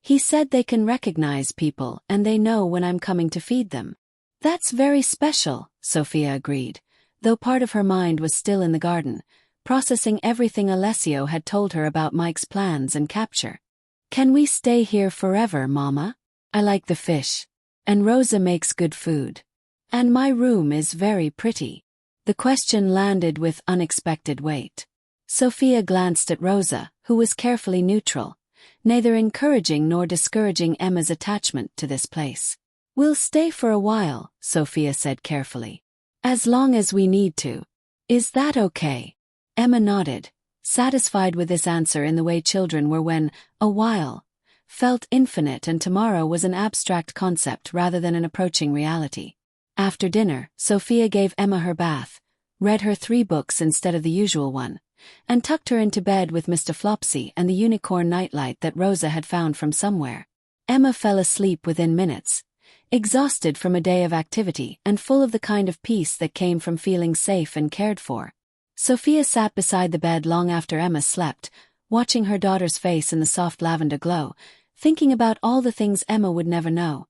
He said they can recognize people and they know when I'm coming to feed them. That's very special, Sophia agreed, though part of her mind was still in the garden, processing everything Alessio had told her about Mike's plans and capture. Can we stay here forever, Mama? I like the fish. And Rosa makes good food. And my room is very pretty. The question landed with unexpected weight. Sophia glanced at Rosa, who was carefully neutral, neither encouraging nor discouraging Emma's attachment to this place. "We'll stay for a while," Sophia said carefully. "As long as we need to. Is that okay?" Emma nodded, satisfied with this answer in the way children were when a while felt infinite and tomorrow was an abstract concept rather than an approaching reality. After dinner, Sophia gave Emma her bath, read her 3 books instead of the usual one, and tucked her into bed with Mr. Flopsy and the unicorn nightlight that Rosa had found from somewhere. Emma fell asleep within minutes, exhausted from a day of activity and full of the kind of peace that came from feeling safe and cared for. Sophia sat beside the bed long after Emma slept, watching her daughter's face in the soft lavender glow, thinking about all the things Emma would never know,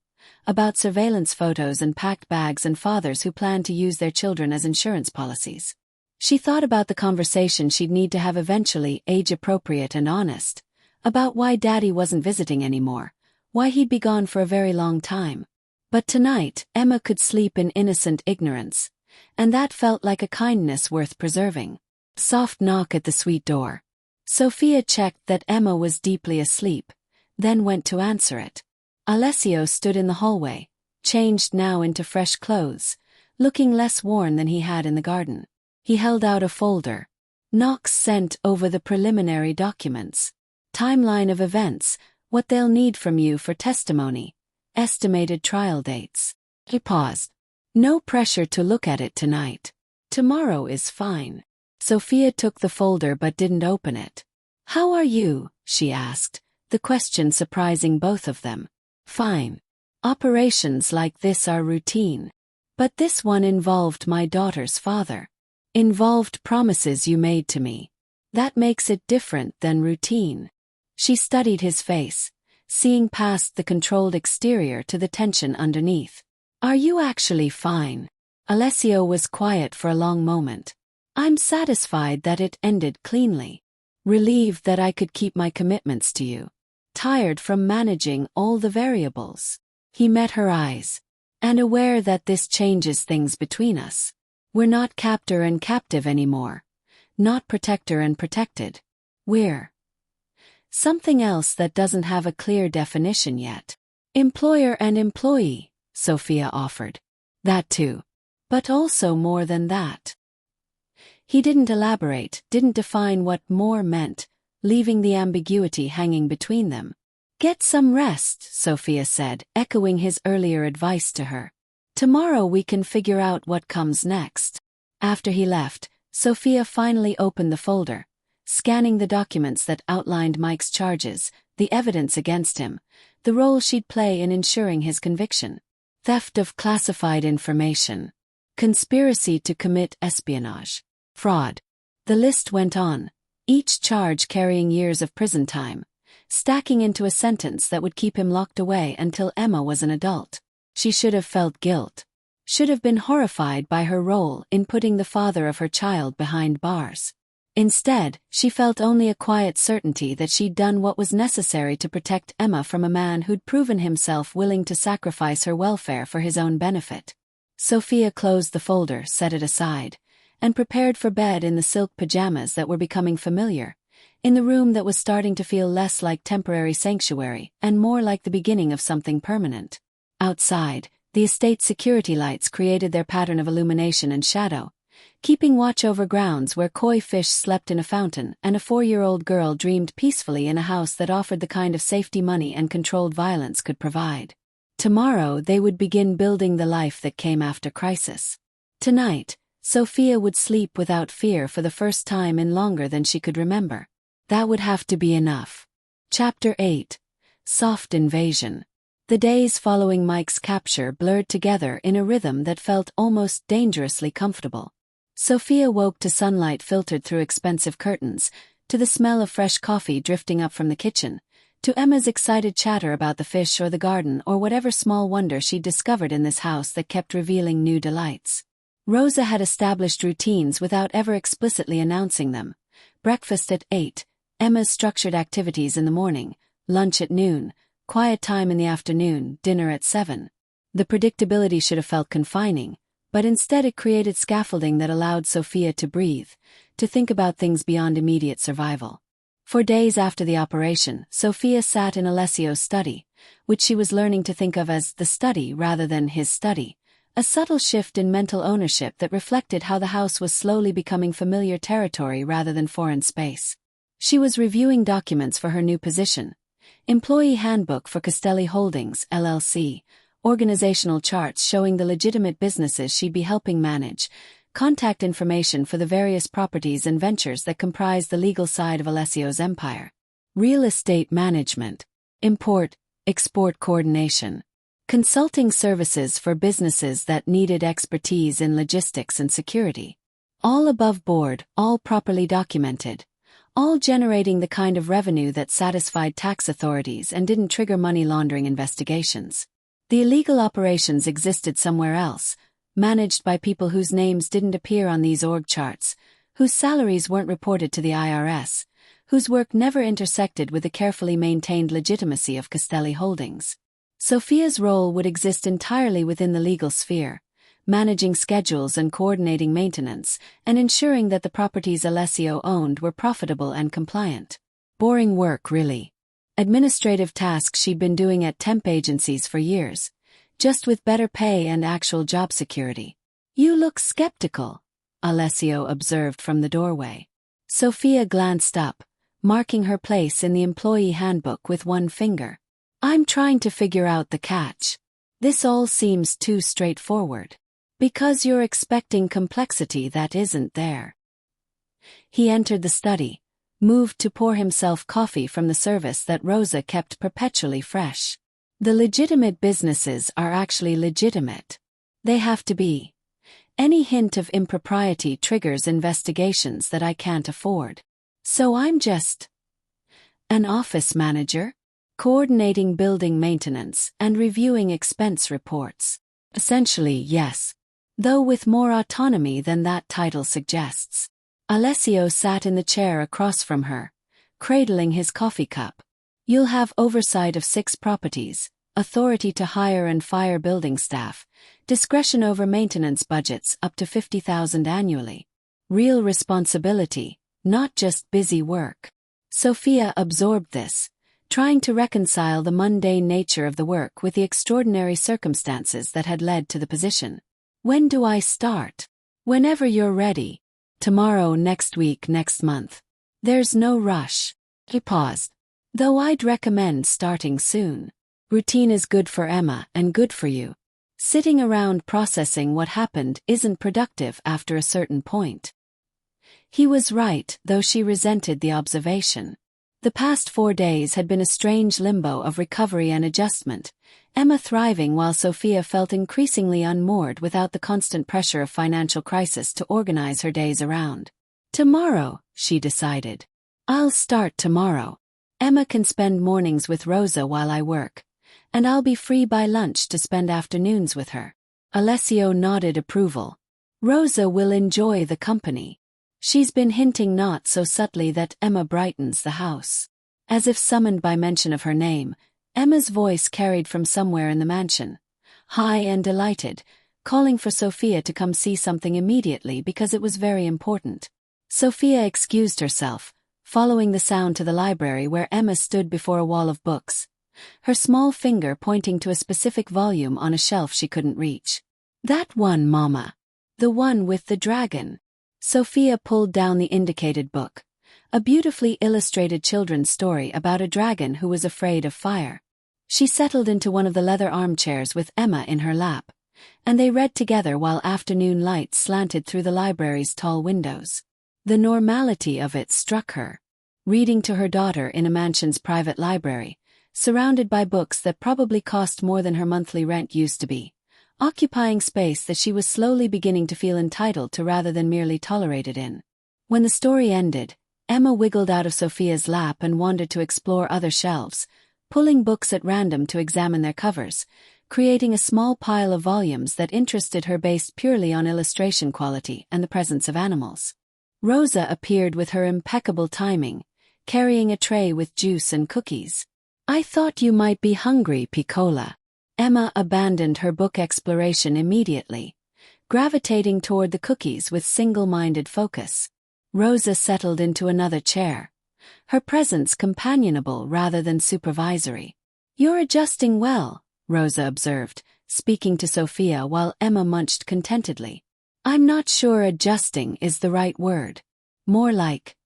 about surveillance photos and packed bags and fathers who planned to use their children as insurance policies. She thought about the conversation she'd need to have eventually, age-appropriate and honest, about why Daddy wasn't visiting anymore, why he'd be gone for a very long time. But tonight, Emma could sleep in innocent ignorance, and that felt like a kindness worth preserving. Soft knock at the suite door. Sophia checked that Emma was deeply asleep, then went to answer it. Alessio stood in the hallway, changed now into fresh clothes, looking less worn than he had in the garden. He held out a folder. Knox sent over the preliminary documents. Timeline of events, what they'll need from you for testimony, estimated trial dates. He paused. No pressure to look at it tonight. Tomorrow is fine. Sophia took the folder but didn't open it. "How are you?" she asked, the question surprising both of them. "Fine. Operations like this are routine. But this one involved my daughter's father. Involved promises you made to me. That makes it different than routine." She studied his face, seeing past the controlled exterior to the tension underneath. "Are you actually fine?" Alessio was quiet for a long moment. "I'm satisfied that it ended cleanly. Relieved that I could keep my commitments to you. Tired from managing all the variables." He met her eyes. "And aware that this changes things between us. We're not captor and captive anymore. Not protector and protected. We're something else that doesn't have a clear definition yet. Employer and employee," Sophia offered. "That too. But also more than that." He didn't elaborate, didn't define what more meant, leaving the ambiguity hanging between them. "Get some rest," Sophia said, echoing his earlier advice to her. "Tomorrow we can figure out what comes next." After he left, Sophia finally opened the folder, scanning the documents that outlined Mike's charges, the evidence against him, the role she'd play in ensuring his conviction. Theft of classified information. Conspiracy to commit espionage. Fraud. The list went on, each charge carrying years of prison time, stacking into a sentence that would keep him locked away until Emma was an adult. She should have felt guilt. Should have been horrified by her role in putting the father of her child behind bars. Instead, she felt only a quiet certainty that she'd done what was necessary to protect Emma from a man who'd proven himself willing to sacrifice her welfare for his own benefit. Sophia closed the folder, set it aside, and prepared for bed in the silk pajamas that were becoming familiar, in the room that was starting to feel less like temporary sanctuary and more like the beginning of something permanent. Outside, the estate security lights created their pattern of illumination and shadow, keeping watch over grounds where koi fish slept in a fountain and a 4-year-old girl dreamed peacefully in a house that offered the kind of safety money and controlled violence could provide. Tomorrow they would begin building the life that came after crisis. Tonight, Sophia would sleep without fear for the first time in longer than she could remember. That would have to be enough. Chapter 8. Soft Invasion. The days following Mike's capture blurred together in a rhythm that felt almost dangerously comfortable. Sophia woke to sunlight filtered through expensive curtains, to the smell of fresh coffee drifting up from the kitchen, to Emma's excited chatter about the fish or the garden or whatever small wonder she'd discovered in this house that kept revealing new delights. Rosa had established routines without ever explicitly announcing them. Breakfast at 8, Emma's structured activities in the morning, lunch at noon, quiet time in the afternoon, dinner at 7. The predictability should have felt confining, But instead it created scaffolding that allowed Sophia to breathe, to think about things beyond immediate survival. For days after the operation, Sophia sat in Alessio's study, which she was learning to think of as the study rather than his study, a subtle shift in mental ownership that reflected how the house was slowly becoming familiar territory rather than foreign space. She was reviewing documents for her new position: Employee Handbook for Castelli Holdings, LLC, organizational charts showing the legitimate businesses she'd be helping manage, contact information for the various properties and ventures that comprise the legal side of Alessio's empire, real estate management, import-export coordination, consulting services for businesses that needed expertise in logistics and security. All above board, all properly documented, all generating the kind of revenue that satisfied tax authorities and didn't trigger money laundering investigations. The illegal operations existed somewhere else, managed by people whose names didn't appear on these org charts, whose salaries weren't reported to the IRS, whose work never intersected with the carefully maintained legitimacy of Castelli Holdings. Sophia's role would exist entirely within the legal sphere, managing schedules and coordinating maintenance, and ensuring that the properties Alessio owned were profitable and compliant. Boring work, really. Administrative tasks she'd been doing at temp agencies for years, just with better pay and actual job security. "You look skeptical," Alessio observed from the doorway. Sophia glanced up, marking her place in the employee handbook with one finger. "I'm trying to figure out the catch. This all seems too straightforward. Because you're expecting complexity that isn't there." He entered the study, moved to pour himself coffee from the service that Rosa kept perpetually fresh. The legitimate businesses are actually legitimate. They have to be. Any hint of impropriety triggers investigations that I can't afford. So I'm just an office manager, coordinating building maintenance and reviewing expense reports. Essentially, yes. Though with more autonomy than that title suggests. Alessio sat in the chair across from her, cradling his coffee cup. "You'll have oversight of 6 properties, authority to hire and fire building staff, discretion over maintenance budgets up to $50,000 annually. Real responsibility, not just busy work." Sophia absorbed this, trying to reconcile the mundane nature of the work with the extraordinary circumstances that had led to the position. "When do I start?" "Whenever you're ready. Tomorrow, next week, next month. There's no rush." He paused. "Though I'd recommend starting soon. Routine is good for Emma and good for you. Sitting around processing what happened isn't productive after a certain point." He was right, though she resented the observation. The past 4 days had been a strange limbo of recovery and adjustment, Emma thriving while Sophia felt increasingly unmoored without the constant pressure of financial crisis to organize her days around. "Tomorrow," she decided. "I'll start tomorrow. Emma can spend mornings with Rosa while I work, and I'll be free by lunch to spend afternoons with her." Alessio nodded approval. "Rosa will enjoy the company. She's been hinting not so subtly that Emma brightens the house." As if summoned by mention of her name, Emma's voice carried from somewhere in the mansion, high and delighted, calling for Sophia to come see something immediately because it was very important. Sophia excused herself, following the sound to the library where Emma stood before a wall of books, her small finger pointing to a specific volume on a shelf she couldn't reach. "That one, Mama. The one with the dragon." Sophia pulled down the indicated book, a beautifully illustrated children's story about a dragon who was afraid of fire. She settled into one of the leather armchairs with Emma in her lap, and they read together while afternoon light slanted through the library's tall windows. The normality of it struck her. Reading to her daughter in a mansion's private library, surrounded by books that probably cost more than her monthly rent used to be, occupying space that she was slowly beginning to feel entitled to rather than merely tolerated in. When the story ended, Emma wiggled out of Sophia's lap and wandered to explore other shelves, pulling books at random to examine their covers, creating a small pile of volumes that interested her based purely on illustration quality and the presence of animals. Rosa appeared with her impeccable timing, carrying a tray with juice and cookies. "I thought you might be hungry, Piccola." Emma abandoned her book exploration immediately, gravitating toward the cookies with single-minded focus. Rosa settled into another chair, her presence companionable rather than supervisory. "You're adjusting well," Rosa observed, speaking to Sophia while Emma munched contentedly. "I'm not sure adjusting is the right word. More like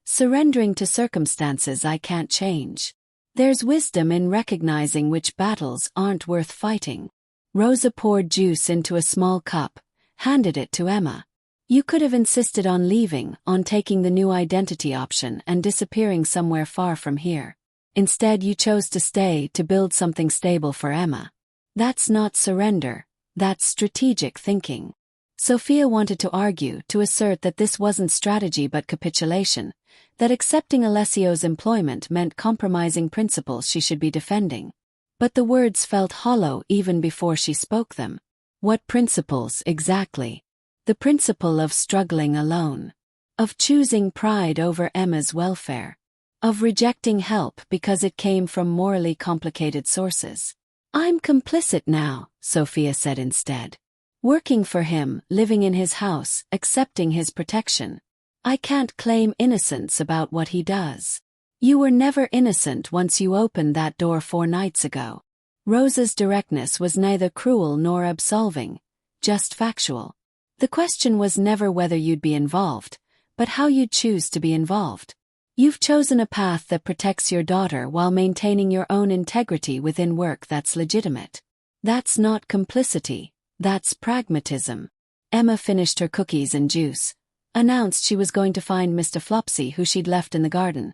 surrendering to circumstances I can't change. There's wisdom in recognizing which battles aren't worth fighting." Rosa poured juice into a small cup, handed it to Emma. "You could have insisted on leaving, on taking the new identity option and disappearing somewhere far from here. Instead you chose to stay to build something stable for Emma. That's not surrender, that's strategic thinking." Sophia wanted to argue, to assert that this wasn't strategy but capitulation, that accepting Alessio's employment meant compromising principles she should be defending. But the words felt hollow even before she spoke them. What principles exactly? The principle of struggling alone. Of choosing pride over Emma's welfare. Of rejecting help because it came from morally complicated sources. "I'm complicit now," Sophia said instead. "Working for him, living in his house, accepting his protection. I can't claim innocence about what he does." "You were never innocent once you opened that door 4 nights ago." Rosa's directness was neither cruel nor absolving, just factual. The question was never whether you'd be involved, but how you'd choose to be involved. You've chosen a path that protects your daughter while maintaining your own integrity within work that's legitimate. That's not complicity, that's pragmatism. Emma finished her cookies and juice, announced she was going to find Mr. Flopsy who she'd left in the garden,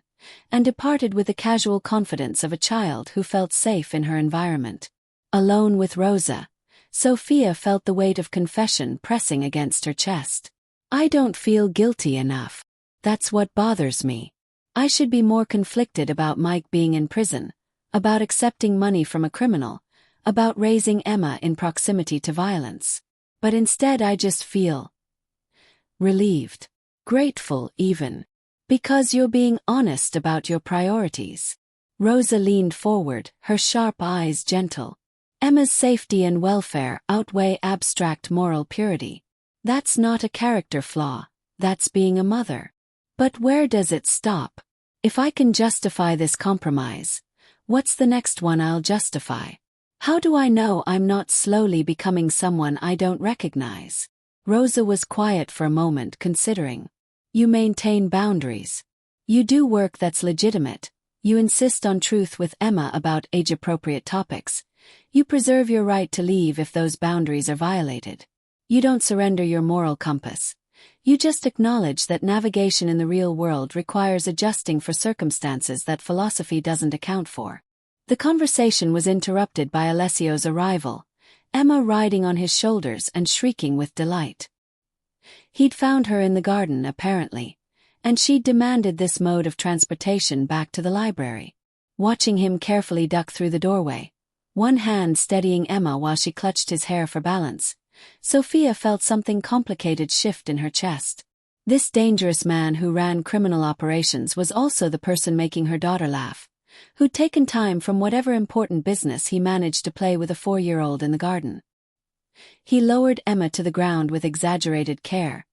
and departed with the casual confidence of a child who felt safe in her environment. Alone with Rosa, Sophia felt the weight of confession pressing against her chest. "I don't feel guilty enough. That's what bothers me. I should be more conflicted about Mike being in prison, about accepting money from a criminal, about raising Emma in proximity to violence. But instead I just feel relieved, grateful even. Because you're being honest about your priorities." Rosa leaned forward, her sharp eyes gentle. "Emma's safety and welfare outweigh abstract moral purity. That's not a character flaw, that's being a mother. But where does it stop? If I can justify this compromise, what's the next one I'll justify? How do I know I'm not slowly becoming someone I don't recognize?" Rosa was quiet for a moment, considering. "You maintain boundaries. You do work that's legitimate. You insist on truth with Emma about age-appropriate topics. You preserve your right to leave if those boundaries are violated. You don't surrender your moral compass. You just acknowledge that navigation in the real world requires adjusting for circumstances that philosophy doesn't account for." The conversation was interrupted by Alessio's arrival, Emma riding on his shoulders and shrieking with delight. He'd found her in the garden apparently, and she'd demanded this mode of transportation back to the library. Watching him carefully duck through the doorway, one hand steadying Emma while she clutched his hair for balance, Sophia felt something complicated shift in her chest. This dangerous man who ran criminal operations was also the person making her daughter laugh, who'd taken time from whatever important business he managed to play with a 4-year-old in the garden. He lowered Emma to the ground with exaggerated care,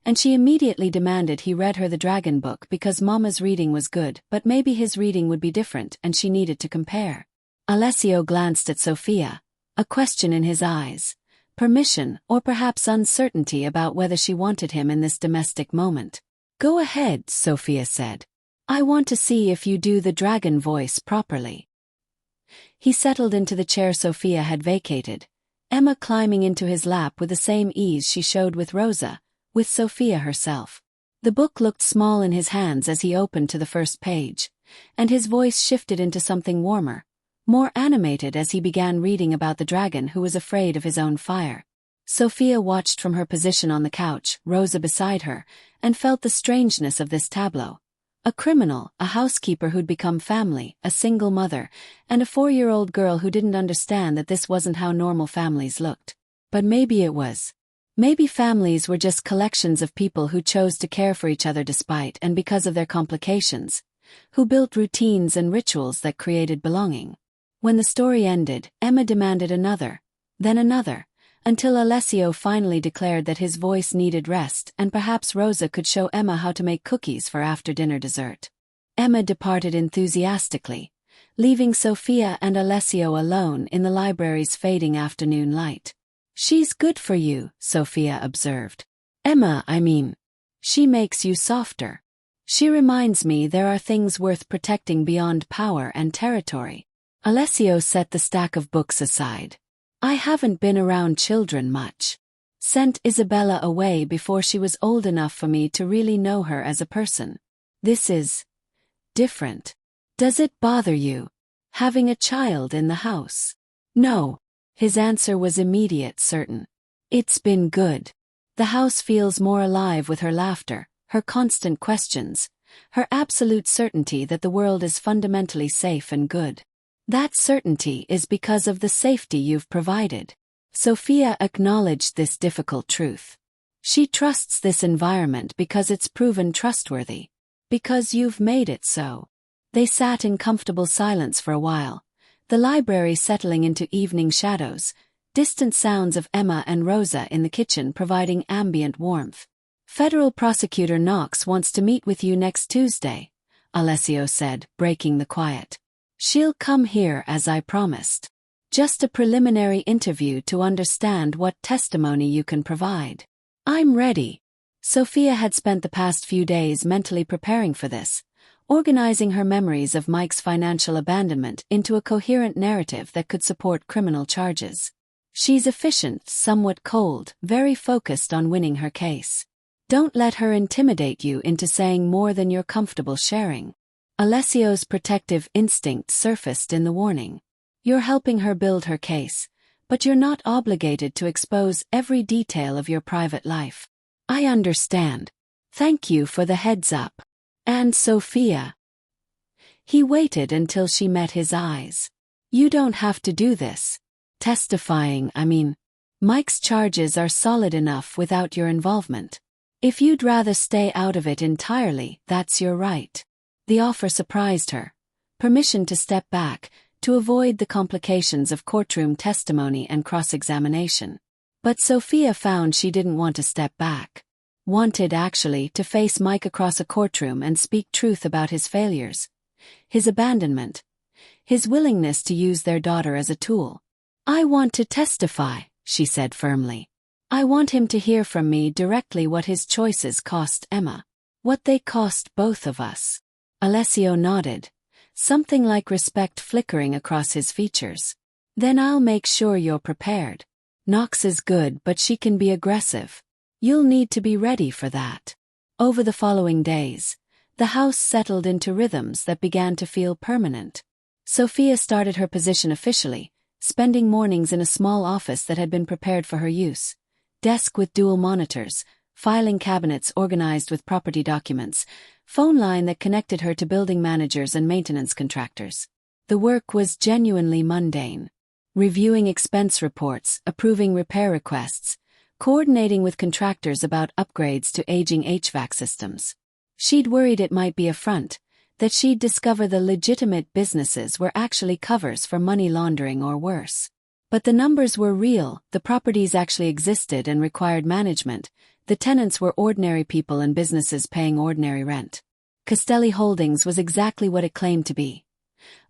and she immediately demanded he read her the dragon book because Mama's reading was good, but maybe his reading would be different and she needed to compare. Alessio glanced at Sophia, a question in his eyes, permission or perhaps uncertainty about whether she wanted him in this domestic moment. "Go ahead," Sophia said. "I want to see if you do the dragon voice properly." He settled into the chair Sophia had vacated, Emma climbing into his lap with the same ease she showed with Rosa, with Sophia herself. The book looked small in his hands as he opened to the first page, and his voice shifted into something warmer, more animated as he began reading about the dragon who was afraid of his own fire. Sophia watched from her position on the couch, Rosa beside her, and felt the strangeness of this tableau. A criminal, a housekeeper who'd become family, a single mother, and a 4-year-old girl who didn't understand that this wasn't how normal families looked. But maybe it was. Maybe families were just collections of people who chose to care for each other despite and because of their complications, who built routines and rituals that created belonging. When the story ended, Emma demanded another, then another, until Alessio finally declared that his voice needed rest and perhaps Rosa could show Emma how to make cookies for after-dinner dessert. Emma departed enthusiastically, leaving Sophia and Alessio alone in the library's fading afternoon light. "She's good for you," Sophia observed. "Emma, I mean. She makes you softer. She reminds me there are things worth protecting beyond power and territory." Alessio set the stack of books aside. "I haven't been around children much. Sent Isabella away before she was old enough for me to really know her as a person. This is different. Does it bother you, having a child in the house?" "No." His answer was immediate, certain. "It's been good. The house feels more alive with her laughter, her constant questions, her absolute certainty that the world is fundamentally safe and good. That certainty is because of the safety you've provided." Sophia acknowledged this difficult truth. She trusts this environment because it's proven trustworthy. Because you've made it so. They sat in comfortable silence for a while, the library settling into evening shadows, distant sounds of Emma and Rosa in the kitchen providing ambient warmth. "Federal Prosecutor Knox wants to meet with you next Tuesday," Alessio said, breaking the quiet. "She'll come here as I promised. Just a preliminary interview to understand what testimony you can provide." "I'm ready." Sophia had spent the past few days mentally preparing for this, organizing her memories of Mike's financial abandonment into a coherent narrative that could support criminal charges. She's efficient, somewhat cold, very focused on winning her case. Don't let her intimidate you into saying more than you're comfortable sharing. Alessio's protective instinct surfaced in the warning. "You're helping her build her case, but you're not obligated to expose every detail of your private life." "I understand. Thank you for the heads up." "And Sophia." He waited until she met his eyes. "You don't have to do this. Testifying, I mean. Mike's charges are solid enough without your involvement. If you'd rather stay out of it entirely, that's your right." The offer surprised her. Permission to step back, to avoid the complications of courtroom testimony and cross-examination. But Sophia found she didn't want to step back. Wanted, actually, to face Mike across a courtroom and speak truth about his failures, his abandonment, his willingness to use their daughter as a tool. "I want to testify," she said firmly. "I want him to hear from me directly what his choices cost Emma. What they cost both of us." Alessio nodded, something like respect flickering across his features. "Then I'll make sure you're prepared. Knox is good, but she can be aggressive. You'll need to be ready for that." Over the following days, the house settled into rhythms that began to feel permanent. Sophia started her position officially, spending mornings in a small office that had been prepared for her use. Desk with dual monitors, filing cabinets organized with property documents, phone line that connected her to building managers and maintenance contractors. The work was genuinely mundane. Reviewing expense reports, approving repair requests, coordinating with contractors about upgrades to aging HVAC systems. She'd worried it might be a front, that she'd discover the legitimate businesses were actually covers for money laundering or worse. But the numbers were real, the properties actually existed and required management, the tenants were ordinary people and businesses paying ordinary rent. Castelli Holdings was exactly what it claimed to be.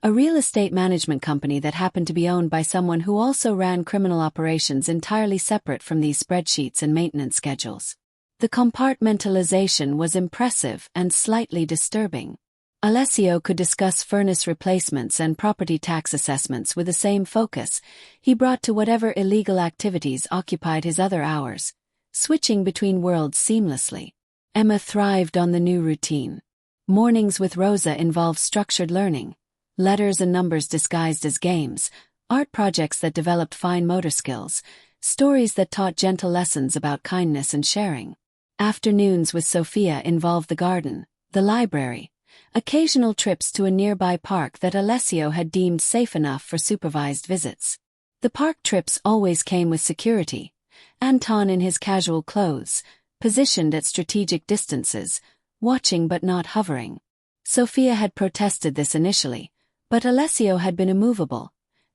A real estate management company that happened to be owned by someone who also ran criminal operations entirely separate from these spreadsheets and maintenance schedules. The compartmentalization was impressive and slightly disturbing. Alessio could discuss furnace replacements and property tax assessments with the same focus he brought to whatever illegal activities occupied his other hours, switching between worlds seamlessly. Emma thrived on the new routine. Mornings with Rosa involved structured learning, letters and numbers disguised as games, art projects that developed fine motor skills, stories that taught gentle lessons about kindness and sharing. Afternoons with Sophia involved the garden, the library, occasional trips to a nearby park that Alessio had deemed safe enough for supervised visits. The park trips always came with security, Anton in his casual clothes, positioned at strategic distances, watching but not hovering. Sophia had protested this initially, but Alessio had been immovable,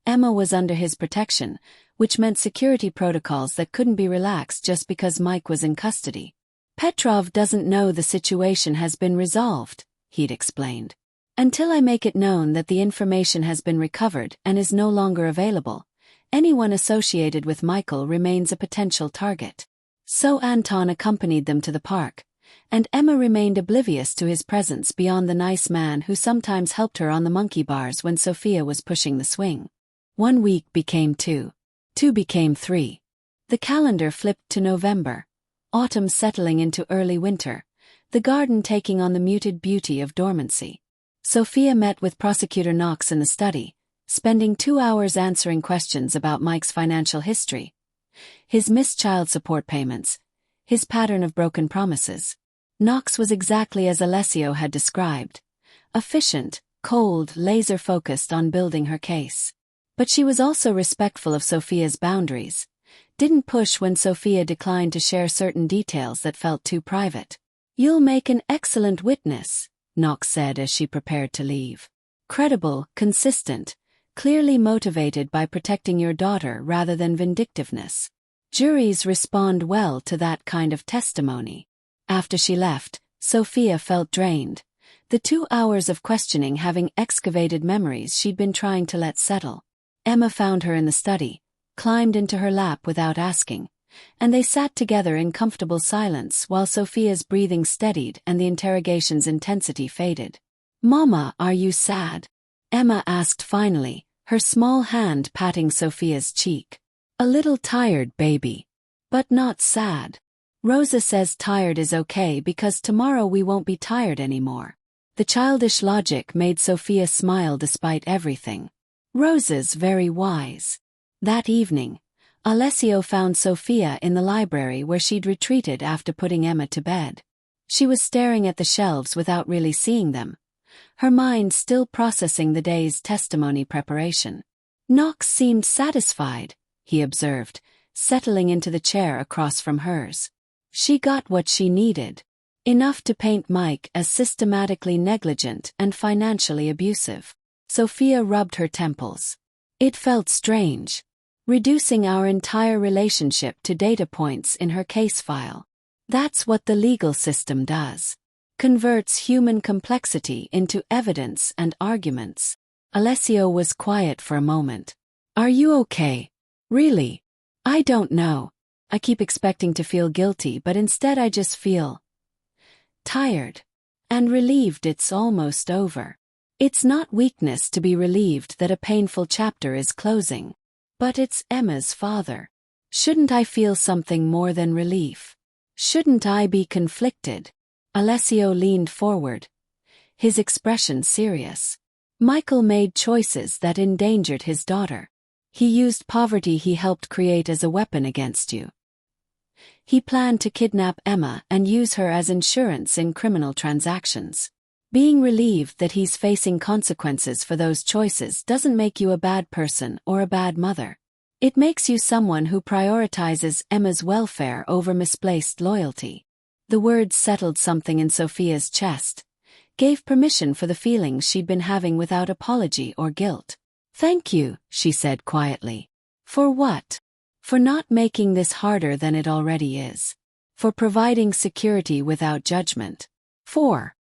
Emma was under his protection, which meant security protocols that couldn't be relaxed just because Mike was in custody. Petrov doesn't know the situation has been resolved, he'd explained. Until I make it known that the information has been recovered and is no longer available, anyone associated with Michael remains a potential target. So Anton accompanied them to the park, and Emma remained oblivious to his presence beyond the nice man who sometimes helped her on the monkey bars when Sophia was pushing the swing. 1 week became 2. 2 became 3. The calendar flipped to November, autumn settling into early winter, the garden taking on the muted beauty of dormancy. Sophia met with Prosecutor Knox in the study, spending 2 hours answering questions about Mike's financial history, his missed child support payments, his pattern of broken promises. Knox was exactly as Alessio had described, efficient, cold, laser-focused on building her case. But she was also respectful of Sophia's boundaries, didn't push when Sophia declined to share certain details that felt too private. "You'll make an excellent witness," Knox said as she prepared to leave. "Credible, consistent, clearly motivated by protecting your daughter rather than vindictiveness. Juries respond well to that kind of testimony." After she left, Sophia felt drained, the 2 hours of questioning having excavated memories she'd been trying to let settle. Emma found her in the study, climbed into her lap without asking, and they sat together in comfortable silence while Sophia's breathing steadied and the interrogation's intensity faded. "Mama, are you sad?" Emma asked finally, her small hand patting Sophia's cheek. "A little tired, baby. But not sad. Rosa says tired is okay because tomorrow we won't be tired anymore." The childish logic made Sophia smile despite everything. Rosa's very wise. That evening, Alessio found Sophia in the library where she'd retreated after putting Emma to bed. She was staring at the shelves without really seeing them, her mind still processing the day's testimony preparation. "Knox seemed satisfied," he observed, settling into the chair across from hers. "She got what she needed. Enough to paint Mike as systematically negligent and financially abusive." Sophia rubbed her temples. It felt strange, reducing our entire relationship to data points in her case file. That's what the legal system does. Converts human complexity into evidence and arguments. Alessio was quiet for a moment. "Are you okay? Really? I don't know. I keep expecting to feel guilty, but instead I just feel tired and relieved it's almost over." It's not weakness to be relieved that a painful chapter is closing. But it's Emma's father. Shouldn't I feel something more than relief? Shouldn't I be conflicted? Alessio leaned forward, his expression serious. Michael made choices that endangered his daughter. He used poverty he helped create as a weapon against you. He planned to kidnap Emma and use her as insurance in criminal transactions. Being relieved that he's facing consequences for those choices doesn't make you a bad person or a bad mother. It makes you someone who prioritizes Emma's welfare over misplaced loyalty. The words settled something in Sophia's chest, gave permission for the feelings she'd been having without apology or guilt. "Thank you," she said quietly. "For what?" "For not making this harder than it already is. For providing security without judgment. For..."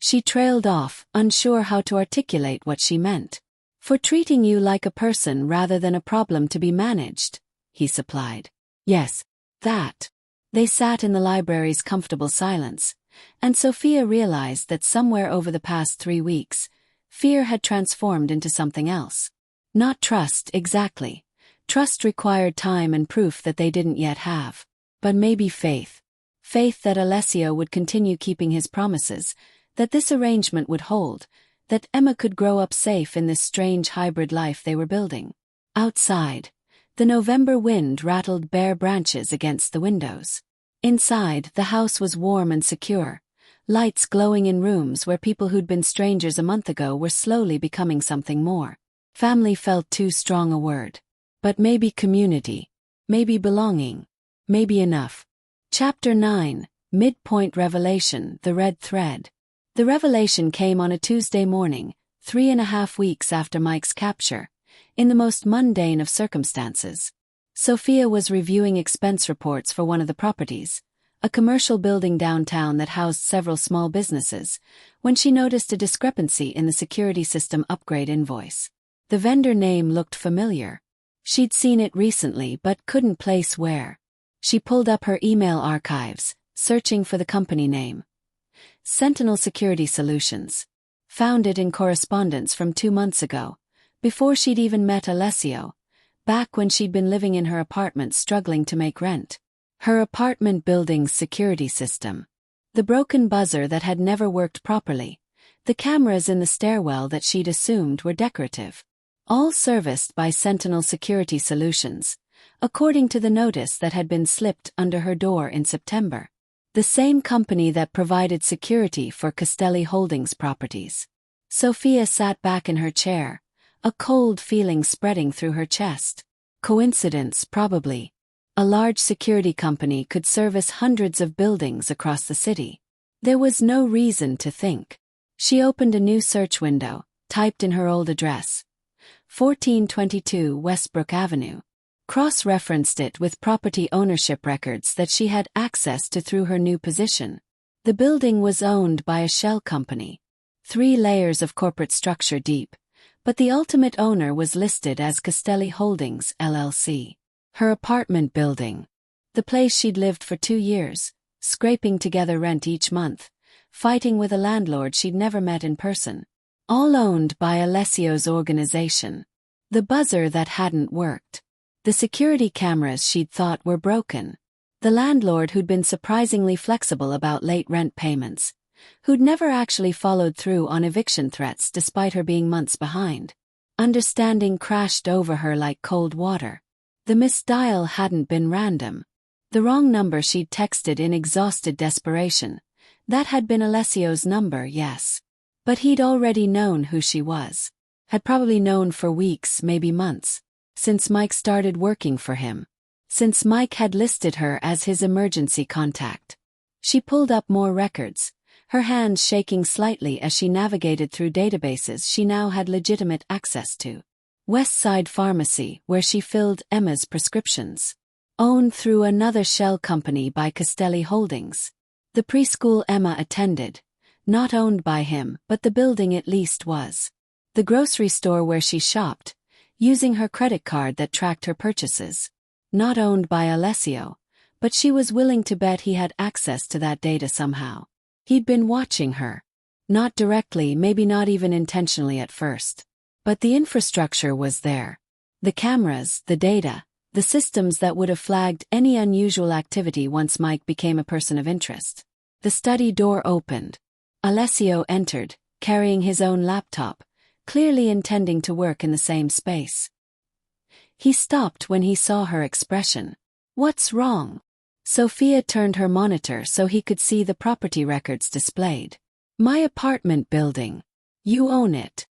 She trailed off, unsure how to articulate what she meant. "For treating you like a person rather than a problem to be managed," he supplied. "Yes, that." They sat in the library's comfortable silence, and Sophia realized that somewhere over the past 3 weeks, fear had transformed into something else. Not trust, exactly. Trust required time and proof that they didn't yet have. But maybe faith. Faith that Alessio would continue keeping his promises, that this arrangement would hold, that Emma could grow up safe in this strange hybrid life they were building. Outside, the November wind rattled bare branches against the windows. Inside, the house was warm and secure, lights glowing in rooms where people who'd been strangers a month ago were slowly becoming something more. Family felt too strong a word. But maybe community, maybe belonging, maybe enough. Chapter 9, Midpoint Revelation, The Red Thread. The revelation came on a Tuesday morning, 3.5 weeks after Mike's capture, in the most mundane of circumstances. Sophia was reviewing expense reports for one of the properties, a commercial building downtown that housed several small businesses, when she noticed a discrepancy in the security system upgrade invoice. The vendor name looked familiar. She'd seen it recently but couldn't place where. She pulled up her email archives, searching for the company name. Sentinel Security Solutions. Found it in correspondence from 2 months ago, before she'd even met Alessio, back when she'd been living in her apartment struggling to make rent. Her apartment building's security system. The broken buzzer that had never worked properly. The cameras in the stairwell that she'd assumed were decorative. All serviced by Sentinel Security Solutions, according to the notice that had been slipped under her door in September. The same company that provided security for Castelli Holdings properties. Sophia sat back in her chair, a cold feeling spreading through her chest. Coincidence, probably. A large security company could service hundreds of buildings across the city. There was no reason to think. She opened a new search window, typed in her old address, 1422 Westbrook Avenue. Cross-referenced it with property ownership records that she had access to through her new position. The building was owned by a shell company, 3 layers of corporate structure deep, but the ultimate owner was listed as Castelli Holdings, LLC. Her apartment building. The place she'd lived for 2 years, scraping together rent each month, fighting with a landlord she'd never met in person. All owned by Alessio's organization. The buzzer that hadn't worked. The security cameras she'd thought were broken. The landlord who'd been surprisingly flexible about late rent payments. Who'd never actually followed through on eviction threats despite her being months behind. Understanding crashed over her like cold water. The misdial hadn't been random. The wrong number she'd texted in exhausted desperation. That had been Alessio's number, yes. But he'd already known who she was. Had probably known for weeks, maybe months. Since Mike started working for him. Since Mike had listed her as his emergency contact. She pulled up more records, her hands shaking slightly as she navigated through databases she now had legitimate access to. Westside Pharmacy, where she filled Emma's prescriptions. Owned through another shell company by Castelli Holdings. The preschool Emma attended. Not owned by him, but the building at least was. The grocery store where she shopped, using her credit card that tracked her purchases. Not owned by Alessio, but she was willing to bet he had access to that data somehow. He'd been watching her. Not directly, maybe not even intentionally at first. But the infrastructure was there. The cameras, the data, the systems that would have flagged any unusual activity once Mike became a person of interest. The study door opened. Alessio entered, carrying his own laptop, clearly intending to work in the same space. He stopped when he saw her expression. "What's wrong?" Sophia turned her monitor so he could see the property records displayed. "My apartment building. You own it."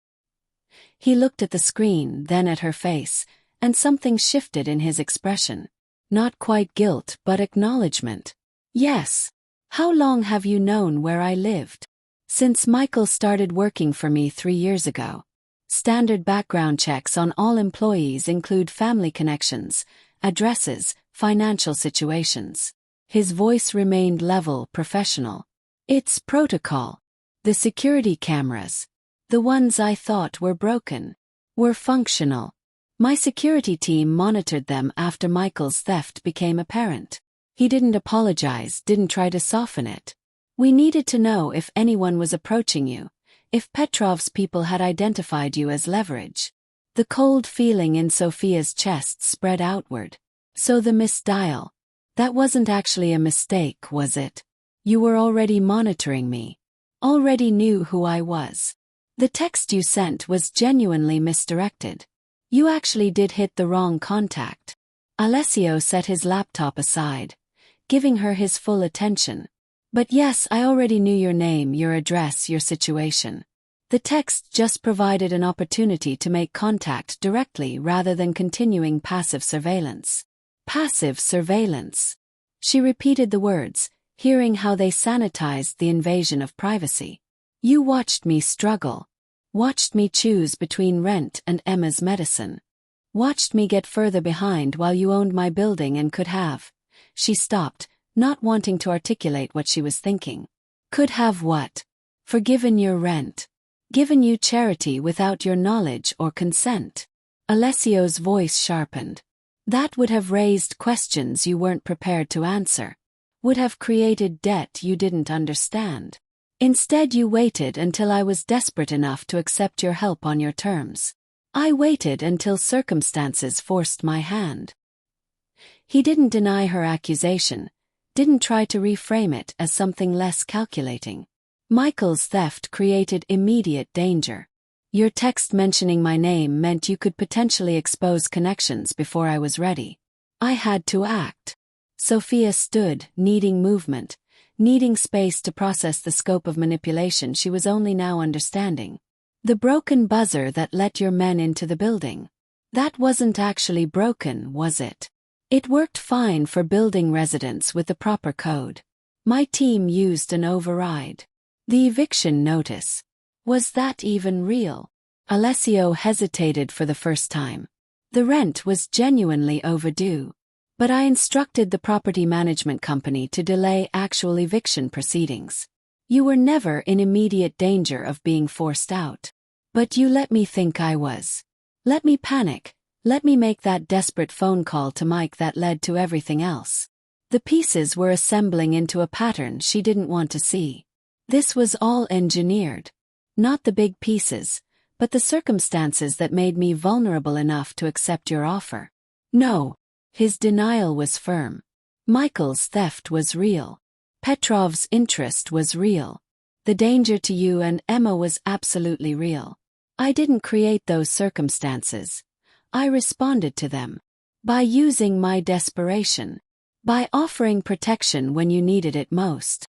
He looked at the screen, then at her face, and something shifted in his expression. Not quite guilt, but acknowledgement. "Yes. How long have you known where I lived?" "Since Michael started working for me 3 years ago. Standard background checks on all employees include family connections, addresses, financial situations." His voice remained level, professional. "It's protocol. The security cameras. The ones I thought were broken. Were functional. My security team monitored them after Michael's theft became apparent. He didn't apologize, didn't try to soften it. We needed to know if anyone was approaching you, if Petrov's people had identified you as leverage." The cold feeling in Sophia's chest spread outward. "So the misdial. That wasn't actually a mistake, was it? You were already monitoring me. Already knew who I was. The text you sent was genuinely misdirected. You actually did hit the wrong contact." Alessio set his laptop aside, giving her his full attention. "But yes, I already knew your name, your address, your situation. The text just provided an opportunity to make contact directly rather than continuing passive surveillance." Passive surveillance. She repeated the words, hearing how they sanitized the invasion of privacy. "You watched me struggle. Watched me choose between rent and Emma's medicine. Watched me get further behind while you owned my building and could have. She stopped, not wanting to articulate what she was thinking. Could have what? Forgiven your rent. Given you charity without your knowledge or consent. Alessio's voice sharpened. That would have raised questions you weren't prepared to answer. Would have created debt you didn't understand. Instead you waited until I was desperate enough to accept your help on your terms. I waited until circumstances forced my hand. He didn't deny her accusation, didn't try to reframe it as something less calculating. Michael's theft created immediate danger. Your text mentioning my name meant you could potentially expose connections before I was ready. I had to act. Sophia stood, needing movement, needing space to process the scope of manipulation she was only now understanding. The broken buzzer that let your men into the building. That wasn't actually broken, was it? It worked fine for building residents with the proper code. My team used an override. The eviction notice. Was that even real? Alessio hesitated for the first time. The rent was genuinely overdue. But I instructed the property management company to delay actual eviction proceedings. You were never in immediate danger of being forced out. But you let me think I was. Let me panic. Let me make that desperate phone call to Mike that led to everything else. The pieces were assembling into a pattern she didn't want to see. This was all engineered. Not the big pieces, but the circumstances that made me vulnerable enough to accept your offer. No. His denial was firm. Michael's theft was real. Petrov's interest was real. The danger to you and Emma was absolutely real. I didn't create those circumstances. I responded to them. By using my desperation. By offering protection when you needed it most.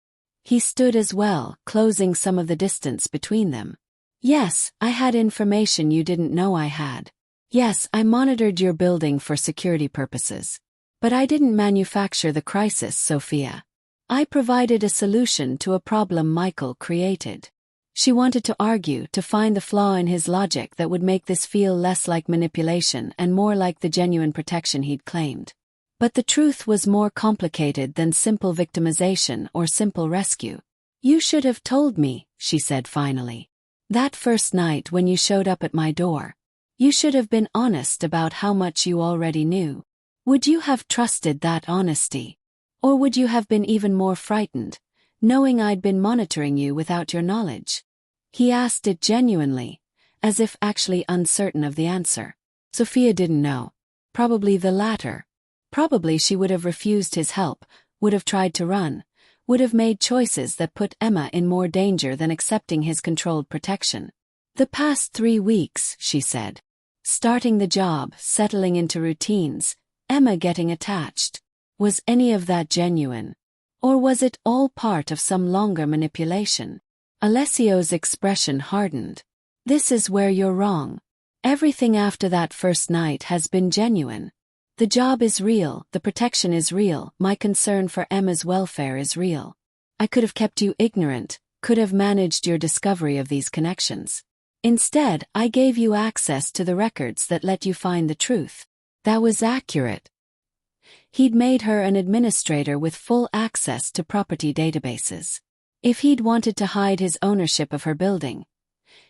He stood as well, closing some of the distance between them. Yes, I had information you didn't know I had. Yes, I monitored your building for security purposes. But I didn't manufacture the crisis, Sophia. I provided a solution to a problem Michael created. She wanted to argue, to find the flaw in his logic that would make this feel less like manipulation and more like the genuine protection he'd claimed. But the truth was more complicated than simple victimization or simple rescue. You should have told me, she said finally. That first night when you showed up at my door. You should have been honest about how much you already knew. Would you have trusted that honesty? Or would you have been even more frightened, knowing I'd been monitoring you without your knowledge? He asked it genuinely, as if actually uncertain of the answer. Sophia didn't know. Probably the latter. Probably she would have refused his help, would have tried to run, would have made choices that put Emma in more danger than accepting his controlled protection. The past 3 weeks, she said. Starting the job, settling into routines, Emma getting attached. Was any of that genuine? Or was it all part of some longer manipulation? Alessio's expression hardened. This is where you're wrong. Everything after that first night has been genuine. The job is real, the protection is real, my concern for Emma's welfare is real. I could have kept you ignorant, could have managed your discovery of these connections. Instead, I gave you access to the records that let you find the truth. That was accurate. He'd made her an administrator with full access to property databases. If he'd wanted to hide his ownership of her building,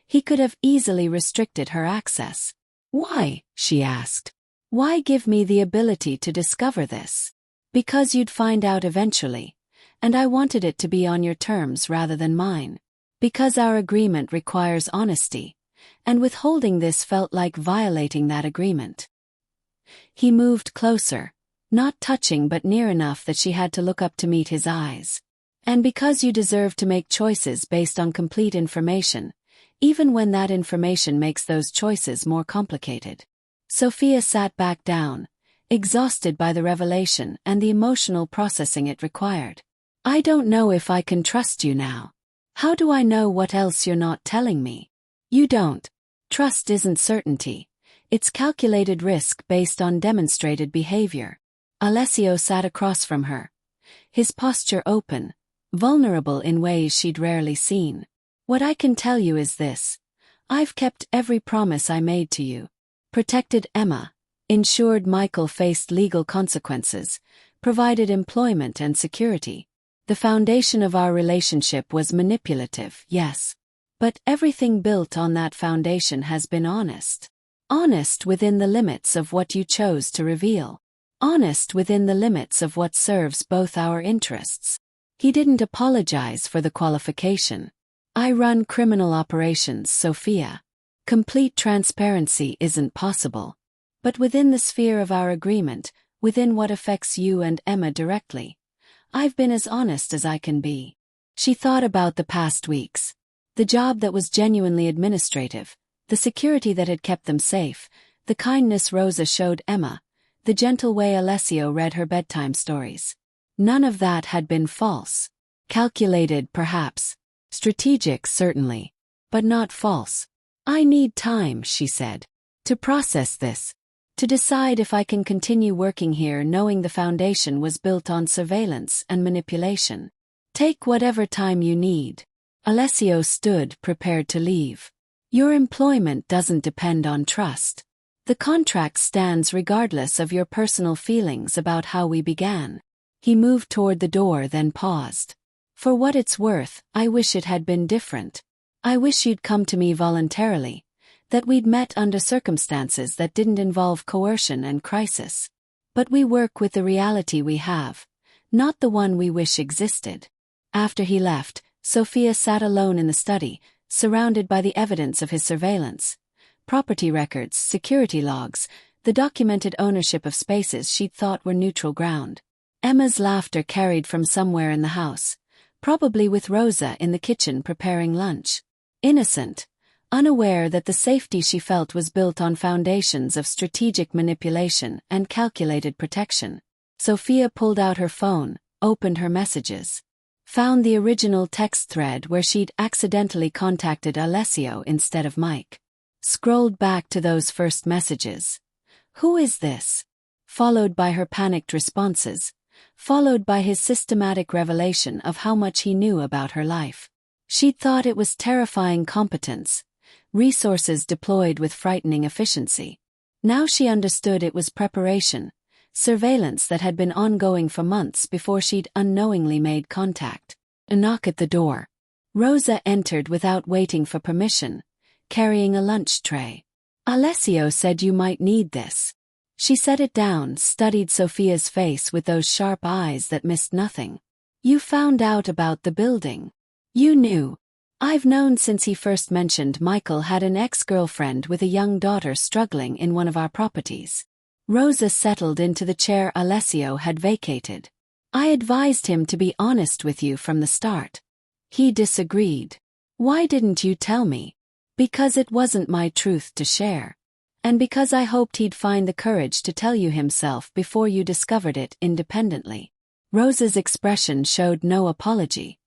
he could have easily restricted her access. Why? She asked. Why give me the ability to discover this? Because you'd find out eventually, and I wanted it to be on your terms rather than mine. Because our agreement requires honesty, and withholding this felt like violating that agreement. He moved closer, not touching but near enough that she had to look up to meet his eyes. And because you deserve to make choices based on complete information, even when that information makes those choices more complicated. Sophia sat back down, exhausted by the revelation and the emotional processing it required. I don't know if I can trust you now. How do I know what else you're not telling me? You don't. Trust isn't certainty. It's calculated risk based on demonstrated behavior. Alessio sat across from her, his posture open, vulnerable in ways she'd rarely seen. What I can tell you is this. I've kept every promise I made to you. Protected Emma, ensured Michael faced legal consequences, provided employment and security. The foundation of our relationship was manipulative, yes. But everything built on that foundation has been honest. Honest within the limits of what you chose to reveal. Honest within the limits of what serves both our interests. He didn't apologize for the qualification. I run criminal operations, Sophia. Complete transparency isn't possible. But within the sphere of our agreement, within what affects you and Emma directly, I've been as honest as I can be. She thought about the past weeks. The job that was genuinely administrative, the security that had kept them safe, the kindness Rosa showed Emma, the gentle way Alessio read her bedtime stories. None of that had been false. Calculated, perhaps. Strategic, certainly. But not false. I need time, she said, to process this. To decide if I can continue working here knowing the foundation was built on surveillance and manipulation. Take whatever time you need. Alessio stood, prepared to leave. Your employment doesn't depend on trust. The contract stands regardless of your personal feelings about how we began. He moved toward the door, then paused. For what it's worth, I wish it had been different. I wish you'd come to me voluntarily. That we'd met under circumstances that didn't involve coercion and crisis. But we work with the reality we have, not the one we wish existed. After he left, Sophia sat alone in the study, surrounded by the evidence of his surveillance. Property records, security logs, the documented ownership of spaces she'd thought were neutral ground. Emma's laughter carried from somewhere in the house, probably with Rosa in the kitchen preparing lunch. Innocent. Unaware that the safety she felt was built on foundations of strategic manipulation and calculated protection. Sophia pulled out her phone, opened her messages. Found the original text thread where she'd accidentally contacted Alessio instead of Mike. Scrolled back to those first messages. Who is this? Followed by her panicked responses. Followed by his systematic revelation of how much he knew about her life. She'd thought it was terrifying competence. Resources deployed with frightening efficiency. Now she understood it was preparation, surveillance that had been ongoing for months before she'd unknowingly made contact. A knock at the door. Rosa entered without waiting for permission, carrying a lunch tray. Alessio said you might need this. She set it down, studied Sophia's face with those sharp eyes that missed nothing. You found out about the building. You knew. I've known since he first mentioned Michael had an ex-girlfriend with a young daughter struggling in one of our properties. Rosa settled into the chair Alessio had vacated. I advised him to be honest with you from the start. He disagreed. Why didn't you tell me? Because it wasn't my truth to share. And because I hoped he'd find the courage to tell you himself before you discovered it independently. Rosa's expression showed no apology.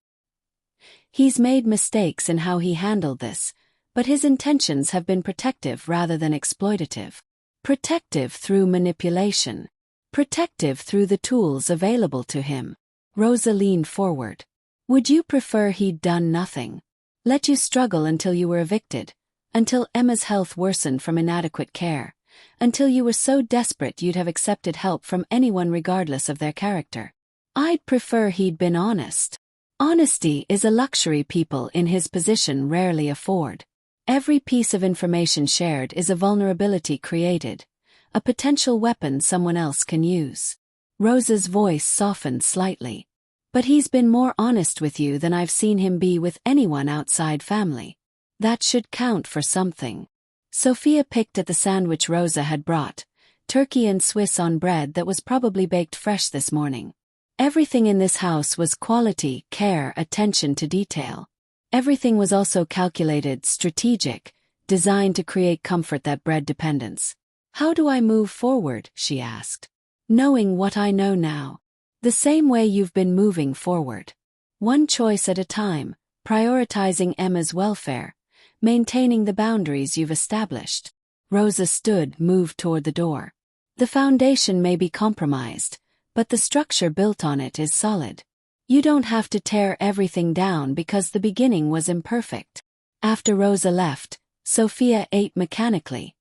He's made mistakes in how he handled this, but his intentions have been protective rather than exploitative. Protective through manipulation. Protective through the tools available to him. Rosa leaned forward. Would you prefer he'd done nothing? Let you struggle until you were evicted, until Emma's health worsened from inadequate care, until you were so desperate you'd have accepted help from anyone regardless of their character? I'd prefer he'd been honest. Honesty is a luxury people in his position rarely afford. Every piece of information shared is a vulnerability created, a potential weapon someone else can use. Rosa's voice softened slightly. But he's been more honest with you than I've seen him be with anyone outside family. That should count for something. Sophia picked at the sandwich Rosa had brought, turkey and Swiss on bread that was probably baked fresh this morning. Everything in this house was quality, care, attention to detail. Everything was also calculated, strategic, designed to create comfort that bred dependence. How do I move forward, she asked. Knowing what I know now. The same way you've been moving forward. One choice at a time, prioritizing Emma's welfare, maintaining the boundaries you've established. Rosa stood, moved toward the door. The foundation may be compromised, but the structure built on it is solid. You don't have to tear everything down because the beginning was imperfect. After Rosa left, Sophia ate mechanically,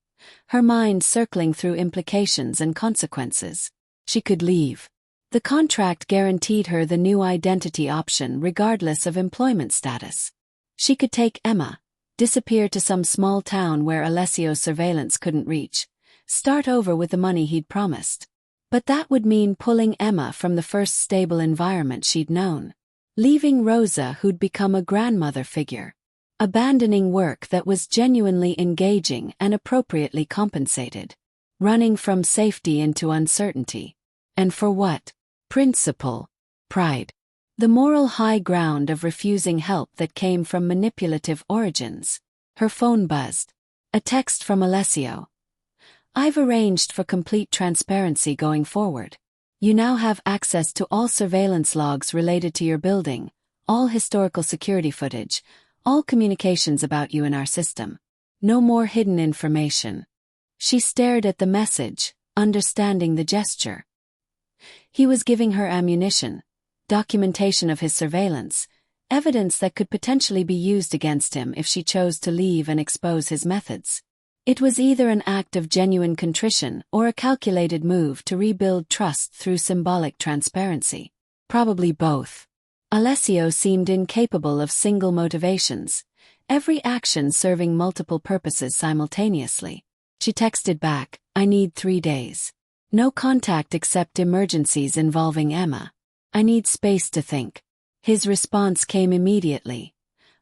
her mind circling through implications and consequences. She could leave. The contract guaranteed her the new identity option regardless of employment status. She could take Emma, disappear to some small town where Alessio's surveillance couldn't reach, start over with the money he'd promised. But that would mean pulling Emma from the first stable environment she'd known. Leaving Rosa, who'd become a grandmother figure. Abandoning work that was genuinely engaging and appropriately compensated. Running from safety into uncertainty. And for what? Principle. Pride. The moral high ground of refusing help that came from manipulative origins. Her phone buzzed. A text from Alessio. I've arranged for complete transparency going forward. You now have access to all surveillance logs related to your building, all historical security footage, all communications about you in our system. No more hidden information. She stared at the message, understanding the gesture. He was giving her ammunition, documentation of his surveillance, evidence that could potentially be used against him if she chose to leave and expose his methods. It was either an act of genuine contrition or a calculated move to rebuild trust through symbolic transparency. Probably both. Alessio seemed incapable of single motivations, every action serving multiple purposes simultaneously. She texted back, I need 3 days. No contact except emergencies involving Emma. I need space to think. His response came immediately.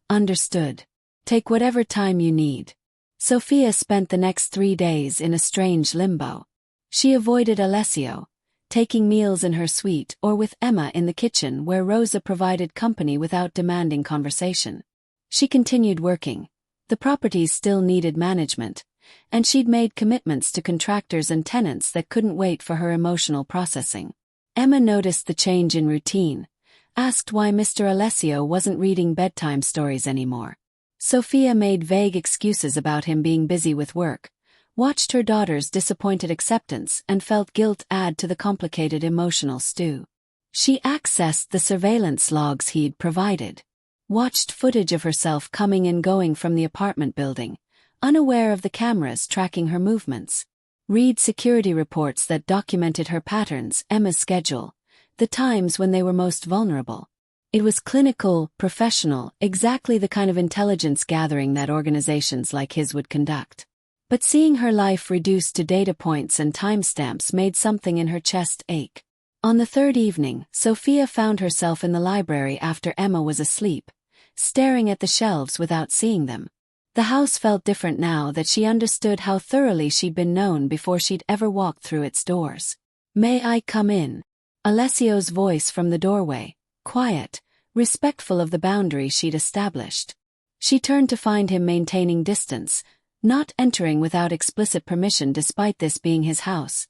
Understood. Take whatever time you need. Sophia spent the next 3 days in a strange limbo. She avoided Alessio, taking meals in her suite or with Emma in the kitchen where Rosa provided company without demanding conversation. She continued working. The properties still needed management, and she'd made commitments to contractors and tenants that couldn't wait for her emotional processing. Emma noticed the change in routine, asked why Mr. Alessio wasn't reading bedtime stories anymore. Sophia made vague excuses about him being busy with work, watched her daughter's disappointed acceptance and felt guilt add to the complicated emotional stew. She accessed the surveillance logs he'd provided, watched footage of herself coming and going from the apartment building, unaware of the cameras tracking her movements. Read security reports that documented her patterns, Emma's schedule, the times when they were most vulnerable. It was clinical, professional, exactly the kind of intelligence gathering that organizations like his would conduct. But seeing her life reduced to data points and timestamps made something in her chest ache. On the third evening, Sophia found herself in the library after Emma was asleep, staring at the shelves without seeing them. The house felt different now that she understood how thoroughly she'd been known before she'd ever walked through its doors. May I come in? Alessio's voice from the doorway, quiet, respectful of the boundary she'd established. She turned to find him maintaining distance, not entering without explicit permission despite this being his house,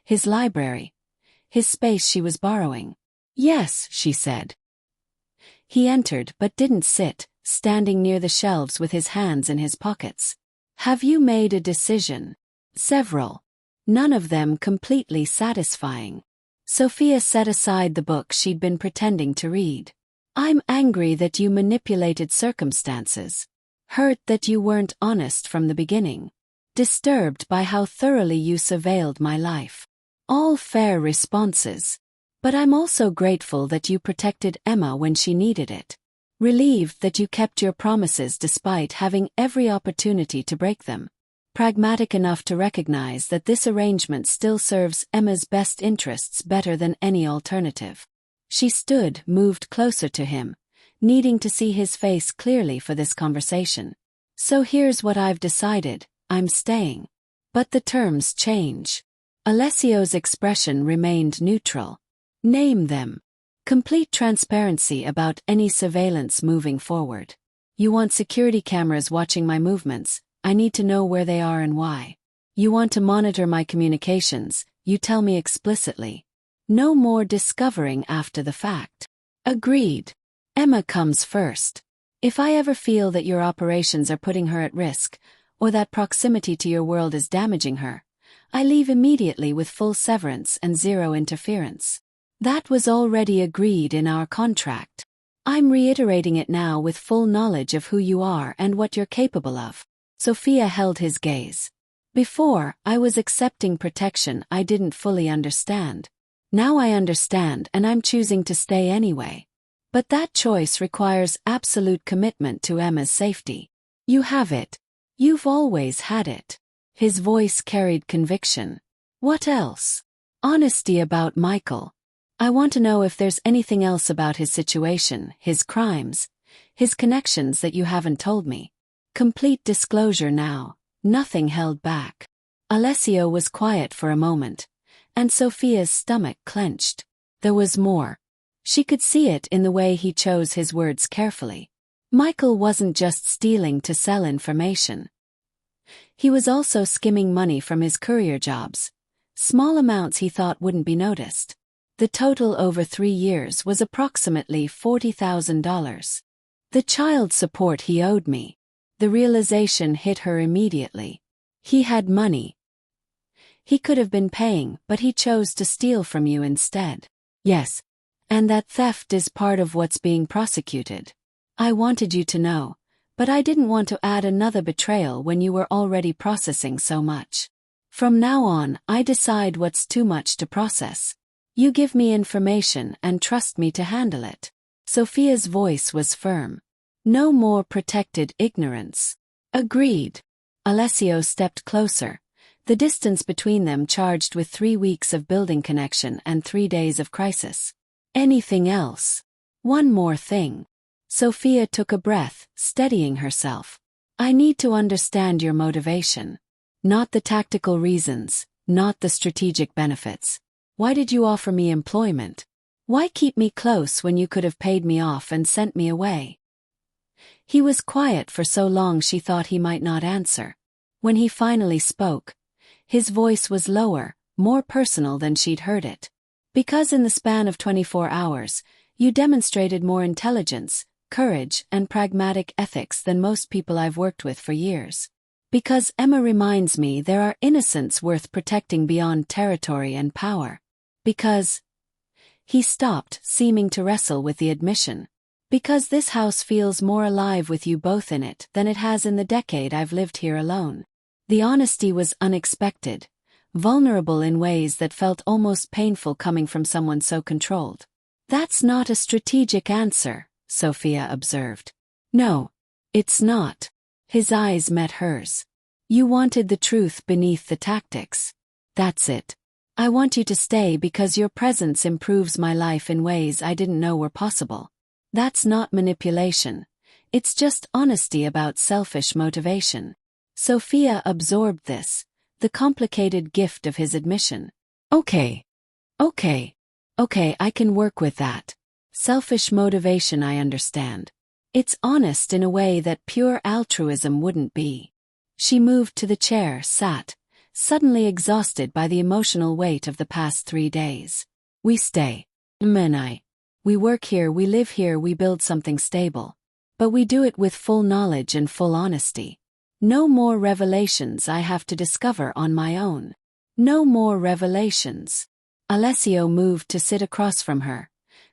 his library, his space she was borrowing. Yes, she said. He entered but didn't sit, standing near the shelves with his hands in his pockets. Have you made a decision? Several. None of them completely satisfying. Sophia set aside the book she'd been pretending to read. I'm angry that you manipulated circumstances. Hurt that you weren't honest from the beginning. Disturbed by how thoroughly you surveilled my life. All fair responses. But I'm also grateful that you protected Emma when she needed it. Relieved that you kept your promises despite having every opportunity to break them. Pragmatic enough to recognize that this arrangement still serves Emma's best interests better than any alternative. She stood, moved closer to him, needing to see his face clearly for this conversation. So here's what I've decided, I'm staying. But the terms change. Alessio's expression remained neutral. Name them. Complete transparency about any surveillance moving forward. You want security cameras watching my movements, I need to know where they are and why. You want to monitor my communications, you tell me explicitly. No more discovering after the fact. Agreed. Emma comes first. If I ever feel that your operations are putting her at risk, or that proximity to your world is damaging her, I leave immediately with full severance and zero interference. That was already agreed in our contract. I'm reiterating it now with full knowledge of who you are and what you're capable of. Sophia held his gaze. Before, I was accepting protection I didn't fully understand. Now I understand and I'm choosing to stay anyway. But that choice requires absolute commitment to Emma's safety. You have it. You've always had it. His voice carried conviction. What else? Honesty about Michael. I want to know if there's anything else about his situation, his crimes, his connections that you haven't told me. Complete disclosure now, nothing held back. Alessio was quiet for a moment, and Sophia's stomach clenched. There was more. She could see it in the way he chose his words carefully. Michael wasn't just stealing to sell information. He was also skimming money from his courier jobs, small amounts he thought wouldn't be noticed. The total over 3 years was approximately $40,000. The child support he owed me. The realization hit her immediately. He had money. He could have been paying, but he chose to steal from you instead. Yes. And that theft is part of what's being prosecuted. I wanted you to know, but I didn't want to add another betrayal when you were already processing so much. From now on, I decide what's too much to process. You give me information and trust me to handle it. Sophia's voice was firm. No more protected ignorance. Agreed. Alessio stepped closer, the distance between them charged with 3 weeks of building connection and 3 days of crisis. Anything else? One more thing. Sophia took a breath, steadying herself. I need to understand your motivation. Not the tactical reasons, not the strategic benefits. Why did you offer me employment? Why keep me close when you could have paid me off and sent me away? He was quiet for so long she thought he might not answer. When he finally spoke, his voice was lower, more personal than she'd heard it. Because in the span of 24 hours, you demonstrated more intelligence, courage, and pragmatic ethics than most people I've worked with for years. Because Emma reminds me there are innocents worth protecting beyond territory and power. Because... He stopped, seeming to wrestle with the admission. Because this house feels more alive with you both in it than it has in the decade I've lived here alone. The honesty was unexpected, vulnerable in ways that felt almost painful coming from someone so controlled. That's not a strategic answer, Sophia observed. No, it's not. His eyes met hers. You wanted the truth beneath the tactics. That's it. I want you to stay because your presence improves my life in ways I didn't know were possible. That's not manipulation. It's just honesty about selfish motivation. Sophia absorbed this, the complicated gift of his admission. Okay, I can work with that. Selfish motivation, I understand. It's honest in a way that pure altruism wouldn't be. She moved to the chair, sat, suddenly exhausted by the emotional weight of the past 3 days. We stay. Emma and I. We work here, we live here, we build something stable. But we do it with full knowledge and full honesty. No more revelations I have to discover on my own. No more revelations. Alessio moved to sit across from her,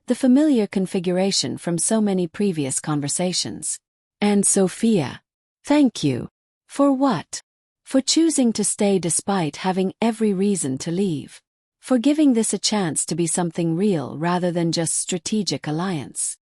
the familiar configuration from so many previous conversations. And Sophia. Thank you. For what? For choosing to stay despite having every reason to leave. For giving this a chance to be something real rather than just strategic alliance.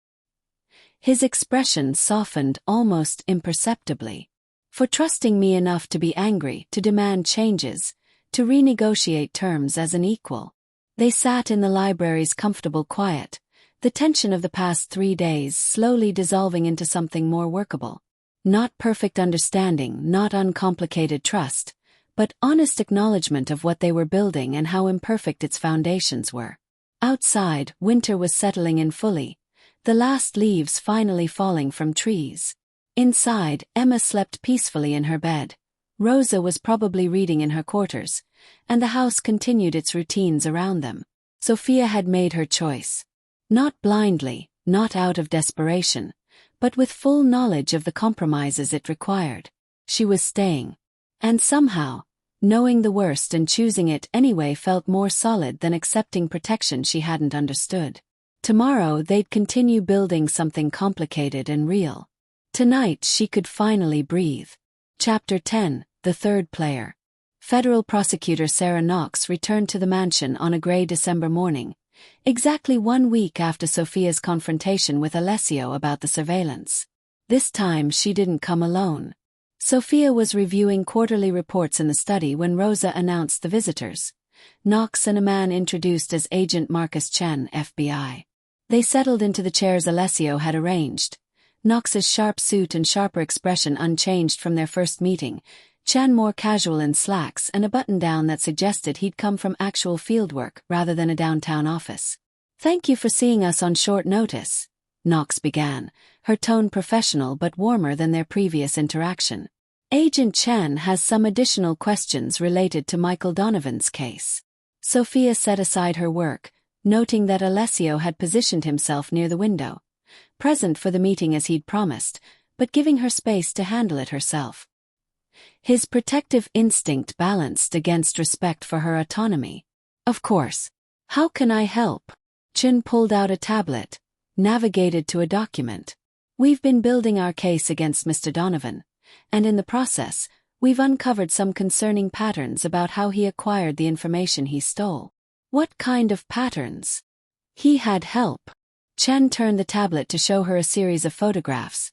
His expression softened almost imperceptibly. For trusting me enough to be angry, to demand changes, to renegotiate terms as an equal. They sat in the library's comfortable quiet, the tension of the past 3 days slowly dissolving into something more workable. Not perfect understanding, not uncomplicated trust, but honest acknowledgement of what they were building and how imperfect its foundations were. Outside, winter was settling in fully, the last leaves finally falling from trees. Inside, Emma slept peacefully in her bed. Rosa was probably reading in her quarters, and the house continued its routines around them. Sophia had made her choice. Not blindly, not out of desperation, but with full knowledge of the compromises it required. She was staying. And somehow, knowing the worst and choosing it anyway felt more solid than accepting protection she hadn't understood. Tomorrow they'd continue building something complicated and real. Tonight she could finally breathe. Chapter 10, The Third Player. Federal prosecutor Sarah Knox returned to the mansion on a gray December morning, exactly 1 week after Sophia's confrontation with Alessio about the surveillance. This time she didn't come alone. Sophia was reviewing quarterly reports in the study when Rosa announced the visitors. Knox and a man introduced as Agent Marcus Chen, FBI. They settled into the chairs Alessio had arranged. Knox's sharp suit and sharper expression unchanged from their first meeting, Chen more casual in slacks and a button-down that suggested he'd come from actual fieldwork rather than a downtown office. "Thank you for seeing us on short notice," Knox began, her tone professional but warmer than their previous interaction. "Agent Chen has some additional questions related to Michael Donovan's case." Sophia set aside her work, noting that Alessio had positioned himself near the window, present for the meeting as he'd promised, but giving her space to handle it herself. His protective instinct balanced against respect for her autonomy. "Of course. How can I help?" Chen pulled out a tablet, navigated to a document. "We've been building our case against Mr. Donovan, and in the process, we've uncovered some concerning patterns about how he acquired the information he stole." "What kind of patterns?" "He had help." Chen turned the tablet to show her a series of photographs.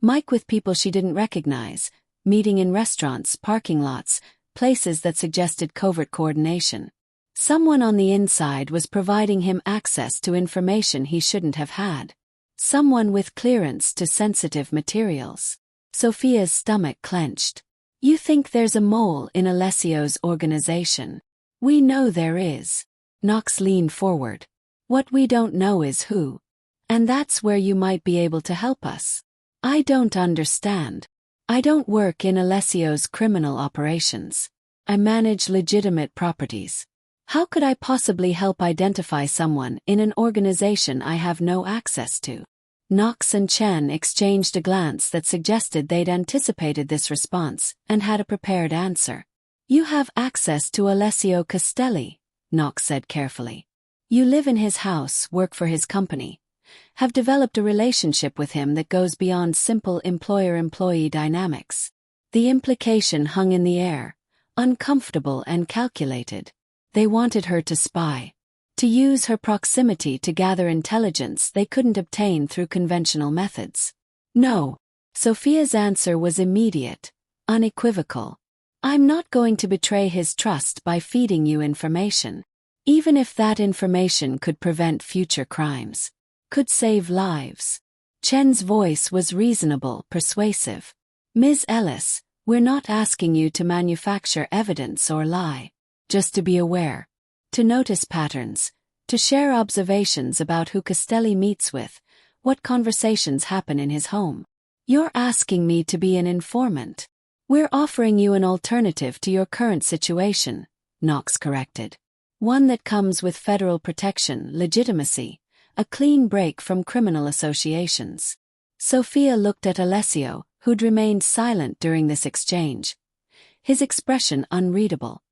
Mike with people she didn't recognize, meeting in restaurants, parking lots, places that suggested covert coordination. Someone on the inside was providing him access to information he shouldn't have had. Someone with clearance to sensitive materials. Sophia's stomach clenched. "You think there's a mole in Alessio's organization?" "We know there is." Knox leaned forward. "What we don't know is who. And that's where you might be able to help us." "I don't understand. I don't work in Alessio's criminal operations. I manage legitimate properties. How could I possibly help identify someone in an organization I have no access to?" Knox and Chen exchanged a glance that suggested they'd anticipated this response and had a prepared answer. "You have access to Alessio Castelli," Knox said carefully. "You live in his house, work for his company, have developed a relationship with him that goes beyond simple employer-employee dynamics." The implication hung in the air, uncomfortable and calculated. They wanted her to spy, to use her proximity to gather intelligence they couldn't obtain through conventional methods. "No." Sophia's answer was immediate, unequivocal. "I'm not going to betray his trust by feeding you information, even if that information could prevent future crimes. Could save lives." Chen's voice was reasonable, persuasive. "Ms. Ellis, we're not asking you to manufacture evidence or lie. Just to be aware. To notice patterns. To share observations about who Castelli meets with, what conversations happen in his home." "You're asking me to be an informant." "We're offering you an alternative to your current situation," Knox corrected. "One that comes with federal protection, legitimacy, a clean break from criminal associations." Sophia looked at Alessio, who'd remained silent during this exchange, his expression unreadable.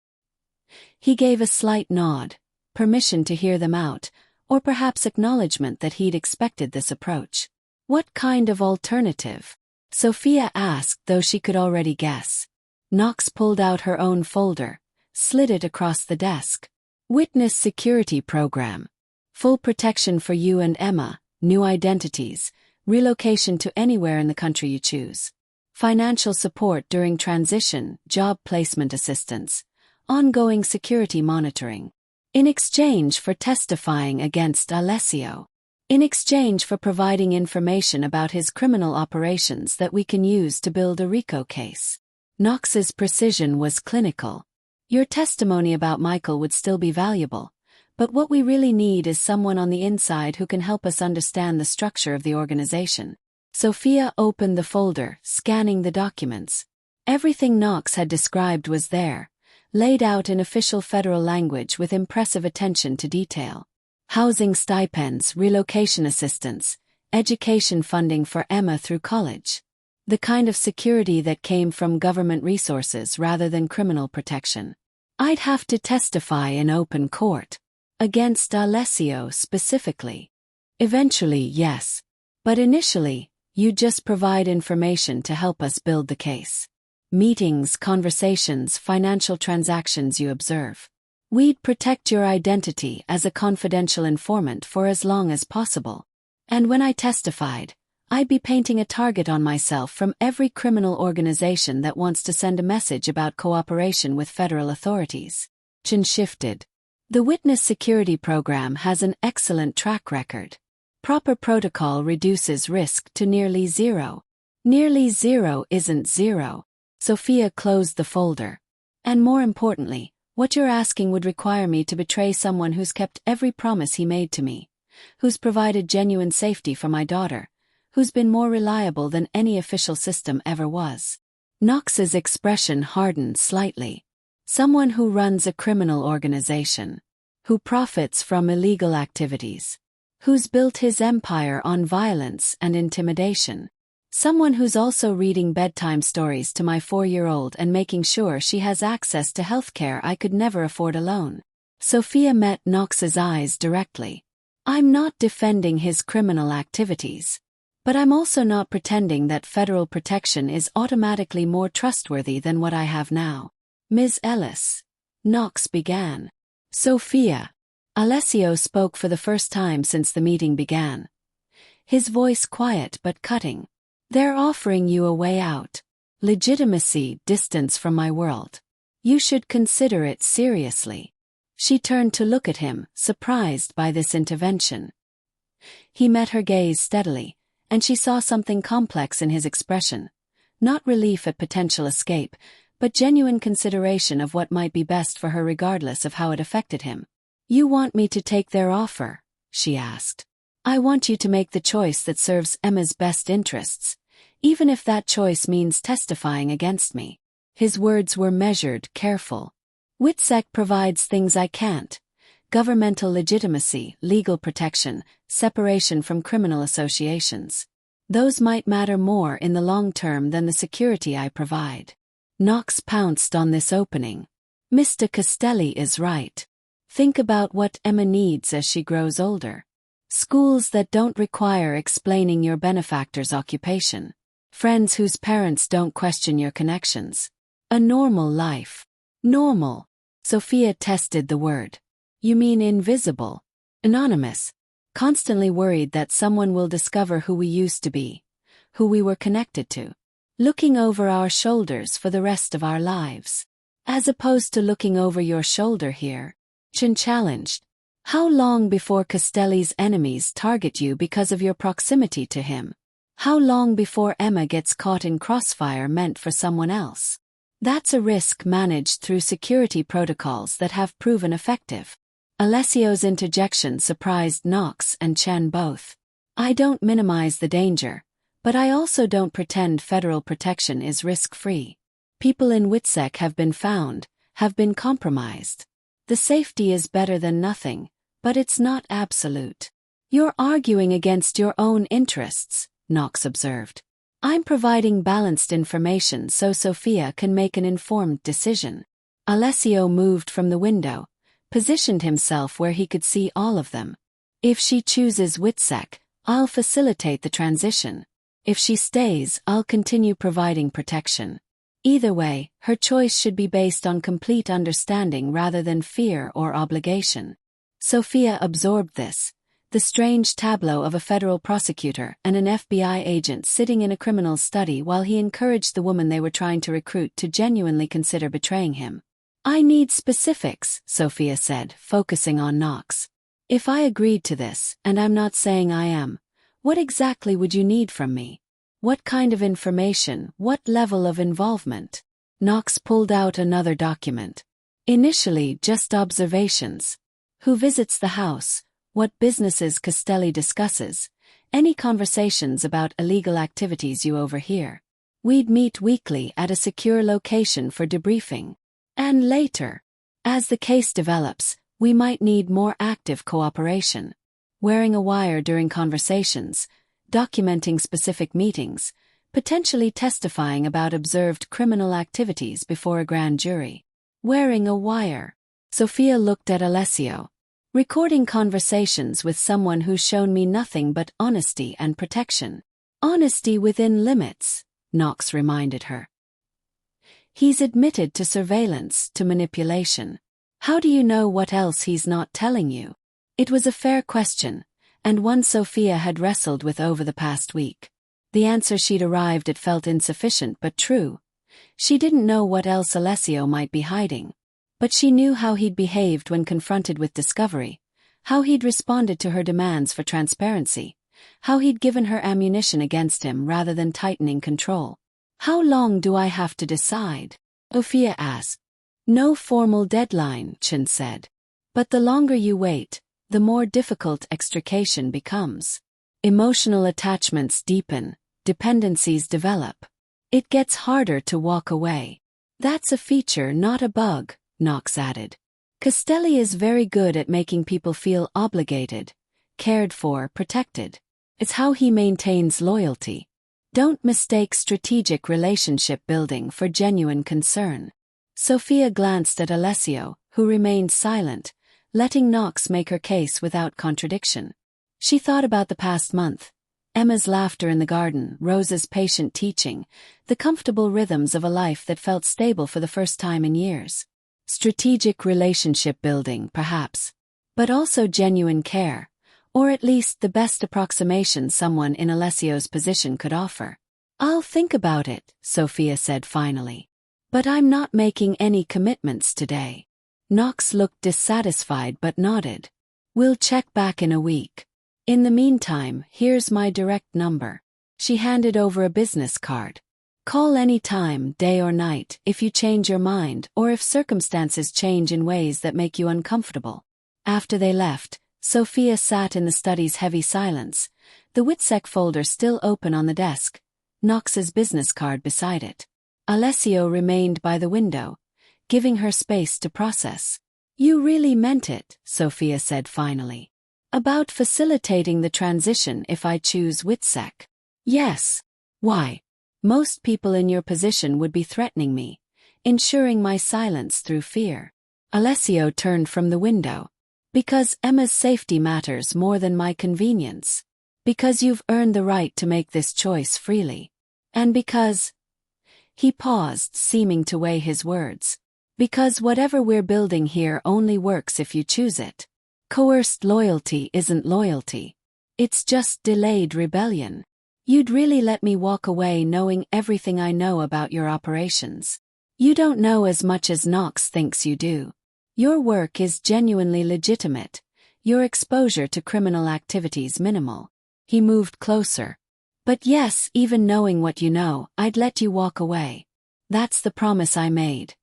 He gave a slight nod, permission to hear them out, or perhaps acknowledgement that he'd expected this approach. "What kind of alternative?" Sophia asked, though she could already guess. Knox pulled out her own folder, slid it across the desk. "Witness security program. Full protection for you and Emma, new identities, relocation to anywhere in the country you choose. Financial support during transition, job placement assistance, ongoing security monitoring. In exchange for testifying against Alessio. In exchange for providing information about his criminal operations that we can use to build a RICO case." Knox's precision was clinical. "Your testimony about Michael would still be valuable, but what we really need is someone on the inside who can help us understand the structure of the organization." Sophia opened the folder, scanning the documents. Everything Knox had described was there, laid out in official federal language with impressive attention to detail. Housing stipends, relocation assistance, education funding for Emma through college. The kind of security that came from government resources rather than criminal protection. "I'd have to testify in open court. Against Alessio specifically." "Eventually, yes. But initially, you just provide information to help us build the case." meetings, conversations, financial transactions you observe. We'd protect your identity as a confidential informant for as long as possible. And when I testified, I'd be painting a target on myself from every criminal organization that wants to send a message about cooperation with federal authorities. Chin shifted. The witness security program has an excellent track record. Proper protocol reduces risk to nearly zero. Nearly zero isn't zero. Sophia closed the folder. And more importantly, what you're asking would require me to betray someone who's kept every promise he made to me, who's provided genuine safety for my daughter, who's been more reliable than any official system ever was. Knox's expression hardened slightly. Someone who runs a criminal organization, who profits from illegal activities, who's built his empire on violence and intimidation. Someone who's also reading bedtime stories to my 4-year-old and making sure she has access to healthcare I could never afford alone. Sophia met Knox's eyes directly. I'm not defending his criminal activities. But I'm also not pretending that federal protection is automatically more trustworthy than what I have now. Ms. Ellis. Knox began. Sophia. Alessio spoke for the first time since the meeting began. His voice quiet but cutting. They're offering you a way out. Legitimacy, distance from my world. You should consider it seriously. She turned to look at him, surprised by this intervention. He met her gaze steadily, and she saw something complex in his expression. Not relief at potential escape, but genuine consideration of what might be best for her regardless of how it affected him. You want me to take their offer? She asked. I want you to make the choice that serves Emma's best interests, even if that choice means testifying against me. His words were measured, careful. WITSEC provides things I can't. Governmental legitimacy, legal protection, separation from criminal associations. Those might matter more in the long term than the security I provide. Knox pounced on this opening. Mr. Castelli is right. Think about what Emma needs as she grows older. Schools that don't require explaining your benefactor's occupation. Friends whose parents don't question your connections. A normal life. Normal. Sophia tested the word. You mean invisible? Anonymous. Constantly worried that someone will discover who we used to be, who we were connected to. Looking over our shoulders for the rest of our lives. As opposed to looking over your shoulder here. Chin challenged. How long before Castelli's enemies target you because of your proximity to him? How long before Emma gets caught in crossfire meant for someone else? That's a risk managed through security protocols that have proven effective. Alessio's interjection surprised Knox and Chen both. I don't minimize the danger, but I also don't pretend federal protection is risk-free. People in WITSEC have been found, have been compromised. The safety is better than nothing, but it's not absolute. You're arguing against your own interests, Knox observed. I'm providing balanced information so Sophia can make an informed decision. Alessio moved from the window, positioned himself where he could see all of them. If she chooses WITSEC, I'll facilitate the transition. If she stays, I'll continue providing protection. Either way, her choice should be based on complete understanding rather than fear or obligation. Sophia absorbed this. The strange tableau of a federal prosecutor and an FBI agent sitting in a criminal study while he encouraged the woman they were trying to recruit to genuinely consider betraying him. I need specifics, Sophia said, focusing on Knox. If I agreed to this, and I'm not saying I am, what exactly would you need from me? What kind of information, what level of involvement? Knox pulled out another document. Initially, just observations. Who visits the house? What businesses Castelli discusses? Any conversations about illegal activities you overhear? We'd meet weekly at a secure location for debriefing. And later, as the case develops, we might need more active cooperation. Wearing a wire during conversations, documenting specific meetings, potentially testifying about observed criminal activities before a grand jury. Wearing a wire. Sophia looked at Alessio. Recording conversations with someone who's shown me nothing but honesty and protection. Honesty within limits, Knox reminded her. He's admitted to surveillance, to manipulation. How do you know what else he's not telling you? It was a fair question, and one Sophia had wrestled with over the past week. The answer she'd arrived at felt insufficient but true. She didn't know what else Alessio might be hiding. But she knew how he'd behaved when confronted with discovery, how he'd responded to her demands for transparency, how he'd given her ammunition against him rather than tightening control. "How long do I have to decide?" Sophia asked. "No formal deadline," Chen said. "But the longer you wait, the more difficult extrication becomes. Emotional attachments deepen, dependencies develop. It gets harder to walk away." "That's a feature, not a bug," Knox added. "Castelli is very good at making people feel obligated, cared for, protected. It's how he maintains loyalty. Don't mistake strategic relationship building for genuine concern." Sophia glanced at Alessio, who remained silent, letting Knox make her case without contradiction. She thought about the past month. Emma's laughter in the garden, Rosa's patient teaching, the comfortable rhythms of a life that felt stable for the first time in years. Strategic relationship building, perhaps. But also genuine care, or at least the best approximation someone in Alessio's position could offer. "I'll think about it," Sophia said finally. "But I'm not making any commitments today." Knox looked dissatisfied but nodded. "We'll check back in a week. In the meantime, here's my direct number." She handed over a business card. "Call any time, day or night, if you change your mind or if circumstances change in ways that make you uncomfortable." After they left, Sophia sat in the study's heavy silence, the WITSEC folder still open on the desk, Knox's business card beside it. Alessio remained by the window, giving her space to process. "You really meant it," Sophia said finally. "About facilitating the transition if I choose WITSEC?" "Yes. Why?" "Most people in your position would be threatening me, ensuring my silence through fear." Alessio turned from the window. "Because Emma's safety matters more than my convenience. Because you've earned the right to make this choice freely. And because—" He paused, seeming to weigh his words. "Because whatever we're building here only works if you choose it. Coerced loyalty isn't loyalty. It's just delayed rebellion. You'd really let me walk away knowing everything I know about your operations. You don't know as much as Knox thinks you do. Your work is genuinely legitimate, your exposure to criminal activities minimal." He moved closer. "But yes, even knowing what you know, I'd let you walk away. That's the promise I made.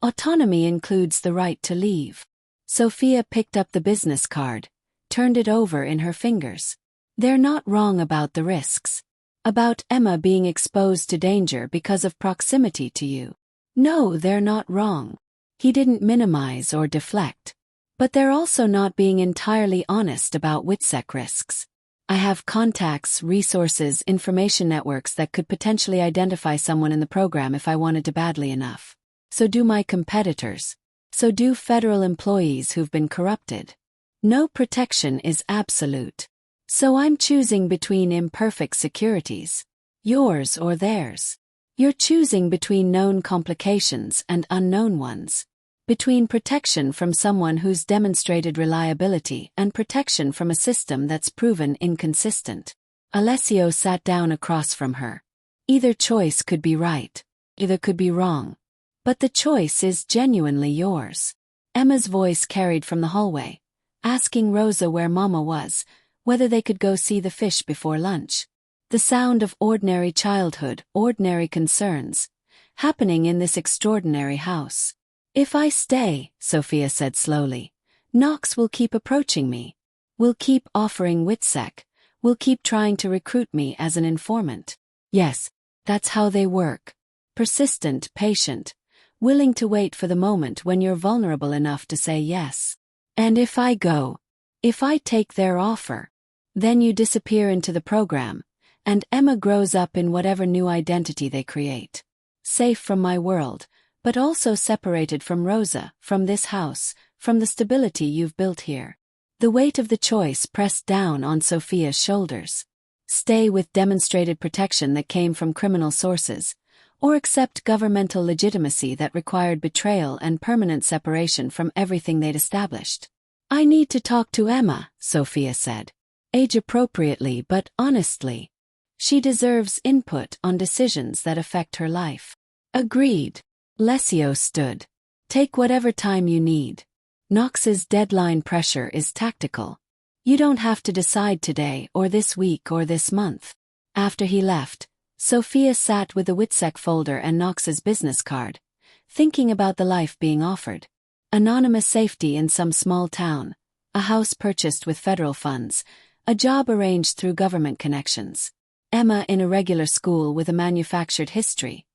Autonomy includes the right to leave." Sophia picked up the business card, turned it over in her fingers. "They're not wrong about the risks. About Emma being exposed to danger because of proximity to you. No, they're not wrong." He didn't minimize or deflect. "But they're also not being entirely honest about WITSEC risks. I have contacts, resources, information networks that could potentially identify someone in the program if I wanted to badly enough. So do my competitors. So do federal employees who've been corrupted. No protection is absolute. So I'm choosing between imperfect securities. Yours or theirs. You're choosing between known complications and unknown ones. Between protection from someone who's demonstrated reliability and protection from a system that's proven inconsistent." Alessio sat down across from her. "Either choice could be right. Either could be wrong. But the choice is genuinely yours." Emma's voice carried from the hallway, asking Rosa where Mama was, whether they could go see the fish before lunch. The sound of ordinary childhood, ordinary concerns, happening in this extraordinary house. "If I stay," Sophia said slowly, "Knox will keep approaching me. Will keep offering WITSEC. Will keep trying to recruit me as an informant." "Yes, that's how they work. Persistent, patient, willing to wait for the moment when you're vulnerable enough to say yes. And if I go, if I take their offer, then you disappear into the program, and Emma grows up in whatever new identity they create. Safe from my world, but also separated from Rosa, from this house, from the stability you've built here." The weight of the choice pressed down on Sophia's shoulders. Stay with demonstrated protection that came from criminal sources, or accept governmental legitimacy that required betrayal and permanent separation from everything they'd established. "I need to talk to Emma," Sophia said. Age-appropriately but honestly. "She deserves input on decisions that affect her life." "Agreed." Alessio stood. "Take whatever time you need. Knox's deadline pressure is tactical. You don't have to decide today or this week or this month." After he left, Sophia sat with the WITSEC folder and Knox's business card, thinking about the life being offered. Anonymous safety in some small town, a house purchased with federal funds, a job arranged through government connections. Emma in a regular school with a manufactured history.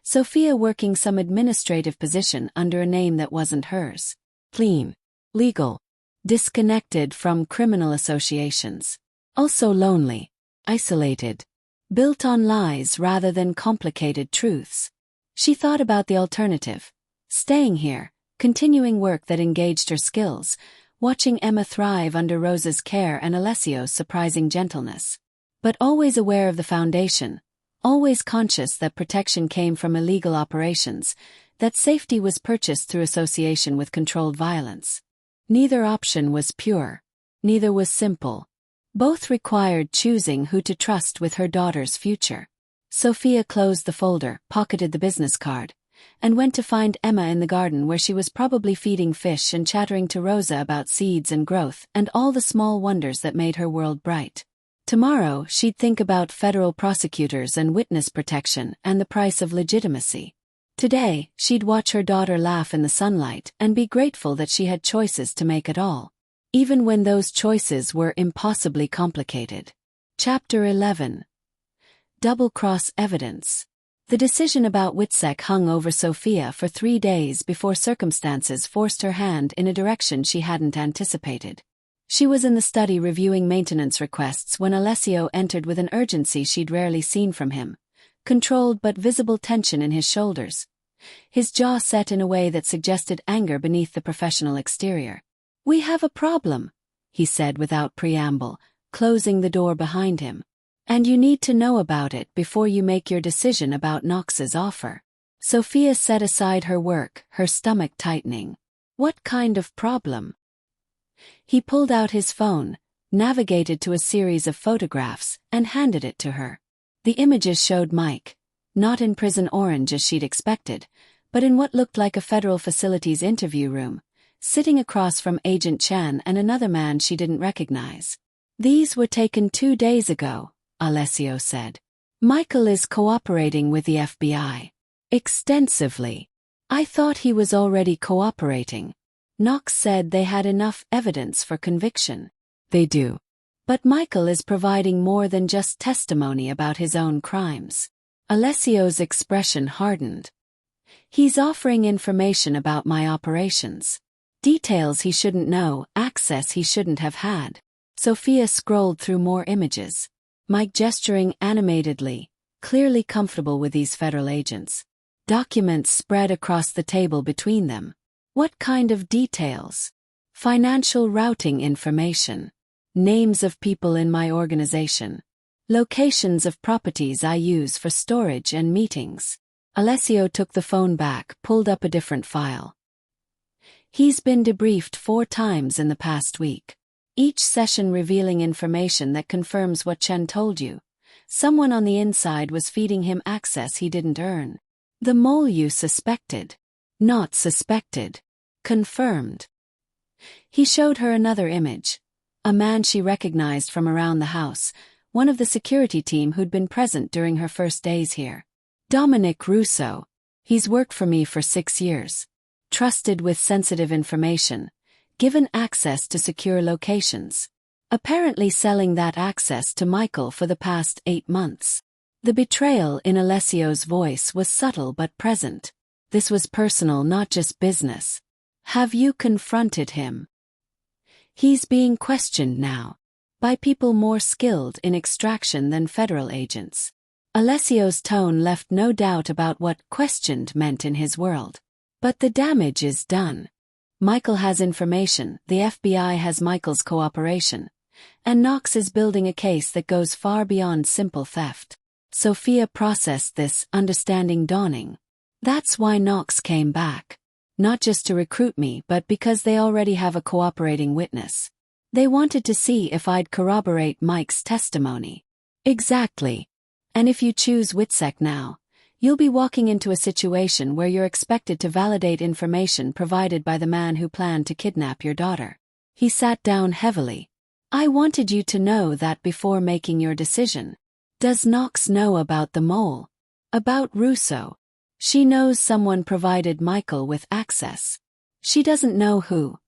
Sophia working some administrative position under a name that wasn't hers. Clean. Legal. Disconnected from criminal associations. Also lonely. Isolated. Built on lies rather than complicated truths. She thought about the alternative. Staying here, continuing work that engaged her skills, watching Emma thrive under Rosa's care and Alessio's surprising gentleness. But always aware of the foundation, always conscious that protection came from illegal operations, that safety was purchased through association with controlled violence. Neither option was pure. Neither was simple. Both required choosing who to trust with her daughter's future. Sophia closed the folder, pocketed the business card, and went to find Emma in the garden where she was probably feeding fish and chattering to Rosa about seeds and growth and all the small wonders that made her world bright. Tomorrow she'd think about federal prosecutors and witness protection and the price of legitimacy. Today, she'd watch her daughter laugh in the sunlight and be grateful that she had choices to make at all, even when those choices were impossibly complicated. Chapter 11. Double-cross evidence. The decision about WITSEC hung over Sophia for 3 days before circumstances forced her hand in a direction she hadn't anticipated. She was in the study reviewing maintenance requests when Alessio entered with an urgency she'd rarely seen from him, controlled but visible tension in his shoulders. His jaw set in a way that suggested anger beneath the professional exterior. "We have a problem," he said without preamble, closing the door behind him. "And you need to know about it before you make your decision about Knox's offer." Sophia set aside her work, her stomach tightening. "What kind of problem?" He pulled out his phone, navigated to a series of photographs, and handed it to her. The images showed Mike, not in Prison Orange as she'd expected, but in what looked like a federal facilities interview room, sitting across from Agent Chan and another man she didn't recognize. "These were taken 2 days ago," Alessio said. "Michael is cooperating with the FBI. Extensively. I thought he was already cooperating. Knox said they had enough evidence for conviction." "They do. But Michael is providing more than just testimony about his own crimes." Alessio's expression hardened. "He's offering information about my operations. Details he shouldn't know, access he shouldn't have had." Sophia scrolled through more images. Mike gesturing animatedly, clearly comfortable with these federal agents. Documents spread across the table between them. What kind of details? Financial routing information. Names of people in my organization. Locations of properties I use for storage and meetings. Alessio took the phone back, pulled up a different file. "He's been debriefed 4 times in the past week. Each session revealing information that confirms what Chen told you. Someone on the inside was feeding him access he didn't earn. The mole you suspected. Not suspected. Confirmed." He showed her another image. A man she recognized from around the house, one of the security team who'd been present during her first days here. "Dominic Russo. He's worked for me for 6 years. Trusted with sensitive information. Given access to secure locations. Apparently selling that access to Michael for the past 8 months." The betrayal in Alessio's voice was subtle but present. This was personal, not just business. "Have you confronted him?" "He's being questioned now. By people more skilled in extraction than federal agents." Alessio's tone left no doubt about what "questioned" meant in his world. "But the damage is done. Michael has information, the FBI has Michael's cooperation, and Knox is building a case that goes far beyond simple theft." Sophia processed this, understanding dawning. That's why Knox came back. Not just to recruit me, but because they already have a cooperating witness. They wanted to see if I'd corroborate Mike's testimony. Exactly. And if you choose Witsec now, you'll be walking into a situation where you're expected to validate information provided by the man who planned to kidnap your daughter. He sat down heavily. I wanted you to know that before making your decision. Does Knox know about the mole? About Russo? She knows someone provided Michael with access. She doesn't know who.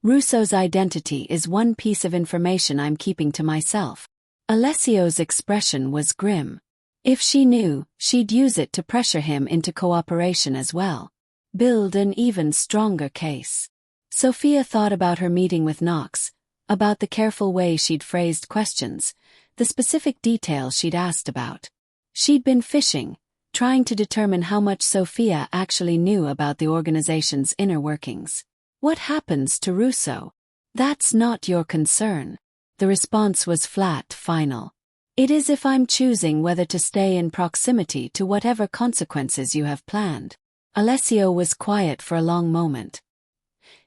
Russo's identity is one piece of information I'm keeping to myself. Alessio's expression was grim. If she knew, she'd use it to pressure him into cooperation as well. Build an even stronger case. Sophia thought about her meeting with Knox, about the careful way she'd phrased questions, the specific details she'd asked about. She'd been fishing, trying to determine how much Sophia actually knew about the organization's inner workings. What happens to Russo? That's not your concern. The response was flat, final. It is if I'm choosing whether to stay in proximity to whatever consequences you have planned. Alessio was quiet for a long moment.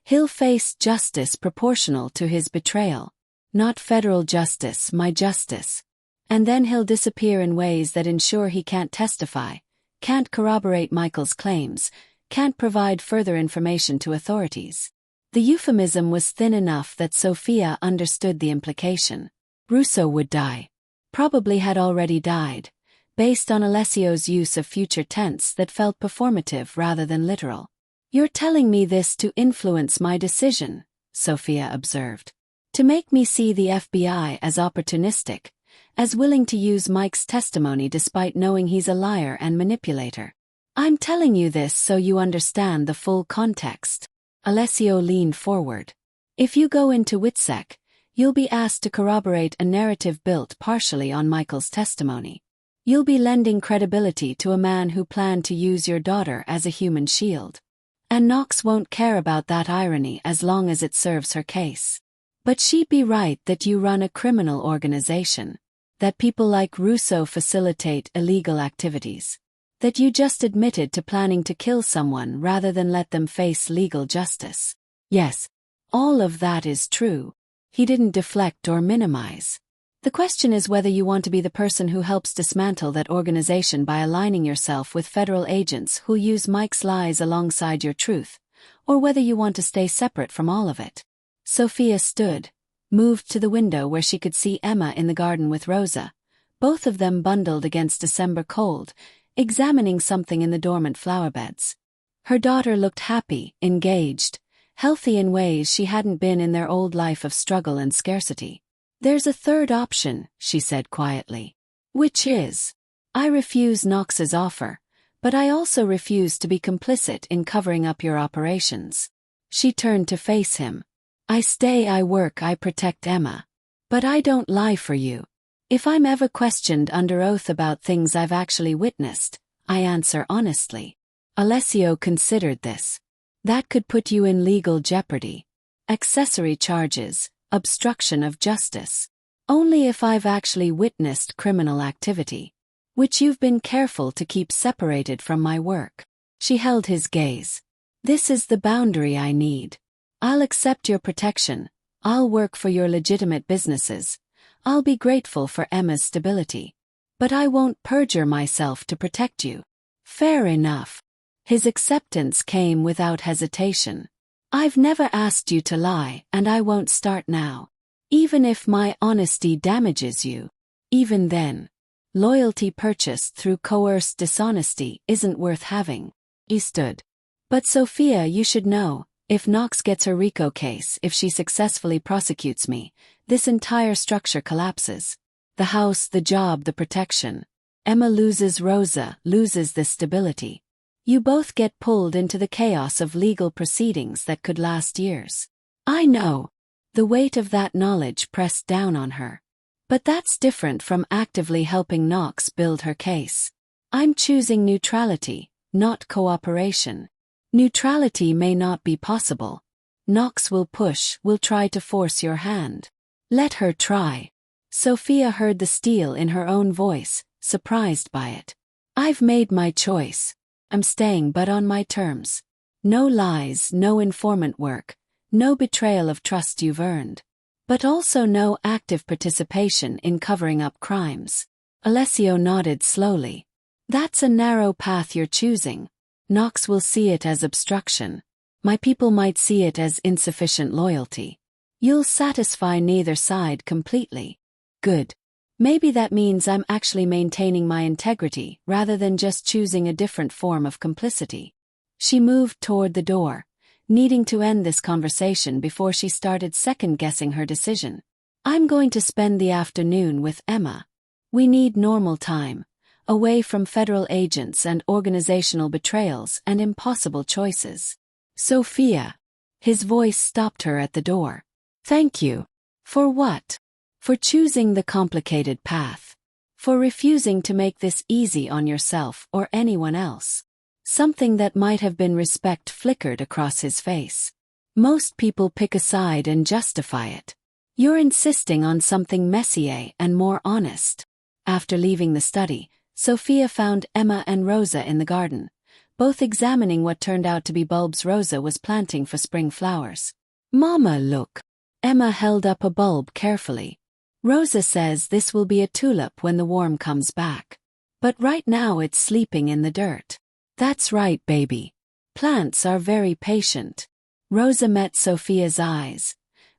He'll face justice proportional to his betrayal. Not federal justice, my justice. And then he'll disappear in ways that ensure he can't testify, can't corroborate Michael's claims, can't provide further information to authorities. The euphemism was thin enough that Sophia understood the implication. Russo would die. Probably had already died, based on Alessio's use of future tense that felt performative rather than literal. You're telling me this to influence my decision, Sophia observed. To make me see the FBI as opportunistic, as willing to use Mike's testimony despite knowing he's a liar and manipulator. I'm telling you this so you understand the full context. Alessio leaned forward. If you go into Witsec, you'll be asked to corroborate a narrative built partially on Michael's testimony. You'll be lending credibility to a man who planned to use your daughter as a human shield. And Knox won't care about that irony as long as it serves her case. But she'd be right that you run a criminal organization, that people like Russo facilitate illegal activities, that you just admitted to planning to kill someone rather than let them face legal justice. Yes, all of that is true. He didn't deflect or minimize. The question is whether you want to be the person who helps dismantle that organization by aligning yourself with federal agents who'll use Mike's lies alongside your truth, or whether you want to stay separate from all of it. Sophia stood, moved to the window where she could see Emma in the garden with Rosa, both of them bundled against December cold, examining something in the dormant flowerbeds. Her daughter looked happy, engaged, healthy in ways she hadn't been in their old life of struggle and scarcity. There's a third option, she said quietly. Which is? I refuse Knox's offer, but I also refuse to be complicit in covering up your operations. She turned to face him. I stay, I work, I protect Emma. But I don't lie for you. If I'm ever questioned under oath about things I've actually witnessed, I answer honestly. Alessio considered this. That could put you in legal jeopardy. Accessory charges, obstruction of justice. Only if I've actually witnessed criminal activity, which you've been careful to keep separated from my work. She held his gaze. This is the boundary I need. I'll accept your protection. I'll work for your legitimate businesses. I'll be grateful for Emma's stability. But I won't perjure myself to protect you. Fair enough. His acceptance came without hesitation. I've never asked you to lie, and I won't start now. Even if my honesty damages you. Even then. Loyalty purchased through coerced dishonesty isn't worth having. He stood. But Sophia, you should know, if Knox gets her RICO case, if she successfully prosecutes me, this entire structure collapses. The house, the job, the protection. Emma loses Rosa, loses this stability. You both get pulled into the chaos of legal proceedings that could last years. I know. The weight of that knowledge pressed down on her. But that's different from actively helping Knox build her case. I'm choosing neutrality, not cooperation. Neutrality may not be possible. Knox will push, will try to force your hand. Let her try. Sophia heard the steel in her own voice, surprised by it. I've made my choice. I'm staying, but on my terms. No lies, no informant work, no betrayal of trust you've earned. But also no active participation in covering up crimes. Alessio nodded slowly. That's a narrow path you're choosing. Knox will see it as obstruction. My people might see it as insufficient loyalty. You'll satisfy neither side completely. Good. Maybe that means I'm actually maintaining my integrity rather than just choosing a different form of complicity. She moved toward the door, needing to end this conversation before she started second-guessing her decision. I'm going to spend the afternoon with Emma. We need normal time, away from federal agents and organizational betrayals and impossible choices. Sophia. His voice stopped her at the door. Thank you. For what? For choosing the complicated path. For refusing to make this easy on yourself or anyone else. Something that might have been respect flickered across his face. Most people pick a side and justify it. You're insisting on something messier and more honest. After leaving the study, Sophia found Emma and Rosa in the garden, both examining what turned out to be bulbs Rosa was planting for spring flowers. Mama, look. Emma held up a bulb carefully. Rosa says this will be a tulip when the worm comes back. But right now it's sleeping in the dirt. That's right, baby. Plants are very patient. Rosa met Sophia's eyes,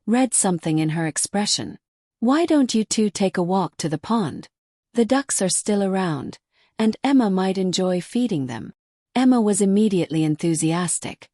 read something in her expression. Why don't you two take a walk to the pond? The ducks are still around, and Emma might enjoy feeding them. Emma was immediately enthusiastic,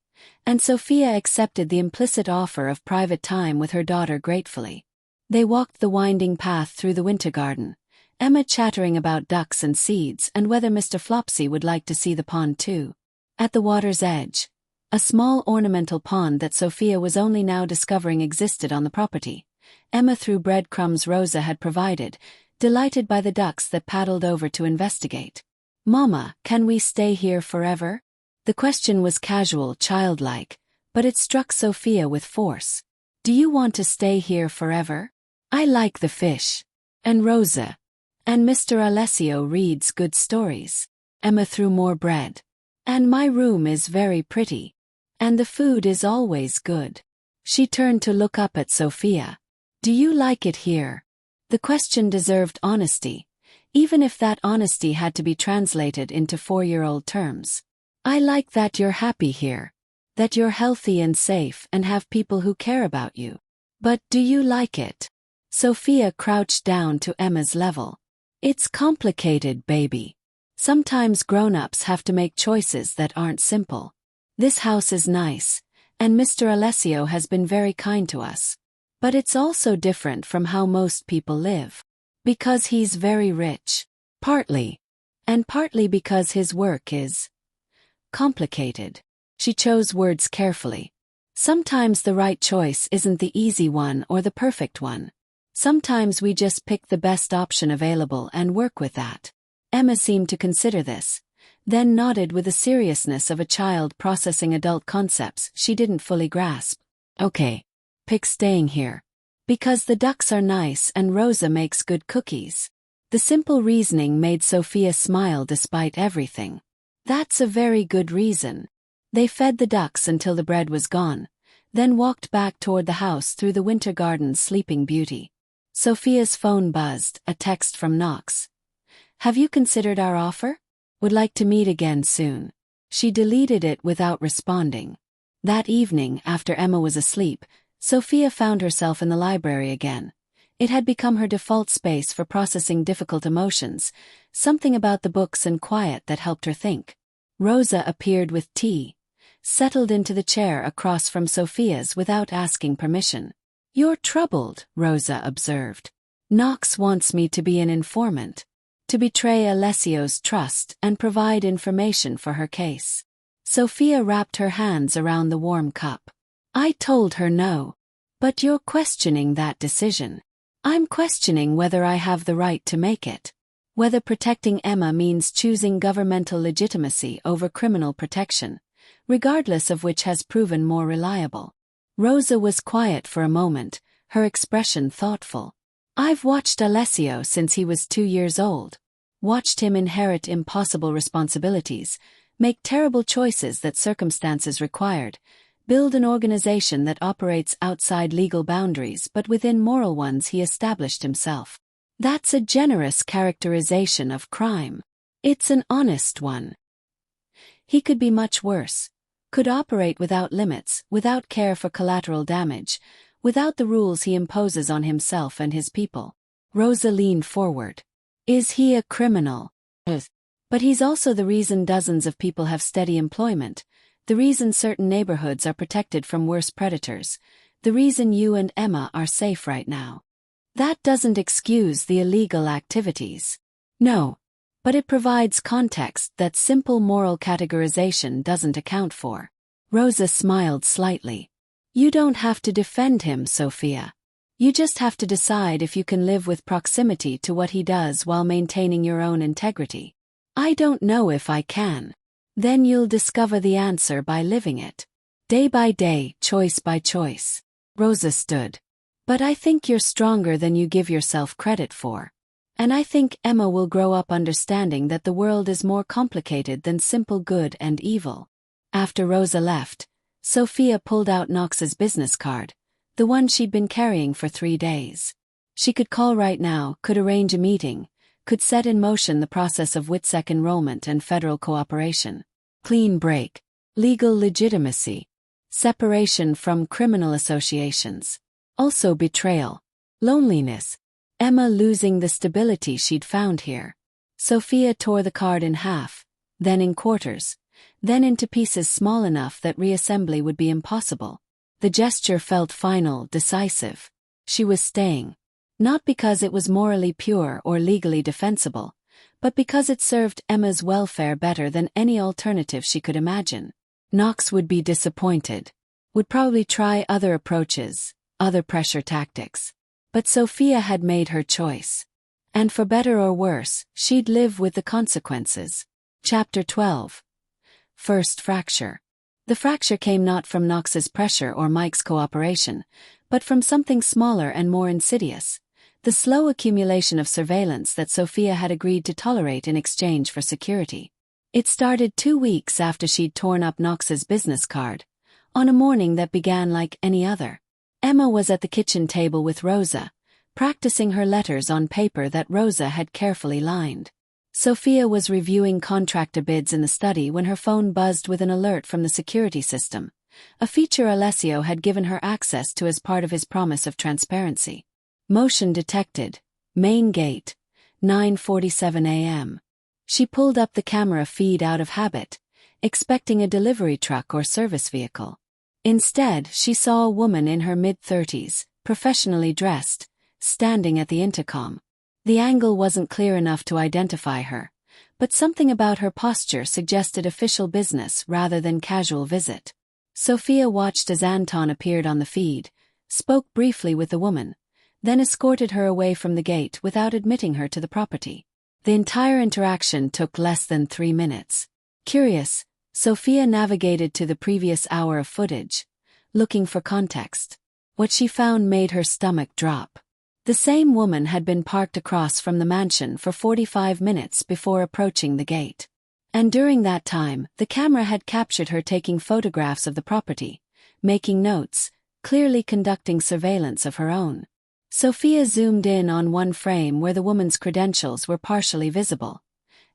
and Sophia accepted the implicit offer of private time with her daughter gratefully. They walked the winding path through the winter garden, Emma chattering about ducks and seeds and whether Mr. Flopsy would like to see the pond too. At the water's edge, a small ornamental pond that Sophia was only now discovering existed on the property, Emma threw breadcrumbs Rosa had provided, delighted by the ducks that paddled over to investigate. Mama, can we stay here forever? The question was casual, childlike, but it struck Sophia with force. Do you want to stay here forever? I like the fish. And Rosa. And Mr. Alessio reads good stories. Emma threw more bread. And my room is very pretty. And the food is always good. She turned to look up at Sophia. Do you like it here? The question deserved honesty, even if that honesty had to be translated into 4-year-old terms. I like that you're happy here. That you're healthy and safe and have people who care about you. But do you like it? Sophia crouched down to Emma's level. It's complicated, baby. Sometimes grown-ups have to make choices that aren't simple. This house is nice, and Mr. Alessio has been very kind to us. But it's also different from how most people live. Because he's very rich. Partly. And partly because his work is complicated. She chose words carefully. Sometimes the right choice isn't the easy one or the perfect one. Sometimes we just pick the best option available and work with that. Emma seemed to consider this, then nodded with the seriousness of a child processing adult concepts she didn't fully grasp. Okay. Pick staying here. Because the ducks are nice and Rosa makes good cookies. The simple reasoning made Sophia smile despite everything. That's a very good reason. They fed the ducks until the bread was gone, then walked back toward the house through the winter garden's sleeping beauty. Sophia's phone buzzed, a text from Knox. Have you considered our offer? Would like to meet again soon. She deleted it without responding. That evening, after Emma was asleep, Sophia found herself in the library again. It had become her default space for processing difficult emotions, something about the books and quiet that helped her think. Rosa appeared with tea, settled into the chair across from Sophia's without asking permission. You're troubled, Rosa observed. Knox wants me to be an informant, to betray Alessio's trust and provide information for her case. Sophia wrapped her hands around the warm cup. I told her no. But you're questioning that decision. I'm questioning whether I have the right to make it. Whether protecting Emma means choosing governmental legitimacy over criminal protection, regardless of which has proven more reliable. Rosa was quiet for a moment, her expression thoughtful. I've watched Alessio since he was 2 years old. watched him inherit impossible responsibilities, make terrible choices that circumstances required, build an organization that operates outside legal boundaries but within moral ones he established himself. That's a generous characterization of crime. It's an honest one. He could be much worse. Could operate without limits, without care for collateral damage, without the rules he imposes on himself and his people. Rosa leaned forward. Is he a criminal? But he's also the reason dozens of people have steady employment, the reason certain neighborhoods are protected from worse predators, the reason you and Emma are safe right now. That doesn't excuse the illegal activities. No. But it provides context that simple moral categorization doesn't account for. Rosa smiled slightly. You don't have to defend him, Sophia. You just have to decide if you can live with proximity to what he does while maintaining your own integrity. I don't know if I can. Then you'll discover the answer by living it. Day by day, choice by choice. Rosa stood. But I think you're stronger than you give yourself credit for. And I think Emma will grow up understanding that the world is more complicated than simple good and evil. After Rosa left, Sophia pulled out Knox's business card, the one she'd been carrying for 3 days. She could call right now, could arrange a meeting, could set in motion the process of WITSEC enrollment and federal cooperation. Clean break. Legal legitimacy. Separation from criminal associations. Also betrayal. Loneliness. Emma losing the stability she'd found here. Sophia tore the card in half, then in quarters, then into pieces small enough that reassembly would be impossible. The gesture felt final, decisive. She was staying. Not because it was morally pure or legally defensible, but because it served Emma's welfare better than any alternative she could imagine. Knox would be disappointed. Would probably try other approaches, other pressure tactics. But Sophia had made her choice. And for better or worse, she'd live with the consequences. Chapter 12. First fracture. The fracture came not from Knox's pressure or Mike's cooperation, but from something smaller and more insidious. The slow accumulation of surveillance that Sophia had agreed to tolerate in exchange for security. It started 2 weeks after she'd torn up Knox's business card, on a morning that began like any other. Emma was at the kitchen table with Rosa, practicing her letters on paper that Rosa had carefully lined. Sophia was reviewing contractor bids in the study when her phone buzzed with an alert from the security system, a feature Alessio had given her access to as part of his promise of transparency. Motion detected. Main gate. 9:47 a.m. She pulled up the camera feed out of habit, expecting a delivery truck or service vehicle. Instead, she saw a woman in her mid-30s, professionally dressed, standing at the intercom. The angle wasn't clear enough to identify her, but something about her posture suggested official business rather than casual visit. Sophia watched as Anton appeared on the feed, spoke briefly with the woman, then escorted her away from the gate without admitting her to the property. The entire interaction took less than 3 minutes. Curious, Sophia navigated to the previous hour of footage, looking for context. What she found made her stomach drop. The same woman had been parked across from the mansion for 45 minutes before approaching the gate. And during that time, the camera had captured her taking photographs of the property, making notes, clearly conducting surveillance of her own. Sophia zoomed in on one frame where the woman's credentials were partially visible.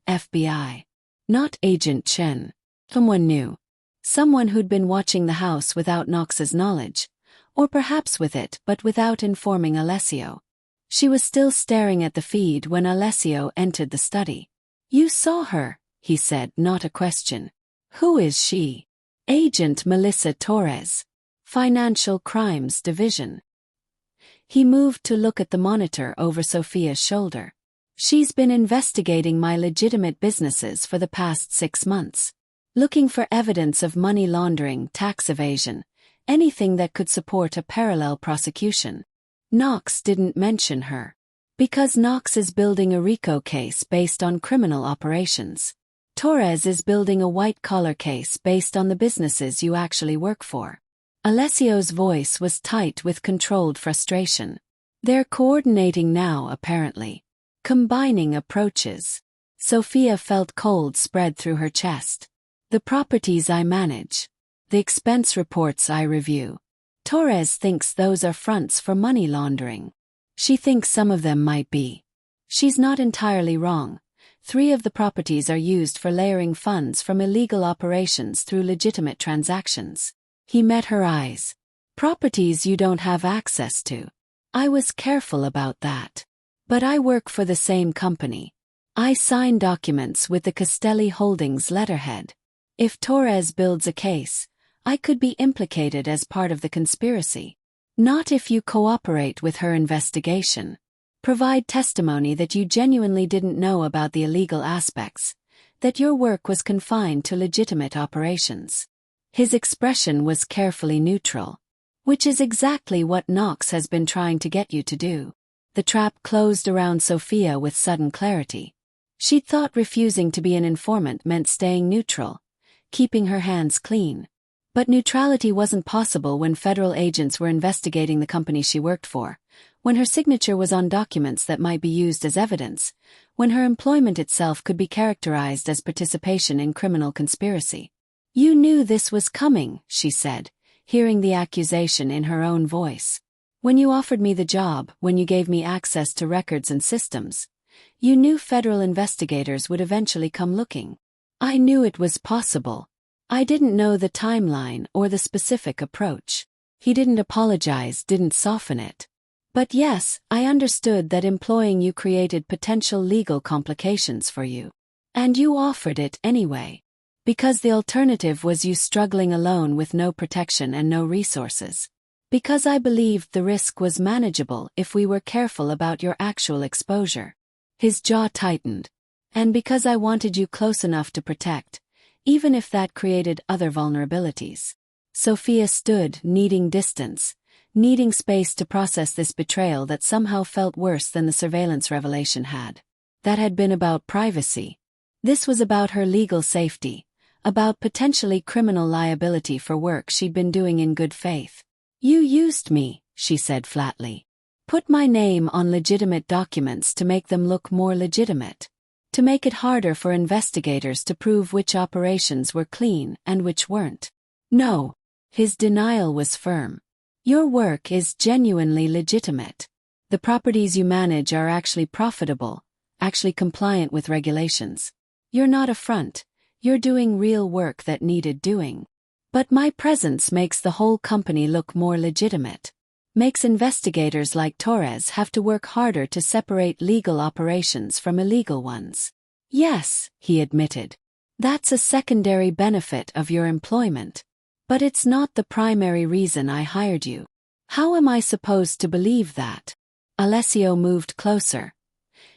FBI. Not Agent Chen. Someone new. Someone who'd been watching the house without Knox's knowledge, or perhaps with it but without informing Alessio. She was still staring at the feed when Alessio entered the study. You saw her, he said, not a question. Who is she? Agent Melissa Torres. Financial Crimes Division. He moved to look at the monitor over Sophia's shoulder. She's been investigating my legitimate businesses for the past 6 months. Looking for evidence of money laundering, tax evasion, anything that could support a parallel prosecution. Knox didn't mention her. Because Knox is building a RICO case based on criminal operations. Torres is building a white-collar case based on the businesses you actually work for. Alessio's voice was tight with controlled frustration. They're coordinating now, apparently. Combining approaches. Sophia felt cold spread through her chest. The properties I manage. The expense reports I review. Torres thinks those are fronts for money laundering. She thinks some of them might be. She's not entirely wrong. 3 of the properties are used for layering funds from illegal operations through legitimate transactions. He met her eyes. Properties you don't have access to. I was careful about that. But I work for the same company. I sign documents with the Castelli Holdings letterhead. If Torres builds a case, I could be implicated as part of the conspiracy. Not if you cooperate with her investigation. Provide testimony that you genuinely didn't know about the illegal aspects, that your work was confined to legitimate operations. His expression was carefully neutral. Which is exactly what Knox has been trying to get you to do. The trap closed around Sophia with sudden clarity. She'd thought refusing to be an informant meant staying neutral, keeping her hands clean. But neutrality wasn't possible when federal agents were investigating the company she worked for, when her signature was on documents that might be used as evidence, when her employment itself could be characterized as participation in criminal conspiracy. You knew this was coming, she said, hearing the accusation in her own voice. When you offered me the job, when you gave me access to records and systems, you knew federal investigators would eventually come looking. I knew it was possible. I didn't know the timeline or the specific approach. He didn't apologize, didn't soften it. But yes, I understood that employing you created potential legal complications for you. And you offered it anyway. Because the alternative was you struggling alone with no protection and no resources. Because I believed the risk was manageable if we were careful about your actual exposure. His jaw tightened. And because I wanted you close enough to protect, even if that created other vulnerabilities. Sophia stood, needing distance, needing space to process this betrayal that somehow felt worse than the surveillance revelation had. That had been about privacy. This was about her legal safety. About potentially criminal liability for work she'd been doing in good faith. You used me, she said flatly. Put my name on legitimate documents to make them look more legitimate. To make it harder for investigators to prove which operations were clean and which weren't. No. His denial was firm. Your work is genuinely legitimate. The properties you manage are actually profitable, actually compliant with regulations. You're not a front. You're doing real work that needed doing. But my presence makes the whole company look more legitimate. Makes investigators like Torres have to work harder to separate legal operations from illegal ones. Yes, he admitted. That's a secondary benefit of your employment. But it's not the primary reason I hired you. How am I supposed to believe that? Alessio moved closer.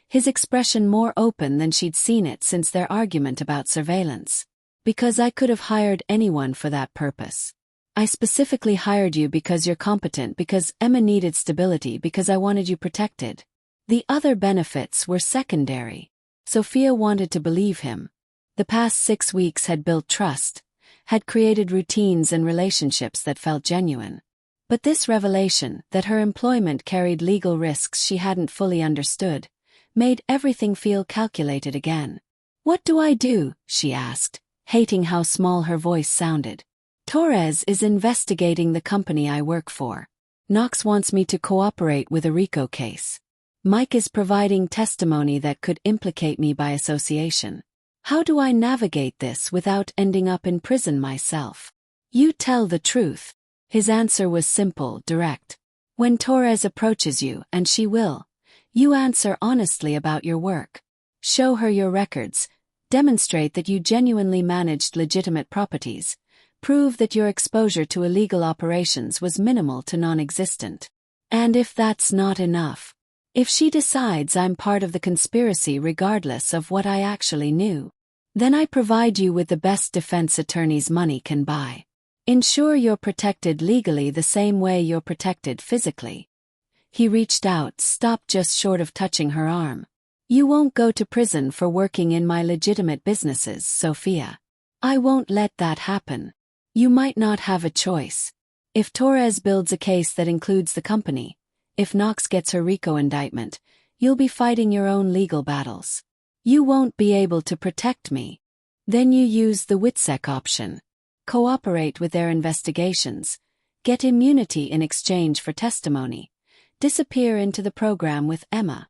His expression more open than she'd seen it since their argument about surveillance. Because I could have hired anyone for that purpose. I specifically hired you because you're competent, because Emma needed stability, because I wanted you protected. The other benefits were secondary. Sophia wanted to believe him. The past 6 weeks had built trust, had created routines and relationships that felt genuine. But this revelation, that her employment carried legal risks she hadn't fully understood, made everything feel calculated again. What do I do? She asked, hating how small her voice sounded. Torres is investigating the company I work for. Knox wants me to cooperate with a RICO case. Mike is providing testimony that could implicate me by association. How do I navigate this without ending up in prison myself? You tell the truth. His answer was simple, direct. When Torres approaches you, and she will, you answer honestly about your work. Show her your records. Demonstrate that you genuinely managed legitimate properties. Prove that your exposure to illegal operations was minimal to non-existent. And if that's not enough, if she decides I'm part of the conspiracy regardless of what I actually knew, then I provide you with the best defense attorney's money can buy. Ensure you're protected legally the same way you're protected physically. He reached out, stopped just short of touching her arm. You won't go to prison for working in my legitimate businesses, Sophia. I won't let that happen. You might not have a choice. If Torres builds a case that includes the company, if Knox gets her RICO indictment, you'll be fighting your own legal battles. You won't be able to protect me. Then you use the WITSEC option. Cooperate with their investigations. Get immunity in exchange for testimony. Disappear into the program with Emma.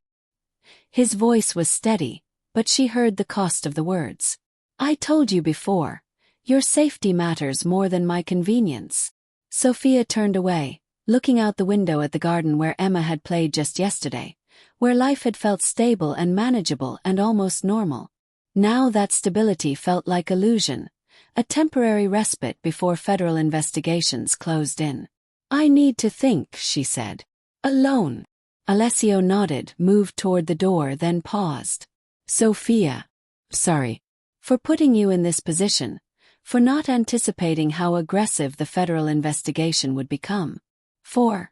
His voice was steady, but she heard the cost of the words. I told you before. Your safety matters more than my convenience. Sophia turned away, looking out the window at the garden where Emma had played just yesterday, where life had felt stable and manageable and almost normal. Now that stability felt like illusion, a temporary respite before federal investigations closed in. I need to think, she said. Alone. Alessio nodded, moved toward the door, then paused. Sophia. Sorry. For putting you in this position. For not anticipating how aggressive the federal investigation would become. For.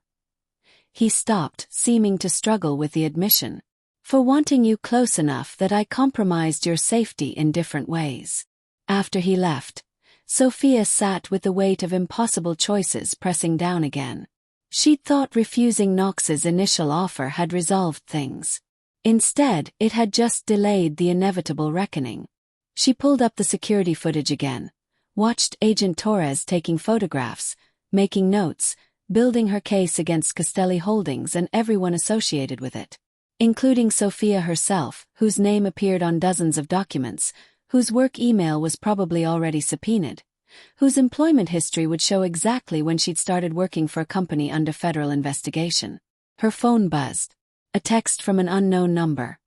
He stopped, seeming to struggle with the admission. For wanting you close enough that I compromised your safety in different ways. After he left, Sophia sat with the weight of impossible choices pressing down again. She'd thought refusing Knox's initial offer had resolved things. Instead, it had just delayed the inevitable reckoning. She pulled up the security footage again, watched Agent Torres taking photographs, making notes, building her case against Castelli Holdings and everyone associated with it. Including Sophia herself, whose name appeared on dozens of documents, whose work email was probably already subpoenaed, whose employment history would show exactly when she'd started working for a company under federal investigation. Her phone buzzed. A text from an unknown number.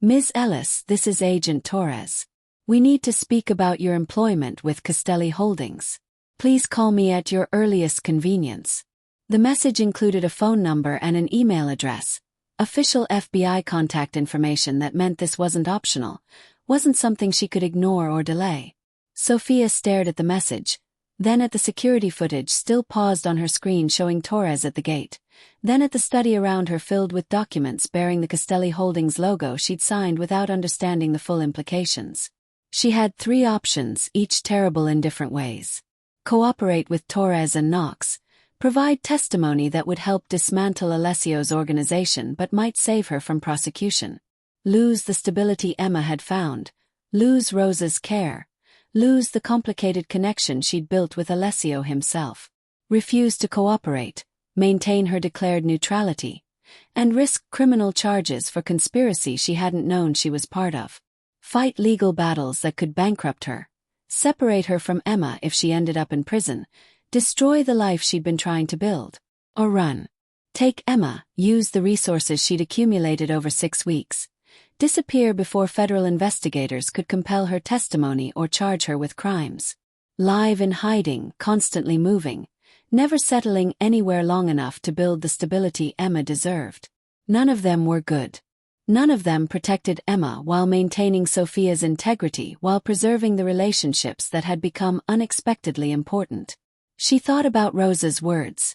Ms. Ellis, this is Agent Torres. We need to speak about your employment with Castelli Holdings. Please call me at your earliest convenience. The message included a phone number and an email address, official FBI contact information that meant this wasn't optional, wasn't something she could ignore or delay. Sophia stared at the message, then at the security footage still paused on her screen showing Torres at the gate, then at the study around her filled with documents bearing the Castelli Holdings logo she'd signed without understanding the full implications. She had 3 options, each terrible in different ways. Cooperate with Torres and Knox, provide testimony that would help dismantle Alessio's organization but might save her from prosecution. Lose the stability Emma had found, lose Rosa's care, lose the complicated connection she'd built with Alessio himself. Refuse to cooperate, maintain her declared neutrality, and risk criminal charges for conspiracy she hadn't known she was part of. Fight legal battles that could bankrupt her, separate her from Emma if she ended up in prison, destroy the life she'd been trying to build, or run. Take Emma, use the resources she'd accumulated over 6 weeks, disappear before federal investigators could compel her testimony or charge her with crimes. Live in hiding, constantly moving, never settling anywhere long enough to build the stability Emma deserved. None of them were good. None of them protected Emma while maintaining Sophia's integrity while preserving the relationships that had become unexpectedly important. She thought about Rosa's words.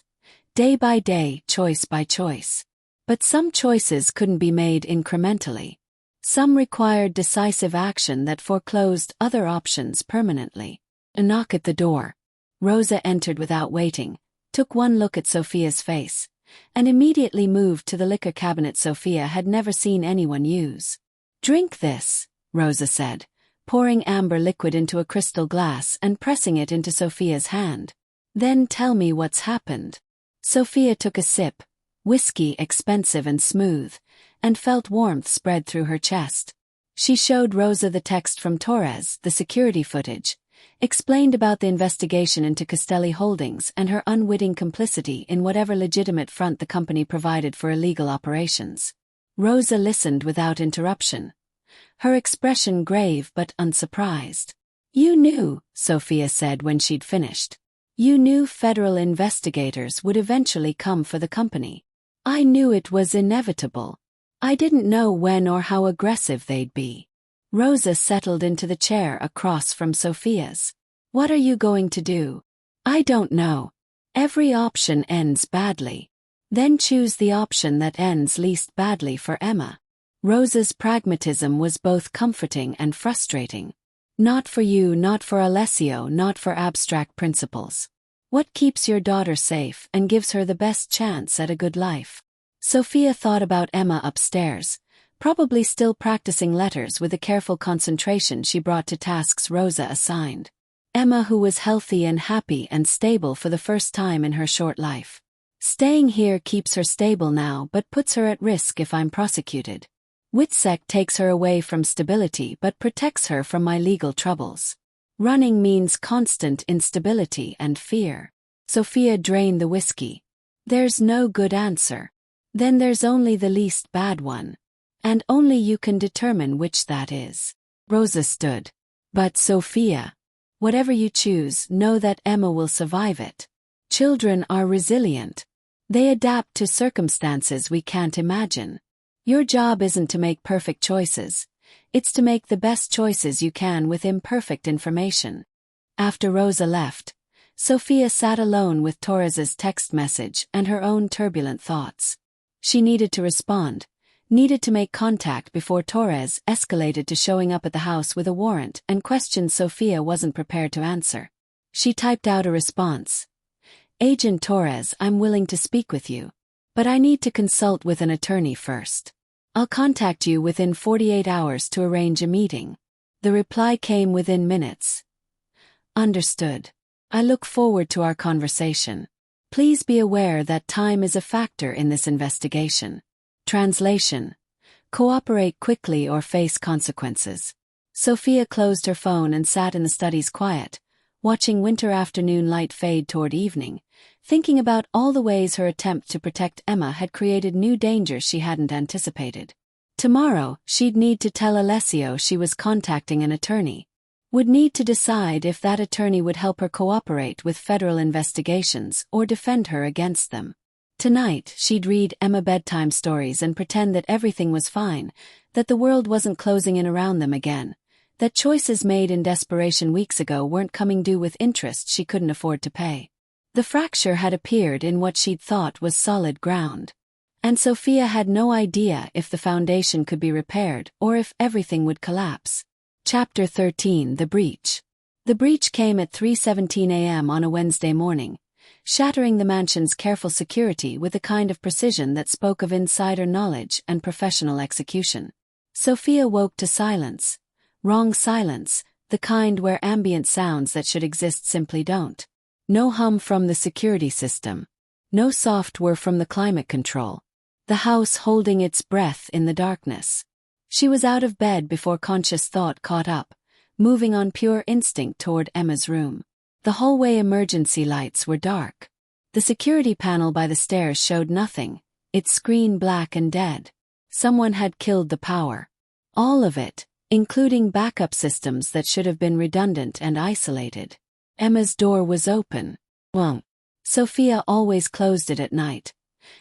Day by day, choice by choice. But some choices couldn't be made incrementally. Some required decisive action that foreclosed other options permanently. A knock at the door. Rosa entered without waiting, took one look at Sophia's face, and immediately moved to the liquor cabinet Sophia had never seen anyone use. Drink this, Rosa said, pouring amber liquid into a crystal glass and pressing it into Sophia's hand. Then tell me what's happened. Sophia took a sip, whiskey expensive and smooth, and felt warmth spread through her chest. She showed Rosa the text from Torres, the security footage, explained about the investigation into Castelli Holdings and her unwitting complicity in whatever legitimate front the company provided for illegal operations. Rosa listened without interruption, her expression grave but unsurprised. You knew, Sophia said when she'd finished. You knew federal investigators would eventually come for the company. I knew it was inevitable. I didn't know when or how aggressive they'd be. Rosa settled into the chair across from Sophia's. What are you going to do? I don't know. Every option ends badly. Then choose the option that ends least badly for Emma. Rosa's pragmatism was both comforting and frustrating. Not for you, not for Alessio, not for abstract principles. What keeps your daughter safe and gives her the best chance at a good life? Sophia thought about Emma upstairs, probably still practicing letters with the careful concentration she brought to tasks Rosa assigned. Emma, who was healthy and happy and stable for the first time in her short life. Staying here keeps her stable now but puts her at risk if I'm prosecuted. Witsec takes her away from stability but protects her from my legal troubles. Running means constant instability and fear. Sophia drained the whiskey. There's no good answer. Then there's only the least bad one. And only you can determine which that is. Rosa stood. But Sophia, whatever you choose, know that Emma will survive it. Children are resilient. They adapt to circumstances we can't imagine. Your job isn't to make perfect choices. It's to make the best choices you can with imperfect information. After Rosa left, Sophia sat alone with Torres's text message and her own turbulent thoughts. She needed to respond, needed to make contact before Torres escalated to showing up at the house with a warrant and questions Sophia wasn't prepared to answer. She typed out a response. Agent Torres, I'm willing to speak with you. But I need to consult with an attorney first. I'll contact you within 48 hours to arrange a meeting. The reply came within minutes. Understood. I look forward to our conversation. Please be aware that time is a factor in this investigation. Translation. Cooperate quickly or face consequences. Sophia closed her phone and sat in the study's quiet, watching winter afternoon light fade toward evening, thinking about all the ways her attempt to protect Emma had created new dangers she hadn't anticipated. Tomorrow, she'd need to tell Alessio she was contacting an attorney. Would need to decide if that attorney would help her cooperate with federal investigations or defend her against them. Tonight, she'd read Emma bedtime stories and pretend that everything was fine, that the world wasn't closing in around them again, that choices made in desperation weeks ago weren't coming due with interest she couldn't afford to pay. The fracture had appeared in what she'd thought was solid ground. And Sophia had no idea if the foundation could be repaired or if everything would collapse. Chapter 13: The Breach. The breach came at 3:17 a.m. on a Wednesday morning, shattering the mansion's careful security with a kind of precision that spoke of insider knowledge and professional execution. Sophia woke to silence. Wrong silence, the kind where ambient sounds that should exist simply don't. No hum from the security system. No soft whir from the climate control. The house holding its breath in the darkness. She was out of bed before conscious thought caught up, moving on pure instinct toward Emma's room. The hallway emergency lights were dark. The security panel by the stairs showed nothing, its screen black and dead. Someone had killed the power. All of it, including backup systems that should have been redundant and isolated. Emma's door was open. Well, Sophia always closed it at night.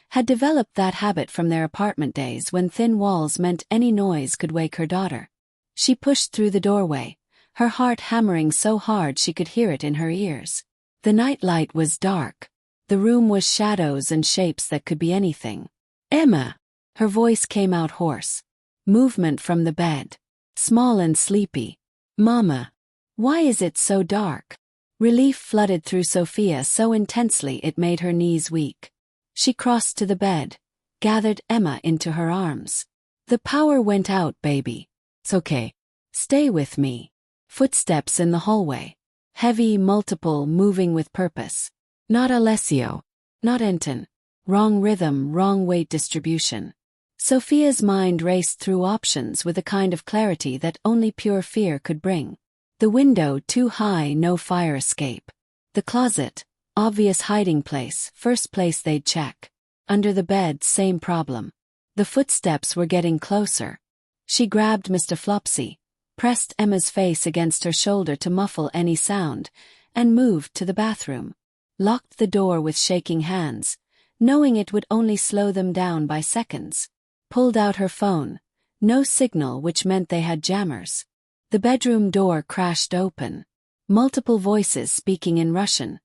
Had developed that habit from their apartment days when thin walls meant any noise could wake her daughter. She pushed through the doorway, her heart hammering so hard she could hear it in her ears. The night light was dark. The room was shadows and shapes that could be anything. Emma! Her voice came out hoarse. Movement from the bed. Small and sleepy. Mama! Why is it so dark? Relief flooded through Sophia so intensely it made her knees weak. She crossed to the bed, gathered Emma into her arms. The power went out, baby. It's okay. Stay with me. Footsteps in the hallway. Heavy, multiple, moving with purpose. Not Alessio. Not Enton. Wrong rhythm, wrong weight distribution. Sophia's mind raced through options with a kind of clarity that only pure fear could bring. The window too high, no fire escape. The closet, obvious hiding place, first place they'd check. Under the bed, same problem. The footsteps were getting closer. She grabbed Mr. Flopsy, pressed Emma's face against her shoulder to muffle any sound, and moved to the bathroom. Locked the door with shaking hands, knowing it would only slow them down by seconds. Pulled out her phone. No signal, which meant they had jammers. The bedroom door crashed open. Multiple voices speaking in Russian,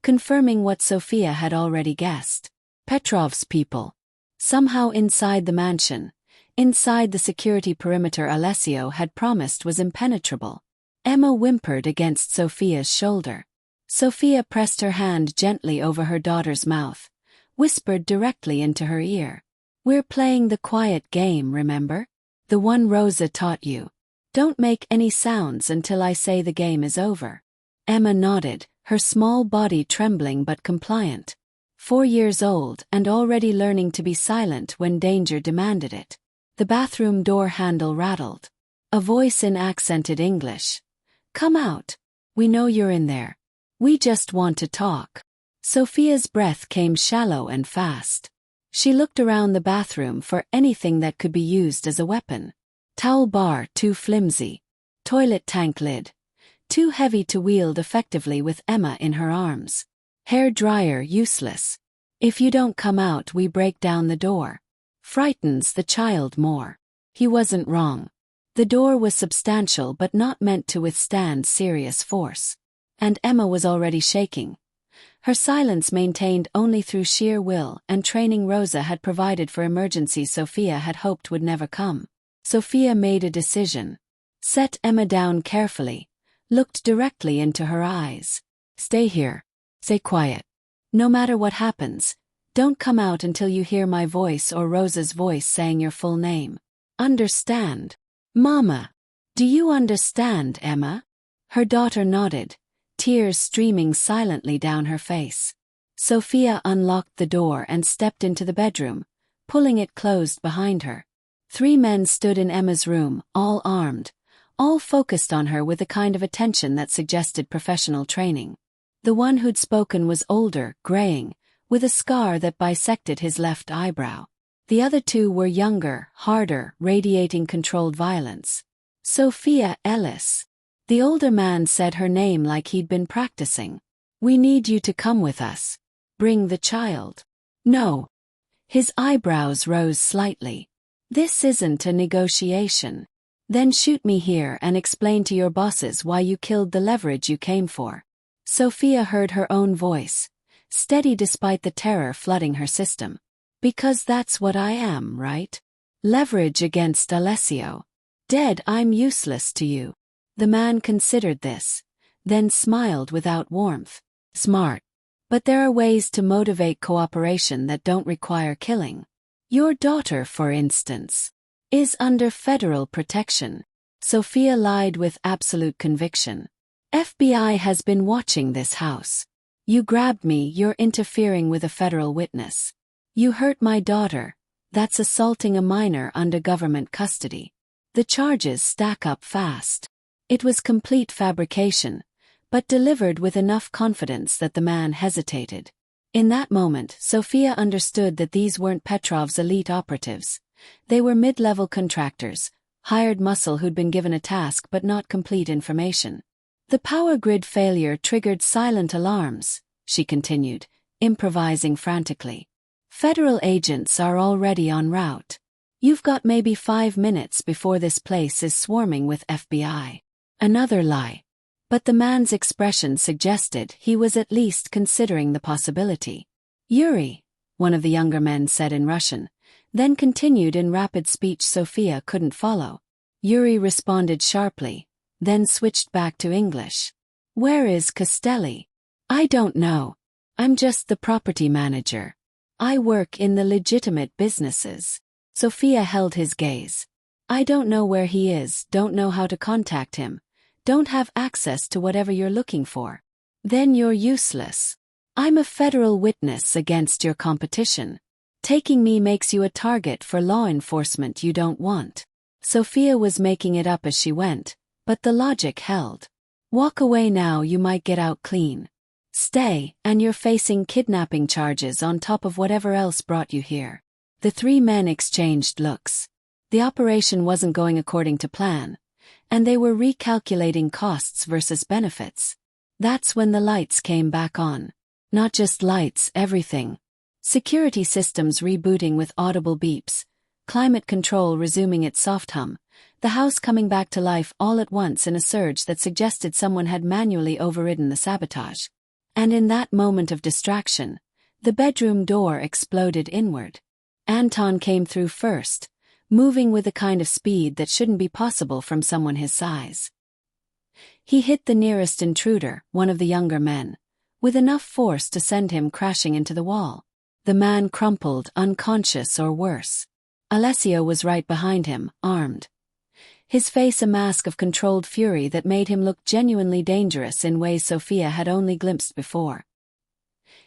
confirming what Sophia had already guessed. Petrov's people. Somehow inside the mansion, inside the security perimeter Alessio had promised was impenetrable. Emma whimpered against Sophia's shoulder. Sophia pressed her hand gently over her daughter's mouth, whispered directly into her ear. We're playing the quiet game, remember? The one Rosa taught you. Don't make any sounds until I say the game is over. Emma nodded, her small body trembling but compliant. 4 years old and already learning to be silent when danger demanded it. The bathroom door handle rattled. A voice in accented English. Come out. We know you're in there. We just want to talk. Sophia's breath came shallow and fast. She looked around the bathroom for anything that could be used as a weapon. Towel bar too flimsy. Toilet tank lid. Too heavy to wield effectively with Emma in her arms. Hair dryer useless. If you don't come out, we break down the door. Frightens the child more. He wasn't wrong. The door was substantial but not meant to withstand serious force. And Emma was already shaking. Her silence maintained only through sheer will and training Rosa had provided for emergencies Sophia had hoped would never come. Sophia made a decision. Set Emma down carefully. Looked directly into her eyes. Stay here. Stay quiet. No matter what happens, don't come out until you hear my voice or Rosa's voice saying your full name. Understand? Mama. Do you understand, Emma? Her daughter nodded, tears streaming silently down her face. Sophia unlocked the door and stepped into the bedroom, pulling it closed behind her. 3 men stood in Emma's room, all armed, all focused on her with a kind of attention that suggested professional training. The one who'd spoken was older, graying, with a scar that bisected his left eyebrow. The other 2 were younger, harder, radiating controlled violence. Sophia Ellis. The older man said her name like he'd been practicing. We need you to come with us. Bring the child. No. His eyebrows rose slightly. This isn't a negotiation. Then shoot me here and explain to your bosses why you killed the leverage you came for. Sophia heard her own voice, steady despite the terror flooding her system. Because that's what I am, right? Leverage against Alessio. Dead, I'm useless to you. The man considered this, then smiled without warmth. Smart. But there are ways to motivate cooperation that don't require killing. Your daughter, for instance, is under federal protection. Sophia lied with absolute conviction. FBI has been watching this house. You grabbed me, you're interfering with a federal witness. You hurt my daughter, that's assaulting a minor under government custody. The charges stack up fast. It was complete fabrication, but delivered with enough confidence that the man hesitated. In that moment, Sophia understood that these weren't Petrov's elite operatives. They were mid-level contractors, hired muscle who'd been given a task but not complete information. The power grid failure triggered silent alarms, she continued, improvising frantically. Federal agents are already en route. You've got maybe 5 minutes before this place is swarming with FBI. Another lie. But the man's expression suggested he was at least considering the possibility. Yuri, one of the younger men said in Russian, then continued in rapid speech Sophia couldn't follow. Yuri responded sharply, then switched back to English. Where is Castelli? I don't know. I'm just the property manager. I work in the legitimate businesses. Sophia held his gaze. I don't know where he is, don't know how to contact him, don't have access to whatever you're looking for. Then you're useless. I'm a federal witness against your competition. Taking me makes you a target for law enforcement you don't want. Sophia was making it up as she went, but the logic held. Walk away now, you might get out clean. Stay, and you're facing kidnapping charges on top of whatever else brought you here. The 3 men exchanged looks. The operation wasn't going according to plan, and they were recalculating costs versus benefits. That's when the lights came back on. Not just lights, everything. Security systems rebooting with audible beeps, climate control resuming its soft hum, the house coming back to life all at once in a surge that suggested someone had manually overridden the sabotage. And in that moment of distraction, the bedroom door exploded inward. Anton came through first, moving with a kind of speed that shouldn't be possible from someone his size. He hit the nearest intruder, one of the younger men, with enough force to send him crashing into the wall. The man crumpled, unconscious or worse. Alessio was right behind him, armed. His face a mask of controlled fury that made him look genuinely dangerous in ways Sophia had only glimpsed before.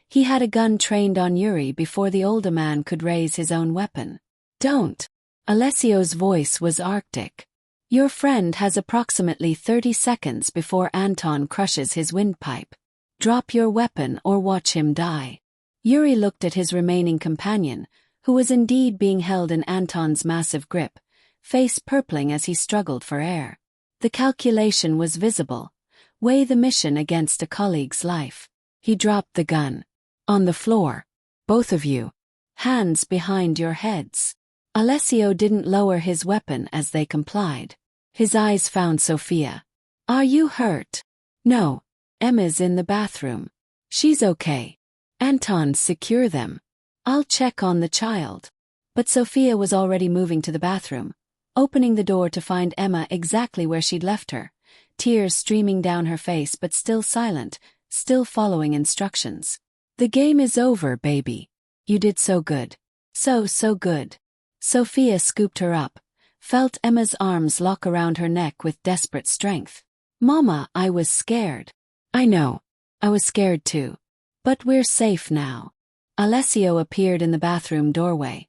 He had a gun trained on Yuri before the older man could raise his own weapon. "Don't." Alessio's voice was arctic. "Your friend has approximately 30 seconds before Anton crushes his windpipe. Drop your weapon or watch him die." Yuri looked at his remaining companion, who was indeed being held in Anton's massive grip, face purpling as he struggled for air. The calculation was visible. Weigh the mission against a colleague's life. He dropped the gun. "On the floor. Both of you. Hands behind your heads." Alessio didn't lower his weapon as they complied. His eyes found Sophia. "Are you hurt?" "No. Emma's in the bathroom. She's okay." "Anton, secure them. I'll check on the child." But Sophia was already moving to the bathroom, opening the door to find Emma exactly where she'd left her, tears streaming down her face but still silent, still following instructions. "The game is over, baby. You did so good. So good." Sophia scooped her up, felt Emma's arms lock around her neck with desperate strength. "Mama, I was scared." "I know. I was scared too. But we're safe now." Alessio appeared in the bathroom doorway,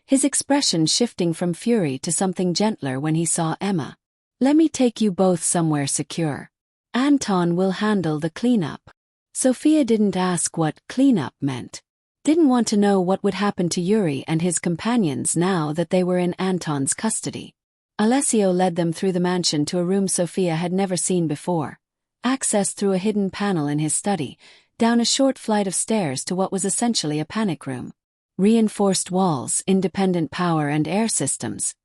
his expression shifting from fury to something gentler when he saw Emma. "Let me take you both somewhere secure. Anton will handle the cleanup." Sophia didn't ask what cleanup meant. Didn't want to know what would happen to Yuri and his companions now that they were in Anton's custody. Alessio led them through the mansion to a room Sophia had never seen before, access through a hidden panel in his study, down a short flight of stairs to what was essentially a panic room. Reinforced walls, independent power and air systems.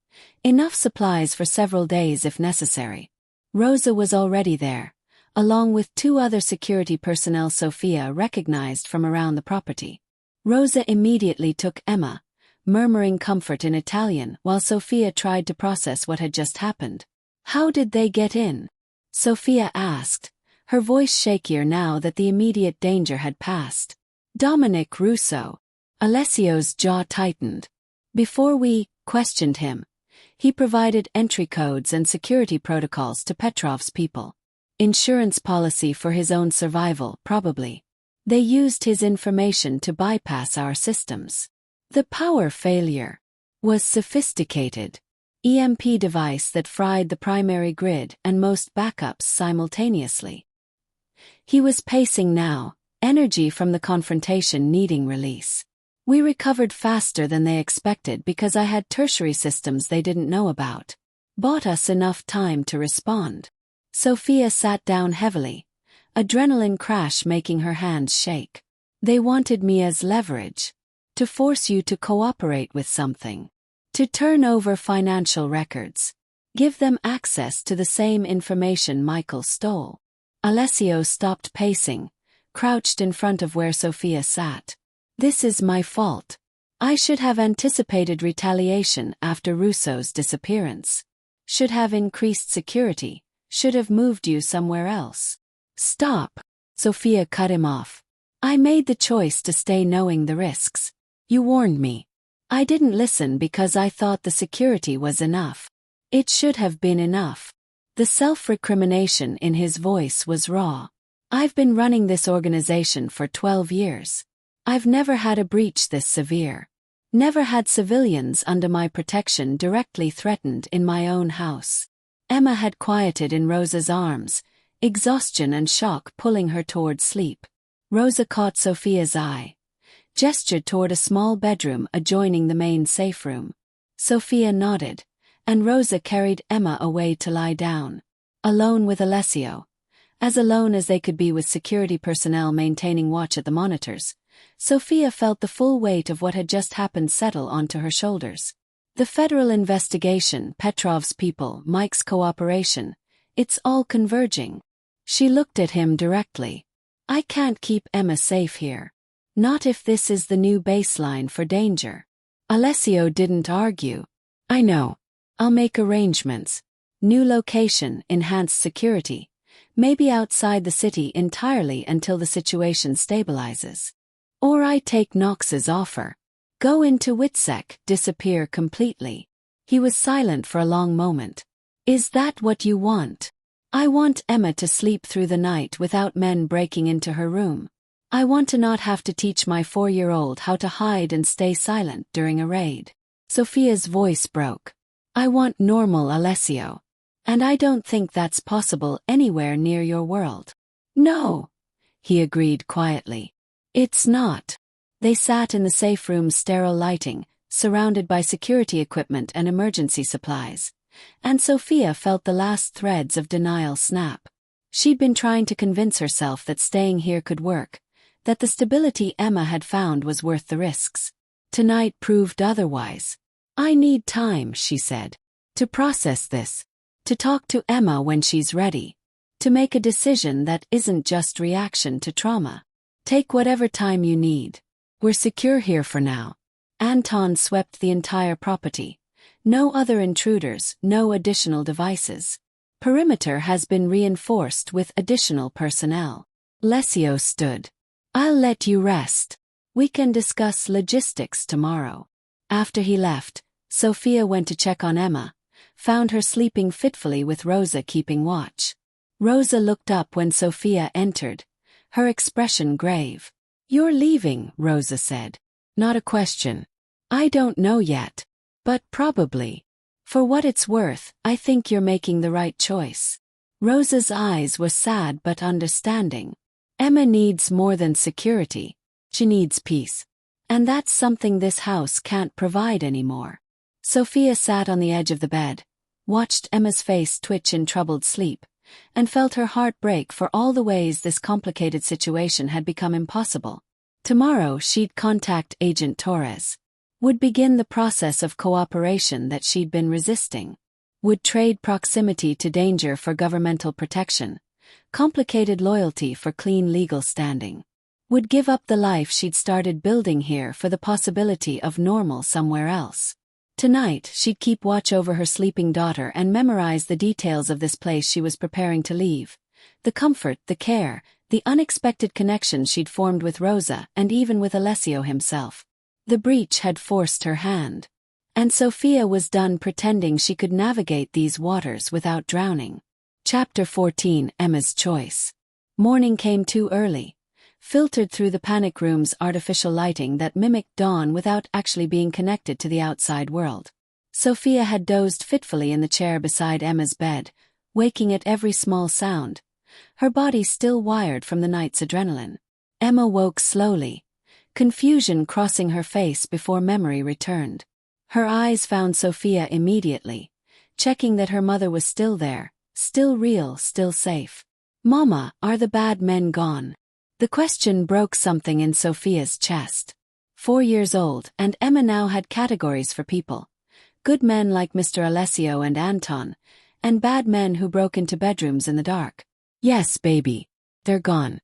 Enough supplies for several days if necessary. Rosa was already there, along with 2 other security personnel Sophia recognized from around the property. Rosa immediately took Emma, murmuring comfort in Italian while Sophia tried to process what had just happened. "How did they get in?" Sophia asked, her voice shakier now that the immediate danger had passed. "Dominic Russo." Alessio's jaw tightened. "Before we questioned him, he provided entry codes and security protocols to Petrov's people. Insurance policy for his own survival, probably. They used his information to bypass our systems. The power failure was sophisticated. EMP device that fried the primary grid and most backups simultaneously." He was pacing now, energy from the confrontation needing release. "We recovered faster than they expected because I had tertiary systems they didn't know about. Bought us enough time to respond." Sophia sat down heavily, adrenaline crash making her hands shake. "They wanted me as leverage. To force you to cooperate with something. To turn over financial records. Give them access to the same information Michael stole." Alessio stopped pacing, crouched in front of where Sophia sat. "This is my fault. I should have anticipated retaliation after Russo's disappearance. Should have increased security, should have moved you somewhere else." "Stop." Sophia cut him off. "I made the choice to stay knowing the risks. You warned me. I didn't listen because I thought the security was enough. It should have been enough." The self-recrimination in his voice was raw. "I've been running this organization for 12 years. I've never had a breach this severe. Never had civilians under my protection directly threatened in my own house." Emma had quieted in Rosa's arms, exhaustion and shock pulling her toward sleep. Rosa caught Sophia's eye, gestured toward a small bedroom adjoining the main safe room. Sophia nodded, and Rosa carried Emma away to lie down. Alone with Alessio, as alone as they could be with security personnel maintaining watch at the monitors, Sophia felt the full weight of what had just happened settle onto her shoulders. The federal investigation, Petrov's people, Mike's cooperation, it's all converging. She looked at him directly. "I can't keep Emma safe here. Not if this is the new baseline for danger." Alessio didn't argue. "I know. I'll make arrangements. New location, enhanced security. Maybe outside the city entirely until the situation stabilizes. Or I take Knox's offer. Go into Witsec, disappear completely. He was silent for a long moment. Is that what you want? I want Emma to sleep through the night without men breaking into her room. I want to not have to teach my 4-year-old how to hide and stay silent during a raid. Sophia's voice broke. I want normal Alessio. And I don't think that's possible anywhere near your world. No, he agreed quietly. It's not. They sat in the safe room's sterile lighting, surrounded by security equipment and emergency supplies. And Sophia felt the last threads of denial snap. She'd been trying to convince herself that staying here could work, that the stability Emma had found was worth the risks. Tonight proved otherwise. I need time, she said, to process this, to talk to Emma when she's ready, to make a decision that isn't just reaction to trauma. Take whatever time you need. We're secure here for now. Anton swept the entire property. No other intruders, no additional devices. Perimeter has been reinforced with additional personnel. Alessio stood. I'll let you rest. We can discuss logistics tomorrow. After he left, Sophia went to check on Emma, found her sleeping fitfully with Rosa keeping watch. Rosa looked up when Sophia entered, her expression grave. You're leaving, Rosa said. Not a question. I don't know yet. But probably. For what it's worth, I think you're making the right choice. Rosa's eyes were sad but understanding. Emma needs more than security. She needs peace. And that's something this house can't provide anymore. Sophia sat on the edge of the bed, watched Emma's face twitch in troubled sleep, and felt her heart break for all the ways this complicated situation had become impossible. Tomorrow she'd contact Agent Torres. Would begin the process of cooperation that she'd been resisting. Would trade proximity to danger for governmental protection, complicated loyalty for clean legal standing. Would give up the life she'd started building here for the possibility of normal somewhere else. Tonight she'd keep watch over her sleeping daughter and memorize the details of this place she was preparing to leave. The comfort, the care, the unexpected connection she'd formed with Rosa and even with Alessio himself. The breach had forced her hand. And Sophia was done pretending she could navigate these waters without drowning. Chapter 14, Emma's Choice. Morning came too early, filtered through the panic room's artificial lighting that mimicked dawn without actually being connected to the outside world. Sophia had dozed fitfully in the chair beside Emma's bed, waking at every small sound, her body still wired from the night's adrenaline. Emma woke slowly, confusion crossing her face before memory returned. Her eyes found Sophia immediately, checking that her mother was still there, still real, still safe. Mama, are the bad men gone? The question broke something in Sophia's chest. 4 years old, and Emma now had categories for people. Good men like Mr. Alessio and Anton, and bad men who broke into bedrooms in the dark. Yes, baby. They're gone.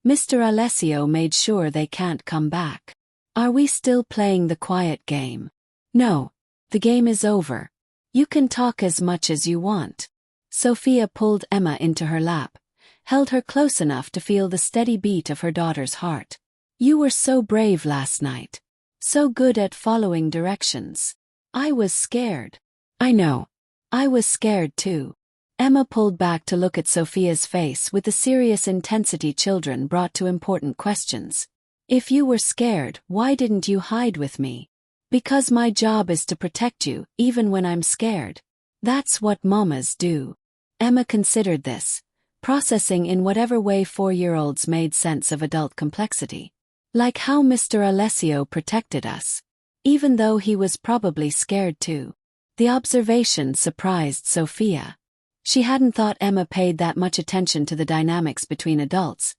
Mr. Alessio made sure they can't come back. Are we still playing the quiet game? No. The game is over. You can talk as much as you want. Sophia pulled Emma into her lap, held her close enough to feel the steady beat of her daughter's heart. You were so brave last night. So good at following directions. I was scared. I know. I was scared too. Emma pulled back to look at Sophia's face with the serious intensity children brought to important questions. If you were scared, why didn't you hide with me? Because my job is to protect you, even when I'm scared. That's what mamas do. Emma considered this, processing in whatever way 4-year-olds made sense of adult complexity. Like how Mr. Alessio protected us. Even though he was probably scared too. The observation surprised Sophia. She hadn't thought Emma paid that much attention to the dynamics between adults,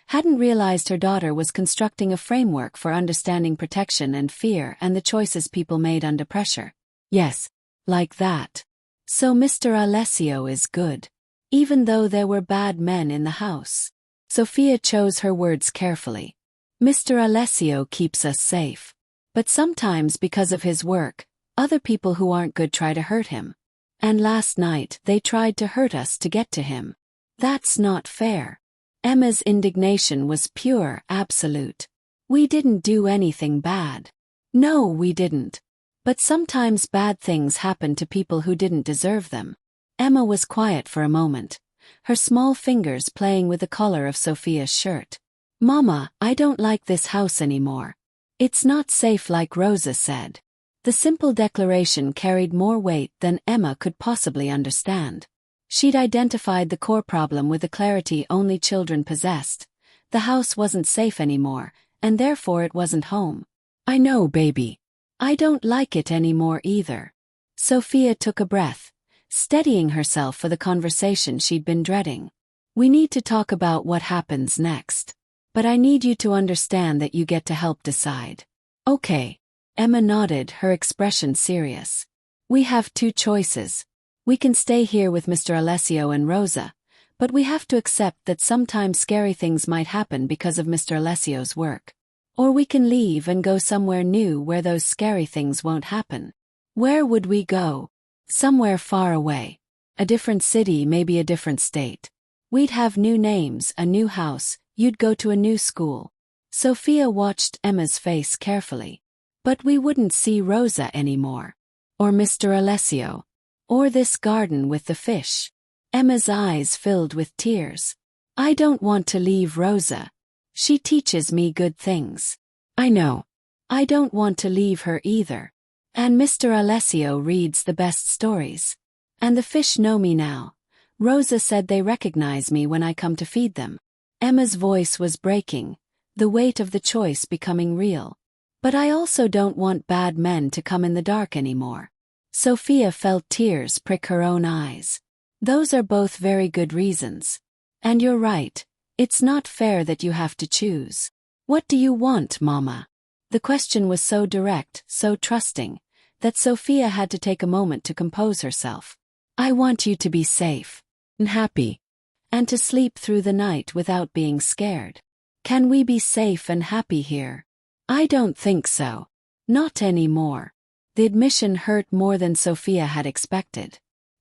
hadn't realized her daughter was constructing a framework for understanding protection and fear and the choices people made under pressure. Yes, like that. So Mr. Alessio is good. Even though there were bad men in the house. Sophia chose her words carefully. Mr. Alessio keeps us safe. But sometimes because of his work, other people who aren't good try to hurt him. And last night they tried to hurt us to get to him. That's not fair. Emma's indignation was pure, absolute. We didn't do anything bad. No, we didn't. But sometimes bad things happen to people who didn't deserve them. Emma was quiet for a moment, her small fingers playing with the collar of Sophia's shirt. Mama, I don't like this house anymore. It's not safe like Rosa said. The simple declaration carried more weight than Emma could possibly understand. She'd identified the core problem with the clarity only children possessed. The house wasn't safe anymore, and therefore it wasn't home. I know, baby. I don't like it anymore either. Sophia took a breath, steadying herself for the conversation she'd been dreading. We need to talk about what happens next. But I need you to understand that you get to help decide. Okay. Emma nodded, her expression serious. We have two choices. We can stay here with Mr. Alessio and Rosa, but we have to accept that sometimes scary things might happen because of Mr. Alessio's work. Or we can leave and go somewhere new where those scary things won't happen. Where would we go? Somewhere far away. A different city, maybe a different state. We'd have new names, a new house, you'd go to a new school. Sophia watched Emma's face carefully. But we wouldn't see Rosa anymore. Or Mr. Alessio. Or this garden with the fish. Emma's eyes filled with tears. I don't want to leave Rosa. She teaches me good things. I know. I don't want to leave her either. And Mr. Alessio reads the best stories. And the fish know me now. Rosa said they recognize me when I come to feed them. Emma's voice was breaking, the weight of the choice becoming real. But I also don't want bad men to come in the dark anymore. Sophia felt tears prick her own eyes. Those are both very good reasons. And you're right, it's not fair that you have to choose. What do you want, Mama? The question was so direct, so trusting, that Sophia had to take a moment to compose herself. I want you to be safe and happy, and to sleep through the night without being scared. Can we be safe and happy here? I don't think so. Not anymore. The admission hurt more than Sophia had expected.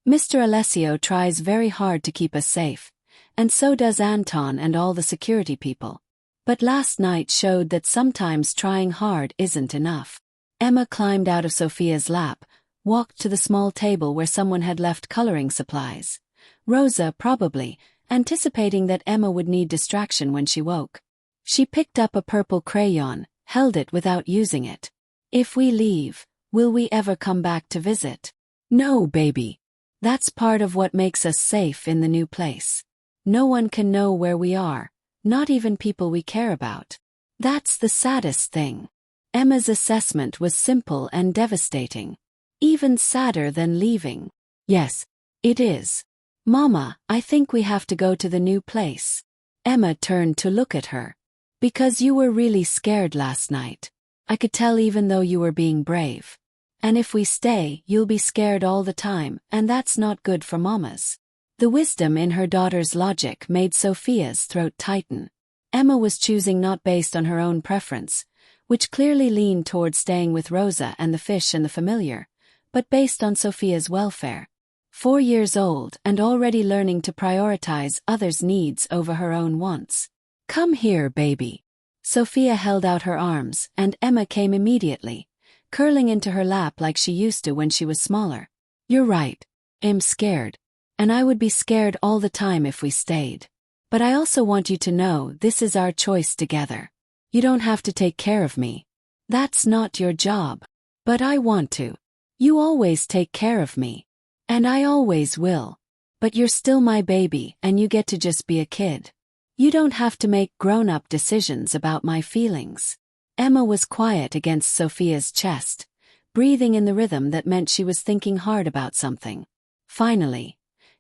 Mr. Alessio tries very hard to keep us safe, and so does Anton and all the security people. But last night showed that sometimes trying hard isn't enough. Emma climbed out of Sophia's lap, walked to the small table where someone had left coloring supplies. Rosa, probably, anticipating that Emma would need distraction when she woke. She picked up a purple crayon, held it without using it. If we leave, will we ever come back to visit? No, baby. That's part of what makes us safe in the new place. No one can know where we are, not even people we care about. That's the saddest thing. Emma's assessment was simple and devastating. Even sadder than leaving. Yes, it is. Mama, I think we have to go to the new place. Emma turned to look at her. Because you were really scared last night. I could tell even though you were being brave. And if we stay, you'll be scared all the time, and that's not good for mamas. The wisdom in her daughter's logic made Sophia's throat tighten. Emma was choosing not based on her own preference, which clearly leaned toward staying with Rosa and the fish and the familiar, but based on Sophia's welfare. 4 years old and already learning to prioritize others' needs over her own wants. Come here, baby. Sophia held out her arms, and Emma came immediately, curling into her lap like she used to when she was smaller. You're right. I'm scared. And I would be scared all the time if we stayed. But I also want you to know this is our choice together. You don't have to take care of me. That's not your job. But I want to. You always take care of me. And I always will. But you're still my baby and you get to just be a kid. You don't have to make grown-up decisions about my feelings. Emma was quiet against Sophia's chest, breathing in the rhythm that meant she was thinking hard about something. Finally,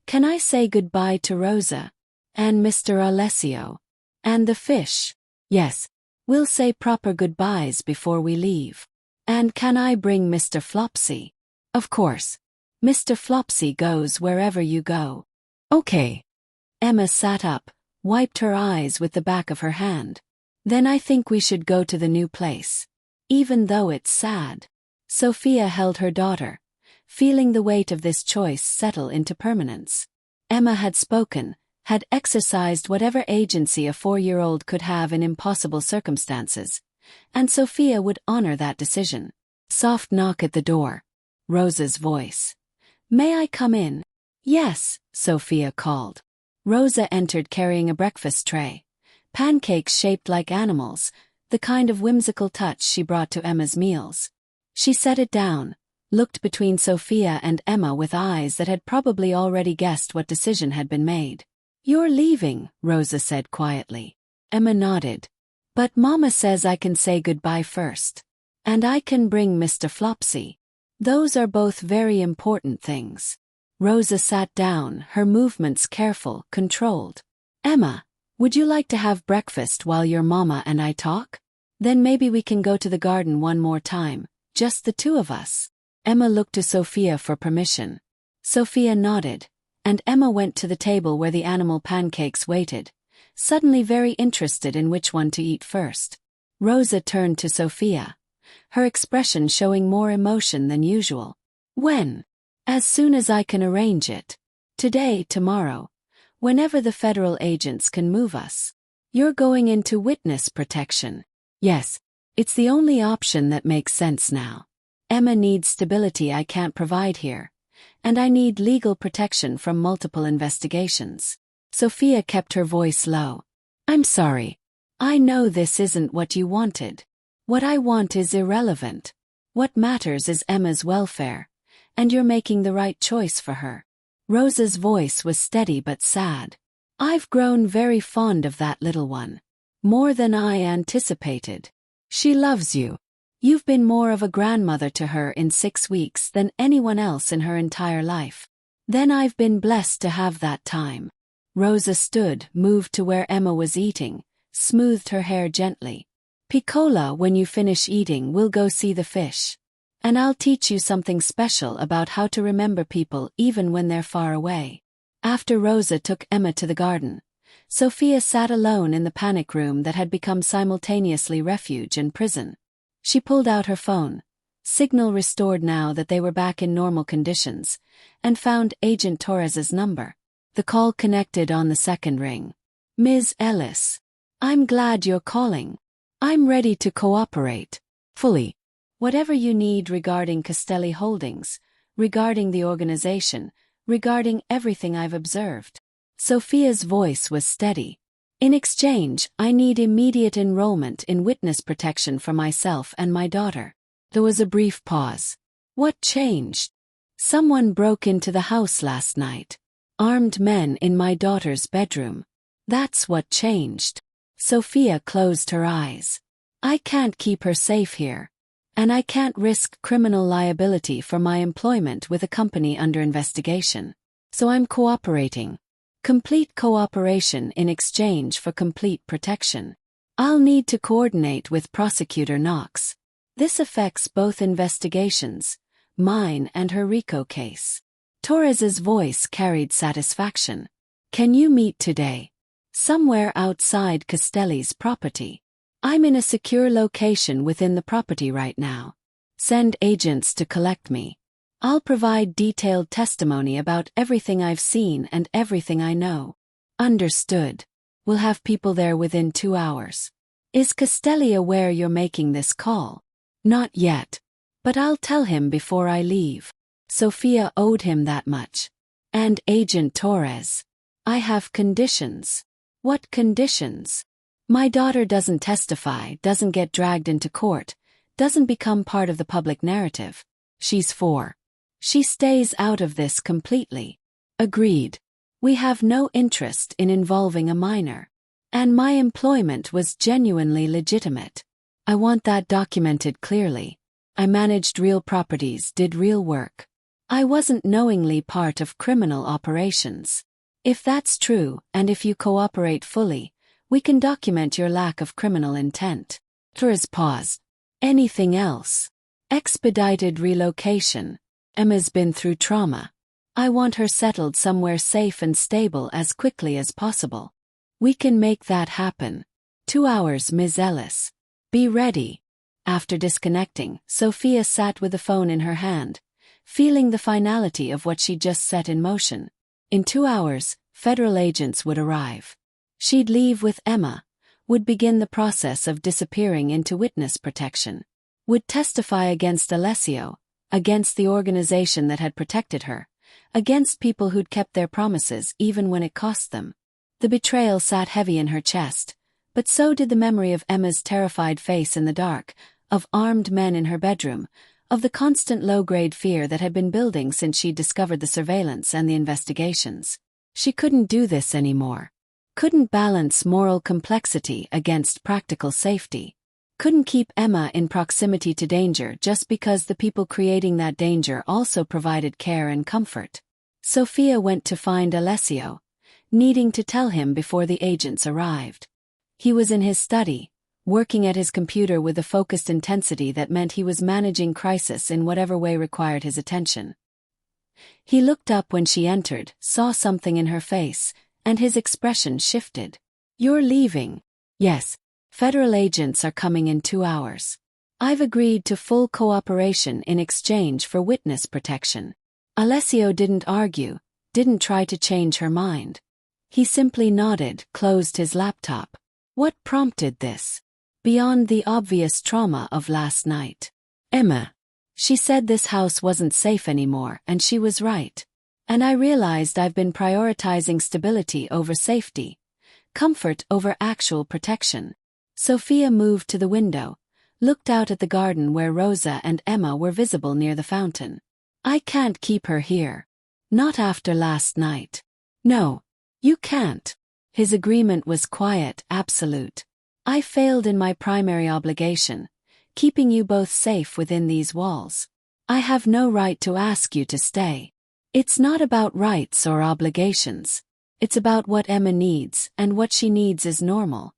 can I say goodbye to Rosa? And Mr. Alessio? And the fish? Yes, we'll say proper goodbyes before we leave. And can I bring Mr. Flopsy? Of course. Mr. Flopsy goes wherever you go. Okay. Emma sat up, wiped her eyes with the back of her hand. Then I think we should go to the new place. Even though it's sad. Sophia held her daughter, feeling the weight of this choice settle into permanence. Emma had spoken, had exercised whatever agency a 4-year-old could have in impossible circumstances, and Sophia would honor that decision. Soft knock at the door. Rosa's voice. "May I come in?" "Yes," Sophia called. Rosa entered carrying a breakfast tray. Pancakes shaped like animals, the kind of whimsical touch she brought to Emma's meals. She set it down, looked between Sophia and Emma with eyes that had probably already guessed what decision had been made. "You're leaving," Rosa said quietly. Emma nodded. "But Mama says I can say goodbye first. And I can bring Mr. Flopsy. Those are both very important things." Rosa sat down, her movements careful, controlled. "Emma, would you like to have breakfast while your Mama and I talk? Then maybe we can go to the garden one more time, just the two of us." Emma looked to Sophia for permission. Sophia nodded, and Emma went to the table where the animal pancakes waited, suddenly very interested in which one to eat first. Rosa turned to Sophia, her expression showing more emotion than usual. "When?" "As soon as I can arrange it. Today, tomorrow. Whenever the federal agents can move us." "You're going into witness protection." "Yes. It's the only option that makes sense now. Emma needs stability I can't provide here, and I need legal protection from multiple investigations." Sophia kept her voice low. "I'm sorry. I know this isn't what you wanted. What I want is irrelevant. What matters is Emma's welfare, and you're making the right choice for her." Rosa's voice was steady but sad. "I've grown very fond of that little one. More than I anticipated. She loves you. You've been more of a grandmother to her in 6 weeks than anyone else in her entire life. Then I've been blessed to have that time." Rosa stood, moved to where Emma was eating, smoothed her hair gently. "Piccola, when you finish eating we'll go see the fish. And I'll teach you something special about how to remember people even when they're far away." After Rosa took Emma to the garden, Sophia sat alone in the panic room that had become simultaneously refuge and prison. She pulled out her phone, signal restored now that they were back in normal conditions, and found Agent Torres's number. The call connected on the second ring. "Ms. Ellis. I'm glad you're calling. I'm ready to cooperate. Fully. Whatever you need regarding Castelli Holdings, regarding the organization, regarding everything I've observed." Sophia's voice was steady. "In exchange, I need immediate enrollment in witness protection for myself and my daughter." There was a brief pause. "What changed?" "Someone broke into the house last night. Armed men in my daughter's bedroom. That's what changed." Sophia closed her eyes. "I can't keep her safe here. And I can't risk criminal liability for my employment with a company under investigation. So I'm cooperating. Complete cooperation in exchange for complete protection. I'll need to coordinate with Prosecutor Knox. This affects both investigations, mine and her RICO case." Torres's voice carried satisfaction. "Can you meet today? Somewhere outside Castelli's property. I'm in a secure location within the property right now. Send agents to collect me. I'll provide detailed testimony about everything I've seen and everything I know." "Understood. We'll have people there within 2 hours." "Is Castelli aware you're making this call?" "Not yet. But I'll tell him before I leave." Sophia owed him that much. "And Agent Torres. I have conditions." "What conditions?" "My daughter doesn't testify, doesn't get dragged into court, doesn't become part of the public narrative. She's 4. She stays out of this completely." "Agreed. We have no interest in involving a minor. And my employment was genuinely legitimate. I want that documented clearly. I managed real properties, did real work. I wasn't knowingly part of criminal operations. If that's true, and if you cooperate fully, we can document your lack of criminal intent." Torres paused. "Anything else?" "Expedited relocation. Emma's been through trauma. I want her settled somewhere safe and stable as quickly as possible. We can make that happen. 2 hours, Ms. Ellis. Be ready." After disconnecting, Sophia sat with the phone in her hand, feeling the finality of what she'd just set in motion. In 2 hours, federal agents would arrive. She'd leave with Emma, would begin the process of disappearing into witness protection. Would testify against Alessio, against the organization that had protected her, against people who'd kept their promises even when it cost them. The betrayal sat heavy in her chest, but so did the memory of Emma's terrified face in the dark, of armed men in her bedroom, of the constant low-grade fear that had been building since she'd discovered the surveillance and the investigations. She couldn't do this anymore. Couldn't balance moral complexity against practical safety. Couldn't keep Emma in proximity to danger just because the people creating that danger also provided care and comfort. Sophia went to find Alessio, needing to tell him before the agents arrived. He was in his study, working at his computer with a focused intensity that meant he was managing crisis in whatever way required his attention. He looked up when she entered, saw something in her face, and his expression shifted. "You're leaving?" "Yes. Federal agents are coming in 2 hours. I've agreed to full cooperation in exchange for witness protection." Alessio didn't argue, didn't try to change her mind. He simply nodded, closed his laptop. What prompted this? Beyond the obvious trauma of last night. "Emma." She said this house wasn't safe anymore, and she was right. "And I realized I've been prioritizing stability over safety, comfort over actual protection." Sophia moved to the window, looked out at the garden where Rosa and Emma were visible near the fountain. "I can't keep her here. Not after last night." "No, you can't." His agreement was quiet, absolute. "I failed in my primary obligation, keeping you both safe within these walls. I have no right to ask you to stay." It's not about rights or obligations. It's about what Emma needs, and what she needs is normal.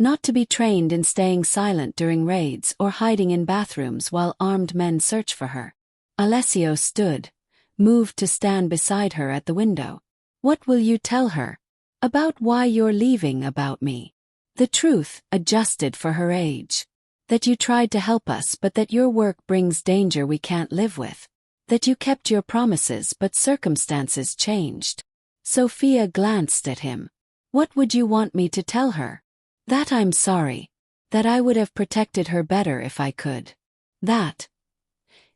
Not to be trained in staying silent during raids or hiding in bathrooms while armed men search for her. Alessio stood, moved to stand beside her at the window. "What will you tell her? About why you're leaving, about me?" "The truth, adjusted for her age. That you tried to help us but that your work brings danger we can't live with. That you kept your promises but circumstances changed." Sophia glanced at him. "What would you want me to tell her?" "That I'm sorry. That I would have protected her better if I could. That..."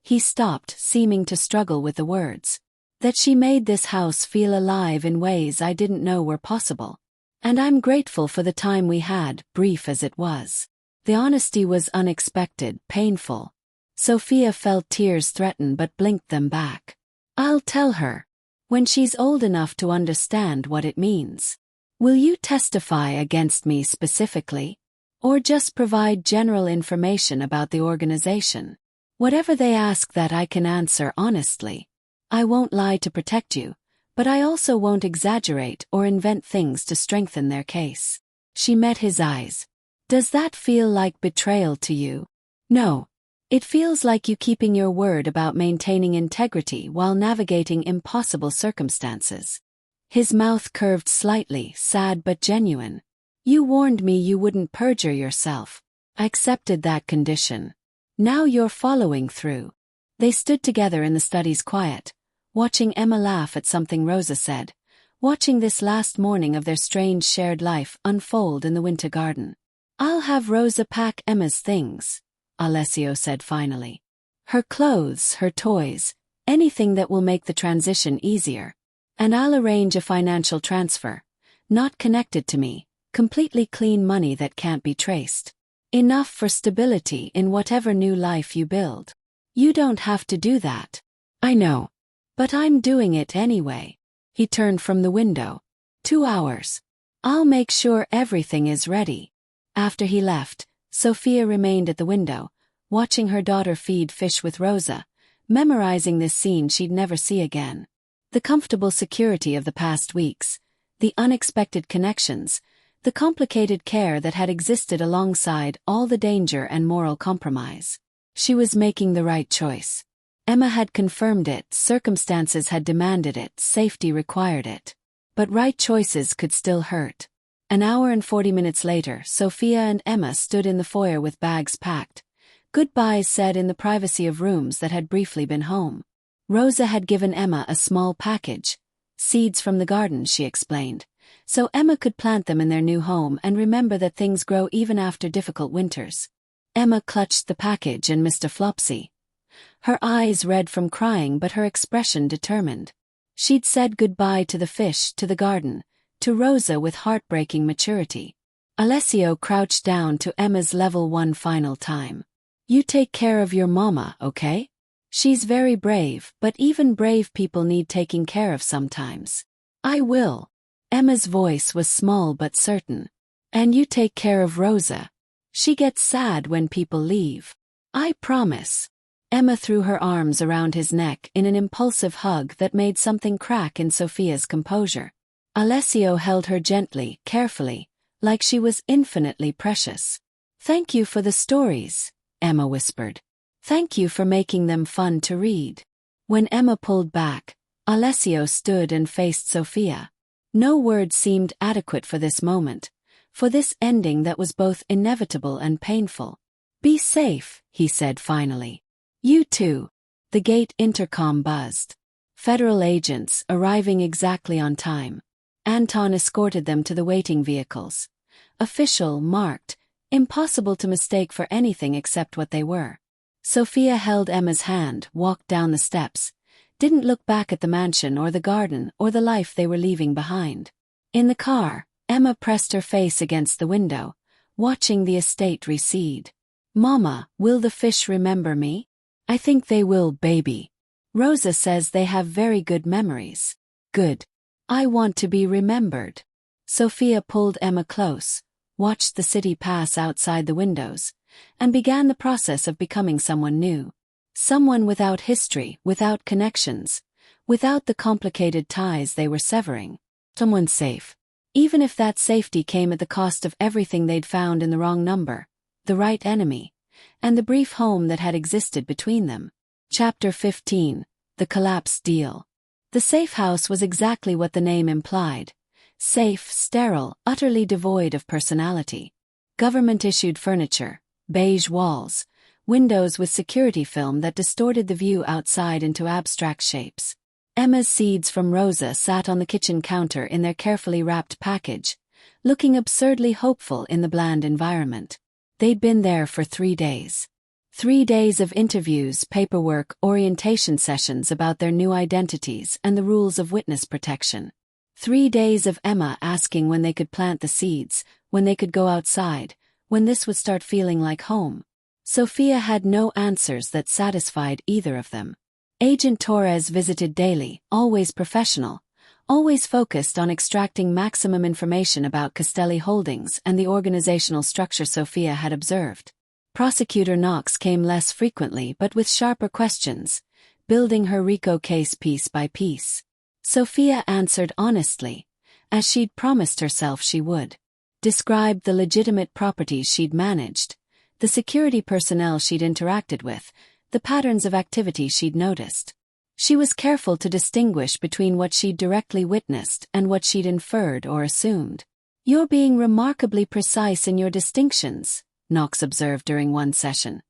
He stopped, seeming to struggle with the words. "That she made this house feel alive in ways I didn't know were possible. And I'm grateful for the time we had, brief as it was." The honesty was unexpected, painful. Sophia felt tears threaten but blinked them back. "I'll tell her. When she's old enough to understand what it means." "Will you testify against me specifically? Or just provide general information about the organization?" "Whatever they ask, that I can answer honestly. I won't lie to protect you, but I also won't exaggerate or invent things to strengthen their case." She met his eyes. "Does that feel like betrayal to you?" "No. It feels like you keeping your word about maintaining integrity while navigating impossible circumstances." His mouth curved slightly, sad but genuine. "You warned me you wouldn't perjure yourself. I accepted that condition. Now you're following through." They stood together in the study's quiet, watching Emma laugh at something Rosa said, watching this last morning of their strange shared life unfold in the winter garden. "I'll have Rosa pack Emma's things," Alessio said finally. "Her clothes, her toys, anything that will make the transition easier. And I'll arrange a financial transfer, not connected to me, completely clean money that can't be traced. Enough for stability in whatever new life you build." "You don't have to do that." "I know. But I'm doing it anyway." He turned from the window. 2 hours. "I'll make sure everything is ready." After he left, Sophia remained at the window, watching her daughter feed fish with Rosa, memorizing this scene she'd never see again. The comfortable security of the past weeks, the unexpected connections, the complicated care that had existed alongside all the danger and moral compromise. She was making the right choice. Emma had confirmed it, circumstances had demanded it, safety required it. But right choices could still hurt. An hour and 40 minutes later, Sophia and Emma stood in the foyer with bags packed, goodbyes said in the privacy of rooms that had briefly been home. Rosa had given Emma a small package. "Seeds from the garden," she explained. so Emma could plant them in their new home and remember that things grow even after difficult winters. Emma clutched the package and missed a Flopsy. Her eyes red from crying but her expression determined. She'd said goodbye to the fish, to the garden, to Rosa with heartbreaking maturity. Alessio crouched down to Emma's level one final time. You take care of your mama, okay? She's very brave, but even brave people need taking care of sometimes. I will. Emma's voice was small but certain. And you take care of Rosa. She gets sad when people leave. I promise. Emma threw her arms around his neck in an impulsive hug that made something crack in Sophia's composure. Alessio held her gently, carefully, like she was infinitely precious. Thank you for the stories, Emma whispered. Thank you for making them fun to read. When Emma pulled back, Alessio stood and faced Sophia. No words seemed adequate for this moment, for this ending that was both inevitable and painful. Be safe, he said finally. You too. The gate intercom buzzed. Federal agents arriving exactly on time. Anton escorted them to the waiting vehicles. Official, marked, impossible to mistake for anything except what they were. Sophia held Emma's hand, walked down the steps, didn't look back at the mansion or the garden or the life they were leaving behind. In the car, Emma pressed her face against the window, watching the estate recede. Mama, will the fish remember me? I think they will, baby. Rosa says they have very good memories. Good. I want to be remembered. Sophia pulled Emma close, watched the city pass outside the windows, and began the process of becoming someone new. Someone without history, without connections, without the complicated ties they were severing. Someone safe. Even if that safety came at the cost of everything they'd found in the wrong number, the right enemy, and the brief home that had existed between them. Chapter 15. The Collapse Deal. The safe house was exactly what the name implied. Safe, sterile, utterly devoid of personality. Government-issued furniture, beige walls, windows with security film that distorted the view outside into abstract shapes. Emma's seeds from Rosa sat on the kitchen counter in their carefully wrapped package, looking absurdly hopeful in the bland environment. They'd been there for 3 days. 3 days of interviews, paperwork, orientation sessions about their new identities and the rules of witness protection. 3 days of Emma asking when they could plant the seeds, when they could go outside, when this would start feeling like home. Sophia had no answers that satisfied either of them. Agent Torres visited daily, always professional, always focused on extracting maximum information about Castelli Holdings and the organizational structure Sophia had observed. Prosecutor Knox came less frequently but with sharper questions, building her RICO case piece by piece. Sophia answered honestly, as she'd promised herself she would. Described the legitimate properties she'd managed, the security personnel she'd interacted with, the patterns of activity she'd noticed. She was careful to distinguish between what she'd directly witnessed and what she'd inferred or assumed. You're being remarkably precise in your distinctions, Knox observed during one session,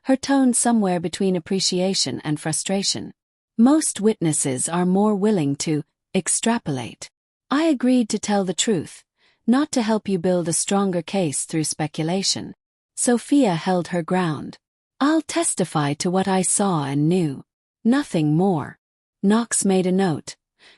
her tone somewhere between appreciation and frustration. Most witnesses are more willing to extrapolate. I agreed to tell the truth, not to help you build a stronger case through speculation. Sophia held her ground. I'll testify to what I saw and knew. Nothing more. Knox made a note,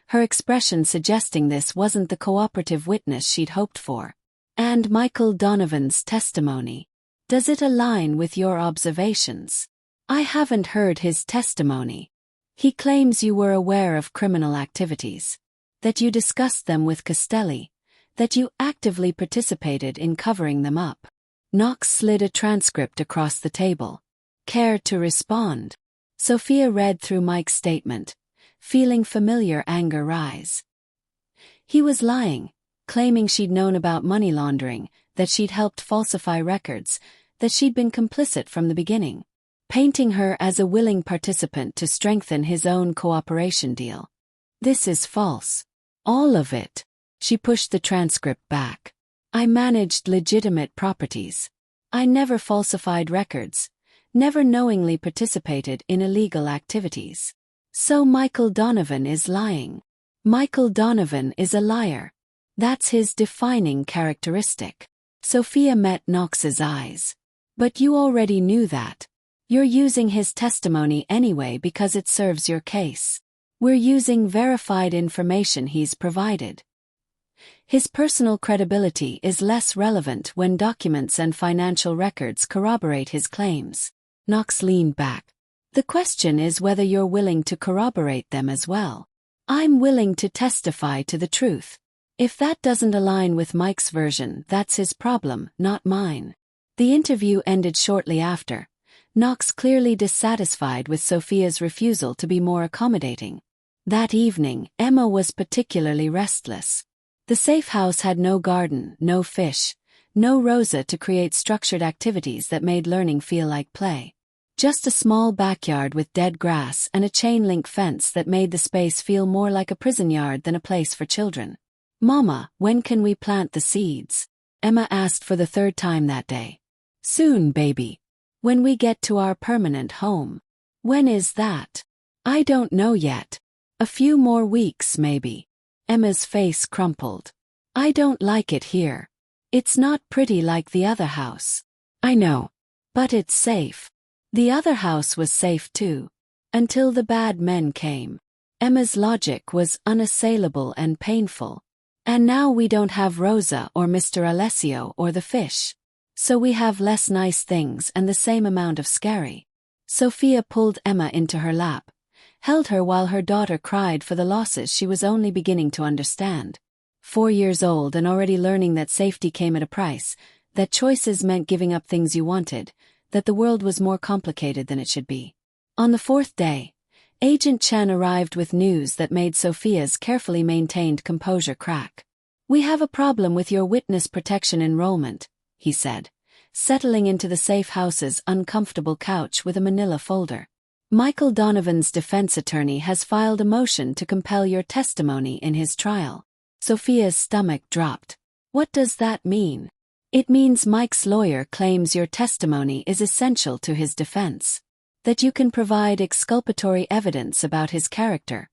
her expression suggesting this wasn't the cooperative witness she'd hoped for. And Michael Donovan's testimony. Does it align with your observations? I haven't heard his testimony. He claims you were aware of criminal activities, that you discussed them with Castelli, that you actively participated in covering them up. Knox slid a transcript across the table. Care to respond? Sophia read through Mike's statement, feeling familiar anger rise. He was lying, claiming she'd known about money laundering, that she'd helped falsify records, that she'd been complicit from the beginning, painting her as a willing participant to strengthen his own cooperation deal. This is false. All of it. She pushed the transcript back. I managed legitimate properties. I never falsified records, never knowingly participated in illegal activities. So Michael Donovan is lying. Michael Donovan is a liar. That's his defining characteristic. Sophia met Knox's eyes. But you already knew that. You're using his testimony anyway because it serves your case. We're using verified information he's provided. His personal credibility is less relevant when documents and financial records corroborate his claims. Knox leaned back. The question is whether you're willing to corroborate them as well. I'm willing to testify to the truth. If that doesn't align with Mike's version, that's his problem, not mine. The interview ended shortly after, Knox clearly dissatisfied with Sophia's refusal to be more accommodating. That evening, Emma was particularly restless. The safe house had no garden, no fish, no Rosa to create structured activities that made learning feel like play. Just a small backyard with dead grass and a chain-link fence that made the space feel more like a prison yard than a place for children. "Mama, when can we plant the seeds?" Emma asked for the third time that day. "Soon, baby. When we get to our permanent home." "When is that?" "I don't know yet. A few more weeks, maybe." Emma's face crumpled. "I don't like it here. It's not pretty like the other house." "I know. But it's safe." "The other house was safe too. Until the bad men came." Emma's logic was unassailable and painful. "And now we don't have Rosa or Mr. Alessio or the fish. So we have less nice things and the same amount of scary." Sophia pulled Emma into her lap, held her while her daughter cried for the losses she was only beginning to understand. 4 years old and already learning that safety came at a price, that choices meant giving up things you wanted, that the world was more complicated than it should be. On the 4th day, Agent Chen arrived with news that made Sophia's carefully maintained composure crack. "We have a problem with your witness protection enrollment," he said, settling into the safe house's uncomfortable couch with a manila folder. "Michael Donovan's defense attorney has filed a motion to compel your testimony in his trial." Sophia's stomach dropped. "What does that mean?" "It means Mike's lawyer claims your testimony is essential to his defense. That you can provide exculpatory evidence about his character,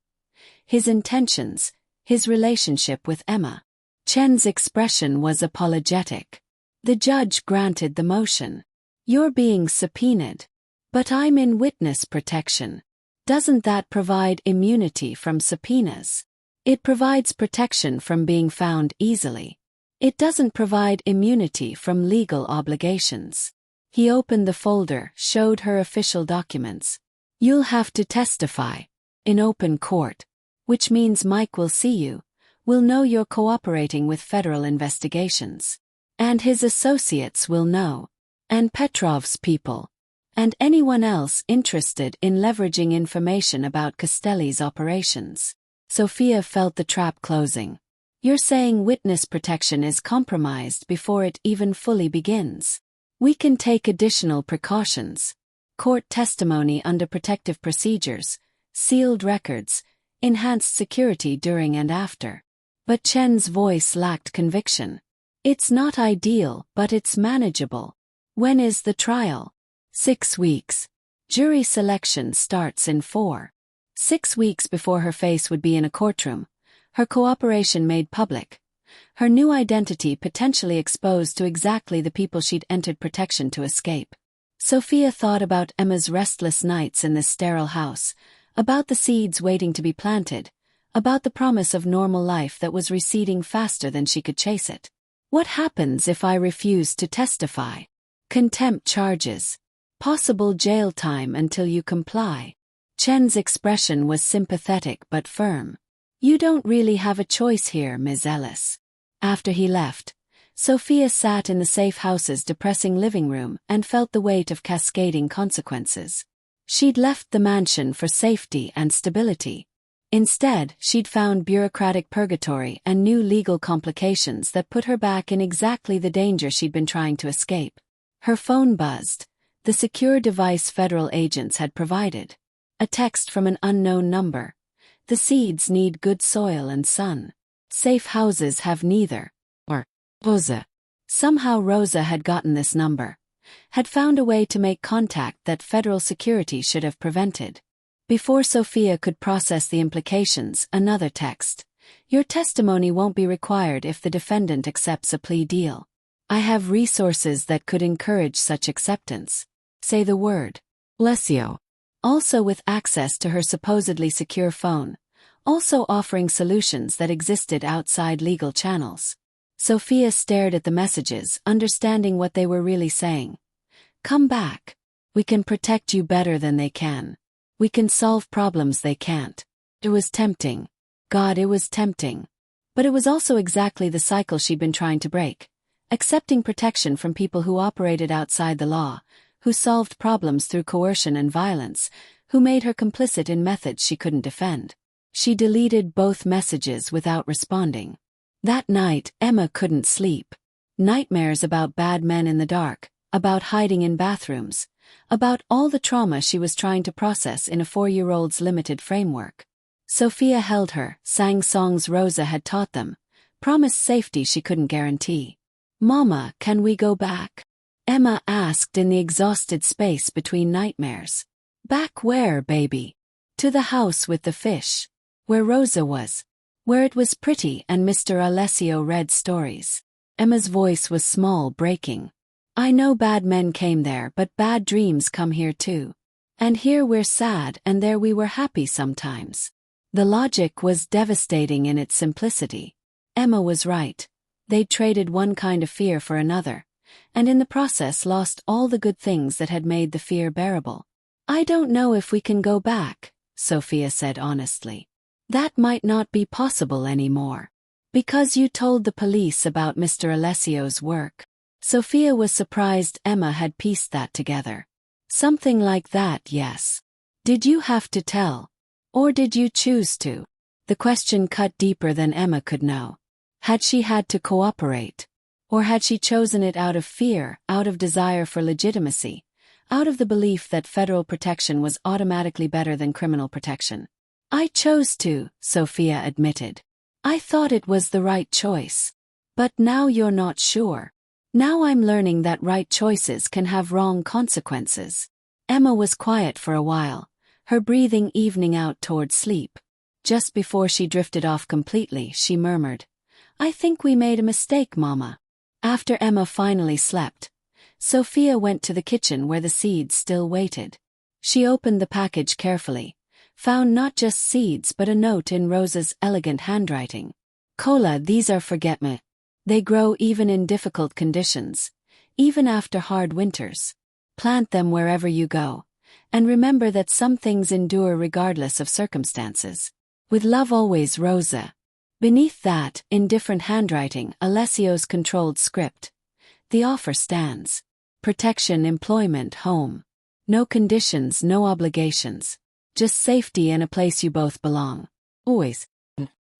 his intentions, his relationship with Emma." Chen's expression was apologetic. The judge granted the motion. "You're being subpoenaed. But I'm in witness protection. Doesn't that provide immunity from subpoenas?" "It provides protection from being found easily. It doesn't provide immunity from legal obligations." He opened the folder, showed her official documents. "You'll have to testify. In open court. Which means Mike will see you, will know you're cooperating with federal investigations. And his associates will know. And Petrov's people. And anyone else interested in leveraging information about Castelli's operations." Sophia felt the trap closing. "You're saying witness protection is compromised before it even fully begins. We can take additional precautions. Court testimony under protective procedures, sealed records, enhanced security during and after." But Chen's voice lacked conviction. "It's not ideal, but it's manageable. When is the trial?" 6 weeks. Jury selection starts in 4. 6 weeks before her face would be in a courtroom, her cooperation made public, her new identity potentially exposed to exactly the people she'd entered protection to escape. Sophia thought about Emma's restless nights in this sterile house, about the seeds waiting to be planted, about the promise of normal life that was receding faster than she could chase it. What happens if I refuse to testify? Contempt charges. Possible jail time until you comply. Chen's expression was sympathetic but firm. You don't really have a choice here, Ms. Ellis. After he left, Sophia sat in the safe house's depressing living room and felt the weight of cascading consequences. She'd left the mansion for safety and stability. Instead, she'd found bureaucratic purgatory and new legal complications that put her back in exactly the danger she'd been trying to escape. Her phone buzzed, the secure device federal agents had provided. A text from an unknown number. The seeds need good soil and sun. Safe houses have neither. Or Rosa. Somehow Rosa had gotten this number. Had found a way to make contact that federal security should have prevented. Before Sophia could process the implications, another text. Your testimony won't be required if the defendant accepts a plea deal. I have resources that could encourage such acceptance. Say the word. Alessio. Also with access to her supposedly secure phone. Also offering solutions that existed outside legal channels. Sophia stared at the messages, understanding what they were really saying. Come back. We can protect you better than they can. We can solve problems they can't. It was tempting. God, it was tempting. But it was also exactly the cycle she'd been trying to break. Accepting protection from people who operated outside the law, who solved problems through coercion and violence, who made her complicit in methods she couldn't defend. She deleted both messages without responding. That night, Emma couldn't sleep. Nightmares about bad men in the dark, about hiding in bathrooms, about all the trauma she was trying to process in a 4-year-old's limited framework. Sophia held her, sang songs Rosa had taught them, promised safety she couldn't guarantee. Mama, can we go back? Emma asked in the exhausted space between nightmares. Back where, baby? To the house with the fish. Where Rosa was. Where it was pretty and Mr. Alessio read stories. Emma's voice was small, breaking. I know bad men came there, but bad dreams come here too. And here we're sad and there we were happy sometimes. The logic was devastating in its simplicity. Emma was right. They'd traded one kind of fear for another, and in the process lost all the good things that had made the fear bearable. I don't know if we can go back, Sophia said honestly. That might not be possible anymore. Because you told the police about Mr. Alessio's work. Sophia was surprised Emma had pieced that together. Something like that, yes. Did you have to tell? Or did you choose to? The question cut deeper than Emma could know. Had she had to cooperate? Or had she chosen it out of fear, out of desire for legitimacy, out of the belief that federal protection was automatically better than criminal protection? I chose to, Sophia admitted. I thought it was the right choice. But now you're not sure. Now I'm learning that right choices can have wrong consequences. Emma was quiet for a while, her breathing evening out toward sleep. Just before she drifted off completely, she murmured, I think we made a mistake, Mama. After Emma finally slept, Sophia went to the kitchen where the seeds still waited. She opened the package carefully, found not just seeds but a note in Rosa's elegant handwriting. Cola, these are forget-me. They grow even in difficult conditions, even after hard winters. Plant them wherever you go, and remember that some things endure regardless of circumstances. With love always, Rosa. Beneath that, in different handwriting, Alessio's controlled script. The offer stands. Protection, employment, home. No conditions, no obligations. Just safety and a place you both belong. Always.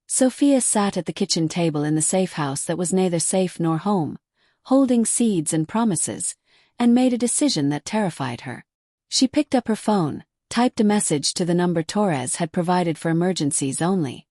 Sophia sat at the kitchen table in the safe house that was neither safe nor home, holding seeds and promises, and made a decision that terrified her. She picked up her phone, typed a message to the number Torres had provided for emergencies only.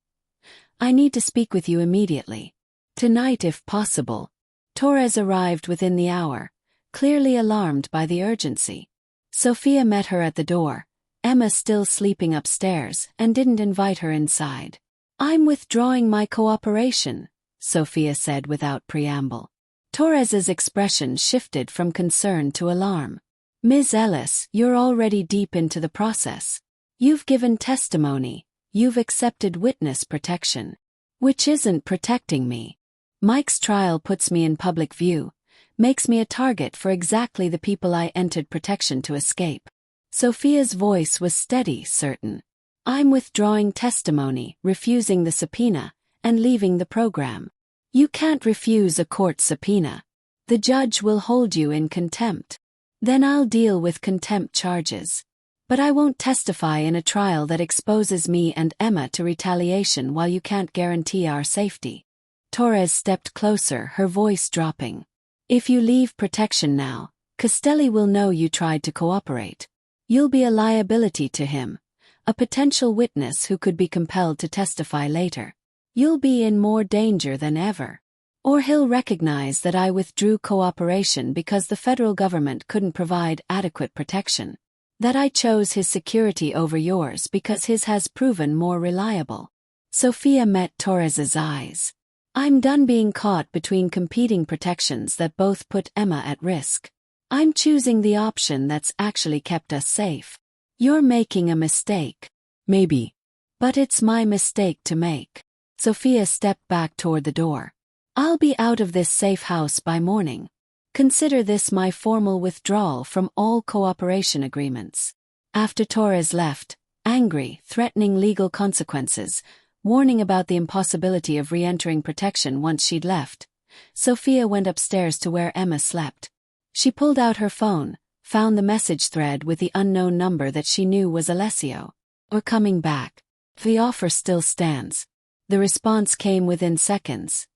I need to speak with you immediately. Tonight if possible. Torres arrived within the hour, clearly alarmed by the urgency. Sophia met her at the door, Emma still sleeping upstairs, and didn't invite her inside. I'm withdrawing my cooperation, Sophia said without preamble. Torres's expression shifted from concern to alarm. Ms. Ellis, you're already deep into the process. You've given testimony, you've accepted witness protection. Which isn't protecting me. Mike's trial puts me in public view, makes me a target for exactly the people I entered protection to escape. Sophia's voice was steady, certain. I'm withdrawing testimony, refusing the subpoena, and leaving the program. You can't refuse a court subpoena. The judge will hold you in contempt. Then I'll deal with contempt charges. But I won't testify in a trial that exposes me and Emma to retaliation while you can't guarantee our safety. Torres stepped closer, her voice dropping. If you leave protection now, Castelli will know you tried to cooperate. You'll be a liability to him. A potential witness who could be compelled to testify later. You'll be in more danger than ever. Or he'll recognize that I withdrew cooperation because the federal government couldn't provide adequate protection. That I chose his security over yours because his has proven more reliable. Sophia met Torres's eyes. I'm done being caught between competing protections that both put Emma at risk. I'm choosing the option that's actually kept us safe. You're making a mistake. Maybe. But it's my mistake to make. Sophia stepped back toward the door. I'll be out of this safe house by morning. Consider this my formal withdrawal from all cooperation agreements. After Torres left, angry, threatening legal consequences, warning about the impossibility of re-entering protection once she'd left, Sophia went upstairs to where Emma slept. She pulled out her phone, found the message thread with the unknown number that she knew was Alessio. We're coming back. The offer still stands. The response came within seconds.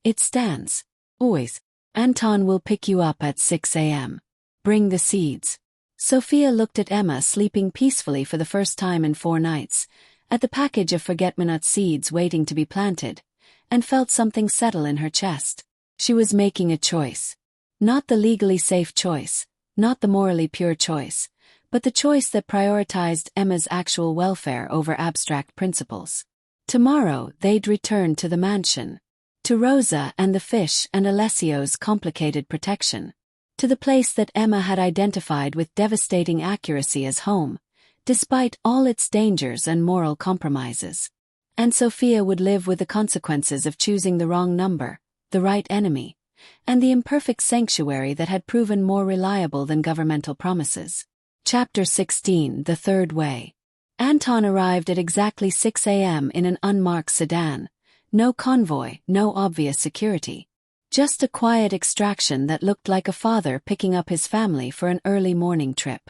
It stands. Always. Anton will pick you up at 6 a.m. Bring the seeds. Sophia looked at Emma sleeping peacefully for the first time in 4 nights, at the package of forget-me-not seeds waiting to be planted, and felt something settle in her chest. She was making a choice. Not the legally safe choice, not the morally pure choice, but the choice that prioritized Emma's actual welfare over abstract principles. Tomorrow they'd return to the mansion. To Rosa and the fish and Alessio's complicated protection. To the place that Emma had identified with devastating accuracy as home, despite all its dangers and moral compromises. And Sophia would live with the consequences of choosing the wrong number, the right enemy, and the imperfect sanctuary that had proven more reliable than governmental promises. Chapter 16: The Third Way. Anton arrived at exactly 6 a.m. in an unmarked sedan. No convoy, no obvious security. Just a quiet extraction that looked like a father picking up his family for an early morning trip.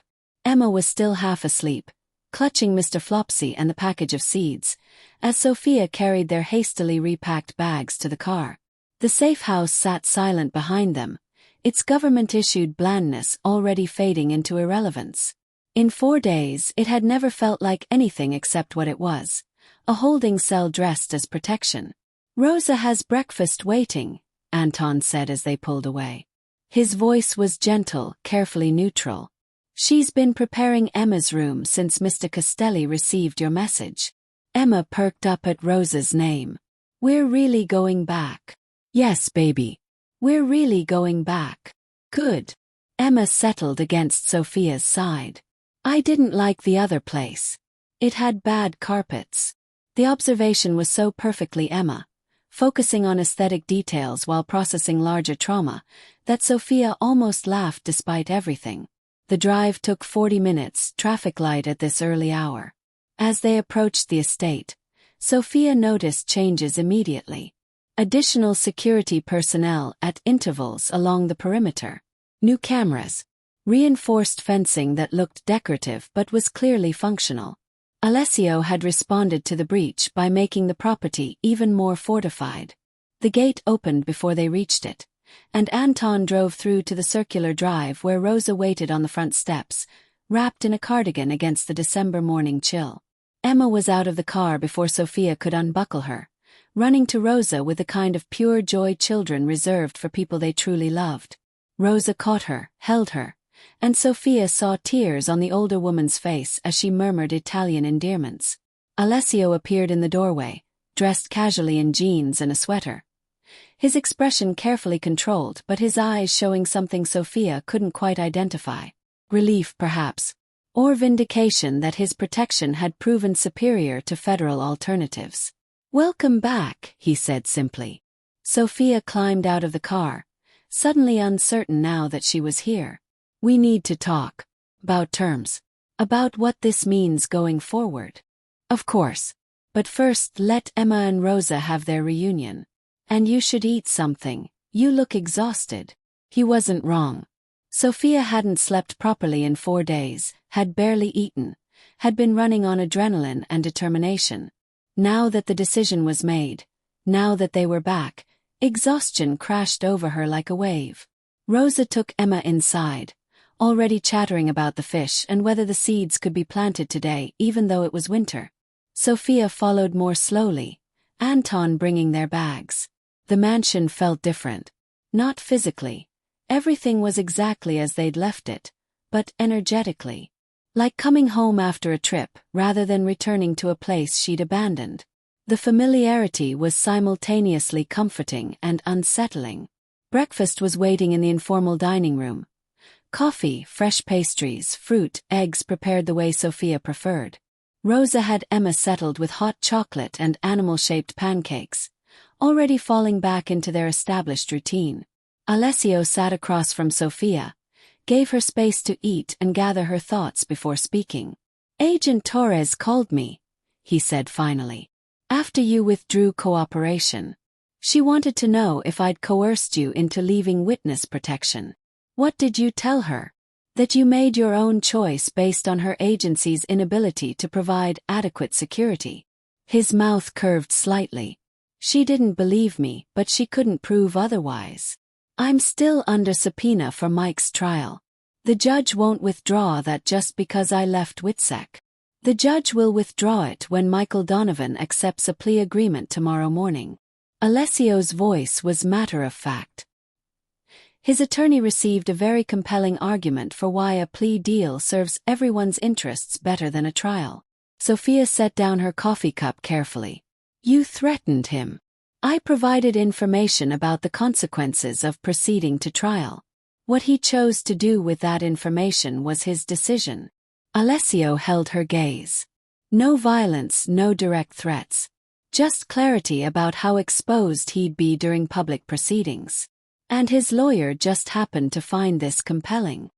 Emma was still half asleep, clutching Mr. Flopsy and the package of seeds, as Sophia carried their hastily repacked bags to the car. The safe house sat silent behind them, its government-issued blandness already fading into irrelevance. In 4 days it had never felt like anything except what it was, a holding cell dressed as protection. Rosa has breakfast waiting, Anton said as they pulled away. His voice was gentle, carefully neutral. She's been preparing Emma's room since Mr. Castelli received your message. Emma perked up at Rosa's name. We're really going back. Yes, baby. We're really going back. Good. Emma settled against Sophia's side. I didn't like the other place. It had bad carpets. The observation was so perfectly Emma, focusing on aesthetic details while processing larger trauma, that Sophia almost laughed despite everything. The drive took 40 minutes, traffic light at this early hour. As they approached the estate, Sophia noticed changes immediately. Additional security personnel at intervals along the perimeter. New cameras. Reinforced fencing that looked decorative but was clearly functional. Alessio had responded to the breach by making the property even more fortified. The gate opened before they reached it, and Anton drove through to the circular drive where Rosa waited on the front steps, wrapped in a cardigan against the December morning chill. Emma was out of the car before Sophia could unbuckle her, running to Rosa with the kind of pure joy children reserved for people they truly loved. Rosa caught her, held her, and Sophia saw tears on the older woman's face as she murmured Italian endearments. Alessio appeared in the doorway, dressed casually in jeans and a sweater. His expression carefully controlled, but his eyes showing something Sophia couldn't quite identify. Relief, perhaps. Or vindication that his protection had proven superior to federal alternatives. Welcome back, he said simply. Sophia climbed out of the car, suddenly uncertain now that she was here. We need to talk. About terms. About what this means going forward. Of course. But first let Emma and Rosa have their reunion. And you should eat something. You look exhausted. He wasn't wrong. Sophia hadn't slept properly in 4 days, had barely eaten, had been running on adrenaline and determination. Now that the decision was made, now that they were back, exhaustion crashed over her like a wave. Rosa took Emma inside, already chattering about the fish and whether the seeds could be planted today even though it was winter. Sophia followed more slowly, Anton bringing their bags. The mansion felt different. Not physically. Everything was exactly as they'd left it, but energetically. Like coming home after a trip, rather than returning to a place she'd abandoned. The familiarity was simultaneously comforting and unsettling. Breakfast was waiting in the informal dining room. Coffee, fresh pastries, fruit, eggs prepared the way Sophia preferred. Rosa had Emma settled with hot chocolate and animal-shaped pancakes, already falling back into their established routine. Alessio sat across from Sophia, gave her space to eat and gather her thoughts before speaking. "Agent Torres called me," he said finally. "After you withdrew cooperation. She wanted to know if I'd coerced you into leaving witness protection. What did you tell her? That you made your own choice based on her agency's inability to provide adequate security." His mouth curved slightly. "She didn't believe me, but she couldn't prove otherwise. I'm still under subpoena for Mike's trial. The judge won't withdraw that just because I left WITSEC. The judge will withdraw it when Michael Donovan accepts a plea agreement tomorrow morning." Alessio's voice was matter-of-fact. His attorney received a very compelling argument for why a plea deal serves everyone's interests better than a trial. Sophia set down her coffee cup carefully. "You threatened him. I provided information about the consequences of proceeding to trial. What he chose to do with that information was his decision." Alessio held her gaze. No violence, no direct threats. Just clarity about how exposed he'd be during public proceedings. And his lawyer just happened to find this compelling.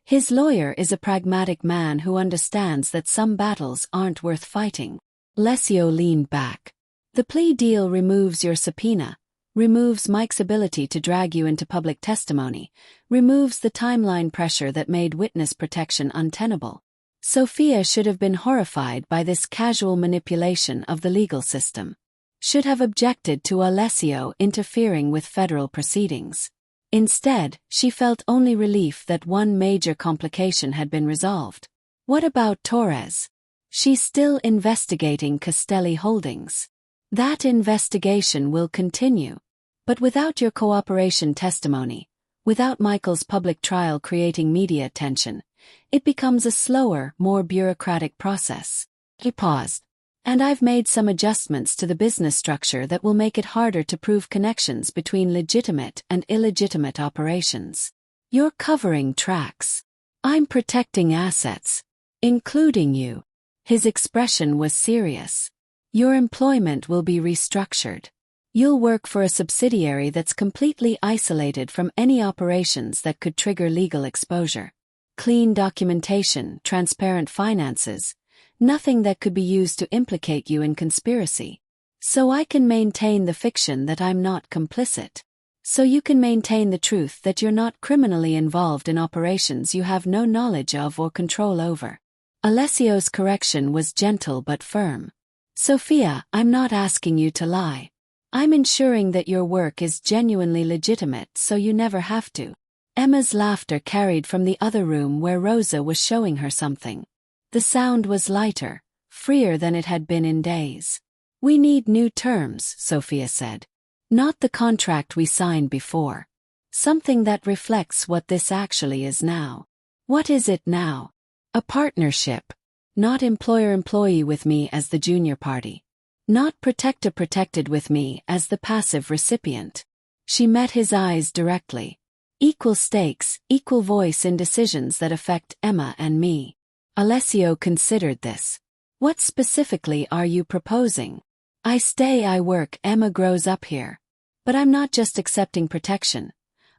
His lawyer is a pragmatic man who understands that some battles aren't worth fighting. Alessio leaned back. "The plea deal removes your subpoena, removes Mike's ability to drag you into public testimony, removes the timeline pressure that made witness protection untenable." Sophia should have been horrified by this casual manipulation of the legal system. Should have objected to Alessio interfering with federal proceedings. Instead, she felt only relief that one major complication had been resolved. What about Torres? She's still investigating Castelli Holdings. That investigation will continue. But without your cooperation testimony, without Michael's public trial creating media attention, it becomes a slower, more bureaucratic process. He paused. "And I've made some adjustments to the business structure that will make it harder to prove connections between legitimate and illegitimate operations. You're covering tracks. I'm protecting assets. Including you." His expression was serious. "Your employment will be restructured. You'll work for a subsidiary that's completely isolated from any operations that could trigger legal exposure. Clean documentation, transparent finances. Nothing that could be used to implicate you in conspiracy. So I can maintain the fiction that I'm not complicit. So you can maintain the truth that you're not criminally involved in operations you have no knowledge of or control over." Alessio's correction was gentle but firm. "Sophia, I'm not asking you to lie. I'm ensuring that your work is genuinely legitimate so you never have to." Emma's laughter carried from the other room where Rosa was showing her something. The sound was lighter, freer than it had been in days. "We need new terms," Sophia said. "Not the contract we signed before. Something that reflects what this actually is now." "What is it now?" "A partnership. Not employer-employee with me as the junior party. Not protector-protected with me as the passive recipient." She met his eyes directly. "Equal stakes, equal voice in decisions that affect Emma and me." Alessio considered this. "What specifically are you proposing?" "I stay, I work, Emma grows up here. But I'm not just accepting protection.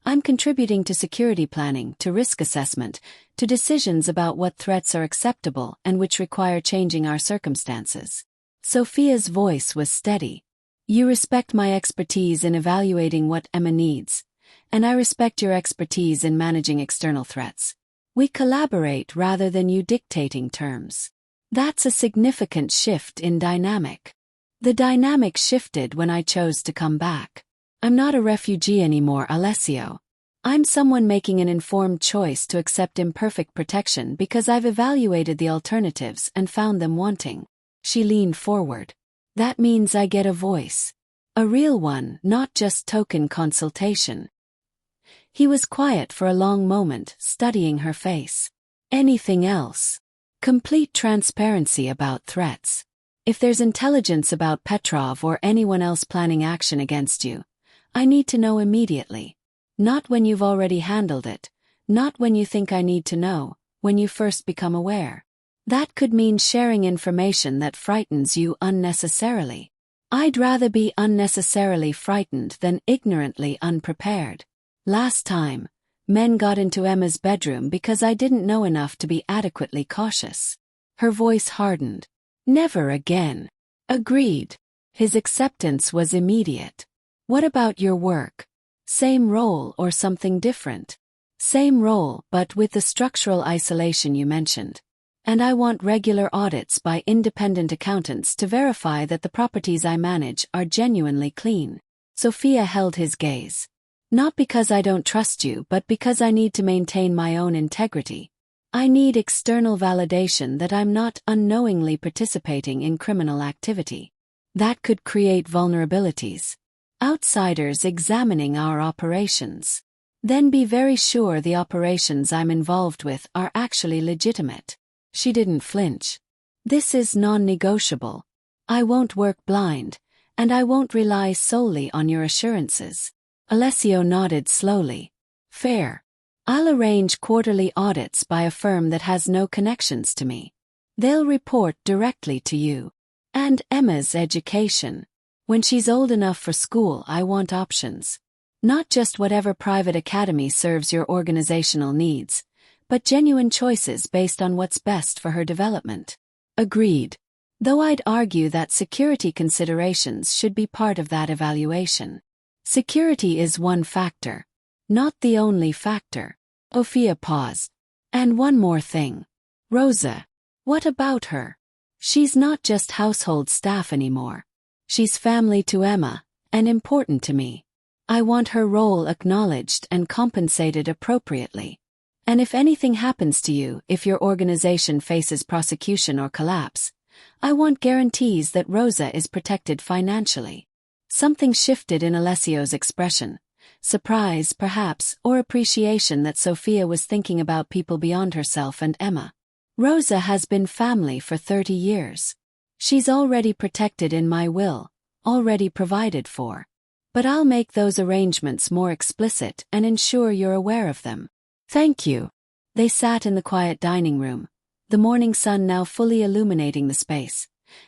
I'm contributing to security planning, to risk assessment, to decisions about what threats are acceptable and which require changing our circumstances." Sophia's voice was steady. "You respect my expertise in evaluating what Emma needs, and I respect your expertise in managing external threats. We collaborate rather than you dictating terms. That's a significant shift in dynamic." "The dynamic shifted when I chose to come back. I'm not a refugee anymore, Alessio. I'm someone making an informed choice to accept imperfect protection because I've evaluated the alternatives and found them wanting." She leaned forward. "That means I get a voice. A real one, not just token consultation." He was quiet for a long moment, studying her face. "Anything else?" "Complete transparency about threats. If there's intelligence about Petrov or anyone else planning action against you, I need to know immediately. Not when you've already handled it, not when you think I need to know, when you first become aware. That could mean sharing information that frightens you unnecessarily. I'd rather be unnecessarily frightened than ignorantly unprepared. Last time, men got into Emma's bedroom because I didn't know enough to be adequately cautious. Her voice hardened. Never again. Agreed. His acceptance was immediate. What about your work? Same role or something different? Same role, but with the structural isolation you mentioned. And I want regular audits by independent accountants to verify that the properties I manage are genuinely clean. Sophia held his gaze. Not because I don't trust you, but because I need to maintain my own integrity. I need external validation that I'm not unknowingly participating in criminal activity. That could create vulnerabilities. Outsiders examining our operations. Then be very sure the operations I'm involved with are actually legitimate. She didn't flinch. This is non-negotiable. I won't work blind, and I won't rely solely on your assurances. Alessio nodded slowly. Fair. I'll arrange quarterly audits by a firm that has no connections to me. They'll report directly to you. And Emma's education. When she's old enough for school, I want options. Not just whatever private academy serves your organizational needs, but genuine choices based on what's best for her development. Agreed. Though I'd argue that security considerations should be part of that evaluation. Security is one factor, not the only factor. Sophia paused. And one more thing. Rosa. What about her? She's not just household staff anymore. She's family to Emma, and important to me. I want her role acknowledged and compensated appropriately. And if anything happens to you, if your organization faces prosecution or collapse, I want guarantees that Rosa is protected financially. Something shifted in Alessio's expression. Surprise, perhaps, or appreciation that Sophia was thinking about people beyond herself and Emma. Rosa has been family for 30 years. She's already protected in my will, already provided for. But I'll make those arrangements more explicit and ensure you're aware of them. Thank you. They sat in the quiet dining room, the morning sun now fully illuminating the space,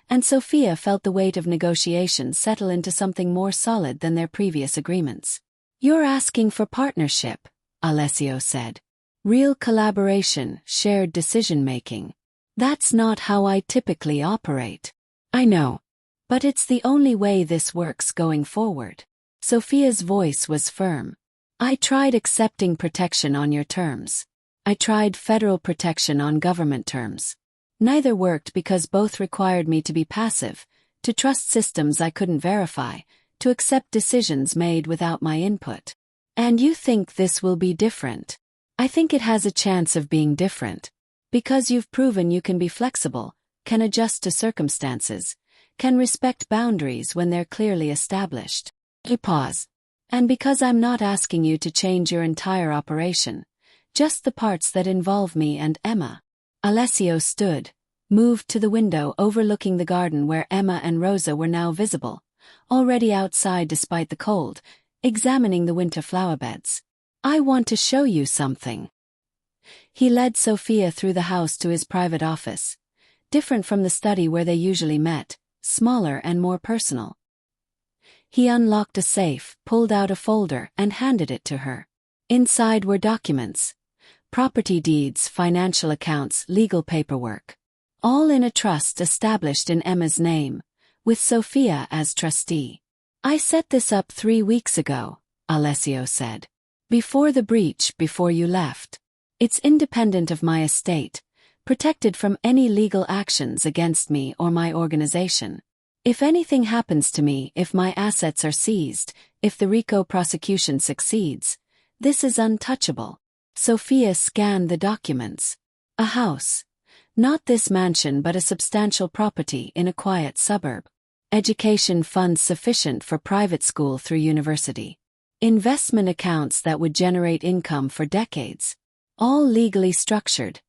and Sophia felt the weight of negotiation settle into something more solid than their previous agreements. You're asking for partnership, Alessio said. Real collaboration, shared decision-making. That's not how I typically operate. I know. But it's the only way this works going forward. Sophia's voice was firm. I tried accepting protection on your terms. I tried federal protection on government terms. Neither worked because both required me to be passive, to trust systems I couldn't verify, to accept decisions made without my input. And you think this will be different? I think it has a chance of being different. Because you've proven you can be flexible, can adjust to circumstances, can respect boundaries when they're clearly established. You pause. And because I'm not asking you to change your entire operation, just the parts that involve me and Emma. Alessio stood, moved to the window overlooking the garden where Emma and Rosa were now visible, already outside despite the cold, examining the winter flowerbeds. I want to show you something. He led Sophia through the house to his private office, different from the study where they usually met, smaller and more personal. He unlocked a safe, pulled out a folder, and handed it to her. Inside were documents. Property deeds, financial accounts, legal paperwork. All in a trust established in Emma's name, with Sophia as trustee. I set this up 3 weeks ago, Alessio said. Before the breach, before you left. It's independent of my estate, protected from any legal actions against me or my organization. If anything happens to me, if my assets are seized, if the RICO prosecution succeeds, this is untouchable. Sophia scanned the documents. A house. Not this mansion but a substantial property in a quiet suburb. Education funds sufficient for private school through university. Investment accounts that would generate income for decades. All legally structured.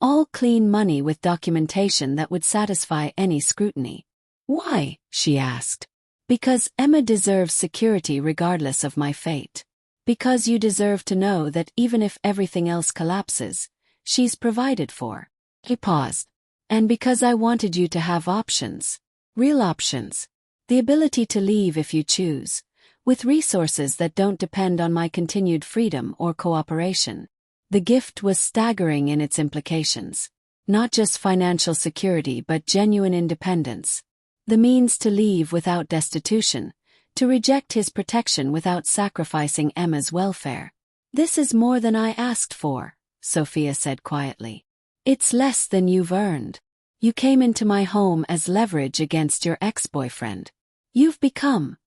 All clean money with documentation that would satisfy any scrutiny. Why? She asked. Because Emma deserves security regardless of my fate. Because you deserve to know that even if everything else collapses, she's provided for. He paused. And because I wanted you to have options. Real options. The ability to leave if you choose, with resources that don't depend on my continued freedom or cooperation. The gift was staggering in its implications. Not just financial security but genuine independence. The means to leave without destitution, to reject his protection without sacrificing Emma's welfare. This is more than I asked for, Sophia said quietly. It's less than you've earned. You came into my home as leverage against your ex-boyfriend. You've become.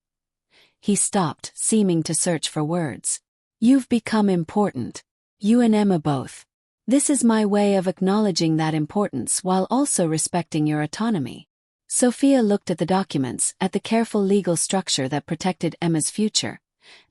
He stopped, seeming to search for words. You've become important. You and Emma both. This is my way of acknowledging that importance while also respecting your autonomy. Sophia looked at the documents, at the careful legal structure that protected Emma's future,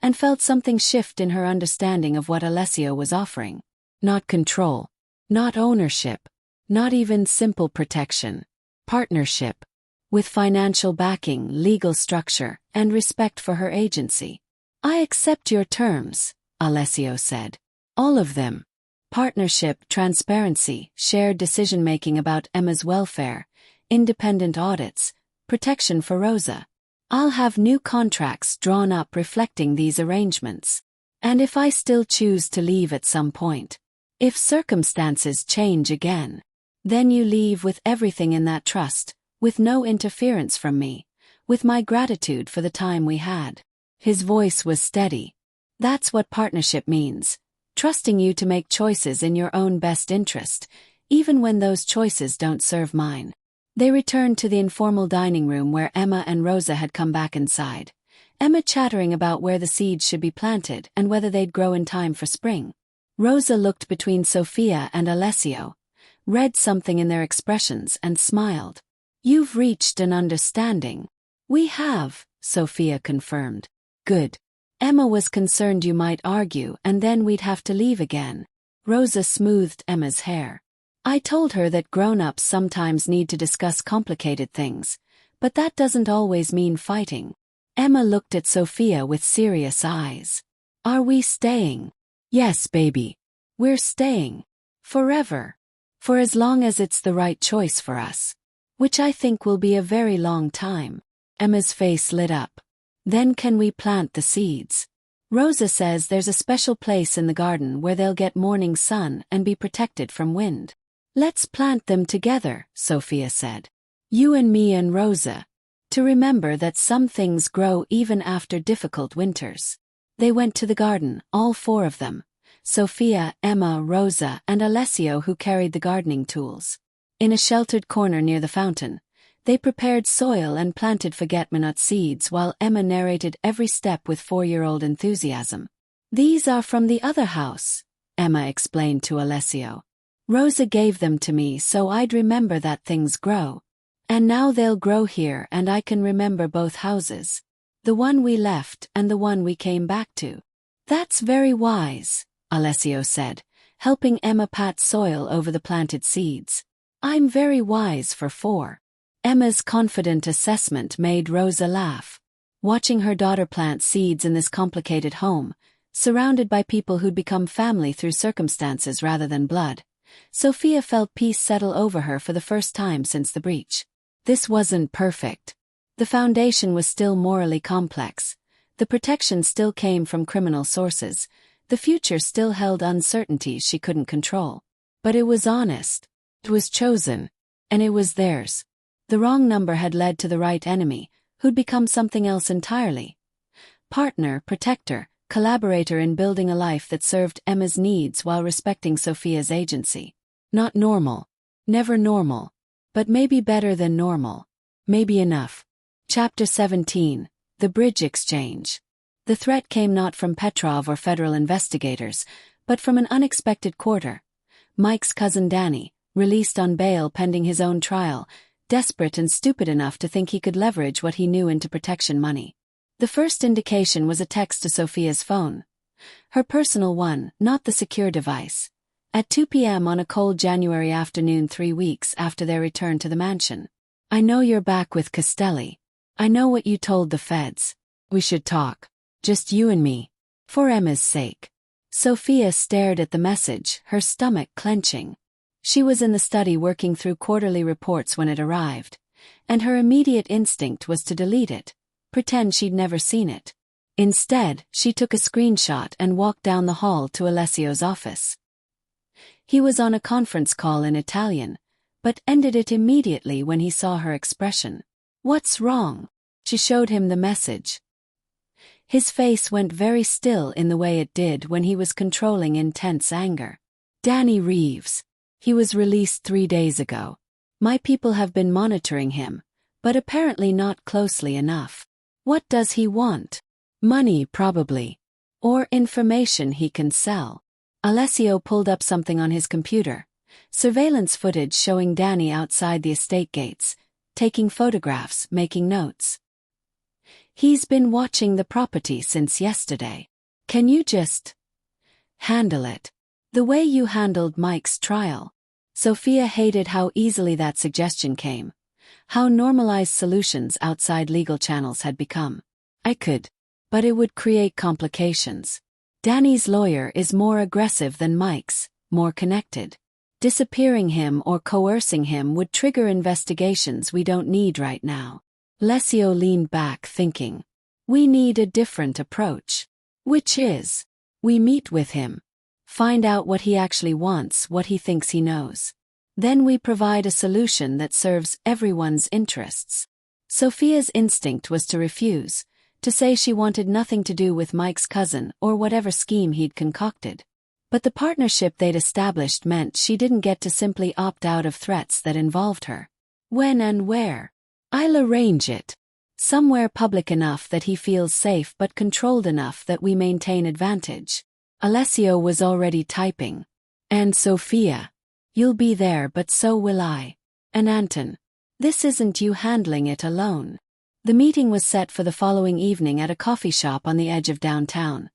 and felt something shift in her understanding of what Alessio was offering. Not control. Not ownership. Not even simple protection. Partnership. With financial backing, legal structure, and respect for her agency. I accept your terms, Alessio said. All of them. Partnership, transparency, shared decision-making about Emma's welfare, independent audits, protection for Rosa. I'll have new contracts drawn up reflecting these arrangements. And if I still choose to leave at some point, if circumstances change again, then you leave with everything in that trust, with no interference from me, with my gratitude for the time we had. His voice was steady. That's what partnership means. Trusting you to make choices in your own best interest, even when those choices don't serve mine. They returned to the informal dining room where Emma and Rosa had come back inside. Emma chattering about where the seeds should be planted and whether they'd grow in time for spring. Rosa looked between Sophia and Alessio, read something in their expressions and smiled. You've reached an understanding. We have, Sophia confirmed. Good. Emma was concerned you might argue and then we'd have to leave again. Rosa smoothed Emma's hair. I told her that grown-ups sometimes need to discuss complicated things, but that doesn't always mean fighting. Emma looked at Sophia with serious eyes. Are we staying? Yes, baby. We're staying. Forever. For as long as it's the right choice for us. Which I think will be a very long time. Emma's face lit up. Then can we plant the seeds? Rosa says there's a special place in the garden where they'll get morning sun and be protected from wind. Let's plant them together, Sophia said. You and me and Rosa. To remember that some things grow even after difficult winters. They went to the garden, all four of them. Sophia, Emma, Rosa, and Alessio, who carried the gardening tools. In a sheltered corner near the fountain, they prepared soil and planted forget-me-not seeds while Emma narrated every step with 4-year-old enthusiasm. These are from the other house, Emma explained to Alessio. Rosa gave them to me so I'd remember that things grow. And now they'll grow here and I can remember both houses. The one we left and the one we came back to. That's very wise, Alessio said, helping Emma pat soil over the planted seeds. I'm very wise for 4. Emma's confident assessment made Rosa laugh. Watching her daughter plant seeds in this complicated home, surrounded by people who'd become family through circumstances rather than blood, Sophia felt peace settle over her for the first time since the breach. This wasn't perfect. The foundation was still morally complex. The protection still came from criminal sources. The future still held uncertainties she couldn't control. But it was honest. It was chosen. And it was theirs. The wrong number had led to the right enemy, who'd become something else entirely. Partner, protector, collaborator in building a life that served Emma's needs while respecting Sophia's agency. Not normal. Never normal. But maybe better than normal. Maybe enough. Chapter 17. The Bridge Exchange. The threat came not from Petrov or federal investigators, but from an unexpected quarter. Mike's cousin Danny, released on bail pending his own trial, desperate and stupid enough to think he could leverage what he knew into protection money. The first indication was a text to Sophia's phone. Her personal one, not the secure device. At 2 p.m. on a cold January afternoon 3 weeks after their return to the mansion. I know you're back with Castelli. I know what you told the feds. We should talk. Just you and me. For Emma's sake. Sophia stared at the message, her stomach clenching. She was in the study working through quarterly reports when it arrived, and her immediate instinct was to delete it, pretend she'd never seen it. Instead, she took a screenshot and walked down the hall to Alessio's office. He was on a conference call in Italian, but ended it immediately when he saw her expression. What's wrong? She showed him the message. His face went very still in the way it did when he was controlling intense anger. Danny Reeves. He was released 3 days ago. My people have been monitoring him, but apparently not closely enough. What does he want? Money, probably. Or information he can sell. Alessio pulled up something on his computer. Surveillance footage showing Danny outside the estate gates, taking photographs, making notes. He's been watching the property since yesterday. Can you just handle it? The way you handled Mike's trial. Sophia hated how easily that suggestion came. How normalized solutions outside legal channels had become. I could. But it would create complications. Danny's lawyer is more aggressive than Mike's, more connected. Disappearing him or coercing him would trigger investigations we don't need right now. Alessio leaned back thinking. We need a different approach. Which is, we meet with him. Find out what he actually wants, what he thinks he knows. Then we provide a solution that serves everyone's interests. Sophia's instinct was to refuse, to say she wanted nothing to do with Mike's cousin or whatever scheme he'd concocted. But the partnership they'd established meant she didn't get to simply opt out of threats that involved her. When and where? I'll arrange it. Somewhere public enough that he feels safe but controlled enough that we maintain advantage. Alessio was already typing. And Sophia. You'll be there, but so will I. And Anton. This isn't you handling it alone. The meeting was set for the following evening at a coffee shop on the edge of downtown.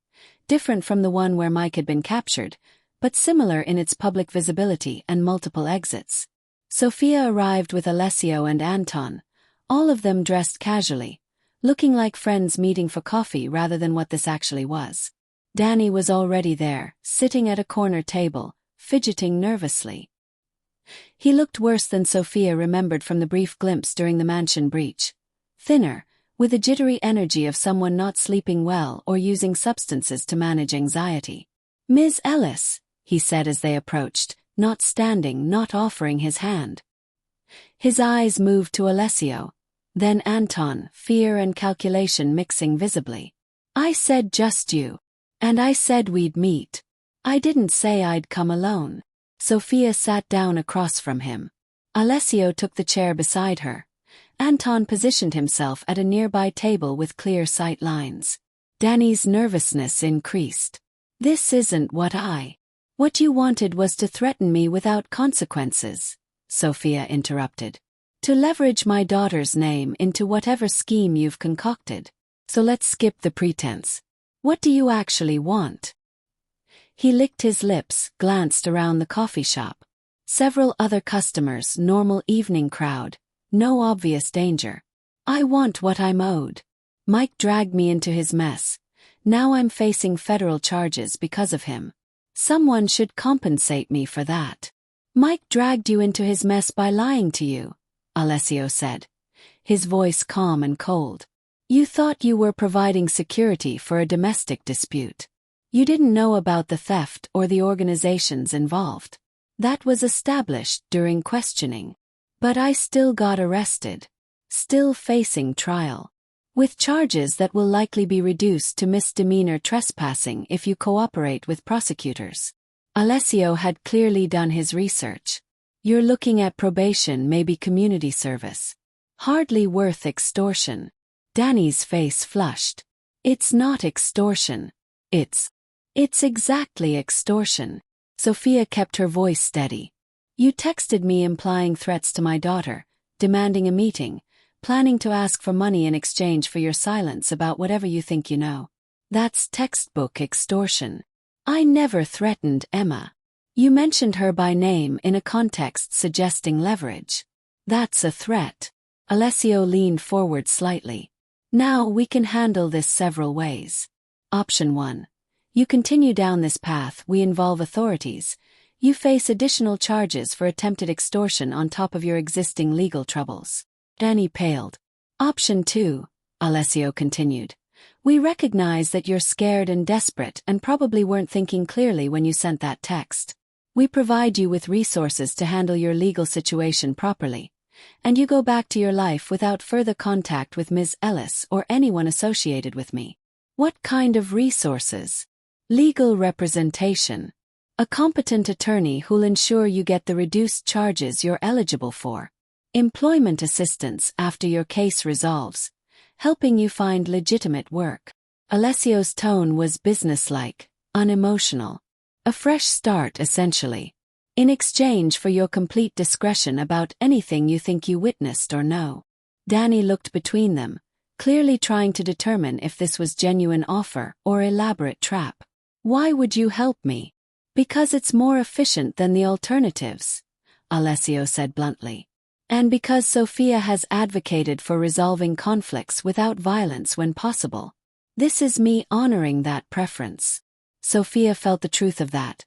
Different from the one where Mike had been captured, but similar in its public visibility and multiple exits. Sophia arrived with Alessio and Anton, all of them dressed casually, looking like friends meeting for coffee rather than what this actually was. Danny was already there, sitting at a corner table, fidgeting nervously. He looked worse than Sophia remembered from the brief glimpse during the mansion breach. Thinner, with the jittery energy of someone not sleeping well or using substances to manage anxiety. Ms. Ellis, he said as they approached, not standing, not offering his hand. His eyes moved to Alessio, then Anton, fear and calculation mixing visibly. I said just you. And I said we'd meet. I didn't say I'd come alone. Sophia sat down across from him. Alessio took the chair beside her. Anton positioned himself at a nearby table with clear sight lines. Danny's nervousness increased. This isn't what you wanted was to threaten me without consequences, Sophia interrupted. To leverage my daughter's name into whatever scheme you've concocted. So let's skip the pretense. What do you actually want? He licked his lips, glanced around the coffee shop. Several other customers, normal evening crowd. No obvious danger. I want what I'm owed. Mike dragged me into his mess. Now I'm facing federal charges because of him. Someone should compensate me for that. Mike dragged you into his mess by lying to you, Alessio said, his voice calm and cold. You thought you were providing security for a domestic dispute. You didn't know about the theft or the organizations involved. That was established during questioning. But I still got arrested. Still facing trial. With charges that will likely be reduced to misdemeanor trespassing if you cooperate with prosecutors. Alessio had clearly done his research. You're looking at probation, maybe community service. Hardly worth extortion. Danny's face flushed. It's not extortion. It's exactly extortion. Sophia kept her voice steady. You texted me implying threats to my daughter, demanding a meeting, planning to ask for money in exchange for your silence about whatever you think you know. That's textbook extortion. I never threatened Emma. You mentioned her by name in a context suggesting leverage. That's a threat. Alessio leaned forward slightly. Now we can handle this several ways. Option 1. You continue down this path, we involve authorities. You face additional charges for attempted extortion on top of your existing legal troubles. Danny paled. Option 2, Alessio continued. We recognize that you're scared and desperate and probably weren't thinking clearly when you sent that text. We provide you with resources to handle your legal situation properly, and you go back to your life without further contact with Ms. Ellis or anyone associated with me. What kind of resources? Legal representation. A competent attorney who'll ensure you get the reduced charges you're eligible for. Employment assistance after your case resolves, helping you find legitimate work. Alessio's tone was businesslike, unemotional. A fresh start, essentially. In exchange for your complete discretion about anything you think you witnessed or know. Danny looked between them, clearly trying to determine if this was genuine offer or elaborate trap. Why would you help me? Because it's more efficient than the alternatives, Alessio said bluntly. And because Sophia has advocated for resolving conflicts without violence when possible. This is me honoring that preference. Sophia felt the truth of that.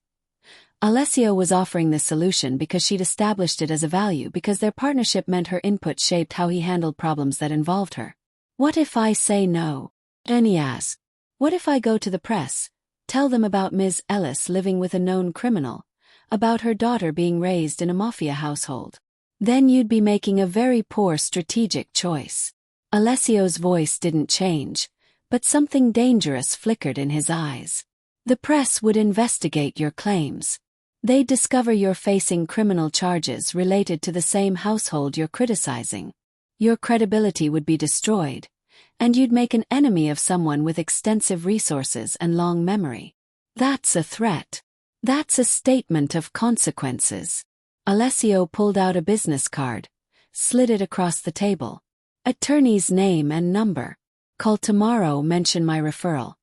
Alessio was offering this solution because she'd established it as a value because their partnership meant her input shaped how he handled problems that involved her. What if I say no? Danny asked. What if I go to the press, tell them about Ms. Ellis living with a known criminal, about her daughter being raised in a mafia household? Then you'd be making a very poor strategic choice. Alessio's voice didn't change, but something dangerous flickered in his eyes. The press would investigate your claims. They'd discover you're facing criminal charges related to the same household you're criticizing. Your credibility would be destroyed, and you'd make an enemy of someone with extensive resources and long memory. That's a threat. That's a statement of consequences. Alessio pulled out a business card, slid it across the table. Attorney's name and number. Call tomorrow, mention my referral.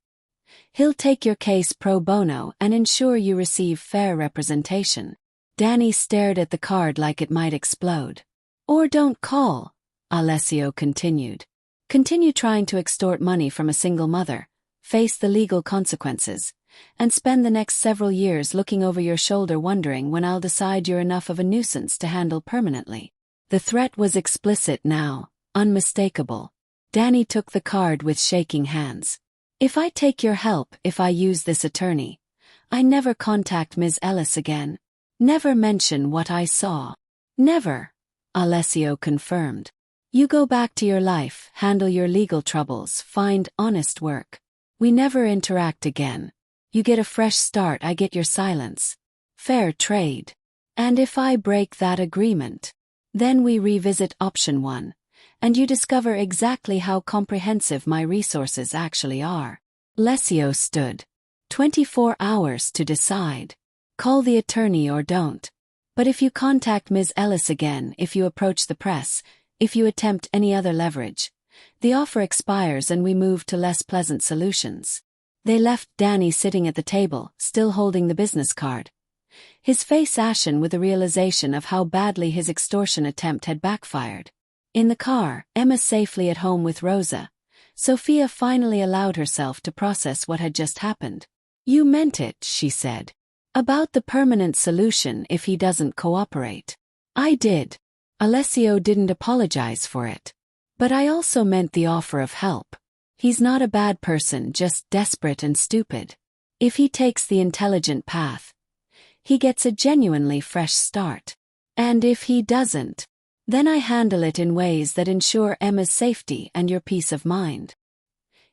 He'll take your case pro bono and ensure you receive fair representation. Danny stared at the card like it might explode. Or don't call, Alessio continued. Continue trying to extort money from a single mother, face the legal consequences, and spend the next several years looking over your shoulder wondering when I'll decide you're enough of a nuisance to handle permanently. The threat was explicit now, unmistakable. Danny took the card with shaking hands. If I take your help, if I use this attorney, I never contact Ms. Ellis again. Never mention what I saw. Never, Alessio confirmed. You go back to your life, handle your legal troubles, find honest work. We never interact again. You get a fresh start, I get your silence. Fair trade. And if I break that agreement, then we revisit option 1. And you discover exactly how comprehensive my resources actually are. Alessio stood. 24 hours to decide. Call the attorney or don't. But if you contact Ms. Ellis again, if you approach the press, if you attempt any other leverage, the offer expires and we move to less pleasant solutions. They left Danny sitting at the table, still holding the business card. His face ashen with the realization of how badly his extortion attempt had backfired. In the car, Emma safely at home with Rosa, Sophia finally allowed herself to process what had just happened. You meant it, she said. About the permanent solution if he doesn't cooperate. I did. Alessio didn't apologize for it. But I also meant the offer of help. He's not a bad person, just desperate and stupid. If he takes the intelligent path, he gets a genuinely fresh start. And if he doesn't, then I handle it in ways that ensure Emma's safety and your peace of mind.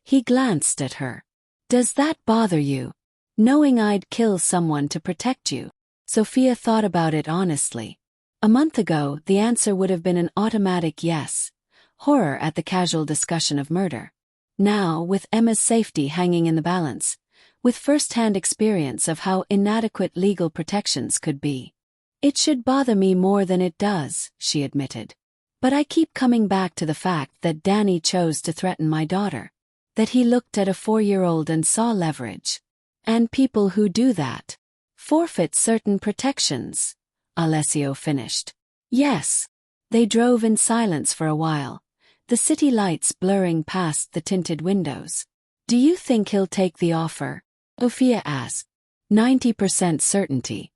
He glanced at her. Does that bother you? Knowing I'd kill someone to protect you? Sophia thought about it honestly. A month ago, the answer would have been an automatic yes. Horror at the casual discussion of murder. Now, with Emma's safety hanging in the balance, with first-hand experience of how inadequate legal protections could be. It should bother me more than it does, she admitted. But I keep coming back to the fact that Danny chose to threaten my daughter. That he looked at a 4-year-old and saw leverage. And people who do that forfeit certain protections, Alessio finished. Yes. They drove in silence for a while, the city lights blurring past the tinted windows. "Do you think he'll take the offer?" Sophia asked. 90% certainty.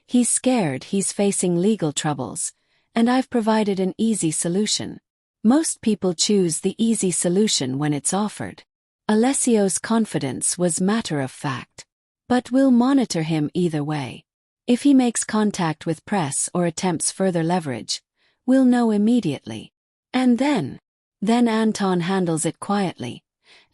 "He's scared he's facing legal troubles, and I've provided an easy solution." Most people choose the easy solution when it's offered. Alessio's confidence was matter of fact. "But we'll monitor him either way. If he makes contact with press or attempts further leverage, we'll know immediately. And then Anton handles it quietly,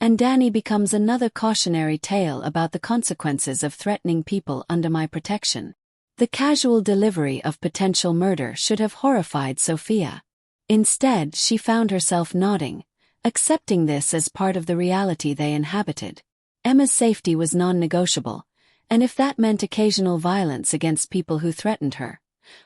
and Danny becomes another cautionary tale about the consequences of threatening people under my protection." The casual delivery of potential murder should have horrified Sophia. Instead, she found herself nodding, accepting this as part of the reality they inhabited. Emma's safety was non-negotiable, and if that meant occasional violence against people who threatened her,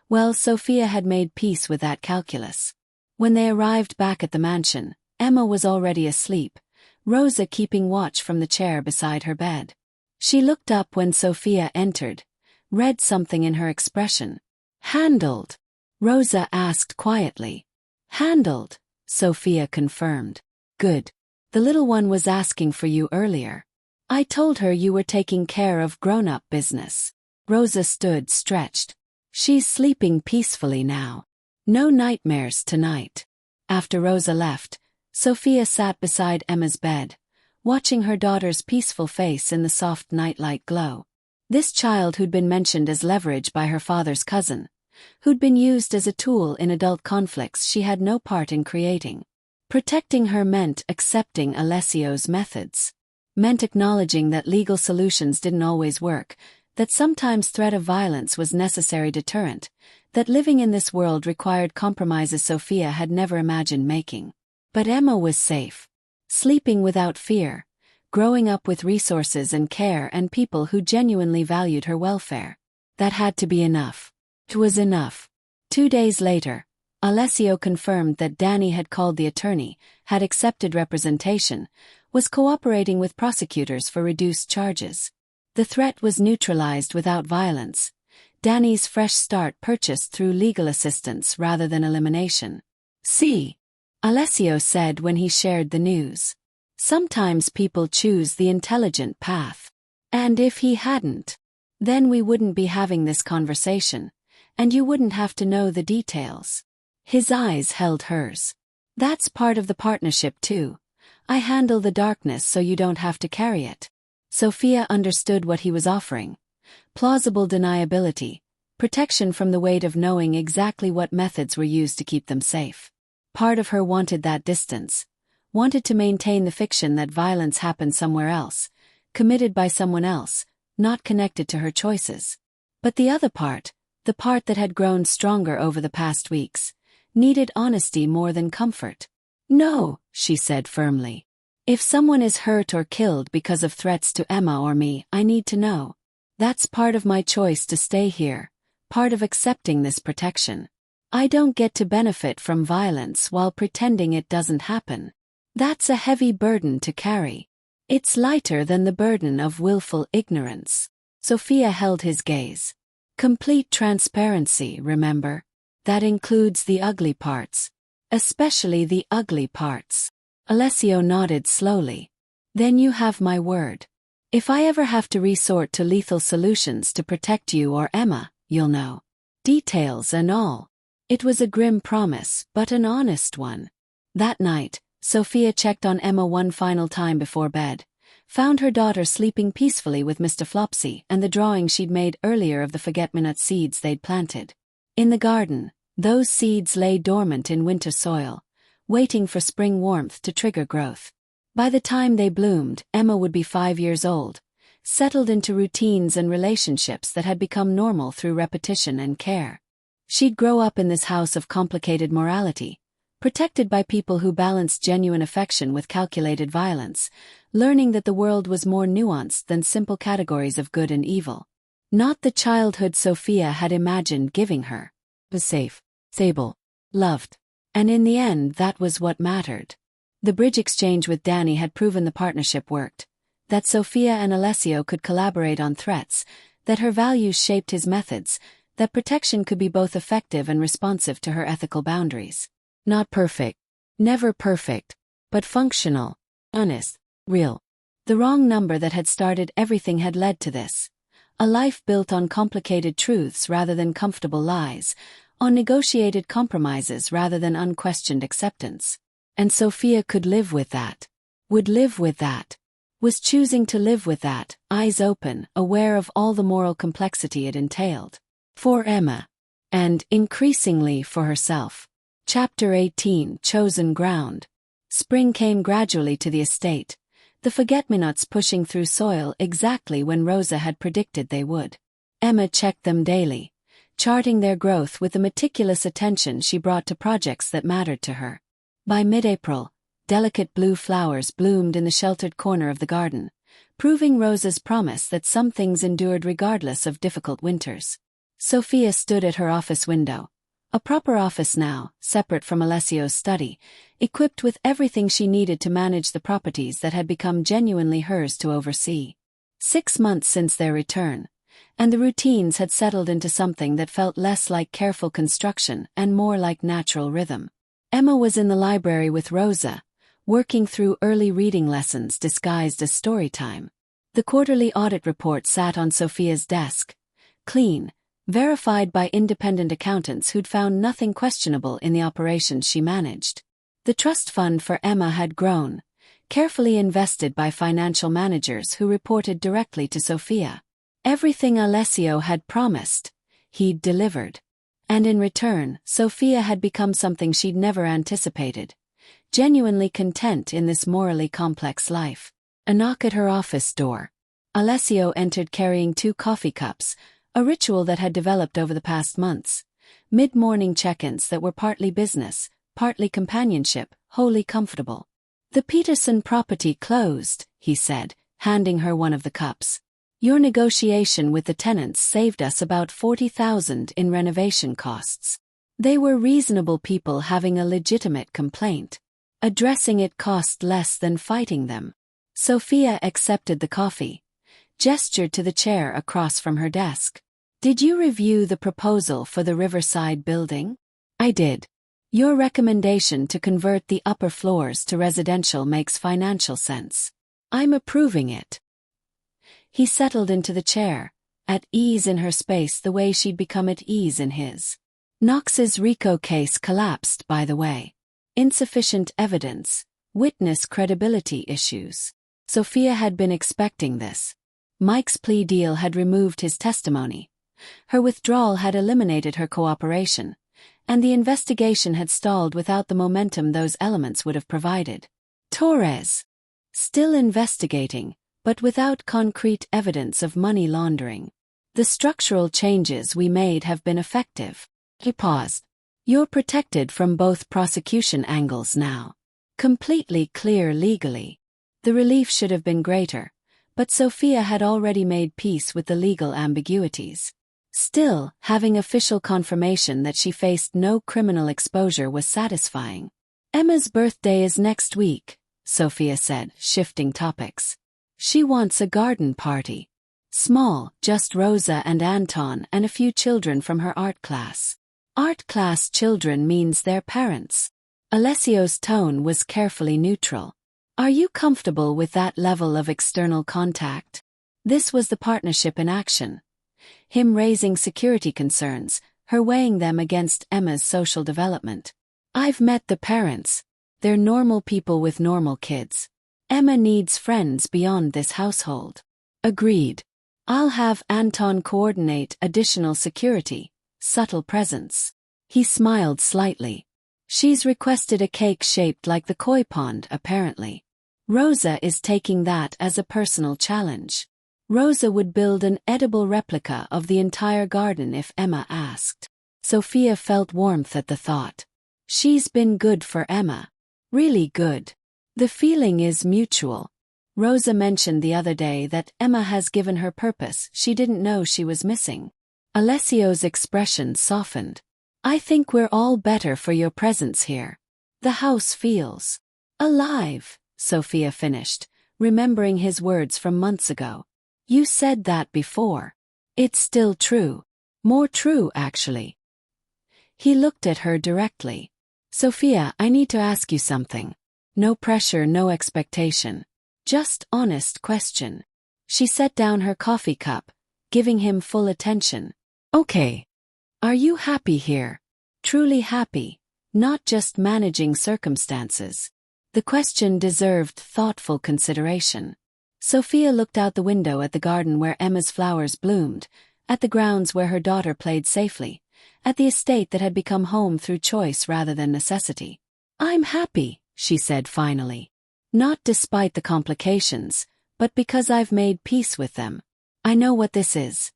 well, Sophia had made peace with that calculus. When they arrived back at the mansion, Emma was already asleep, Rosa keeping watch from the chair beside her bed. She looked up when Sophia entered, read something in her expression. "Handled?" Rosa asked quietly. "Handled," Sophia confirmed. "Good. The little one was asking for you earlier. I told her you were taking care of grown-up business." Rosa stood stretched. "She's sleeping peacefully now. No nightmares tonight." After Rosa left, Sophia sat beside Emma's bed, watching her daughter's peaceful face in the soft nightlight glow. This child who'd been mentioned as leverage by her father's cousin, who'd been used as a tool in adult conflicts she had no part in creating. Protecting her meant accepting Alessio's methods. Meant acknowledging that legal solutions didn't always work, that sometimes threat of violence was necessary deterrent, that living in this world required compromises Sophia had never imagined making. But Emma was safe. Sleeping without fear, growing up with resources and care and people who genuinely valued her welfare. That had to be enough. It was enough. 2 days later, Alessio confirmed that Danny had called the attorney, had accepted representation, was cooperating with prosecutors for reduced charges. The threat was neutralized without violence. Danny's fresh start purchased through legal assistance rather than elimination. "See," Alessio said when he shared the news. "Sometimes people choose the intelligent path. And if he hadn't, then we wouldn't be having this conversation, and you wouldn't have to know the details." His eyes held hers. "That's part of the partnership too. I handle the darkness so you don't have to carry it." Sophia understood what he was offering. Plausible deniability, protection from the weight of knowing exactly what methods were used to keep them safe. Part of her wanted that distance, wanted to maintain the fiction that violence happened somewhere else, committed by someone else, not connected to her choices. But the other part, the part that had grown stronger over the past weeks, needed honesty more than comfort. "No," she said firmly. "If someone is hurt or killed because of threats to Emma or me, I need to know. That's part of my choice to stay here, part of accepting this protection. I don't get to benefit from violence while pretending it doesn't happen. That's a heavy burden to carry. It's lighter than the burden of willful ignorance." Sophia held his gaze. "Complete transparency, remember? That includes the ugly parts. Especially the ugly parts." Alessio nodded slowly. "Then you have my word. If I ever have to resort to lethal solutions to protect you or Emma, you'll know. Details and all." It was a grim promise, but an honest one. That night, Sophia checked on Emma one final time before bed, found her daughter sleeping peacefully with Mr. Flopsy and the drawing she'd made earlier of the forget-me-not seeds they'd planted. In the garden, those seeds lay dormant in winter soil, waiting for spring warmth to trigger growth. By the time they bloomed, Emma would be 5 years old, settled into routines and relationships that had become normal through repetition and care. She'd grow up in this house of complicated morality, protected by people who balanced genuine affection with calculated violence, learning that the world was more nuanced than simple categories of good and evil. Not the childhood Sophia had imagined giving her. Was safe, stable, loved. And in the end, that was what mattered. The bridge exchange with Danny had proven the partnership worked, that Sophia and Alessio could collaborate on threats, that her values shaped his methods, that protection could be both effective and responsive to her ethical boundaries. Not perfect. Never perfect. But functional. Honest. Real. The wrong number that had started everything had led to this. A life built on complicated truths rather than comfortable lies, on negotiated compromises rather than unquestioned acceptance. And Sophia could live with that. Would live with that. Was choosing to live with that, eyes open, aware of all the moral complexity it entailed. For Emma. And, increasingly, for herself. Chapter 18, Chosen Ground. Spring came gradually to the estate, the forget-me-nots pushing through soil exactly when Rosa had predicted they would. Emma checked them daily, charting their growth with the meticulous attention she brought to projects that mattered to her. By mid-April, delicate blue flowers bloomed in the sheltered corner of the garden, proving Rosa's promise that some things endured regardless of difficult winters. Sophia stood at her office window. A proper office now, separate from Alessio's study, equipped with everything she needed to manage the properties that had become genuinely hers to oversee. 6 months since their return, and the routines had settled into something that felt less like careful construction and more like natural rhythm. Emma was in the library with Rosa, working through early reading lessons disguised as story time. The quarterly audit report sat on Sophia's desk, clean, verified by independent accountants who'd found nothing questionable in the operations she managed. The trust fund for Emma had grown, carefully invested by financial managers who reported directly to Sophia. Everything Alessio had promised, he'd delivered. And in return, Sophia had become something she'd never anticipated, genuinely content in this morally complex life. A knock at her office door. Alessio entered carrying 2 coffee cups, a ritual that had developed over the past months. Mid-morning check-ins that were partly business, partly companionship, wholly comfortable. "The Peterson property closed," he said, handing her one of the cups. "Your negotiation with the tenants saved us about $40,000 in renovation costs." They were reasonable people having a legitimate complaint. Addressing it cost less than fighting them. Sophia accepted the coffee, gestured to the chair across from her desk. "Did you review the proposal for the Riverside building?" "I did. Your recommendation to convert the upper floors to residential makes financial sense. I'm approving it." He settled into the chair, at ease in her space the way she'd become at ease in his. Knox's RICO case collapsed, by the way. Insufficient evidence, witness credibility issues. Sophia had been expecting this. Mike's plea deal had removed his testimony. Her withdrawal had eliminated her cooperation, and the investigation had stalled without the momentum those elements would have provided. Torres. Still investigating, but without concrete evidence of money laundering. "The structural changes we made have been effective." He paused. "You're protected from both prosecution angles now. Completely clear legally." The relief should have been greater, but Sophia had already made peace with the legal ambiguities. Still, having official confirmation that she faced no criminal exposure was satisfying. "Emma's birthday is next week," Sophia said, shifting topics. "She wants a garden party. Small, just Rosa and Anton and a few children from her art class." "Art class children means their parents." Alessio's tone was carefully neutral. "Are you comfortable with that level of external contact?" This was the partnership in action. Him raising security concerns, her weighing them against Emma's social development. "I've met the parents. They're normal people with normal kids. Emma needs friends beyond this household." "Agreed. I'll have Anton coordinate additional security, subtle presence." He smiled slightly. "She's requested a cake shaped like the koi pond, apparently. Rosa is taking that as a personal challenge. Rosa would build an edible replica of the entire garden if Emma asked." Sophia felt warmth at the thought. She's been good for Emma. Really good. The feeling is mutual. Rosa mentioned the other day that Emma has given her purpose she didn't know she was missing. Alessio's expression softened. "I think we're all better for your presence here. The house feels alive," Sophia finished, remembering his words from months ago. "You said that before." "It's still true. More true, actually. He looked at her directly. Sophia, I need to ask you something. No pressure, no expectation. Just honest question. She set down her coffee cup, giving him full attention. Okay. Are you happy here? Truly happy, not just managing circumstances. The question deserved thoughtful consideration. Sophia looked out the window at the garden where Emma's flowers bloomed, at the grounds where her daughter played safely, at the estate that had become home through choice rather than necessity. I'm happy, she said finally. Not despite the complications, but because I've made peace with them. I know what this is.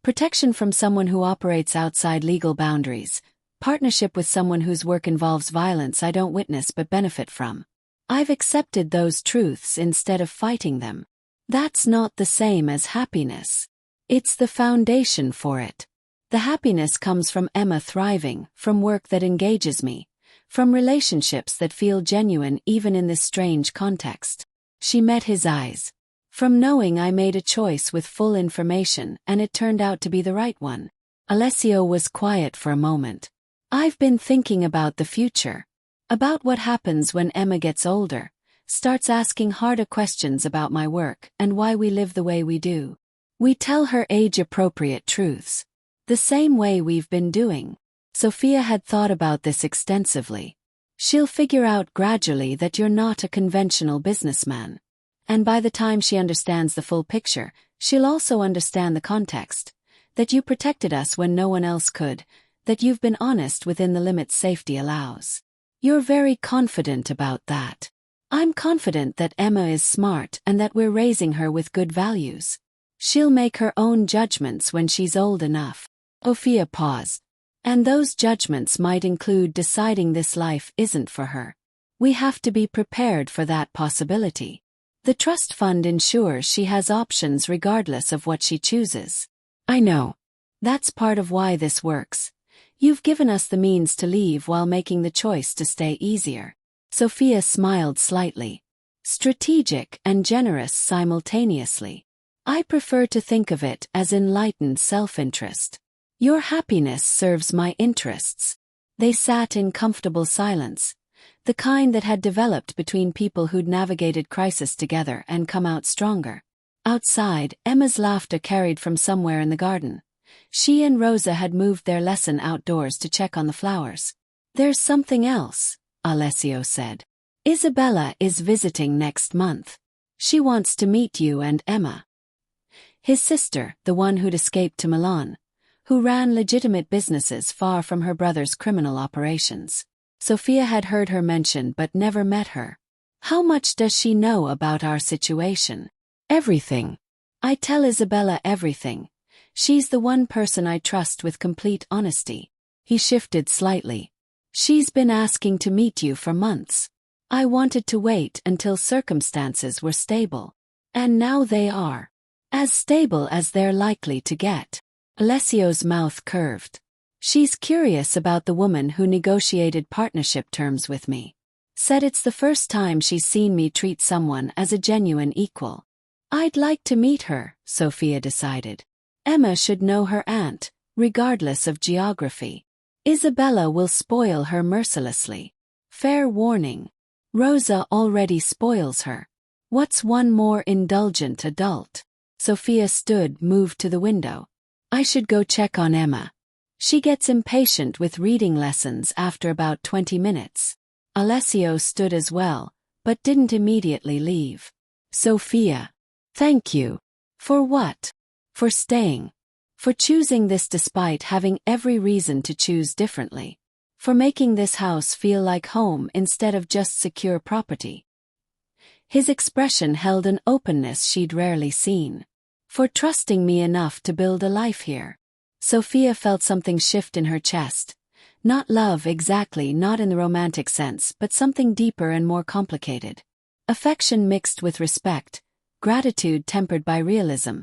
Protection from someone who operates outside legal boundaries. Partnership with someone whose work involves violence I don't witness but benefit from. I've accepted those truths instead of fighting them. That's not the same as happiness. It's the foundation for it. The happiness comes from Emma thriving, from work that engages me, from relationships that feel genuine even in this strange context. She met his eyes. From knowing I made a choice with full information and it turned out to be the right one. Alessio was quiet for a moment. I've been thinking about the future. About what happens when Emma gets older, starts asking harder questions about my work and why we live the way we do. We tell her age-appropriate truths. The same way we've been doing. Sophia had thought about this extensively. She'll figure out gradually that you're not a conventional businessman. And by the time she understands the full picture, she'll also understand the context. That you protected us when no one else could, that you've been honest within the limits safety allows. You're very confident about that. I'm confident that Emma is smart and that we're raising her with good values. She'll make her own judgments when she's old enough. Sophia paused. And those judgments might include deciding this life isn't for her. We have to be prepared for that possibility. The trust fund ensures she has options regardless of what she chooses. I know. That's part of why this works. You've given us the means to leave while making the choice to stay easier. Sophia smiled slightly. Strategic and generous simultaneously. I prefer to think of it as enlightened self-interest. Your happiness serves my interests. They sat in comfortable silence. The kind that had developed between people who'd navigated crisis together and come out stronger. Outside, Emma's laughter carried from somewhere in the garden. She and Rosa had moved their lesson outdoors to check on the flowers. There's something else, Alessio said. Isabella is visiting next month. She wants to meet you and Emma. His sister, the one who'd escaped to Milan, who ran legitimate businesses far from her brother's criminal operations. Sophia had heard her mention but never met her. How much does she know about our situation? Everything. I tell Isabella everything. She's the one person I trust with complete honesty. He shifted slightly. She's been asking to meet you for months. I wanted to wait until circumstances were stable. And now they are. As stable as they're likely to get. Alessio's mouth curved. She's curious about the woman who negotiated partnership terms with me. Said it's the first time she's seen me treat someone as a genuine equal. I'd like to meet her, Sophia decided. Emma should know her aunt, regardless of geography. Isabella will spoil her mercilessly. Fair warning. Rosa already spoils her. What's one more indulgent adult? Sophia stood, moved to the window. I should go check on Emma. She gets impatient with reading lessons after about 20 minutes. Alessio stood as well, but didn't immediately leave. Sophia. Thank you. For what? For staying. For choosing this despite having every reason to choose differently. For making this house feel like home instead of just secure property. His expression held an openness she'd rarely seen. For trusting me enough to build a life here. Sophia felt something shift in her chest. Not love exactly, not in the romantic sense, but something deeper and more complicated. Affection mixed with respect, gratitude tempered by realism,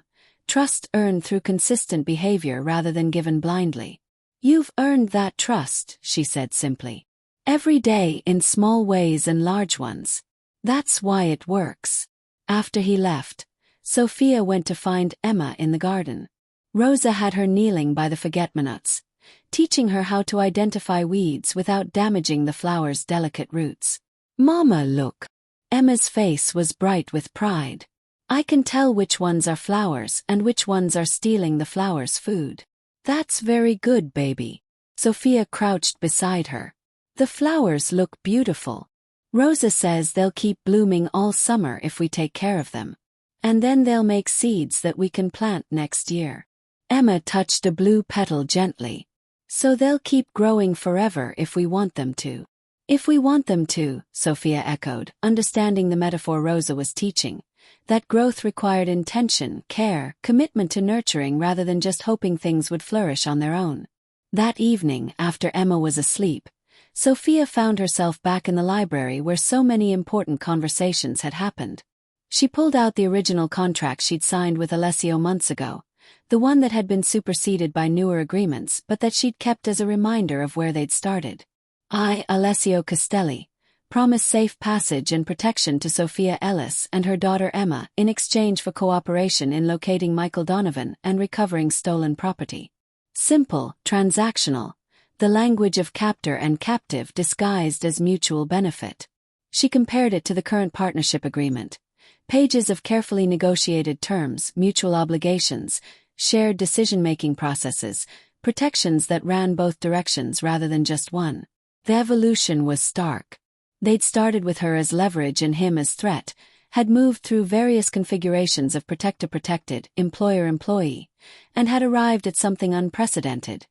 trust earned through consistent behavior rather than given blindly. You've earned that trust, she said simply. Every day in small ways and large ones. That's why it works. After he left, Sophia went to find Emma in the garden. Rosa had her kneeling by the forget-me-nots, teaching her how to identify weeds without damaging the flower's delicate roots. "Mama, look." Emma's face was bright with pride. "I can tell which ones are flowers and which ones are stealing the flower's food." "That's very good, baby." Sophia crouched beside her. "The flowers look beautiful. Rosa says they'll keep blooming all summer if we take care of them. And then they'll make seeds that we can plant next year." Emma touched a blue petal gently. "So they'll keep growing forever if we want them to." "If we want them to," Sophia echoed, understanding the metaphor Rosa was teaching, that growth required intention, care, commitment to nurturing rather than just hoping things would flourish on their own. That evening, after Emma was asleep, Sophia found herself back in the library where so many important conversations had happened. She pulled out the original contract she'd signed with Alessio months ago, the one that had been superseded by newer agreements but that she'd kept as a reminder of where they'd started. "I, Alessio Castelli, promise safe passage and protection to Sophia Ellis and her daughter Emma in exchange for cooperation in locating Michael Donovan and recovering stolen property." Simple, transactional, the language of captor and captive disguised as mutual benefit. She compared it to the current partnership agreement. Pages of carefully negotiated terms, mutual obligations, shared decision-making processes, protections that ran both directions rather than just one. The evolution was stark. They'd started with her as leverage and him as threat, had moved through various configurations of protector-protected, employer-employee, and had arrived at something unprecedented.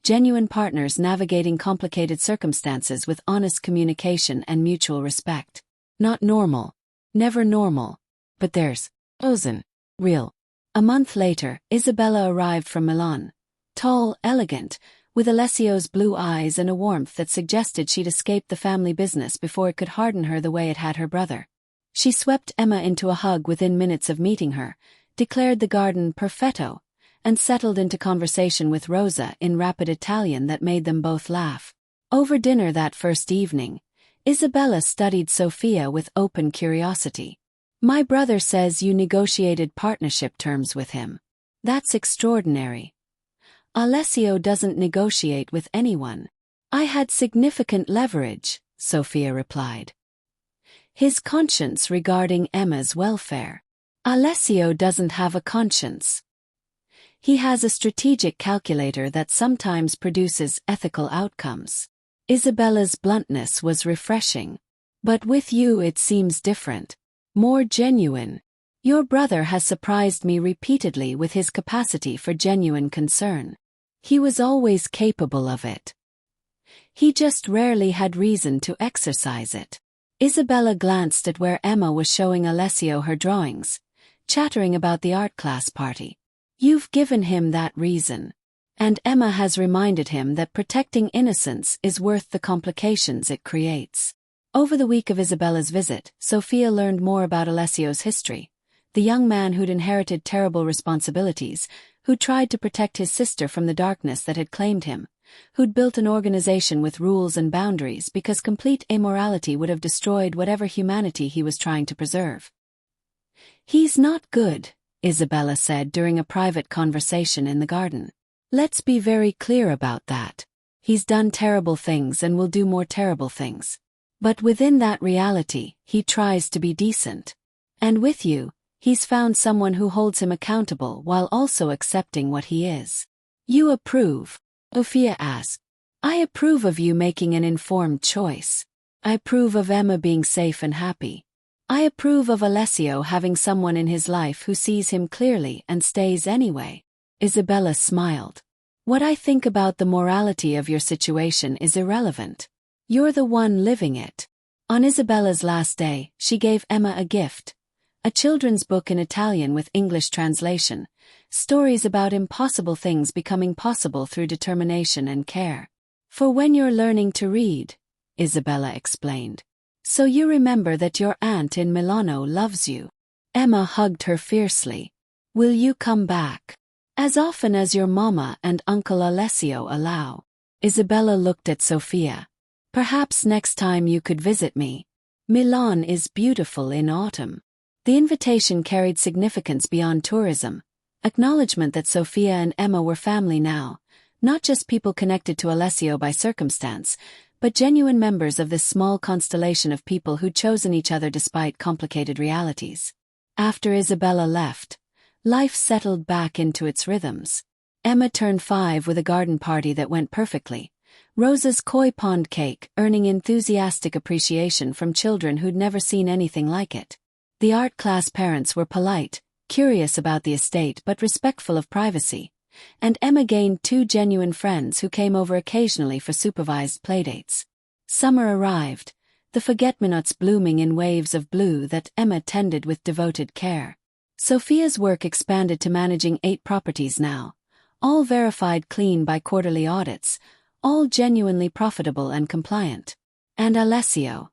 Genuine partners navigating complicated circumstances with honest communication and mutual respect. Not normal. Never normal. But there's chosen. Real. A month later, Isabella arrived from Milan. Tall, elegant, with Alessio's blue eyes and a warmth that suggested she'd escaped the family business before it could harden her the way it had her brother. She swept Emma into a hug within minutes of meeting her, declared the garden perfetto, and settled into conversation with Rosa in rapid Italian that made them both laugh. Over dinner that first evening, Isabella studied Sophia with open curiosity. "My brother says you negotiated partnership terms with him. That's extraordinary." "Alessio doesn't negotiate with anyone." "I had significant leverage," Sophia replied. "His conscience regarding Emma's welfare." "Alessio doesn't have a conscience. He has a strategic calculator that sometimes produces ethical outcomes." Isabella's bluntness was refreshing. "But with you it seems different. More genuine. Your brother has surprised me repeatedly with his capacity for genuine concern. He was always capable of it. He just rarely had reason to exercise it." Isabella glanced at where Emma was showing Alessio her drawings, chattering about the art class party. "You've given him that reason. And Emma has reminded him that protecting innocence is worth the complications it creates." Over the week of Isabella's visit, Sophia learned more about Alessio's history. The young man who'd inherited terrible responsibilities, who'd tried to protect his sister from the darkness that had claimed him, who'd built an organization with rules and boundaries because complete amorality would have destroyed whatever humanity he was trying to preserve. "He's not good," Isabella said during a private conversation in the garden. "Let's be very clear about that. He's done terrible things and will do more terrible things. But within that reality, he tries to be decent. And with you, he's found someone who holds him accountable while also accepting what he is." "You approve?" Sophia asked. "I approve of you making an informed choice. I approve of Emma being safe and happy. I approve of Alessio having someone in his life who sees him clearly and stays anyway." Isabella smiled. "What I think about the morality of your situation is irrelevant. You're the one living it." On Isabella's last day, she gave Emma a gift. A children's book in Italian with English translation. Stories about impossible things becoming possible through determination and care. "For when you're learning to read," Isabella explained. "So you remember that your aunt in Milano loves you." Emma hugged her fiercely. "Will you come back? As often as your mama and Uncle Alessio allow." Isabella looked at Sophia. "Perhaps next time you could visit me. Milan is beautiful in autumn." The invitation carried significance beyond tourism. Acknowledgement that Sophia and Emma were family now, not just people connected to Alessio by circumstance, but genuine members of this small constellation of people who'd chosen each other despite complicated realities. After Isabella left, life settled back into its rhythms. Emma turned 5 with a garden party that went perfectly. Rosa's koi pond cake earning enthusiastic appreciation from children who'd never seen anything like it. The art class parents were polite, curious about the estate but respectful of privacy, and Emma gained 2 genuine friends who came over occasionally for supervised playdates. Summer arrived, the forget-me-nots blooming in waves of blue that Emma tended with devoted care. Sophia's work expanded to managing 8 properties now, all verified clean by quarterly audits, all genuinely profitable and compliant. And Alessio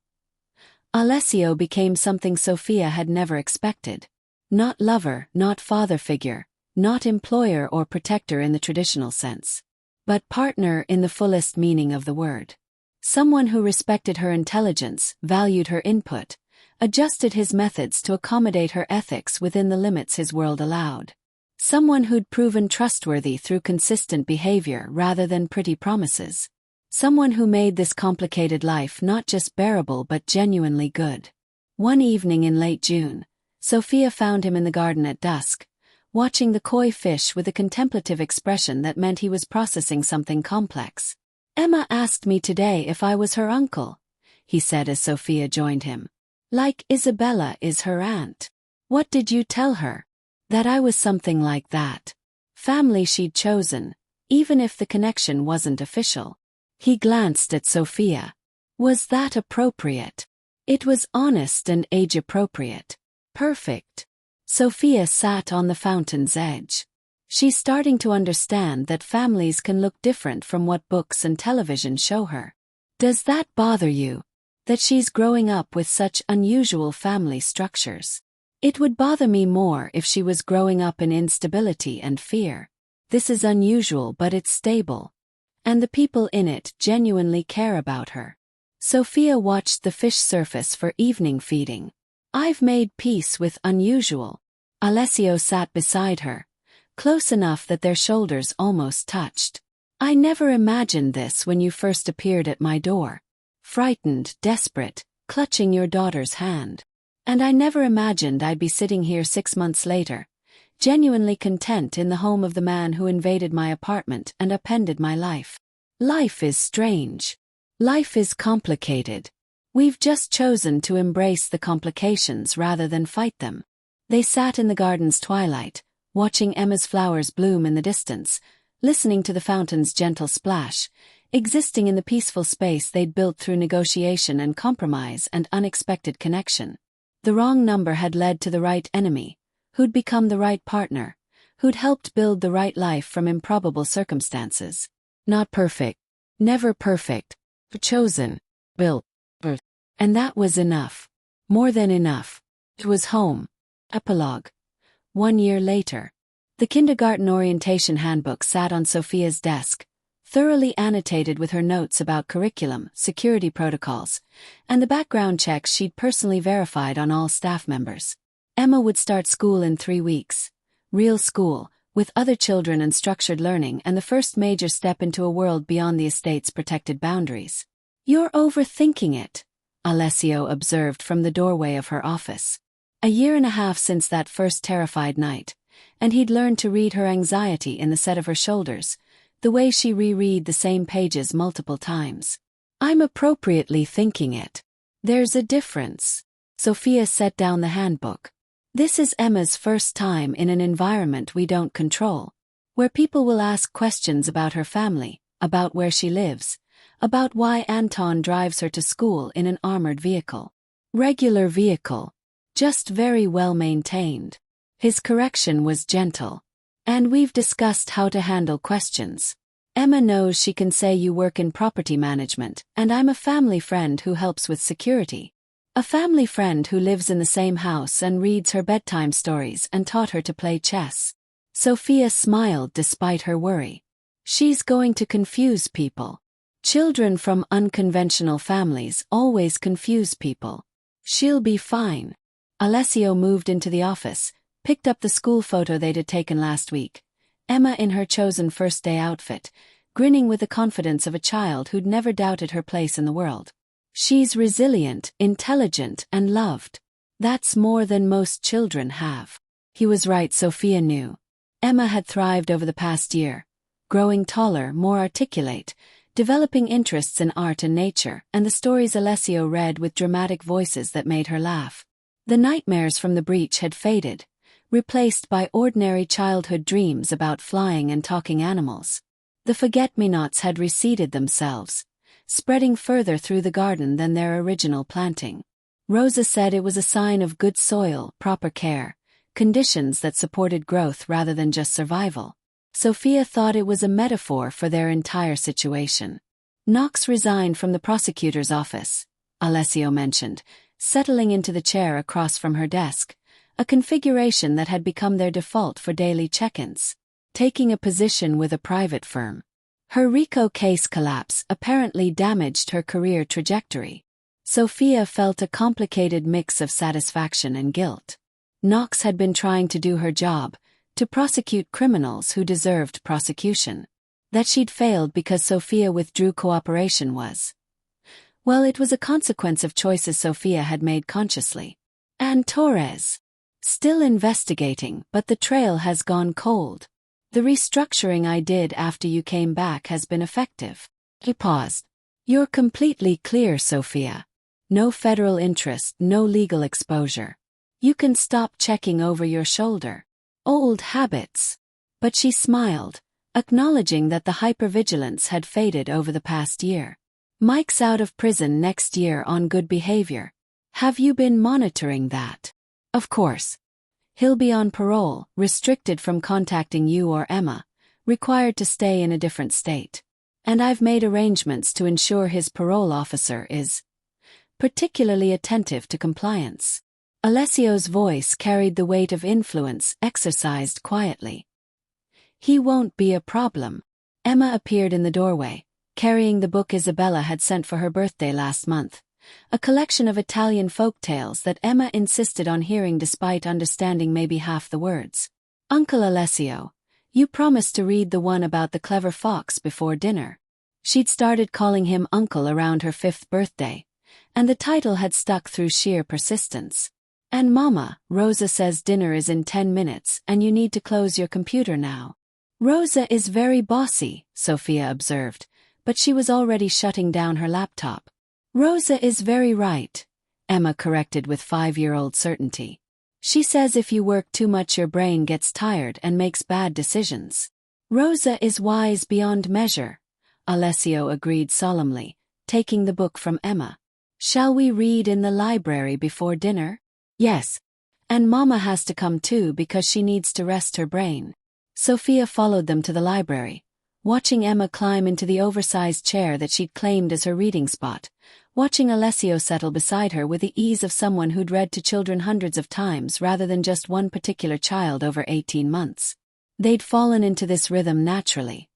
became something Sophia had never expected. Not lover, not father figure, not employer or protector in the traditional sense, but partner in the fullest meaning of the word. Someone who respected her intelligence, valued her input, adjusted his methods to accommodate her ethics within the limits his world allowed. Someone who'd proven trustworthy through consistent behavior rather than pretty promises. Someone who made this complicated life not just bearable but genuinely good. One evening in late June, Sophia found him in the garden at dusk, watching the koi fish with a contemplative expression that meant he was processing something complex. "Emma asked me today if I was her uncle," he said as Sophia joined him. "Like Isabella is her aunt. What did you tell her?" "That I was something like that. Family she'd chosen, even if the connection wasn't official." He glanced at Sophia. "Was that appropriate?" "It was honest and age-appropriate." "Perfect." Sophia sat on the fountain's edge. She's starting to understand that families can look different from what books and television show her. "Does that bother you? That she's growing up with such unusual family structures?" "It would bother me more if she was growing up in instability and fear. This is unusual but it's stable. And the people in it genuinely care about her." Sophia watched the fish surface for evening feeding. "I've made peace with unusual." Alessio sat beside her, close enough that their shoulders almost touched. "I never imagined this when you first appeared at my door. Frightened, desperate, clutching your daughter's hand. And I never imagined I'd be sitting here 6 months later, genuinely content in the home of the man who invaded my apartment and upended my life. Life is strange. Life is complicated. We've just chosen to embrace the complications rather than fight them." They sat in the garden's twilight, watching Emma's flowers bloom in the distance, listening to the fountain's gentle splash, existing in the peaceful space they'd built through negotiation and compromise and unexpected connection. The wrong number had led to the right enemy, who'd become the right partner, who'd helped build the right life from improbable circumstances. Not perfect. Never perfect. But chosen. Built. And that was enough. More than enough. It was home. Epilogue. 1 year later. The kindergarten orientation handbook sat on Sophia's desk, thoroughly annotated with her notes about curriculum, security protocols, and the background checks she'd personally verified on all staff members. Emma would start school in 3 weeks. Real school, with other children and structured learning, and the first major step into a world beyond the estate's protected boundaries. "You're overthinking it," Alessio observed from the doorway of her office. 1.5 years since that first terrified night, and he'd learned to read her anxiety in the set of her shoulders, the way she reread the same pages multiple times. "I'm appropriately thinking it. There's a difference." Sophia set down the handbook. "This is Emma's first time in an environment we don't control, where people will ask questions about her family, about where she lives, about why Anton drives her to school in an armored vehicle. Regular vehicle. Just very well maintained." His correction was gentle. "And we've discussed how to handle questions. Emma knows she can say you work in property management, and I'm a family friend who helps with security. A family friend who lives in the same house and reads her bedtime stories and taught her to play chess." Sophia smiled despite her worry. "She's going to confuse people. Children from unconventional families always confuse people. She'll be fine." Alessio moved into the office, picked up the school photo they'd had taken last week. Emma in her chosen first-day outfit, grinning with the confidence of a child who'd never doubted her place in the world. She's resilient, intelligent, and loved. That's more than most children have. He was right, Sophia knew. Emma had thrived over the past year, growing taller, more articulate, developing interests in art and nature, and the stories Alessio read with dramatic voices that made her laugh. The nightmares from the breach had faded, replaced by ordinary childhood dreams about flying and talking animals. The forget-me-nots had reseeded themselves, spreading further through the garden than their original planting. Rosa said it was a sign of good soil, proper care, conditions that supported growth rather than just survival. Sophia thought it was a metaphor for their entire situation. Knox resigned from the prosecutor's office, Alessio mentioned, settling into the chair across from her desk, a configuration that had become their default for daily check-ins. Taking a position with a private firm. Her RICO case collapse apparently damaged her career trajectory. Sophia felt a complicated mix of satisfaction and guilt. Knox had been trying to do her job, to prosecute criminals who deserved prosecution. That she'd failed because Sophia withdrew cooperation was, well, it was a consequence of choices Sophia had made consciously. And Torres. Still investigating, but the trail has gone cold. The restructuring I did after you came back has been effective. He paused. You're completely clear, Sophia. No federal interest, no legal exposure. You can stop checking over your shoulder. Old habits. But she smiled, acknowledging that the hypervigilance had faded over the past year. Mike's out of prison next year on good behavior. Have you been monitoring that? Of course. He'll be on parole, restricted from contacting you or Emma, required to stay in a different state. And I've made arrangements to ensure his parole officer is particularly attentive to compliance. Alessio's voice carried the weight of influence exercised quietly. He won't be a problem. Emma appeared in the doorway, carrying the book Isabella had sent for her birthday last month, a collection of Italian folk tales that Emma insisted on hearing despite understanding maybe half the words. Uncle Alessio, you promised to read the one about the clever fox before dinner. She'd started calling him uncle around her 5th birthday, and the title had stuck through sheer persistence. And Mama, Rosa says dinner is in 10 minutes and you need to close your computer now. Rosa is very bossy, Sophia observed, but she was already shutting down her laptop. Rosa is very right, Emma corrected with 5-year-old certainty. She says if you work too much your brain gets tired and makes bad decisions. Rosa is wise beyond measure, Alessio agreed solemnly, taking the book from Emma. Shall we read in the library before dinner? Yes. And Mama has to come too because she needs to rest her brain. Sophia followed them to the library, watching Emma climb into the oversized chair that she'd claimed as her reading spot, watching Alessio settle beside her with the ease of someone who'd read to children hundreds of times rather than just one particular child over 18 months. They'd fallen into this rhythm naturally.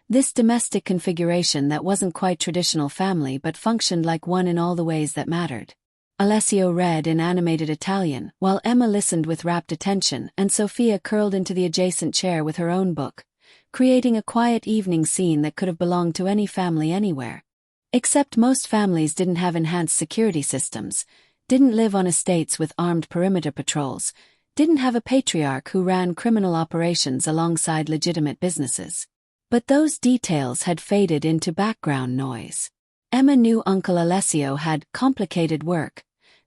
This domestic configuration that wasn't quite traditional family but functioned like one in all the ways that mattered. Alessio read in animated Italian, while Emma listened with rapt attention and Sophia curled into the adjacent chair with her own book, creating a quiet evening scene that could have belonged to any family anywhere. Except most families didn't have enhanced security systems, didn't live on estates with armed perimeter patrols, didn't have a patriarch who ran criminal operations alongside legitimate businesses. But those details had faded into background noise. Emma knew Uncle Alessio had complicated work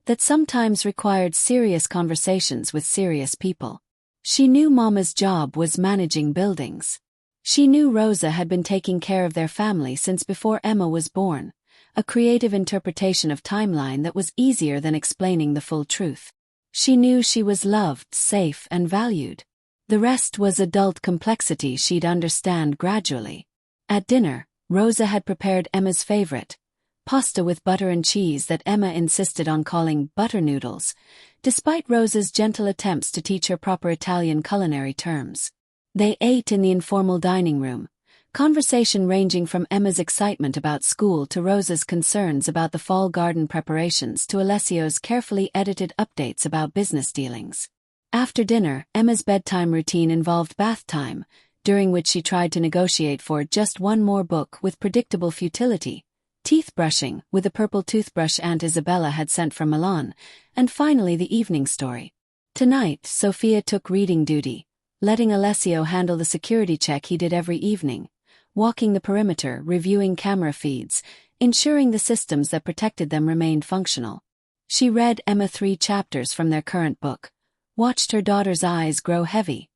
that sometimes required serious conversations with serious people. She knew Mama's job was managing buildings. She knew Rosa had been taking care of their family since before Emma was born, a creative interpretation of timeline that was easier than explaining the full truth. She knew she was loved, safe, and valued. The rest was adult complexity she'd understand gradually. At dinner, Rosa had prepared Emma's favorite, pasta with butter and cheese that Emma insisted on calling butter noodles, despite Rosa's gentle attempts to teach her proper Italian culinary terms. They ate in the informal dining room, conversation ranging from Emma's excitement about school to Rosa's concerns about the fall garden preparations to Alessio's carefully edited updates about business dealings. After dinner, Emma's bedtime routine involved bath time, during which she tried to negotiate for just one more book with predictable futility, teeth brushing with a purple toothbrush Aunt Isabella had sent from Milan, and finally the evening story. Tonight, Sophia took reading duty, letting Alessio handle the security check he did every evening, walking the perimeter, reviewing camera feeds, ensuring the systems that protected them remained functional. She read Emma 3 chapters from their current book, watched her daughter's eyes grow heavy,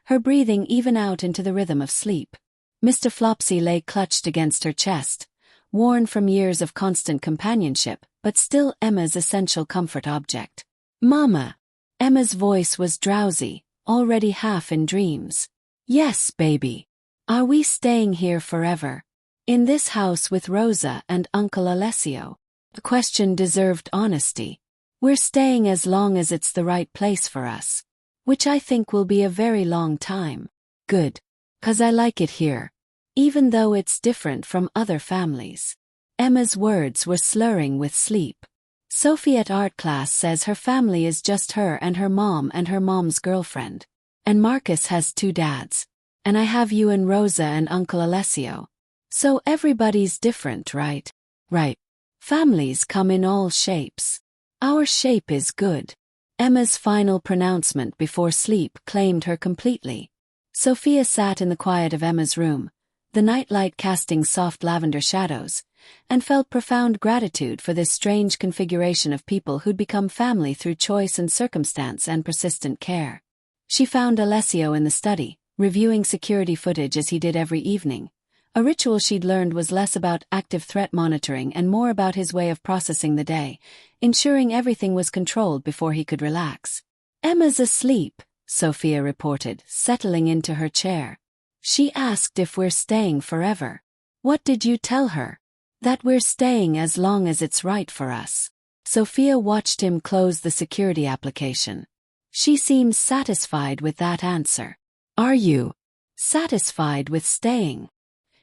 her breathing even out into the rhythm of sleep. Mr. Flopsy lay clutched against her chest, worn from years of constant companionship, but still Emma's essential comfort object. "Mama." Emma's voice was drowsy, already half in dreams. "Yes, baby. Are we staying here forever? In this house with Rosa and Uncle Alessio?" The question deserved honesty. "We're staying as long as it's the right place for us. Which I think will be a very long time." "Good. 'Cause I like it here. Even though it's different from other families." Emma's words were slurring with sleep. "Sophie at art class says her family is just her mom and her mom's girlfriend. And Marcus has 2 dads. And I have you and Rosa and Uncle Alessio. So everybody's different, right?" "Right. Families come in all shapes. Our shape is good." Emma's final pronouncement before sleep claimed her completely. Sophia sat in the quiet of Emma's room, the nightlight casting soft lavender shadows, and felt profound gratitude for this strange configuration of people who'd become family through choice and circumstance and persistent care. She found Alessio in the study, reviewing security footage as he did every evening. A ritual she'd learned was less about active threat monitoring and more about his way of processing the day, ensuring everything was controlled before he could relax. "Emma's asleep," Sophia reported, settling into her chair. "She asked if we're staying forever." "What did you tell her?" "That we're staying as long as it's right for us." Sophia watched him close the security application. She seemed satisfied with that answer. "Are you satisfied with staying?"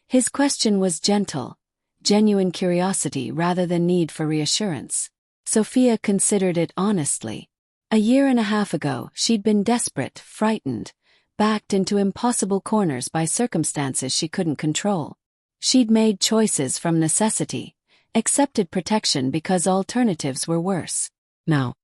His question was gentle, genuine curiosity rather than need for reassurance. Sophia considered it honestly. A year and a half ago, she'd been desperate, frightened, backed into impossible corners by circumstances she couldn't control. She'd made choices from necessity, accepted protection because alternatives were worse. Now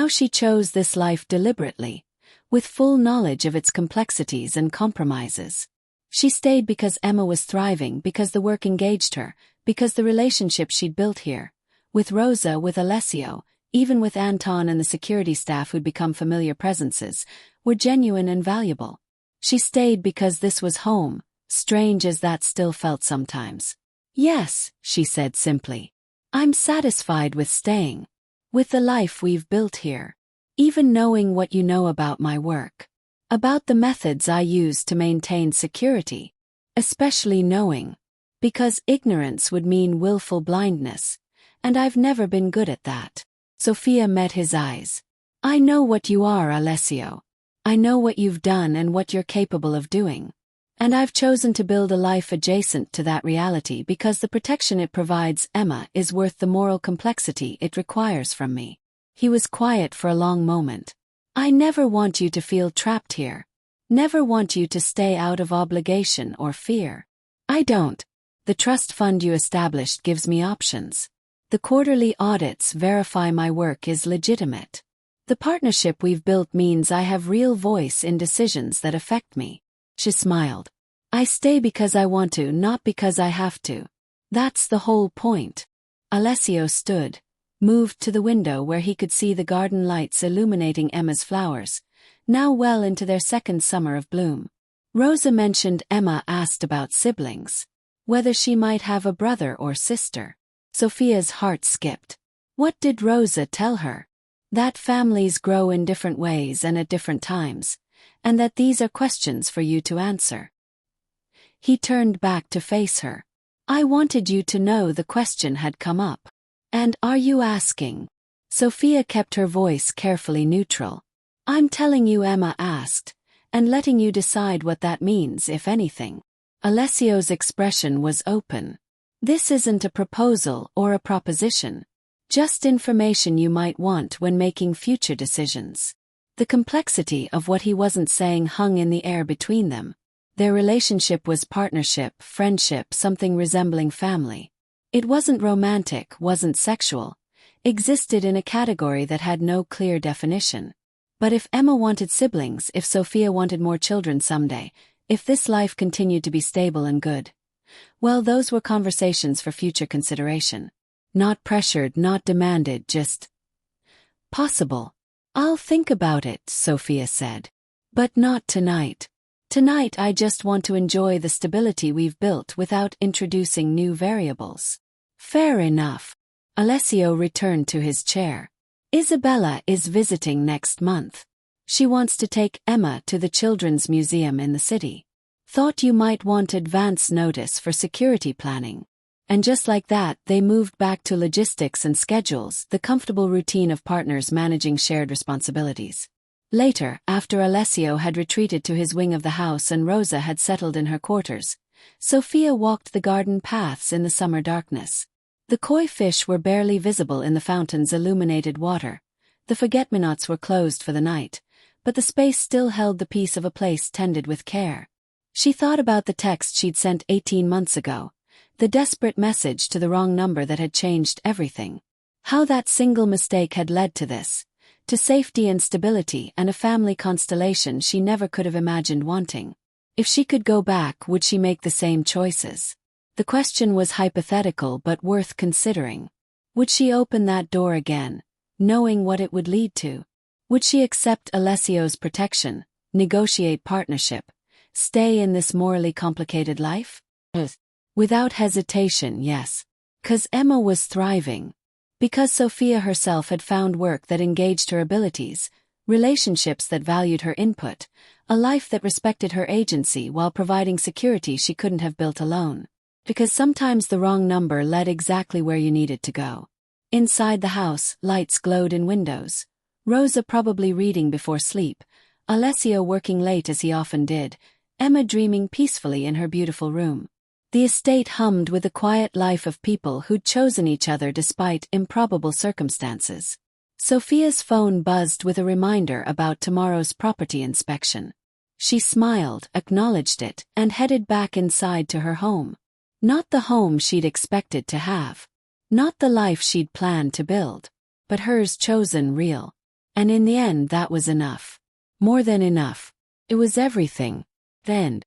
she chose this life deliberately, with full knowledge of its complexities and compromises. She stayed because Emma was thriving, because the work engaged her, because the relationship she'd built here, with Rosa, with Alessio, even with Anton and the security staff who'd become familiar presences, were genuine and valuable. She stayed because this was home, strange as that still felt sometimes. "Yes," she said simply. "I'm satisfied with staying. With the life we've built here. Even knowing what you know about my work. About the methods I use to maintain security. Especially knowing. Because ignorance would mean willful blindness. And I've never been good at that." Sophia met his eyes. "I know what you are, Alessio. I know what you've done and what you're capable of doing. And I've chosen to build a life adjacent to that reality because the protection it provides, Emma, is worth the moral complexity it requires from me." He was quiet for a long moment. "I never want you to feel trapped here. Never want you to stay out of obligation or fear. I don't. The trust fund you established gives me options. The quarterly audits verify my work is legitimate. The partnership we've built means I have real voice in decisions that affect me." She smiled. "I stay because I want to, not because I have to. That's the whole point." Alessio stood, moved to the window where he could see the garden lights illuminating Emma's flowers, now well into their second summer of bloom. Rosa mentioned Emma asked about siblings, whether she might have a brother or sister. Sophia's heart skipped. What did Rosa tell her? That families grow in different ways and at different times, and that these are questions for you to answer. He turned back to face her. "I wanted you to know the question had come up. And are you asking?" Sophia kept her voice carefully neutral. "I'm telling you Emma asked, and letting you decide what that means, if anything." Alessio's expression was open. "This isn't a proposal or a proposition. Just information you might want when making future decisions." The complexity of what he wasn't saying hung in the air between them. Their relationship was partnership, friendship, something resembling family. It wasn't romantic, wasn't sexual. Existed in a category that had no clear definition. But if Emma wanted siblings, if Sophia wanted more children someday, if this life continued to be stable and good, well, those were conversations for future consideration. Not pressured, not demanded, just possible. "I'll think about it," Sophia said. "But not tonight. Tonight I just want to enjoy the stability we've built without introducing new variables." "Fair enough." Alessio returned to his chair. "Isabella is visiting next month. She wants to take Emma to the Children's Museum in the city. Thought you might want advance notice for security planning." And just like that, they moved back to logistics and schedules, the comfortable routine of partners managing shared responsibilities. Later, after Alessio had retreated to his wing of the house and Rosa had settled in her quarters, Sophia walked the garden paths in the summer darkness. The koi fish were barely visible in the fountain's illuminated water. The forget-me-nots were closed for the night, but the space still held the peace of a place tended with care. She thought about the text she'd sent 18 months ago. The desperate message to the wrong number that had changed everything. How that single mistake had led to this. To safety and stability and a family constellation she never could have imagined wanting. If she could go back, would she make the same choices? The question was hypothetical but worth considering. Would she open that door again, knowing what it would lead to? Would she accept Alessio's protection, negotiate partnership, stay in this morally complicated life? Without hesitation, yes. 'Cause Emma was thriving. Because Sophia herself had found work that engaged her abilities, relationships that valued her input, a life that respected her agency while providing security she couldn't have built alone. Because sometimes the wrong number led exactly where you needed to go. Inside the house, lights glowed in windows. Rosa probably reading before sleep, Alessio working late as he often did, Emma dreaming peacefully in her beautiful room. The estate hummed with the quiet life of people who'd chosen each other despite improbable circumstances. Sophia's phone buzzed with a reminder about tomorrow's property inspection. She smiled, acknowledged it, and headed back inside to her home. Not the home she'd expected to have. Not the life she'd planned to build. But hers chosen real. And in the end that was enough. More than enough. It was everything. The end.